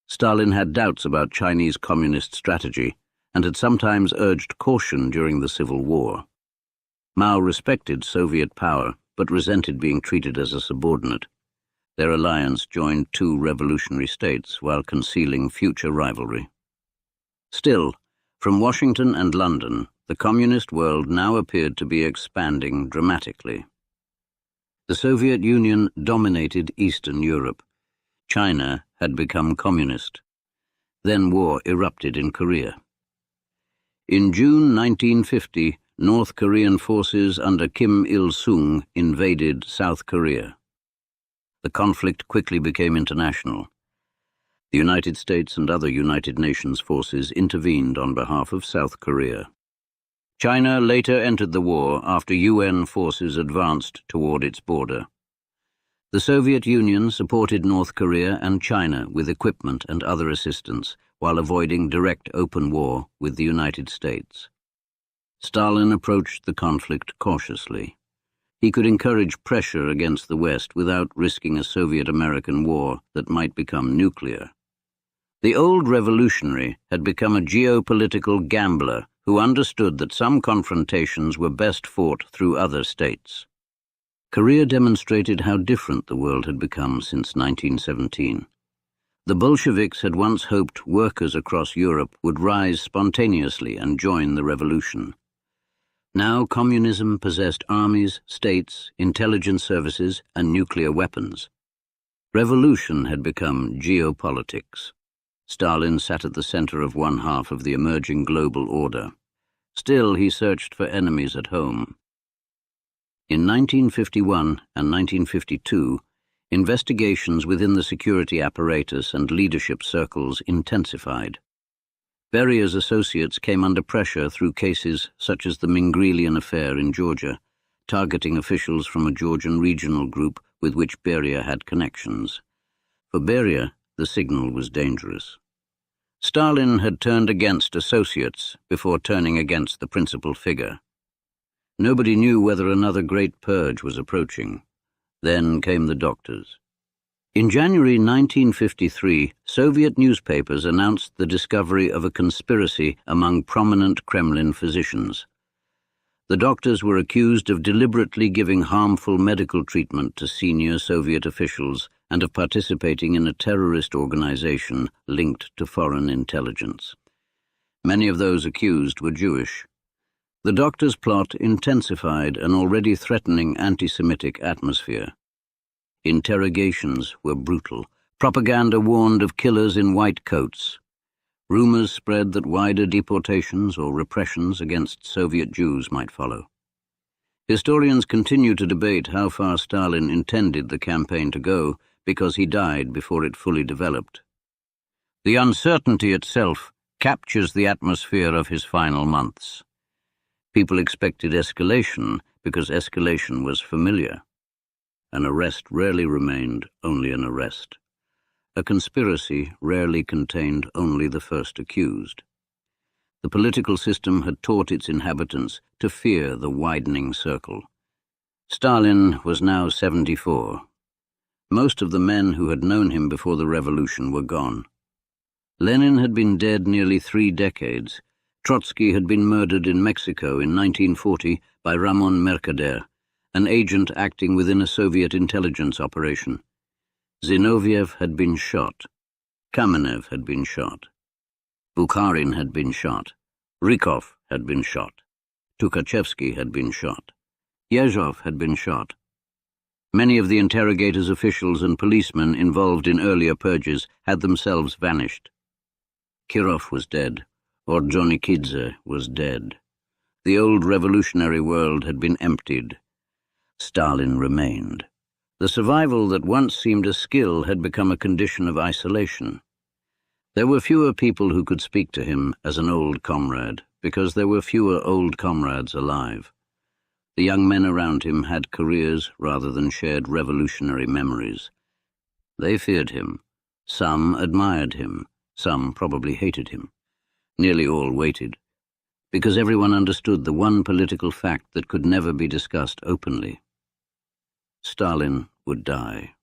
Stalin had doubts about Chinese communist strategy and had sometimes urged caution during the Civil War. Mao respected Soviet power but resented being treated as a subordinate. Their alliance joined two revolutionary states while concealing future rivalry. Still, from Washington and London, the communist world now appeared to be expanding dramatically. The Soviet Union dominated Eastern Europe. China had become communist. Then war erupted in Korea. In June 1950, North Korean forces under Kim Il-sung invaded South Korea. The conflict quickly became international. The United States and other United Nations forces intervened on behalf of South Korea. China later entered the war after UN forces advanced toward its border. The Soviet Union supported North Korea and China with equipment and other assistance while avoiding direct open war with the United States. Stalin approached the conflict cautiously. He could encourage pressure against the West without risking a Soviet-American war that might become nuclear. The old revolutionary had become a geopolitical gambler who understood that some confrontations were best fought through other states. Korea demonstrated how different the world had become since 1917. The Bolsheviks had once hoped workers across Europe would rise spontaneously and join the revolution. Now communism possessed armies, states, intelligence services, and nuclear weapons. Revolution had become geopolitics. Stalin sat at the center of one half of the emerging global order. Still, he searched for enemies at home. In 1951 and 1952, investigations within the security apparatus and leadership circles intensified. Beria's associates came under pressure through cases such as the Mingrelian affair in Georgia, targeting officials from a Georgian regional group with which Beria had connections. For Beria, the signal was dangerous. Stalin had turned against associates before turning against the principal figure. Nobody knew whether another great purge was approaching. Then came the doctors. In January 1953, Soviet newspapers announced the discovery of a conspiracy among prominent Kremlin physicians. The doctors were accused of deliberately giving harmful medical treatment to senior Soviet officials and of participating in a terrorist organization linked to foreign intelligence. Many of those accused were Jewish. The doctors' plot intensified an already threatening anti-Semitic atmosphere. Interrogations were brutal. Propaganda warned of killers in white coats. Rumors spread that wider deportations or repressions against Soviet Jews might follow. Historians continue to debate how far Stalin intended the campaign to go because he died before it fully developed. The uncertainty itself captures the atmosphere of his final months. People expected escalation because escalation was familiar. An arrest rarely remained only an arrest. A conspiracy rarely contained only the first accused. The political system had taught its inhabitants to fear the widening circle. Stalin was now 74. Most of the men who had known him before the revolution were gone. Lenin had been dead nearly 3 decades. Trotsky had been murdered in Mexico in 1940 by Ramon Mercader, an agent acting within a Soviet intelligence operation. Zinoviev had been shot. Kamenev had been shot. Bukharin had been shot. Rykov had been shot. Tukhachevsky had been shot. Yezhov had been shot. Many of the interrogators, officials, and policemen involved in earlier purges had themselves vanished. Kirov was dead. Ordzhonikidze was dead. The old revolutionary world had been emptied. Stalin remained. The survival that once seemed a skill had become a condition of isolation. There were fewer people who could speak to him as an old comrade, because there were fewer old comrades alive. The young men around him had careers rather than shared revolutionary memories. They feared him. Some admired him. Some probably hated him. Nearly all waited, because everyone understood the one political fact that could never be discussed openly. Stalin would die.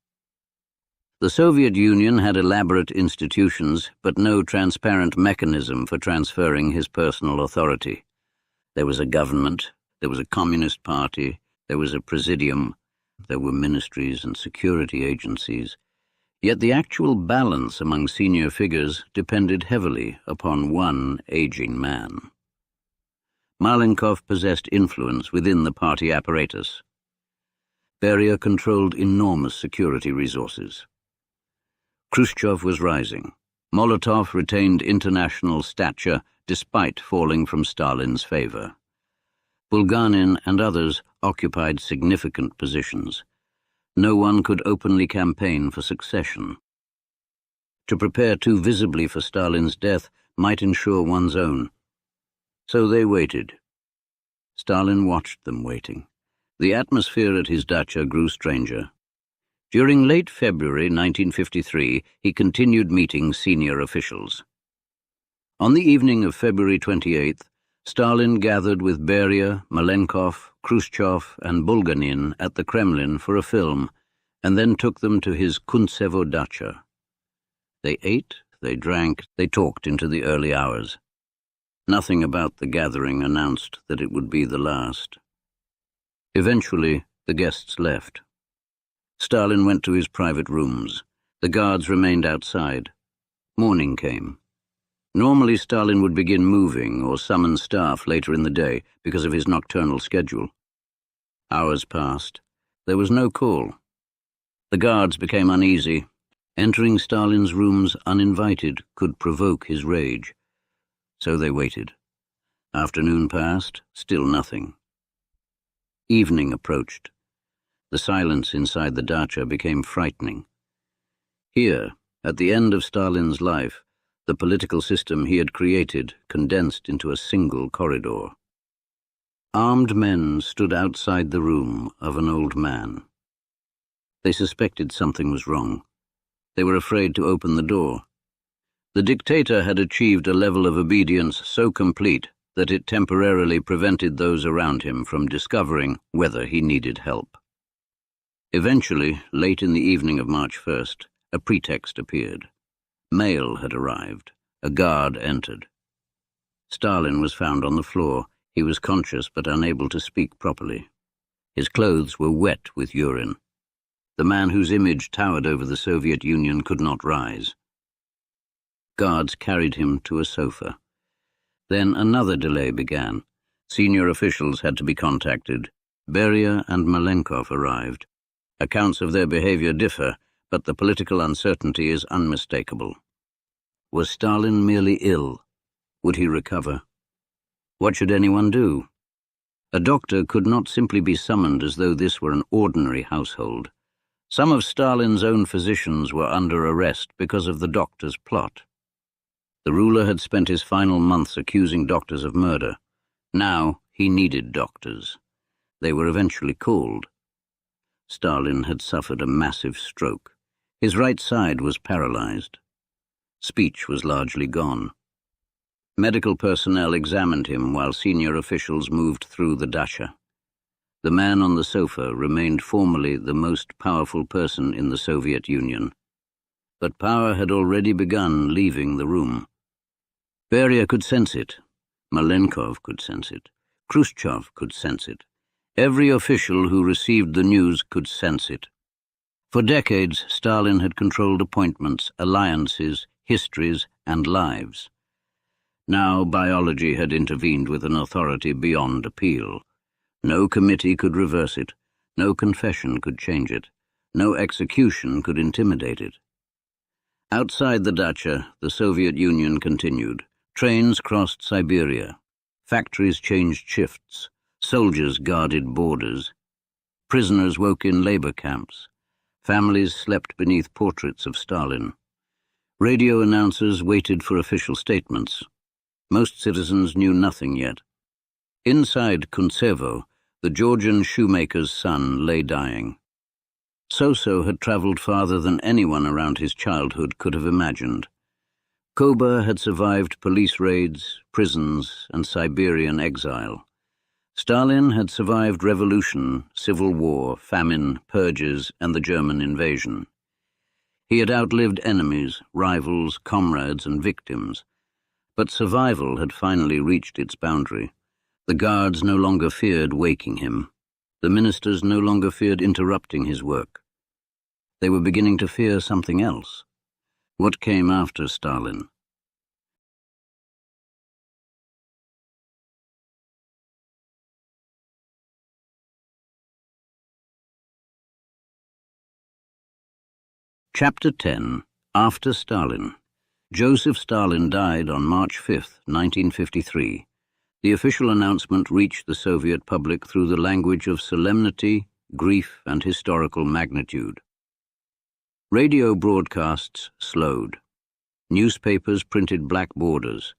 The Soviet Union had elaborate institutions, but no transparent mechanism for transferring his personal authority. There was a government, there was a communist party, there was a presidium, there were ministries and security agencies. Yet the actual balance among senior figures depended heavily upon one aging man. Malenkov possessed influence within the party apparatus. Beria controlled enormous security resources. Khrushchev was rising. Molotov retained international stature despite falling from Stalin's favor. Bulganin and others occupied significant positions. No one could openly campaign for succession. To prepare too visibly for Stalin's death might ensure one's own. So they waited. Stalin watched them waiting. The atmosphere at his dacha grew stranger. During late February 1953, he continued meeting senior officials. On the evening of February 28th, Stalin gathered with Beria, Malenkov, Khrushchev, and Bulganin at the Kremlin for a film, and then took them to his Kuntsevo dacha. They ate, they drank, they talked into the early hours. Nothing about the gathering announced that it would be the last. Eventually, the guests left. Stalin went to his private rooms. The guards remained outside. Morning came. Normally, Stalin would begin moving or summon staff later in the day because of his nocturnal schedule. Hours passed. There was no call. The guards became uneasy. Entering Stalin's rooms uninvited could provoke his rage. So they waited. Afternoon passed, still nothing. Evening approached. The silence inside the dacha became frightening. Here, at the end of Stalin's life, the political system he had created condensed into a single corridor. Armed men stood outside the room of an old man. They suspected something was wrong. They were afraid to open the door. The dictator had achieved a level of obedience so complete that it temporarily prevented those around him from discovering whether he needed help. Eventually, late in the evening of March 1st, a pretext appeared. Mail had arrived. A guard entered. Stalin was found on the floor. He was conscious but unable to speak properly. His clothes were wet with urine. The man whose image towered over the Soviet Union could not rise. Guards carried him to a sofa. Then another delay began. Senior officials had to be contacted. Beria and Malenkov arrived. Accounts of their behavior differ, but the political uncertainty is unmistakable. Was Stalin merely ill? Would he recover? What should anyone do? A doctor could not simply be summoned as though this were an ordinary household. Some of Stalin's own physicians were under arrest because of the doctor's plot. The ruler had spent his final months accusing doctors of murder. Now he needed doctors. They were eventually called. Stalin had suffered a massive stroke. His right side was paralyzed. Speech was largely gone. Medical personnel examined him while senior officials moved through the dacha. The man on the sofa remained formally the most powerful person in the Soviet Union. But power had already begun leaving the room. Beria could sense it. Malenkov could sense it. Khrushchev could sense it. Every official who received the news could sense it. For decades, Stalin had controlled appointments, alliances, histories, and lives. Now biology had intervened with an authority beyond appeal. No committee could reverse it. No confession could change it. No execution could intimidate it. Outside the dacha, the Soviet Union continued. Trains crossed Siberia. Factories changed shifts. Soldiers guarded borders. Prisoners woke in labor camps. Families slept beneath portraits of Stalin. Radio announcers waited for official statements. Most citizens knew nothing yet. Inside Kuntsevo, The Georgian shoemaker's son lay dying. So had traveled farther than anyone around his childhood could have imagined. Koba had survived police raids, prisons, and Siberian exile. Stalin had survived revolution, civil war, famine, purges, and the German invasion. He had outlived enemies, rivals, comrades, and victims. But survival had finally reached its boundary. The guards no longer feared waking him. The ministers no longer feared interrupting his work. They were beginning to fear something else. What came after Stalin? Chapter 10. After Stalin. Joseph Stalin died on March 5, 1953. The official announcement reached the Soviet public through the language of solemnity, grief, and historical magnitude. Radio broadcasts slowed. Newspapers printed black borders.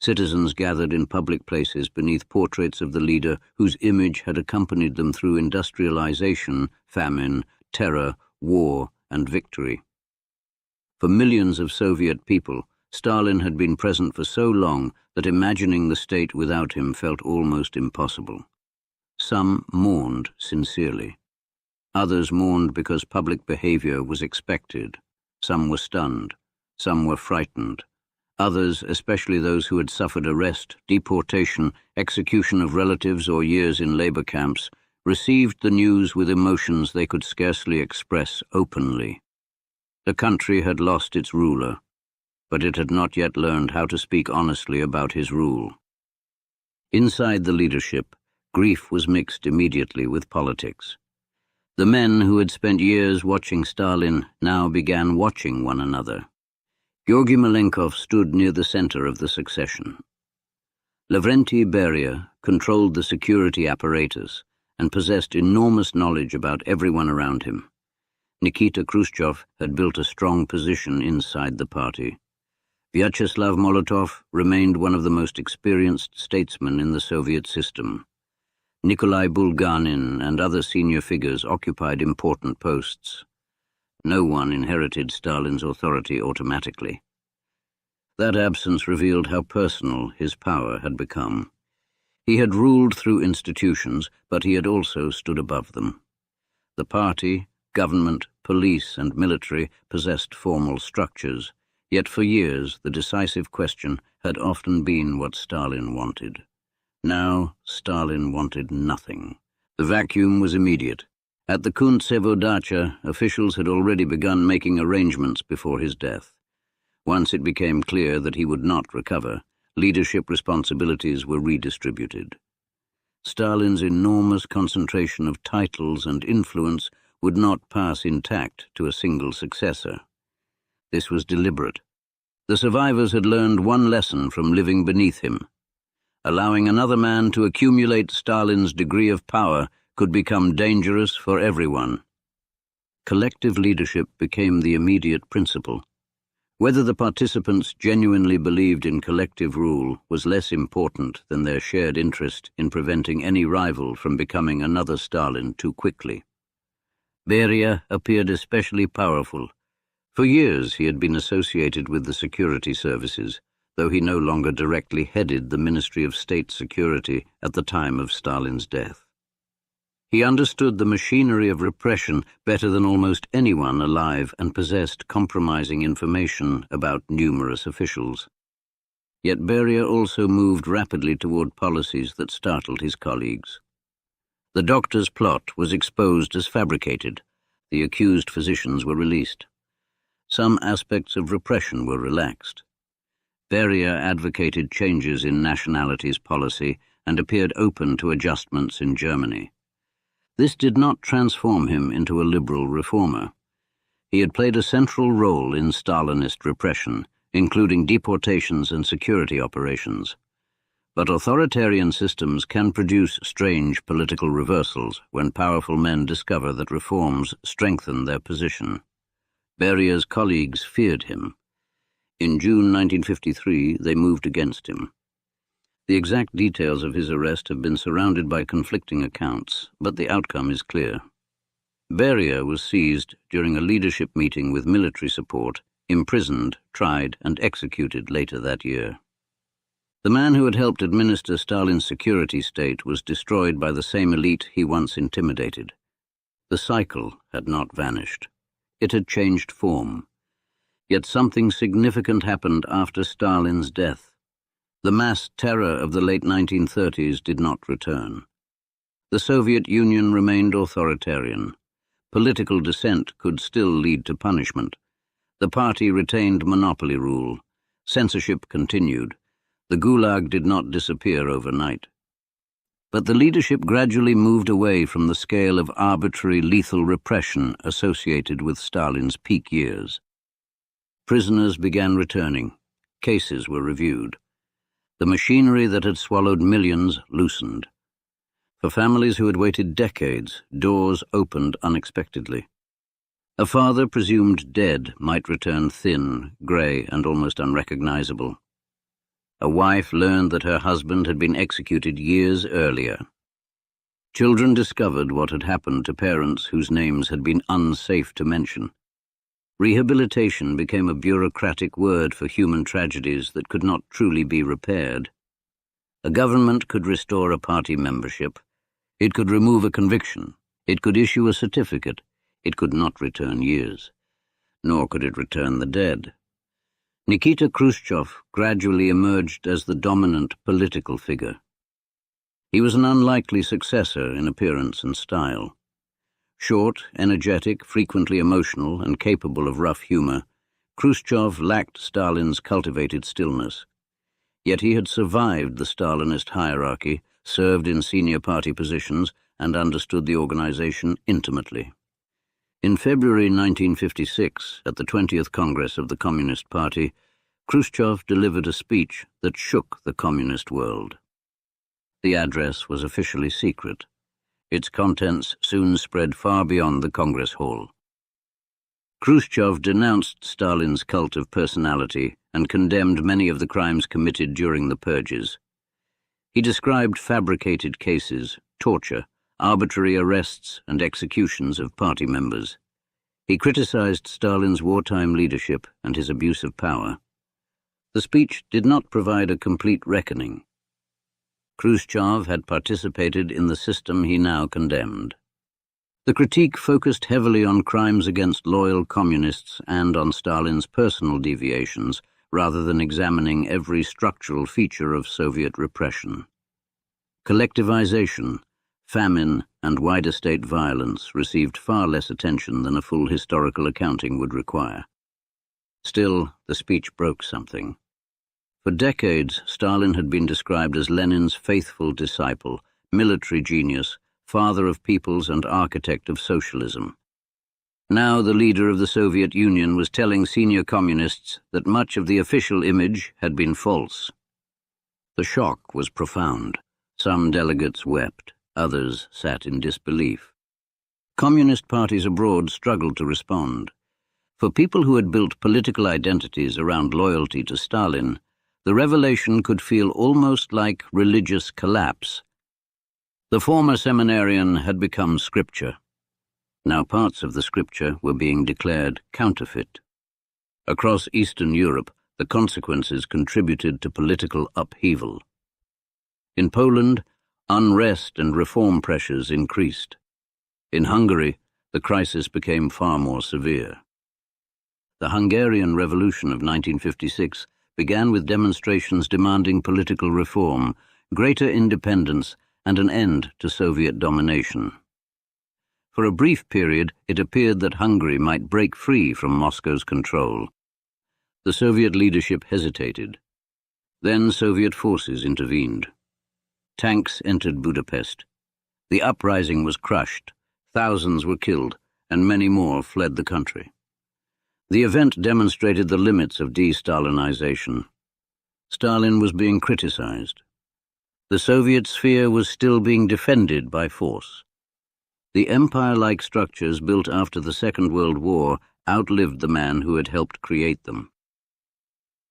Citizens gathered in public places beneath portraits of the leader whose image had accompanied them through industrialization, famine, terror, war, and victory. For millions of Soviet people, Stalin had been present for so long that imagining the state without him felt almost impossible. Some mourned sincerely. Others mourned because public behavior was expected. Some were stunned. Some were frightened. Others, especially those who had suffered arrest, deportation, execution of relatives, or years in labor camps, received the news with emotions they could scarcely express openly. The country had lost its ruler, but it had not yet learned how to speak honestly about his rule. Inside the leadership, grief was mixed immediately with politics. The men who had spent years watching Stalin now began watching one another. Georgy Malenkov stood near the center of the succession. Lavrenti Beria controlled the security apparatus and possessed enormous knowledge about everyone around him. Nikita Khrushchev had built a strong position inside the party. Vyacheslav Molotov remained one of the most experienced statesmen in the Soviet system. Nikolai Bulganin and other senior figures occupied important posts. No one inherited Stalin's authority automatically. That absence revealed how personal his power had become. He had ruled through institutions, but he had also stood above them. The party, government, police, and military possessed formal structures, yet for years the decisive question had often been what Stalin wanted. Now Stalin wanted nothing. The vacuum was immediate. At the Kuntsevo dacha, officials had already begun making arrangements before his death. Once it became clear that he would not recover, leadership responsibilities were redistributed. Stalin's enormous concentration of titles and influence would not pass intact to a single successor. This was deliberate. The survivors had learned one lesson from living beneath him. Allowing another man to accumulate Stalin's degree of power could become dangerous for everyone. Collective leadership became the immediate principle. Whether the participants genuinely believed in collective rule was less important than their shared interest in preventing any rival from becoming another Stalin too quickly. Beria appeared especially powerful. For years he had been associated with the security services, though he no longer directly headed the Ministry of State Security at the time of Stalin's death. He understood the machinery of repression better than almost anyone alive and possessed compromising information about numerous officials. Yet Beria also moved rapidly toward policies that startled his colleagues. The doctor's plot was exposed as fabricated. The accused physicians were released. Some aspects of repression were relaxed. Beria advocated changes in nationalities policy and appeared open to adjustments in Germany. This did not transform him into a liberal reformer. He had played a central role in Stalinist repression, including deportations and security operations. But authoritarian systems can produce strange political reversals when powerful men discover that reforms strengthen their position. Beria's colleagues feared him. In June 1953, they moved against him. The exact details of his arrest have been surrounded by conflicting accounts, but the outcome is clear. Beria was seized during a leadership meeting with military support, imprisoned, tried, and executed later that year. The man who had helped administer Stalin's security state was destroyed by the same elite he once intimidated. The cycle had not vanished. It had changed form. Yet something significant happened after Stalin's death. The mass terror of the late 1930s did not return. The Soviet Union remained authoritarian. Political dissent could still lead to punishment. The party retained monopoly rule. Censorship continued. The Gulag did not disappear overnight. But the leadership gradually moved away from the scale of arbitrary, lethal repression associated with Stalin's peak years. Prisoners began returning. Cases were reviewed. The machinery that had swallowed millions loosened. For families who had waited decades, doors opened unexpectedly. A father presumed dead might return thin, grey, and almost unrecognizable. A wife learned that her husband had been executed years earlier. Children discovered what had happened to parents whose names had been unsafe to mention. Rehabilitation became a bureaucratic word for human tragedies that could not truly be repaired. A government could restore a party membership. It could remove a conviction. It could issue a certificate. It could not return years. Nor could it return the dead. Nikita Khrushchev gradually emerged as the dominant political figure. He was an unlikely successor in appearance and style. Short, energetic, frequently emotional, and capable of rough humor, Khrushchev lacked Stalin's cultivated stillness. Yet he had survived the Stalinist hierarchy, served in senior party positions, and understood the organization intimately. In February 1956, at the 20th Congress of the Communist Party, Khrushchev delivered a speech that shook the communist world. The address was officially secret. Its contents soon spread far beyond the Congress Hall. Khrushchev denounced Stalin's cult of personality and condemned many of the crimes committed during the purges. He described fabricated cases, torture, arbitrary arrests and executions of party members. He criticized Stalin's wartime leadership and his abuse of power. The speech did not provide a complete reckoning. Khrushchev had participated in the system he now condemned. The critique focused heavily on crimes against loyal communists and on Stalin's personal deviations, rather than examining every structural feature of Soviet repression. Collectivization, famine, and wider state violence received far less attention than a full historical accounting would require. Still, the speech broke something. For decades, Stalin had been described as Lenin's faithful disciple, military genius, father of peoples and architect of socialism. Now the leader of the Soviet Union was telling senior communists that much of the official image had been false. The shock was profound. Some delegates wept, others sat in disbelief. Communist parties abroad struggled to respond. For people who had built political identities around loyalty to Stalin, the revelation could feel almost like religious collapse. The former seminarian had become scripture. Now parts of the scripture were being declared counterfeit. Across Eastern Europe, the consequences contributed to political upheaval. In Poland, unrest and reform pressures increased. In Hungary, the crisis became far more severe. The Hungarian Revolution of 1956 began with demonstrations demanding political reform, greater independence, and an end to Soviet domination. For a brief period, it appeared that Hungary might break free from Moscow's control. The Soviet leadership hesitated. Then Soviet forces intervened. Tanks entered Budapest. The uprising was crushed, thousands were killed, and many more fled the country. The event demonstrated the limits of de-Stalinization. Stalin was being criticized. The Soviet sphere was still being defended by force. The empire-like structures built after the Second World War outlived the man who had helped create them.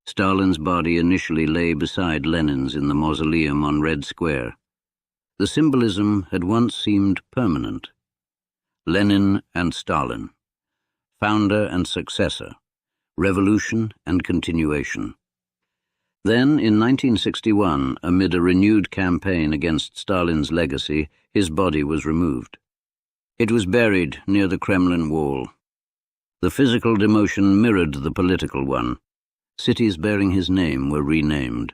Stalin's body initially lay beside Lenin's in the mausoleum on Red Square. The symbolism had once seemed permanent. Lenin and Stalin, founder and successor, revolution and continuation. Then, in 1961, amid a renewed campaign against Stalin's legacy, his body was removed. It was buried near the Kremlin wall. The physical demotion mirrored the political one. Cities bearing his name were renamed.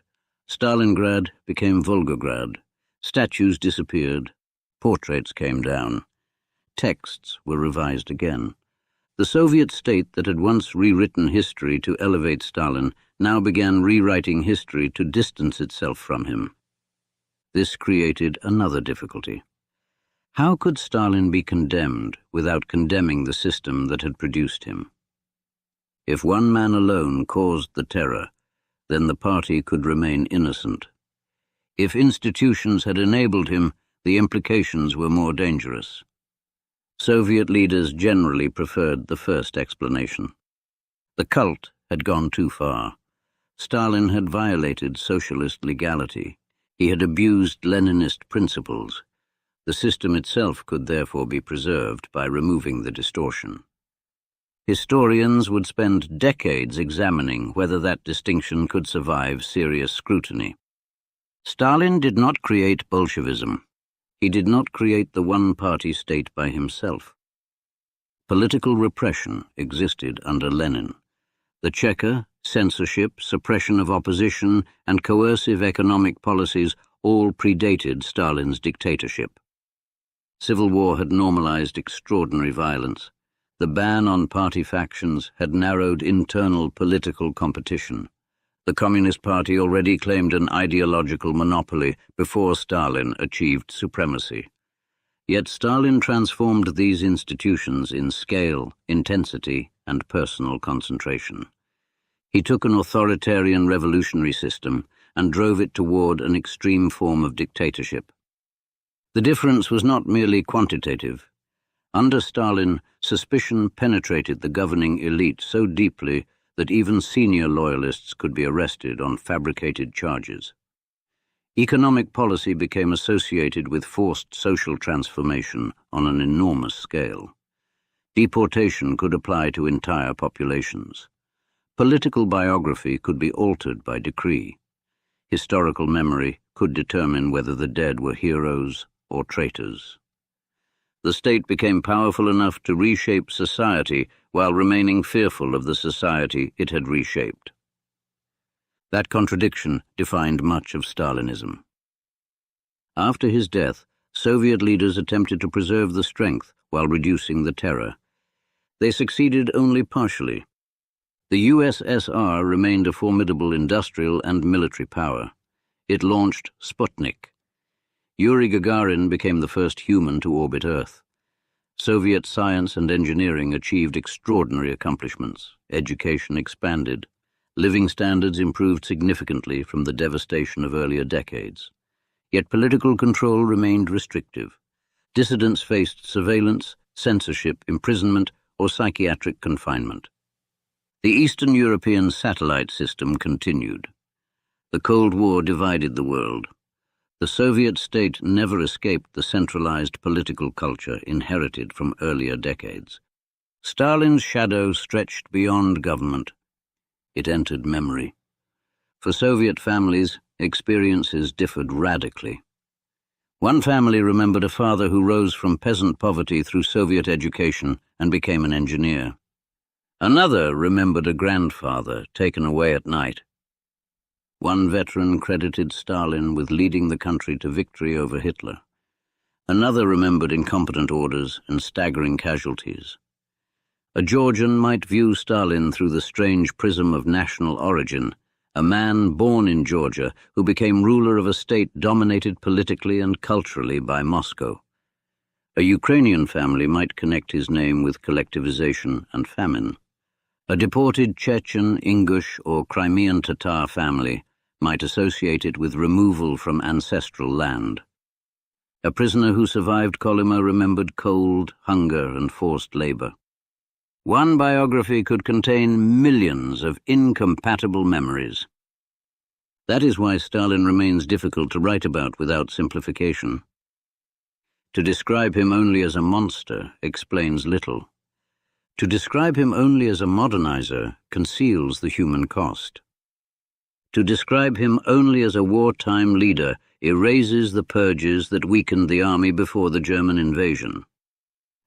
Stalingrad became Volgograd. Statues disappeared. Portraits came down. Texts were revised again. The Soviet state that had once rewritten history to elevate Stalin now began rewriting history to distance itself from him. This created another difficulty. How could Stalin be condemned without condemning the system that had produced him? If one man alone caused the terror, then the party could remain innocent. If institutions had enabled him, the implications were more dangerous. Soviet leaders generally preferred the first explanation. The cult had gone too far. Stalin had violated socialist legality. He had abused Leninist principles. The system itself could therefore be preserved by removing the distortion. Historians would spend decades examining whether that distinction could survive serious scrutiny. Stalin did not create Bolshevism. He did not create the one-party state by himself. Political repression existed under Lenin. The Cheka, censorship, suppression of opposition, and coercive economic policies all predated Stalin's dictatorship. Civil war had normalized extraordinary violence. The ban on party factions had narrowed internal political competition. The Communist Party already claimed an ideological monopoly before Stalin achieved supremacy. Yet Stalin transformed these institutions in scale, intensity, and personal concentration. He took an authoritarian revolutionary system and drove it toward an extreme form of dictatorship. The difference was not merely quantitative. Under Stalin, suspicion penetrated the governing elite so deeply that even senior loyalists could be arrested on fabricated charges. Economic policy became associated with forced social transformation on an enormous scale. Deportation could apply to entire populations. Political biography could be altered by decree. Historical memory could determine whether the dead were heroes or traitors. The state became powerful enough to reshape society while remaining fearful of the society it had reshaped. That contradiction defined much of Stalinism. After his death, Soviet leaders attempted to preserve the strength while reducing the terror. They succeeded only partially. The USSR remained a formidable industrial and military power. It launched Sputnik. Yuri Gagarin became the first human to orbit Earth. Soviet science and engineering achieved extraordinary accomplishments. Education expanded. Living standards improved significantly from the devastation of earlier decades. Yet political control remained restrictive. Dissidents faced surveillance, censorship, imprisonment, or psychiatric confinement. The Eastern European satellite system continued. The Cold War divided the world. The Soviet state never escaped the centralized political culture inherited from earlier decades. Stalin's shadow stretched beyond government. It entered memory. For Soviet families, experiences differed radically. One family remembered a father who rose from peasant poverty through Soviet education and became an engineer. Another remembered a grandfather taken away at night. One veteran credited Stalin with leading the country to victory over Hitler. Another remembered incompetent orders and staggering casualties. A Georgian might view Stalin through the strange prism of national origin, a man born in Georgia who became ruler of a state dominated politically and culturally by Moscow. A Ukrainian family might connect his name with collectivization and famine. A deported Chechen, Ingush, or Crimean Tatar family might associate it with removal from ancestral land. A prisoner who survived Kolyma remembered cold, hunger, and forced labor. One biography could contain millions of incompatible memories. That is why Stalin remains difficult to write about without simplification. To describe him only as a monster explains little. To describe him only as a modernizer conceals the human cost. To describe him only as a wartime leader erases the purges that weakened the army before the German invasion.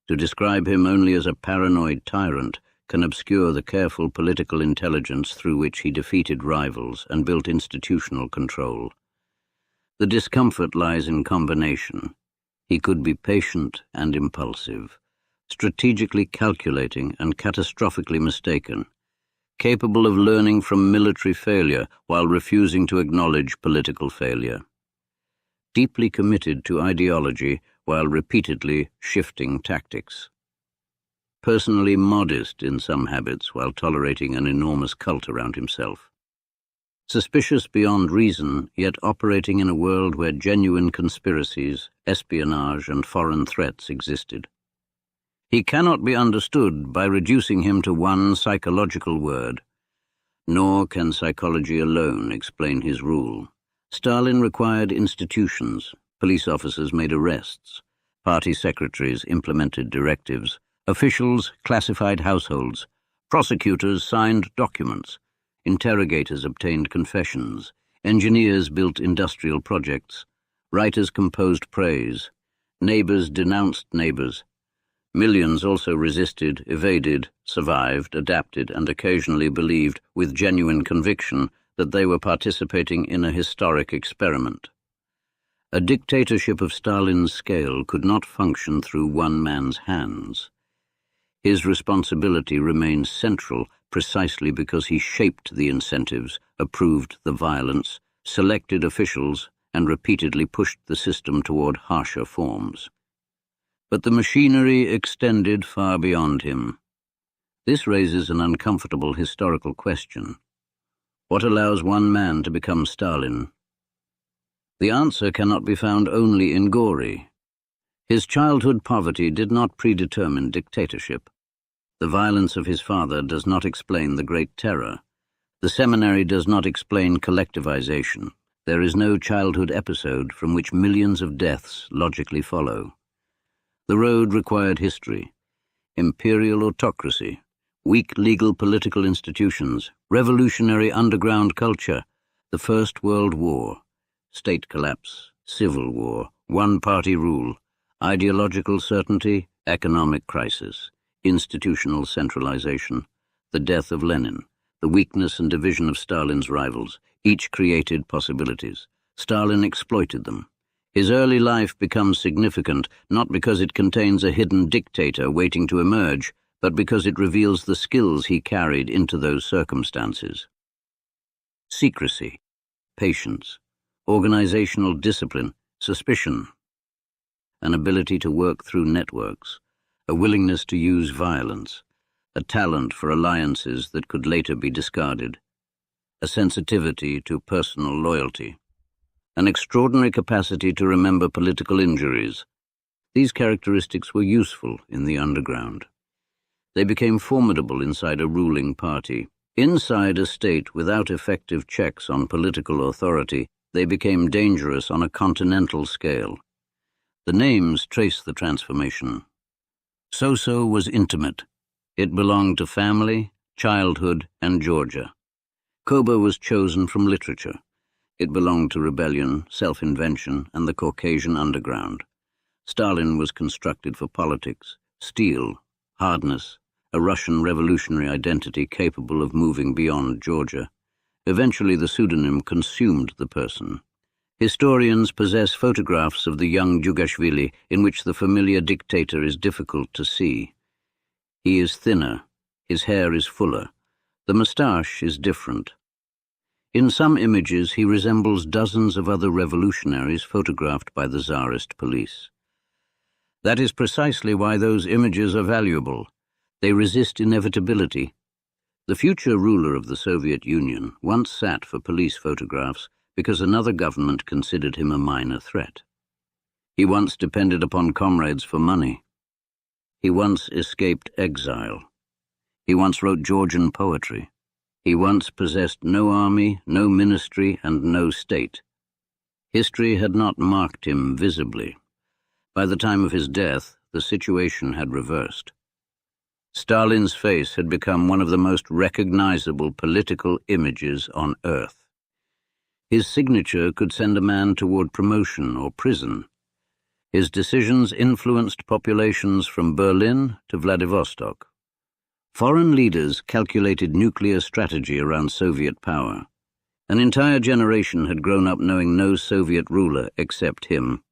To describe him only as a paranoid tyrant can obscure the careful political intelligence through which he defeated rivals and built institutional control. The discomfort lies in combination. He could be patient and impulsive, strategically calculating and catastrophically mistaken, capable of learning from military failure while refusing to acknowledge political failure, deeply committed to ideology while repeatedly shifting tactics, personally modest in some habits while tolerating an enormous cult around himself, suspicious beyond reason, yet operating in a world where genuine conspiracies, espionage, and foreign threats existed. He cannot be understood by reducing him to one psychological word, nor can psychology alone explain his rule. Stalin required institutions, police officers made arrests, party secretaries implemented directives, officials classified households, prosecutors signed documents, interrogators obtained confessions, engineers built industrial projects, writers composed praise, neighbors denounced neighbors. Millions also resisted, evaded, survived, adapted, and occasionally believed with genuine conviction that they were participating in a historic experiment. A dictatorship of Stalin's scale could not function through one man's hands. His responsibility remains central precisely because he shaped the incentives, approved the violence, selected officials, and repeatedly pushed the system toward harsher forms. But the machinery extended far beyond him. This raises an uncomfortable historical question. What allows one man to become Stalin? The answer cannot be found only in Gori. His childhood poverty did not predetermine dictatorship. The violence of his father does not explain the Great Terror. The seminary does not explain collectivization. There is no childhood episode from which millions of deaths logically follow. The road required history, imperial autocracy, weak legal political institutions, revolutionary underground culture, the First World War, state collapse, civil war, one-party rule, ideological certainty, economic crisis, institutional centralization, the death of Lenin, the weakness and division of Stalin's rivals. Each created possibilities. Stalin exploited them. His early life becomes significant not because it contains a hidden dictator waiting to emerge, but because it reveals the skills he carried into those circumstances. Secrecy, patience, organizational discipline, suspicion, an ability to work through networks, a willingness to use violence, a talent for alliances that could later be discarded, a sensitivity to personal loyalty, an extraordinary capacity to remember political injuries. These characteristics were useful in the underground. They became formidable inside a ruling party. Inside a state without effective checks on political authority, they became dangerous on a continental scale. The names trace the transformation. So-so was intimate. It belonged to family, childhood, and Georgia. Koba was chosen from literature. It belonged to rebellion, self-invention, and the Caucasian underground. Stalin was constructed for politics, steel, hardness, a Russian revolutionary identity capable of moving beyond Georgia. Eventually the pseudonym consumed the person. Historians possess photographs of the young Djugashvili in which the familiar dictator is difficult to see. He is thinner, his hair is fuller, the moustache is different. In some images he resembles dozens of other revolutionaries photographed by the Tsarist police. That is precisely why those images are valuable. They resist inevitability. The future ruler of the Soviet Union once sat for police photographs because another government considered him a minor threat. He once depended upon comrades for money. He once escaped exile. He once wrote Georgian poetry. He once possessed no army, no ministry, and no state. History had not marked him visibly. By the time of his death, the situation had reversed. Stalin's face had become one of the most recognizable political images on earth. His signature could send a man toward promotion or prison. His decisions influenced populations from Berlin to Vladivostok. Foreign leaders calculated nuclear strategy around Soviet power. An entire generation had grown up knowing no Soviet ruler except him.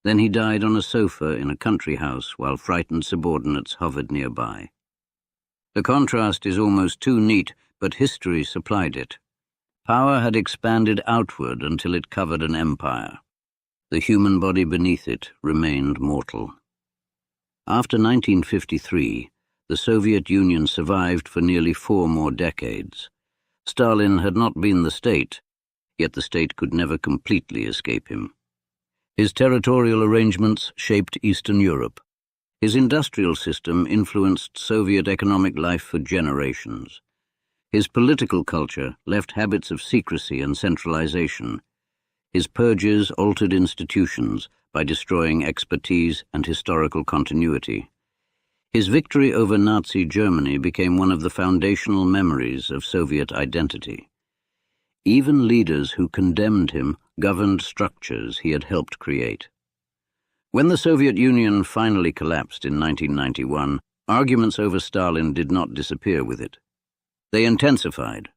Then he died on a sofa in a country house while frightened subordinates hovered nearby. The contrast is almost too neat, but history supplied it. Power had expanded outward until it covered an empire. The human body beneath it remained mortal. After 1953, the Soviet Union survived for nearly 4 more decades. Stalin had not been the state, yet the state could never completely escape him. His territorial arrangements shaped Eastern Europe. His industrial system influenced Soviet economic life for generations. His political culture left habits of secrecy and centralization. His purges altered institutions by destroying expertise and historical continuity. His victory over Nazi Germany became one of the foundational memories of Soviet identity. Even leaders who condemned him governed structures he had helped create. When the Soviet Union finally collapsed in 1991, arguments over Stalin did not disappear with it. They intensified.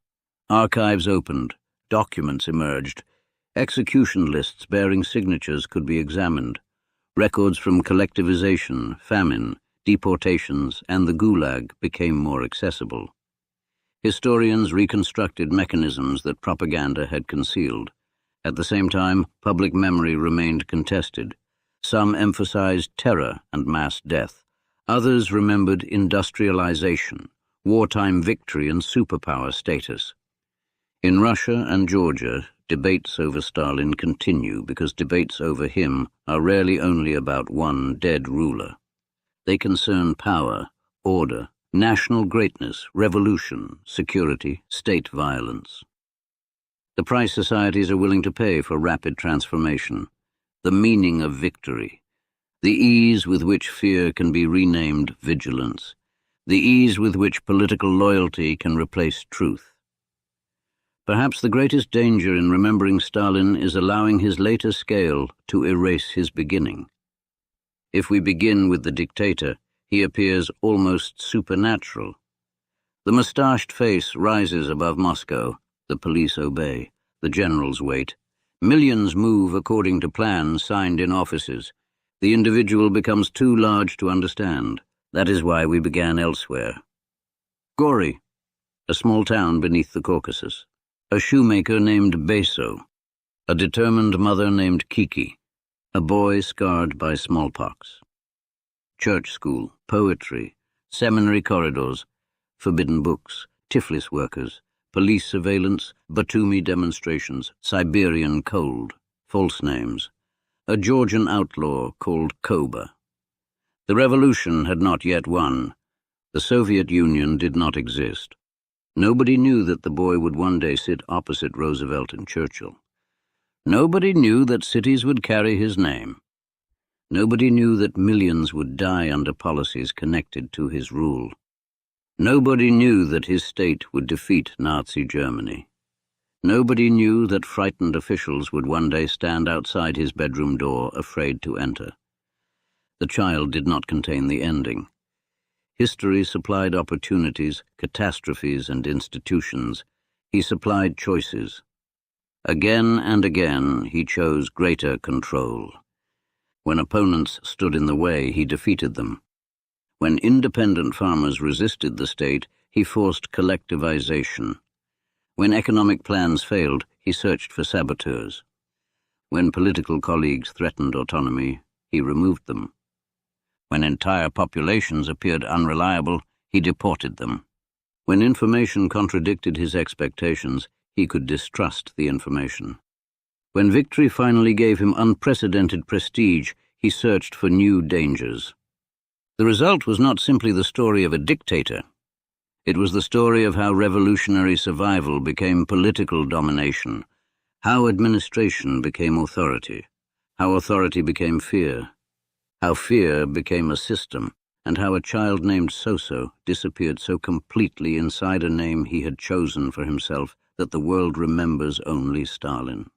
Archives opened, documents emerged, execution lists bearing signatures could be examined, records from collectivization, famine, deportations, and the Gulag became more accessible. Historians reconstructed mechanisms that propaganda had concealed. At the same time, public memory remained contested. Some emphasized terror and mass death. Others remembered industrialization, wartime victory, and superpower status. In Russia and Georgia, debates over Stalin continue because debates over him are rarely only about one dead ruler. They concern power, order, national greatness, revolution, security, state violence. The price societies are willing to pay for rapid transformation, the meaning of victory, the ease with which fear can be renamed vigilance, the ease with which political loyalty can replace truth. Perhaps the greatest danger in remembering Stalin is allowing his later scale to erase his beginning. If we begin with the dictator, he appears almost supernatural. The mustached face rises above Moscow. The police obey. The generals wait. Millions move according to plans signed in offices. The individual becomes too large to understand. That is why we began elsewhere. Gori, a small town beneath the Caucasus. A shoemaker named Beso. A determined mother named Kiki. A boy scarred by smallpox. Church school, poetry, seminary corridors, forbidden books, Tiflis workers, police surveillance, Batumi demonstrations, Siberian cold, false names, a Georgian outlaw called Koba. The revolution had not yet won. The Soviet Union did not exist. Nobody knew that the boy would one day sit opposite Roosevelt and Churchill. Nobody knew that cities would carry his name. Nobody knew that millions would die under policies connected to his rule. Nobody knew that his state would defeat Nazi Germany. Nobody knew that frightened officials would one day stand outside his bedroom door, afraid to enter. The child did not contain the ending. History supplied opportunities, catastrophes, and institutions. He supplied choices. Again and again, he chose greater control. When opponents stood in the way, he defeated them. When independent farmers resisted the state, he forced collectivization. When economic plans failed, he searched for saboteurs. When political colleagues threatened autonomy, he removed them. When entire populations appeared unreliable, he deported them. When information contradicted his expectations, he could distrust the information. When victory finally gave him unprecedented prestige, he searched for new dangers. The result was not simply the story of a dictator. It was the story of how revolutionary survival became political domination, how administration became authority, how authority became fear, how fear became a system, and how a child named So-So disappeared so completely inside a name he had chosen for himself that the world remembers only Stalin.